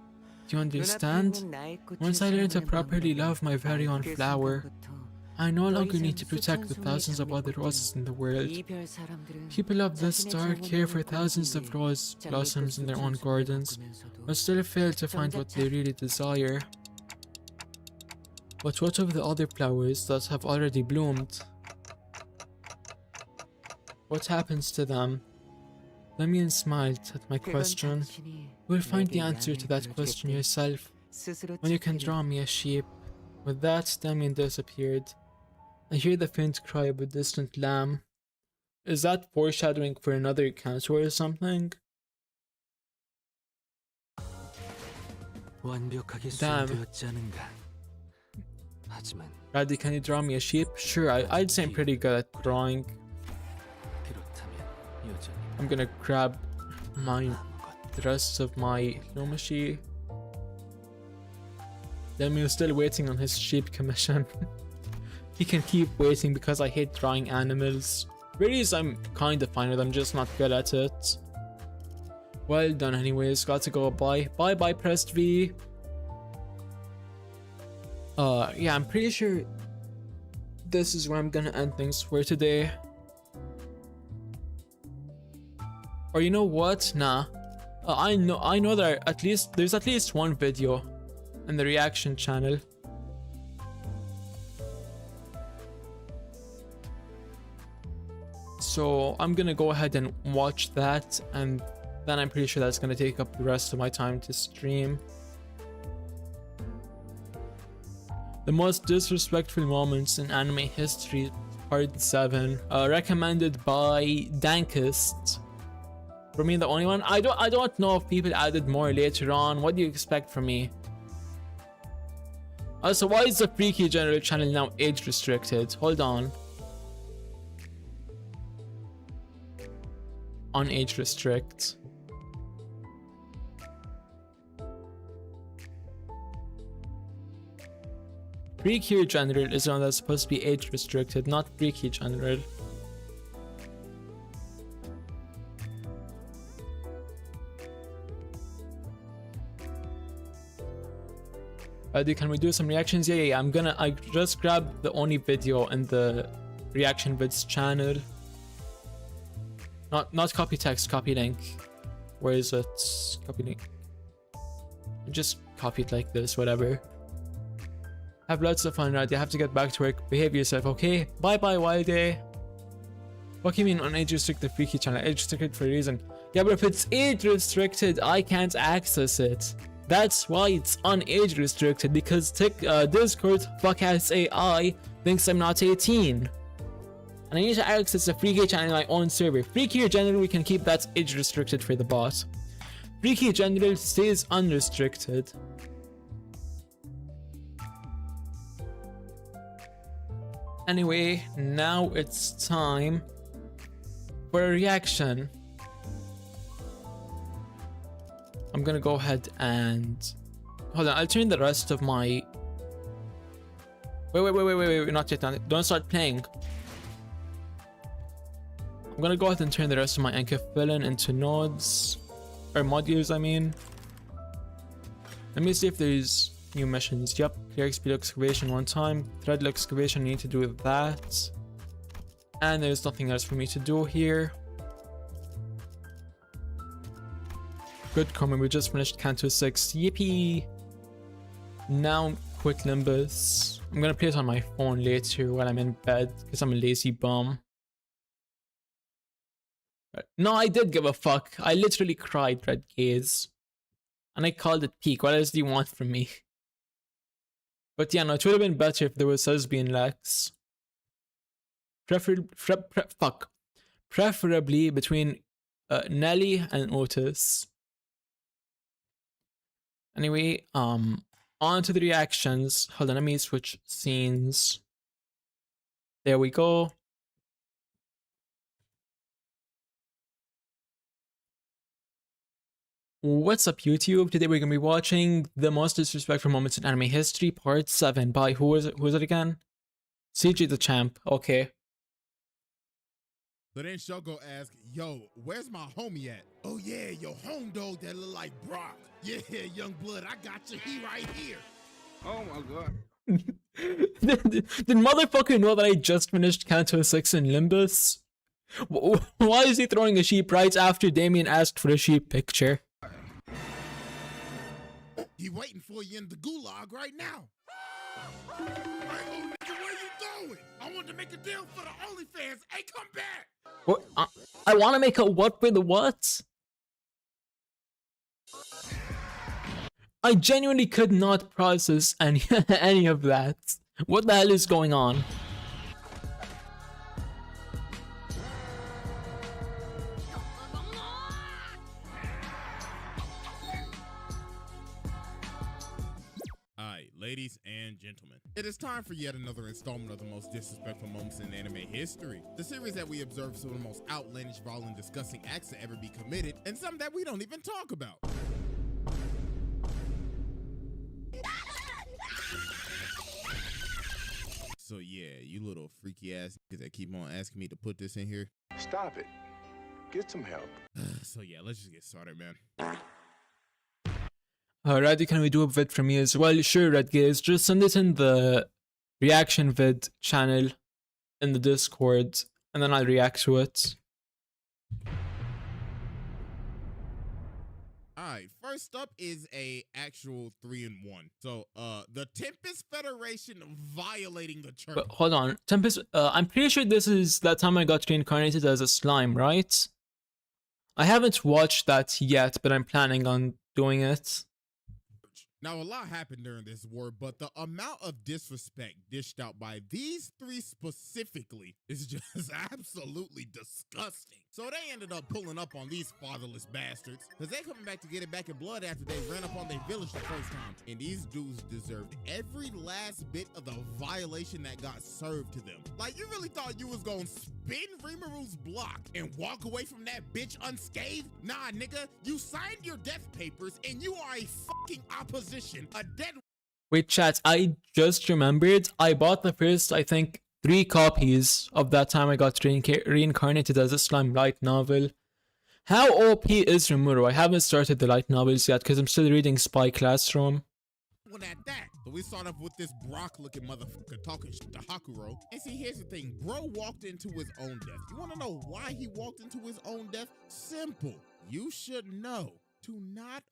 Do you understand? Once I learned to properly love my very own flower, I no longer need to protect the thousands of other roses in the world. People of this star care for thousands of rose blossoms in their own gardens, but still fail to find what they really desire. But what of the other flowers that have already bloomed? What happens to them? Damien smiled at my question. You will find the answer to that question yourself when you can draw me a sheep. With that, Damien disappeared. I hear the faint cry of a distant lamb. Is that foreshadowing for another Canto or something? Damn. Raddy, can you draw me a sheep? Sure, I'd say I'm pretty good at drawing. I'm gonna grab the rest of my Lumashi. Damien's still waiting on his sheep commission. He can keep waiting because I hate drawing animals. Berries I'm kinda fine with, I'm just not good at it. Well done anyways, got to go, bye. Bye bye pressed V. Yeah, I'm pretty sure this is where I'm gonna end things for today. Or you know what? Nah. I know that there's at least one video in the reaction channel. So I'm gonna go ahead and watch that, and then I'm pretty sure that's gonna take up the rest of my time to stream. The most disrespectful moments in anime history, part 7, recommended by Dankist. For me, the only one. I don't know if people added more later on. What do you expect from me? Also, why is the Freaky General channel now age restricted? Hold on. On age restrict. Freaky General is one that's supposed to be age restricted, not Freaky General. Can we do some reactions? Yeah. I just grabbed the only video in the reaction vids channel. Not copy text, copy link. Where is it? Copy link. Just copy it like this, whatever. Have lots of fun, right? You have to get back to work. Behave yourself, okay? Bye bye, wild day. What do you mean on age restricted Freaky channel? Age restricted for a reason. Yeah, but if it's age restricted, I can't access it. That's why it's on age restricted, because Discord fuck-ass AI thinks I'm not 18. And I need to access the Freaky channel in my own server. Freaky General, we can keep that age restricted for the bot. Freaky General stays unrestricted. Anyway, now it's time for a reaction. I'm gonna go ahead and hold on. I'll turn the rest of my. Wait, not yet. Don't start playing. I'm gonna go ahead and turn the rest of my Anchor fill-in into nodes or modules. I mean, let me see if there's new missions. Yep, clear XP excavation one time. Thread excavation. Need to do that. And there's nothing else for me to do here. Good comment, we just finished Canto 6. Yippee! Now quit Limbus. I'm gonna play it on my phone later while I'm in bed because I'm a lazy bum. No, I did give a fuck. I literally cried Red Gaze. And I called it peak. What else do you want from me? But yeah, no, it would have been better if there was Susby and Lex. Preferably between Nelly and Otis. Anyway, on to the reactions. Hold on, let me switch scenes. There we go. What's up, YouTube? Today we're gonna be watching the most disrespectful moments in anime history, part 7 by who is it? Who is it again? CG the Champ. Okay. So then Shoko asked, yo, where's my homie at? Oh yeah, your home dog that look like Brock. Yeah, young blood, I got you. He right here. Oh my god. Did motherfucker know that I just finished Canto 6 in Limbus? Why is he throwing a sheep right after Damien asked for a sheep picture? He waiting for you in the gulag right now. Hey, oh nigga, where you going? I want to make a deal for the OnlyFans. Hey, come back. What? I want to make a what for the what? I genuinely could not process any of that. What the hell is going on? Alright, ladies and gentlemen, it is time for yet another installment of the most disrespectful moments in anime history. The series that we observe some of the most outlandish, vile, and disgusting acts to ever be committed, and some that we don't even talk about. So yeah, you little freaky ass that keep on asking me to put this in here. Stop it. Get some help. So yeah, let's just get started, man. Alrighty, can we do a vid from me as well? Sure, Red Gaze. Just send it in the reaction vid channel in the Discord, and then I'll react to it. Alright, Alright, first up is a actual 3-in-1. So the Tempest Federation violating the church. But hold on, Tempest. I'm pretty sure this is that time I got reincarnated as a slime, right? I haven't watched that yet, but I'm planning on doing it. Now, a lot happened during this war, but the amount of disrespect dished out by these three specifically is just absolutely disgusting. So they ended up pulling up on these fatherless bastards, because they coming back to get it back in blood after they ran up on their village the first time. And these dudes deserved every last bit of the violation that got served to them. Like, you really thought you was gonna spin Rimaru's block and walk away from that bitch unscathed? Nah, nigga, you signed your death papers and you are a fucking opposition, a dead. Wait, chat, I just remembered I bought the first, I think, 3 copies of that time I got reincarnated as a slime light novel. How OP is Rimuru? I haven't started the light novels yet because I'm still reading Spy Classroom. Well, at that. So we start off with this Brock-looking motherfucker talking shit to Hakuro. And see, here's the thing. Bro walked into his own death. You want to know why he walked into his own death? Simple. You should know to not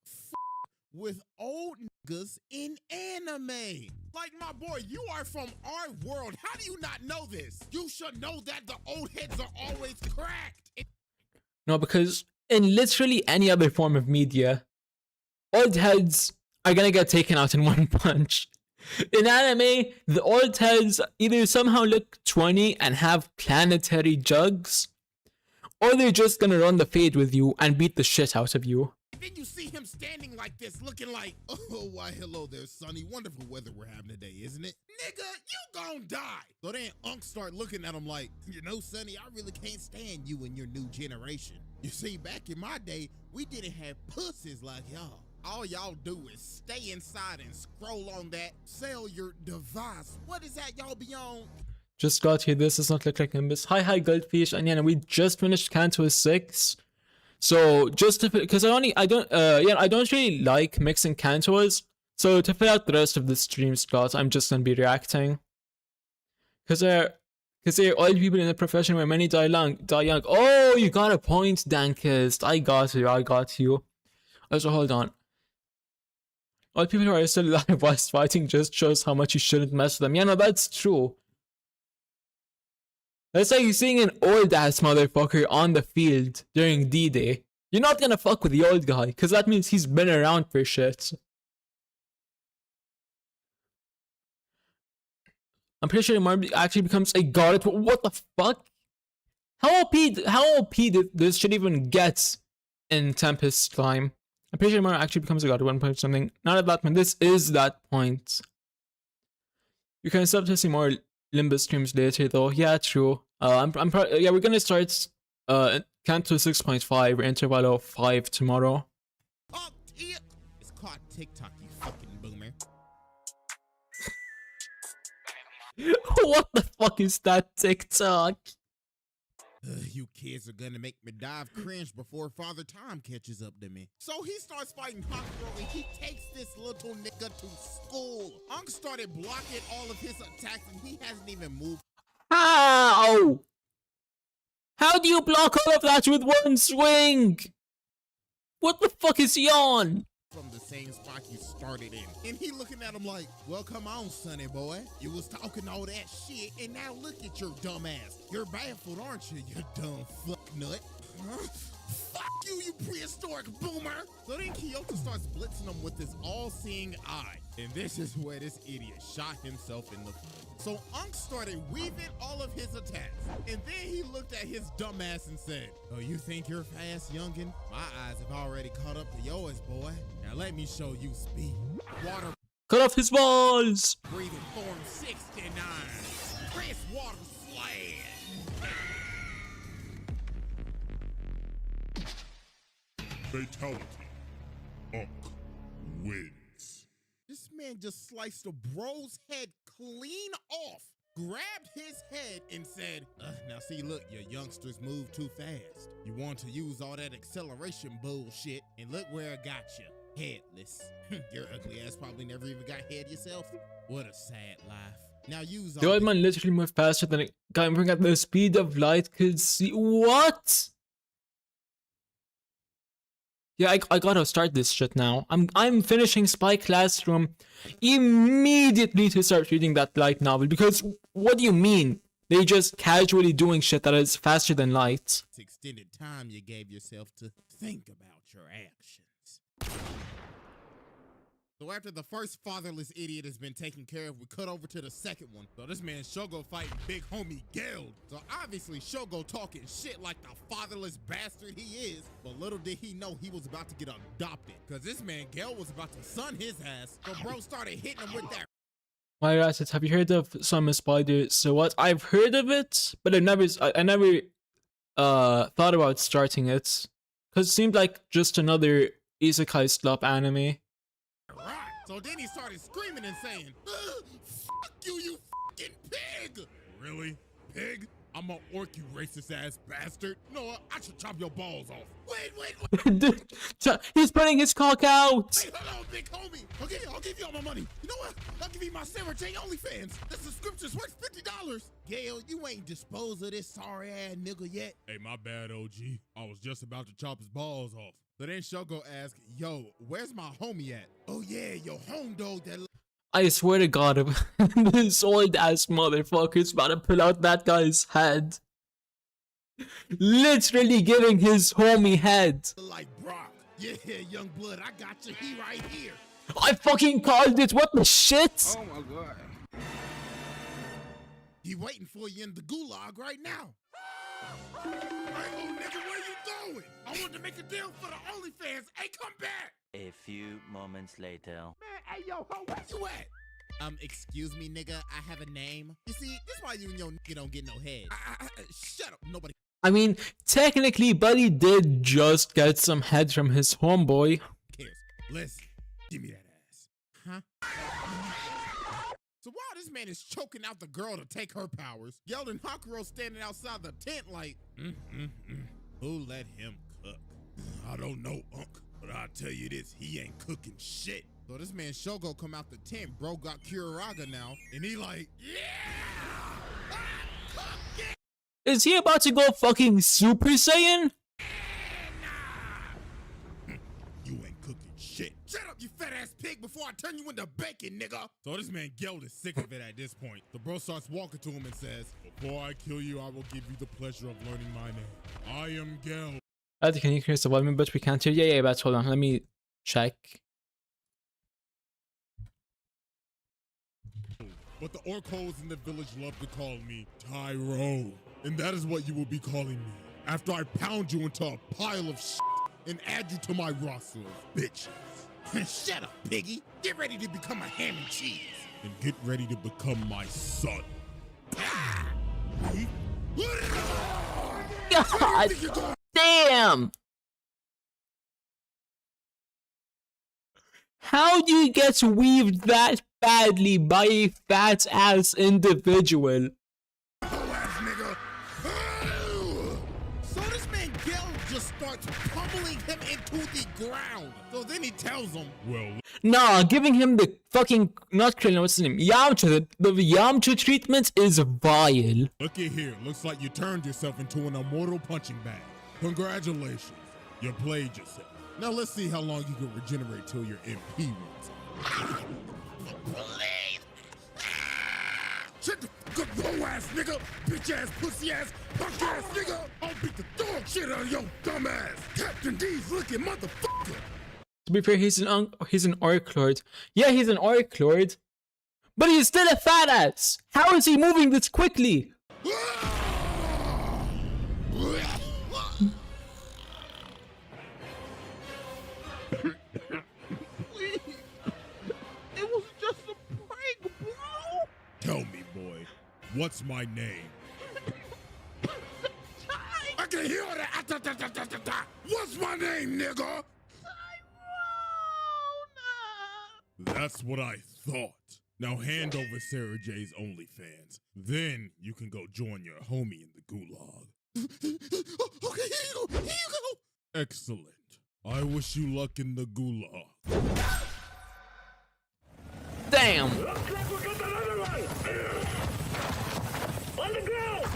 with old niggas in anime. Like, my boy, you are from our world. How do you not know this? You should know that the old heads are always cracked. No, because in literally any other form of media, old heads are gonna get taken out in one punch. In anime, the old heads either somehow look 20 and have planetary jugs, or they're just gonna run the fade with you and beat the shit out of you. And then you see him standing like this, looking like, oh, why, hello there, sonny. Wonderful weather we're having today, isn't it? Nigga, you gon' die. So then Unc start looking at him like, you know, sonny, I really can't stand you and your new generation. You see, back in my day, we didn't have pussies like y'all. All y'all do is stay inside and scroll on that cellular device. What is that y'all be on? Just got here, this does not look like Limbus. Hi Goldfish, and yeah, we just finished Canto 6. So just to, because I don't really like mixing Cantos. So to fill out the rest of the stream slot, I'm just gonna be reacting. Because they're old people in the profession where many die young. Oh, you got a point, Dankist. I got you. Also, hold on. All people who are still alive whilst fighting just shows how much you shouldn't mess with them. Yeah, no, that's true. That's like seeing an old ass motherfucker on the field during D-Day. You're not gonna fuck with the old guy, because that means he's been around for shit. I'm pretty sure Marby actually becomes a god. What the fuck? How OP did this shit even get in Tempest Slime? I'm pretty sure Mario actually becomes a god at one point or something. Not at that point. This is that point. You can start to see more Limbus streams later, though. Yeah, true. We're gonna start Canto 6.5 interval of 5 tomorrow. Oh, yeah. It's called TikTok, you fucking boomer. What the fuck is that TikTok? You kids are gonna make me dive cringe before Father Time catches up to me. So he starts fighting Hakuro and he takes this little nigga to school. Unc started blocking all of his attacks and he hasn't even moved. How? How do you block all of that with one swing? What the fuck is he on? From the same spot you started in. And he looking at him like, well, come on, sonny boy. You was talking all that shit, and now look at your dumb ass. You're baffled, aren't you, you dumb fuck nut? Huh? Fuck you, you prehistoric boomer! So then Kyoto starts blitzing him with his all-seeing eye. And this is where this idiot shot himself in the foot. So Unc started weaving all of his attacks. And then he looked at his dumb ass and said, oh, you think you're fast, youngin'? My eyes have already caught up to yours, boy. Now let me show you speed. Water. Cut off his balls! Breathing form 69. Chris Water Slash. Fatality. Unc wins. This man just sliced a bro's head clean off, grabbed his head and said, now see, look, your youngsters move too fast. You want to use all that acceleration bullshit, and look where it got you. Headless. Your ugly ass probably never even got head yourself. What a sad life. Now use the old man literally moved faster than a guy moving at the speed of light could see. What? Yeah, I gotta start this shit now. I'm finishing Spy Classroom immediately to start reading that light novel, because what do you mean? They just casually doing shit that is faster than light. It's extended time you gave yourself to think about your actions. So after the first fatherless idiot has been taken care of, we cut over to the second one. So this man Shogo fighting big homie Geld. So obviously Shogo talking shit like the fatherless bastard he is. But little did he know he was about to get adopted. Cause this man Geld was about to son his ass. So bro started hitting him with that. My assets, have you heard of Summer Spider? So what? I've heard of it, but I never thought about starting it. Cause it seemed like just another isekai slop anime. So then he started screaming and saying, fuck you, you fucking pig! Really? Pig? I'm a orc, you racist ass bastard. No, I should chop your balls off. Wait. Dude, he's putting his cock out! Wait, hold on, big homie. Okay, I'll give you all my money. You know what? I'll give you my Sarah J OnlyFans. The subscription's worth $50. Gail, you ain't disposed of this sorry ass nigga yet. Hey, my bad, OG. I was just about to chop his balls off. So then Shogo asked, yo, where's my homie at? Oh yeah, your home dog that... I swear to God, this old ass motherfucker's about to pull out that guy's head. Literally giving his homie head. Like Brock. Yeah, young blood, I got you. He right here. I fucking called it, what the shit? Oh my God. He waiting for you in the gulag right now. Hey, little nigga, where you going? I want to make a deal for the OnlyFans. Hey, come back. A few moments later. Man, hey, yo, ho, where you at? Excuse me, nigga, I have a name. You see, this why you and your nigga don't get no head. Shut up, nobody. I mean, technically, Buddy did just get some head from his homeboy. Cares. Listen, give me that ass. Huh? So while this man is choking out the girl to take her powers, Geld and Hakuro standing outside the tent like, who let him cook? I don't know, Unc, but I'll tell you this, he ain't cooking shit. So this man Shogo come out the tent, bro got Kuriraga now, and he like, yeah! Is he about to go fucking Super Saiyan? You ain't cooking shit. Shut up, you fat ass pig, before I turn you into bacon, nigga. So this man Geld is sick of it at this point. The bro starts walking to him and says, before I kill you, I will give you the pleasure of learning my name. I am Geld. Cathy, can you hear the volume, but we can't hear? Yeah, but hold on, let me check. But the orc hoes in the village love to call me Tyro. And that is what you will be calling me after I pound you into a pile of shit and add you to my roster of bitches. Shut up, piggy. Get ready to become a ham and cheese. And get ready to become my son. God damn! How do you get weaved that badly by a fat ass individual? So this man Geld just starts pummeling him into the ground. So then he tells him, well, nah, giving him the fucking, not Krillin, what's his name? Yamcha, the Yamcha treatment is vile. Looky here, looks like you turned yourself into an immortal punching bag. Congratulations, you played yourself. Now let's see how long you can regenerate till your MP runs. Shut the fuck up, low ass nigga, bitch ass, pussy ass, punk ass nigga. I'll beat the dog shit out of your dumb ass, Captain D's looking motherfucker. To be fair, he's an Orc Lord. Yeah, he's an Orc Lord, but he's still a fat ass. How is he moving this quickly? It was just a prank, bro. Tell me, boy, what's my name? I can hear that. What's my name, nigga? That's what I thought. Now hand over Sarah J's OnlyFans. Then you can go join your homie in the gulag. Okay, here you go. Here you go. Excellent. I wish you luck in the gulag. Damn. Looks like we got another one. On the ground.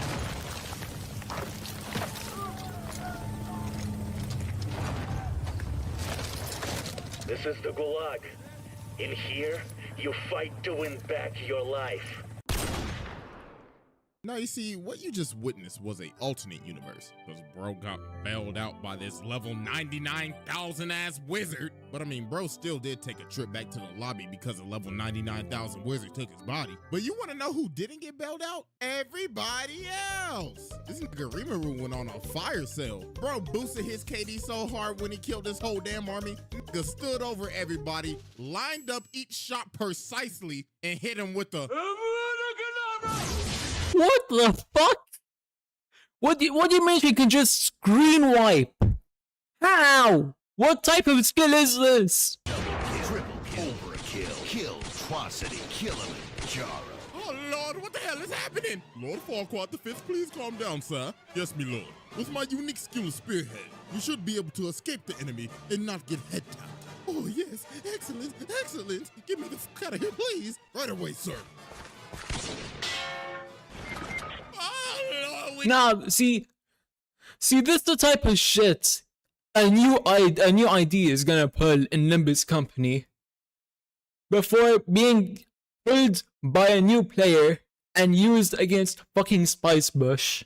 This is the Gulag. In here, you fight to win back your life. Now, you see, what you just witnessed was a alternate universe. Because bro got bailed out by this level 99,000 ass wizard. But I mean, bro still did take a trip back to the lobby because the level 99,000 wizard took his body. But you want to know who didn't get bailed out? Everybody else. This nigga Rimuru went on a fire sale. Bro boosted his KD so hard when he killed this whole damn army. Nigga stood over everybody, lined up each shot precisely, and hit him with the... What the fuck? What do you mean he can just screen wipe? How? What type of skill is this? Triple kill, overkill, kill, atrocity, killing, Jaro. Oh Lord, what the hell is happening? Lord Farquaad the Fifth, please calm down, sir. Yes, me lord. With my unique skill Spearhead, you should be able to escape the enemy and not get head tapped. Oh yes, excellent, excellent. Get me the fuck out of here, please. Right away, sir. Nah, see, this the type of shit a new ID is gonna pull in Limbus company before being pulled by a new player and used against fucking Spice Bush.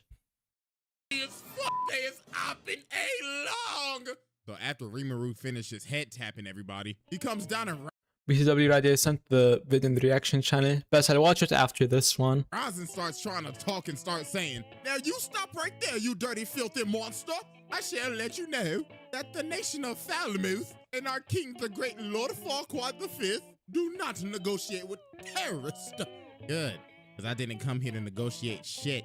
So after Rimuru finishes head tapping everybody, he comes down and VTW Radio sent the vid in the reaction channel, but I'll watch it after this one. Ryzen starts trying to talk and starts saying, "Now you stop right there, you dirty, filthy monster. I shall let you know that the nation of Falmouth and our king, the great Lord Farquaad V, do not negotiate with terrorists." Good, because I didn't come here to negotiate shit.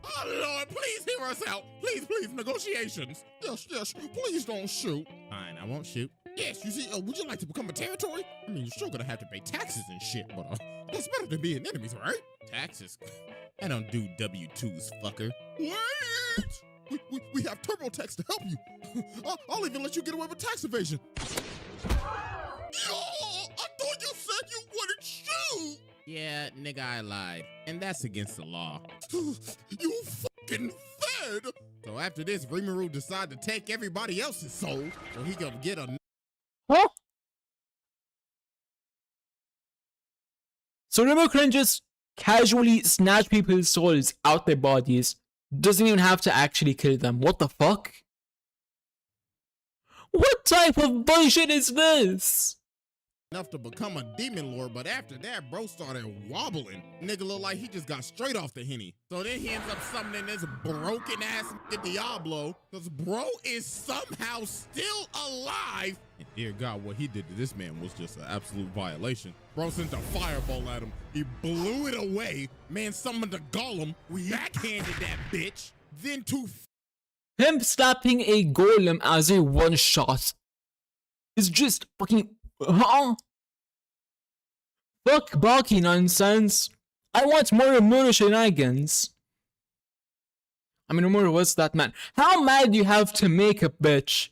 Oh Lord, please hear us out. Please, please, negotiations. Yes, yes, please don't shoot. Fine, I won't shoot. Yes, you see, would you like to become a territory? I mean, you're still gonna have to pay taxes and shit, but that's better than being enemies, right? Taxes? I don't do W-2s, fucker. Wait! We have TurboTax to help you. I'll even let you get away with tax evasion. Yo, I thought you said you wouldn't shoot. Yeah, nigga, I lied. And that's against the law. You fucking fed! So after this, Rimuru decided to take everybody else's soul so he could get a... Huh? So Rimuru can just casually snatch people's souls out their bodies. Doesn't even have to actually kill them. What the fuck? What type of bullshit is this? Enough to become a demon lord, but after that, bro started wobbling. Nigga look like he just got straight off the Henny. So then he ends up summoning this broken ass Diablo, because bro is somehow still alive. And dear God, what he did to this man was just an absolute violation. Bro sent a fireball at him. He blew it away. Man summoned a golem. We backhanded that bitch. Then him slapping a golem as a one shot is just fucking... Huh? Fuck Baki nonsense. I want more Rimuru shenanigans. I mean, Rimuru was that man. How mad do you have to make a bitch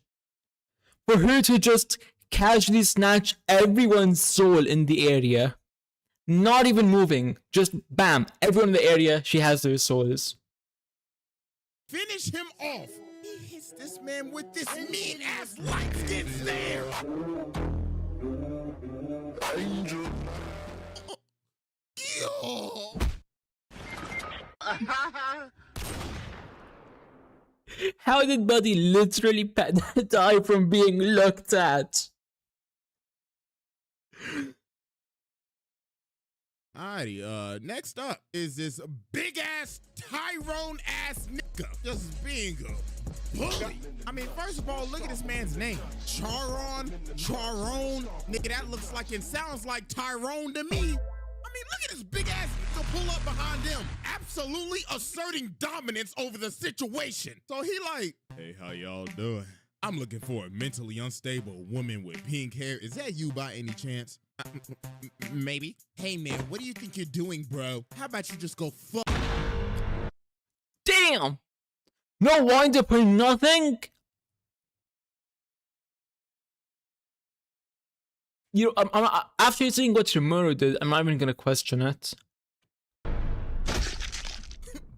for her to just casually snatch everyone's soul in the area? Not even moving. Just bam. Everyone in the area, she has their souls. Finish him off. He hits this man with this mean ass light skin stare. Angel. Yo. How did Buddy literally die from being looked at? Alrighty, next up is this big ass Tyrone ass nigga just being a bully. I mean, first of all, look at this man's name. Charone, nigga, that looks like and sounds like Tyrone to me. I mean, look at this big ass nigga pull up behind them, absolutely asserting dominance over the situation. So he like, "Hey, how y'all doing? I'm looking for a mentally unstable woman with pink hair. Is that you by any chance?" Maybe. "Hey man, what do you think you're doing, bro? How about you just go fuck?" Damn! No wind up or nothing? You know, after seeing what Rimuru did, I'm not even gonna question it.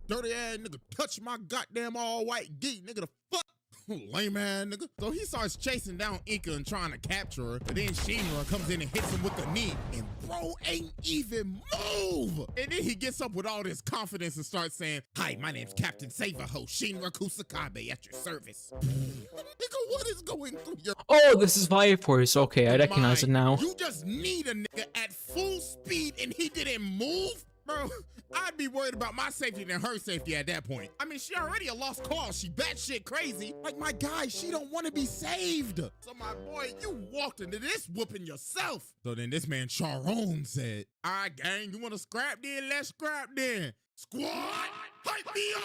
Dirty ass nigga touch my goddamn all white geek, nigga, the fuck? Lame ass nigga. So he starts chasing down Inca and trying to capture her. But then Shinra comes in and hits him with the knee. And bro ain't even move. And then he gets up with all this confidence and starts saying, "Hi, my name's Captain Savaho, Shinra Kusakabe at your service." Nigga, what is going through your Oh, this is Fire Force. Okay, I recognize it now. You just need a nigga at full speed and he didn't move? Bro, I'd be worried about my safety than her safety at that point. I mean, she already a lost cause. She batshit crazy. Like, my guy, she don't want to be saved. So, my boy, you walked into this whooping yourself. So then this man Charon said, "All right, gang, you want to scrap then? Let's scrap then. Squad, hype me up.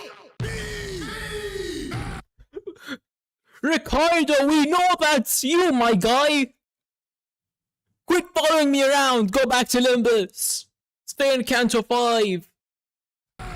Ricardo, we know that's you, my guy. Quit following me around. Go back to Limbus. Stay in Canto 5. Well,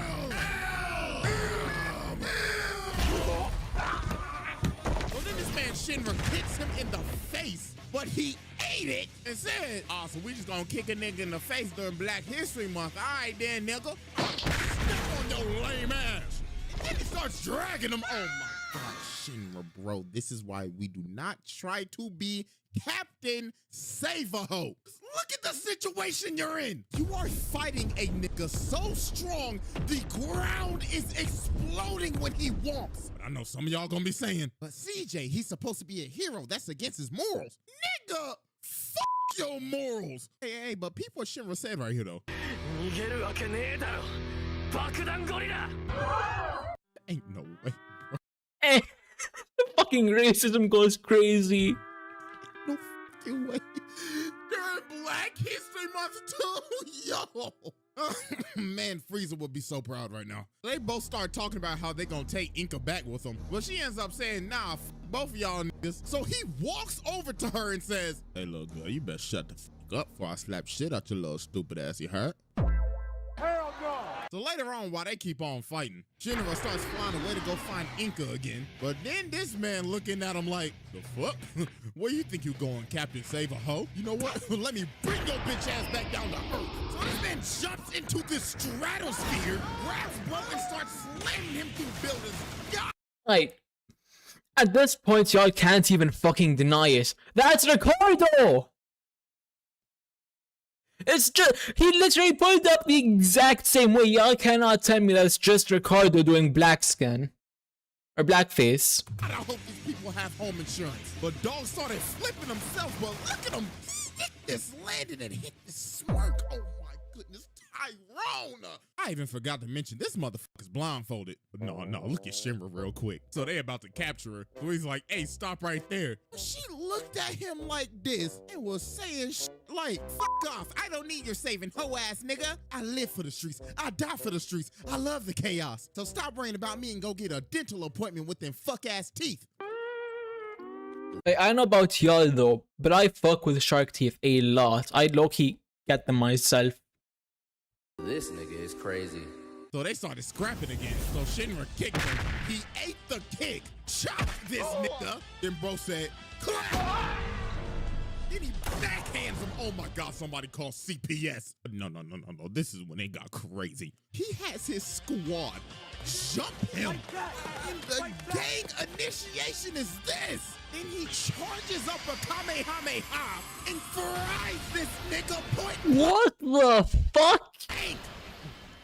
then this man Shinra hits him in the face, but he ate it and said, "Oh, so we just gonna kick a nigga in the face during Black History Month. All right, then, nigga. Step on your lame ass." And then he starts dragging him. Oh, my God, Shinra, bro. This is why we do not try to be Captain Save-A-Ho. Look at the situation you're in. You are fighting a nigga so strong, the ground is exploding when he walks. But I know some of y'all gonna be saying, "But CJ, he's supposed to be a hero. That's against his morals." Nigga, fuck your morals. Hey, but peep what Shinra said right here, though. Ain't no way. Eh, the fucking racism goes crazy. No fucking way. During Black History Month too, yo. Man, Frieza would be so proud right now. They both start talking about how they gonna take Inca back with them. But she ends up saying, "Nah, both of y'all niggas." So he walks over to her and says, "Hey, little girl, you better shut the fuck up before I slap shit out your little stupid ass, you heard?" Hell no. So later on, while they keep on fighting, Shinra starts flying away to go find Inca again. But then this man looking at him like, "The fuck? Where you think you going, Captain Save-A-Ho? You know what? Let me bring your bitch ass back down to earth." So this man jumps into the stratosphere, grabs Bro and starts slamming him through buildings. God. Like, at this point, y'all can't even fucking deny it. That's Ricardo! It's just, he literally pulled up the exact same way. Y'all cannot tell me that's just Ricardo doing black skin. Or blackface. God, I hope these people have home insurance. But dog started flipping himself, but look at him. Hit this landing and hit this smirk. Oh my goodness, Tyrone. I even forgot to mention this motherfucker's blindfolded. But no, look at Shinra real quick. So they about to capture her. So he's like, "Hey, stop right there." She looked at him like this and was saying like, "Fuck off. I don't need your saving hoe ass nigga. I live for the streets. I die for the streets. I love the chaos. So stop worrying about me and go get a dental appointment with them fuck ass teeth." Like, I don't know about y'all though, but I fuck with shark teeth a lot. I'd low-key get them myself. This nigga is crazy. So they started scrapping again. So Shinra kicked him. He ate the kick, chopped this nigga. Then bro said, "Clap!" Then he backhands him. Oh my God, somebody call CPS. No. This is when they got crazy. He has his squad jump him. And the gang initiation is this. Then he charges up a Kamehameha and fries this nigga point. What the fuck?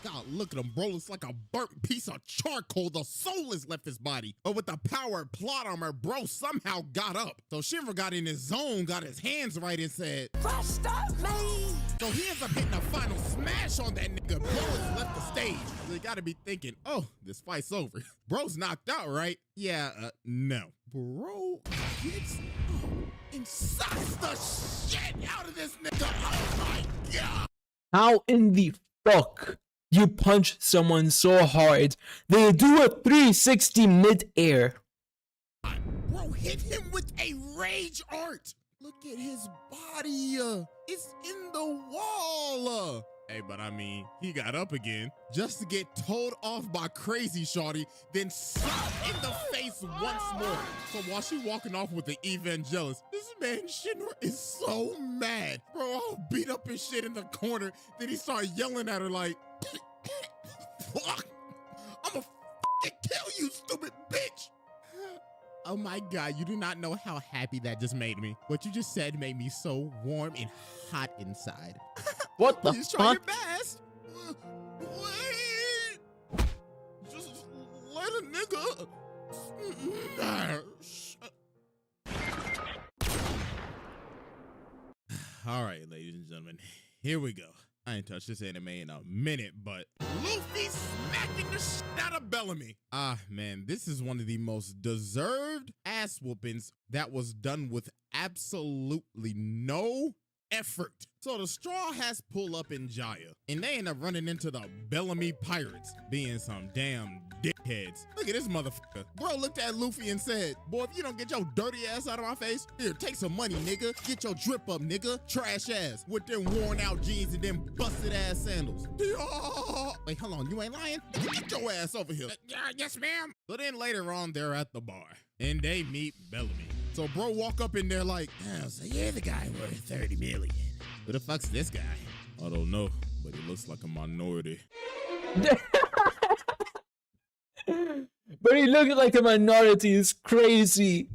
God, look at him, bro. It's like a burnt piece of charcoal. The soul has left his body. But with the power of plot armor, bro somehow got up. So Shinra got in his zone, got his hands right and said, "Stop me!" So he ends up hitting a final smash on that nigga. Bro has left the stage. So you gotta be thinking, "Oh, this fight's over." Bro's knocked out, right? Yeah, no. Bro gets and sucks the shit out of this nigga. Oh my God. How in the fuck you punch someone so hard they do a 360 mid-air? Bro hit him with a rage art. Look at his body. It's in the wall. Hey, but I mean, he got up again just to get told off by Crazy Shorty, then slapped in the face once more. So while she walking off with the evangelist, this man Shinra is so mad. Bro, all beat up and shit in the corner. Then he started yelling at her like, "Fuck, I'ma fucking kill you, stupid bitch." Oh my God, you do not know how happy that just made me. What you just said made me so warm and hot inside. What the Please try your fuck? best. Wait. Just let a nigga. All right, ladies and gentlemen, here we go. I ain't touched this anime in a minute, but Luffy smacking the shit out of Bellamy. Ah, man, this is one of the most deserved ass whoopings that was done with absolutely no effort. So the Straw Hats pull up in Jaya, and they end up running into the Bellamy Pirates, being some damn dickheads. Look at this motherfucker. Bro looked at Luffy and said, boy, if you don't get your dirty ass out of my face, here, take some money, nigga. Get your drip up, nigga. Trash ass. With them worn out jeans and them busted ass sandals. Wait, hold on, you ain't lying? Get your ass over here. Yes, ma'am. So then later on, they're at the bar, and they meet Bellamy. So bro walk up in there like, oh, so you're the guy worth 30 million. Who the fuck's this guy? I don't know, but he looks like a minority. But he looks like a minority is crazy.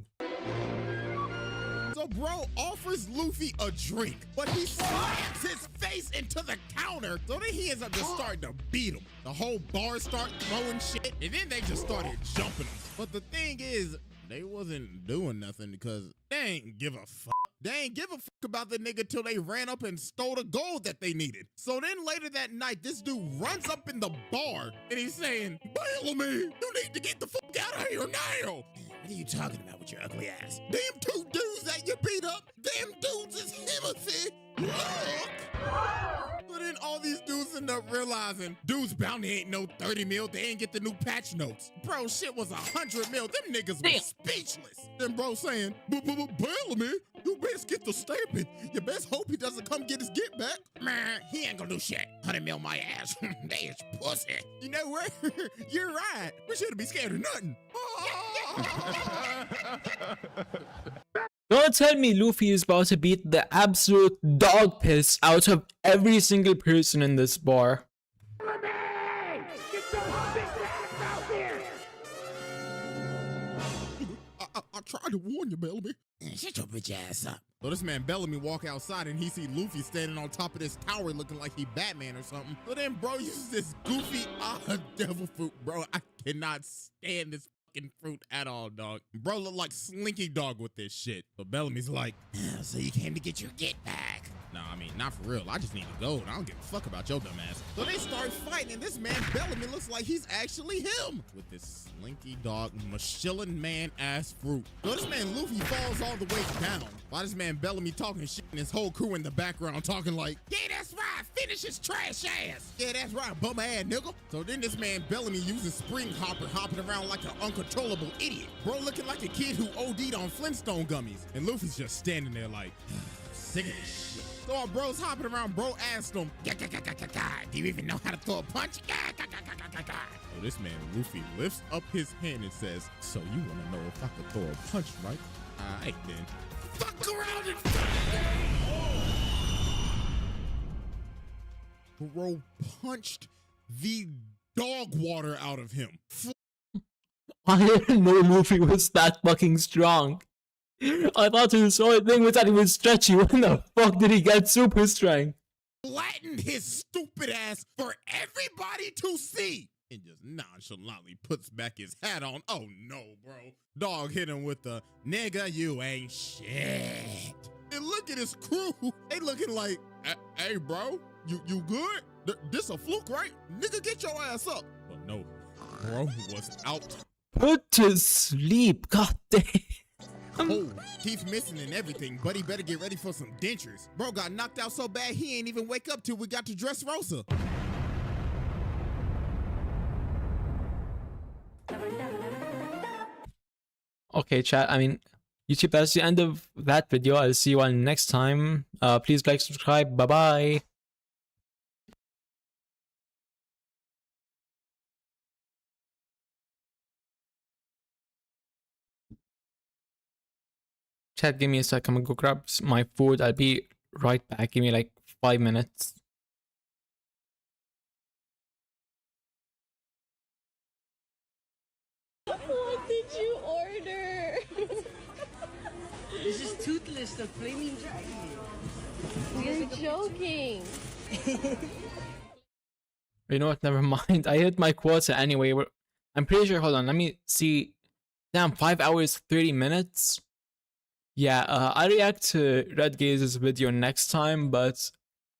So bro offers Luffy a drink, but he slams his face into the counter. So then he ends up just starting to beat him. The whole bar start throwing shit, and then they just started jumping him. But the thing is, they wasn't doing nothing because they ain't give a fuck. They ain't give a fuck about the nigga till they ran up and stole the gold that they needed. So then later that night, this dude runs up in the bar and he's saying, Bellamy, you need to get the fuck out of here now. What are you talking about with your ugly ass? Them two dudes that you beat up, them dudes is Timothy. Look. But then all these dudes end up realizing dudes bounty ain't no 30 mil. They ain't get the new patch notes. Bro, shit was 100 mil. Them niggas was speechless. Then bro saying, Bellamy, you best get the stamping. You best hope he doesn't come get his get back. Man, he ain't gonna do shit. 100 mil my ass. They is pussy. You know what? You're right. We shouldn't be scared of nothing. Don't tell me Luffy is about to beat the absolute dog piss out of every single person in this bar. I tried to warn you, Bellamy. Shut your bitch ass up. So this man Bellamy walk outside and he see Luffy standing on top of this tower looking like he Batman or something. So then bro uses this goofy devil fruit. Bro, I cannot stand this fucking fruit at all, dog. Bro look like Slinky Dog with this shit. So Bellamy's like, so you came to get your get back. Nah, I mean, not for real. I just need to go, and I don't give a fuck about your dumb ass. So they start fighting, and this man Bellamy looks like he's actually him with this Slinky Dog Michelin man ass fruit. So this man Luffy falls all the way down while this man Bellamy talking shit and his whole crew in the background talking like, yeah, that's right, finish his trash ass. Yeah, that's right, bum ass nigga. So then this man Bellamy uses Spring Hopper hopping around like an uncontrollable idiot. Bro looking like a kid who OD'd on Flintstone gummies. And Luffy's just standing there like, sick of this shit. So our bro's hopping around, bro asked him, do you even know how to throw a punch? So this man Luffy lifts up his hand and says, so you want to know if I could throw a punch, right? Alright then. Fuck around and bro punched the dog water out of him. I didn't know Luffy was that fucking strong. I thought his whole thing was that he was stretchy. When the fuck did he get super strength? Flattened his stupid ass for everybody to see. And just nonchalantly puts back his hat on. Oh no, bro. Dog hit him with the nigga, you ain't shit. And look at his crew. They looking like, hey bro, you good? This a fluke, right? Nigga, get your ass up. But no, bro was out. Put to sleep, god damn. Oh, teeth missing and everything. Buddy better get ready for some dentures. Bro got knocked out so bad he ain't even wake up till we got to Dressrosa. Okay, chat. I mean, YouTube, that's the end of that video. I'll see you all next time. Please like, subscribe. Bye-bye. Chat, give me a sec. I'm gonna go grab my food. I'll be right back. Give me like 5 minutes. What did you order? is the flaming dragon. You're joking. You know what? Never mind. I hit my quota anyway. I'm pretty sure. Hold on. Let me see. Damn, 5 hours, 30 minutes. Yeah, I'll react to Red Gaze's video next time, but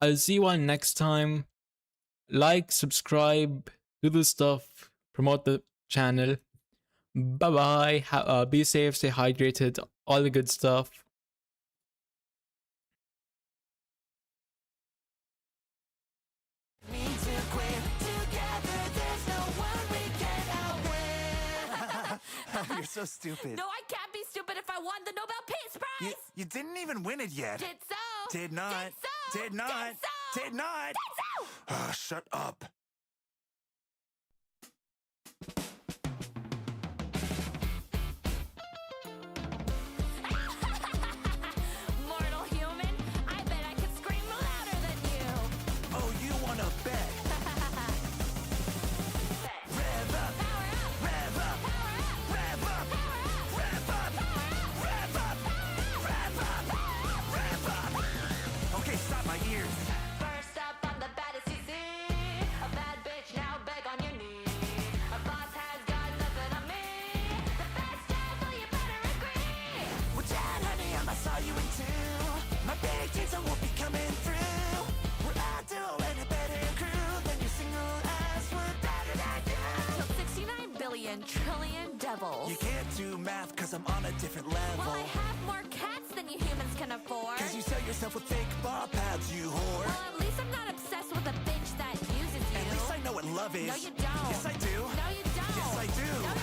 I'll see you all next time. Like, subscribe, do the stuff, promote the channel. Bye bye. Be safe, stay hydrated, all the good stuff. You're so stupid. No, I can't be stupid if I won the Nobel Peace Prize. You didn't even win it yet. Did so. Did not. Did so. Did not. Did so. Did not. Did so. Shut up. Mortal human, I bet I could scream louder than you. Oh, you wanna bet? Rev up. Power up. Rev up. Power up. Rev up. Power up. Rev up. Rev up. Rev up. Rev up. Okay, stop my ears. First up, I'm the baddest you see. A bad bitch, now beg on your knees. A boss has got nothing on me. The best Tentacle, you better agree. Well, Dad, honey, I saw you in two. My big teams won't be coming through. We're idle and a better crew than your single ass. We're better than you. Killed 69 billion trillion devils. You can't do math cause I'm on a different level. Well, I have more cats than you humans can afford. Cause you sell yourself with fake bar pads, you whore. Well, at least I'm not obsessed with a bitch that uses you. At least I know what love is. No, you don't. Yes, I do. No, you don't. Yes, I do. No, you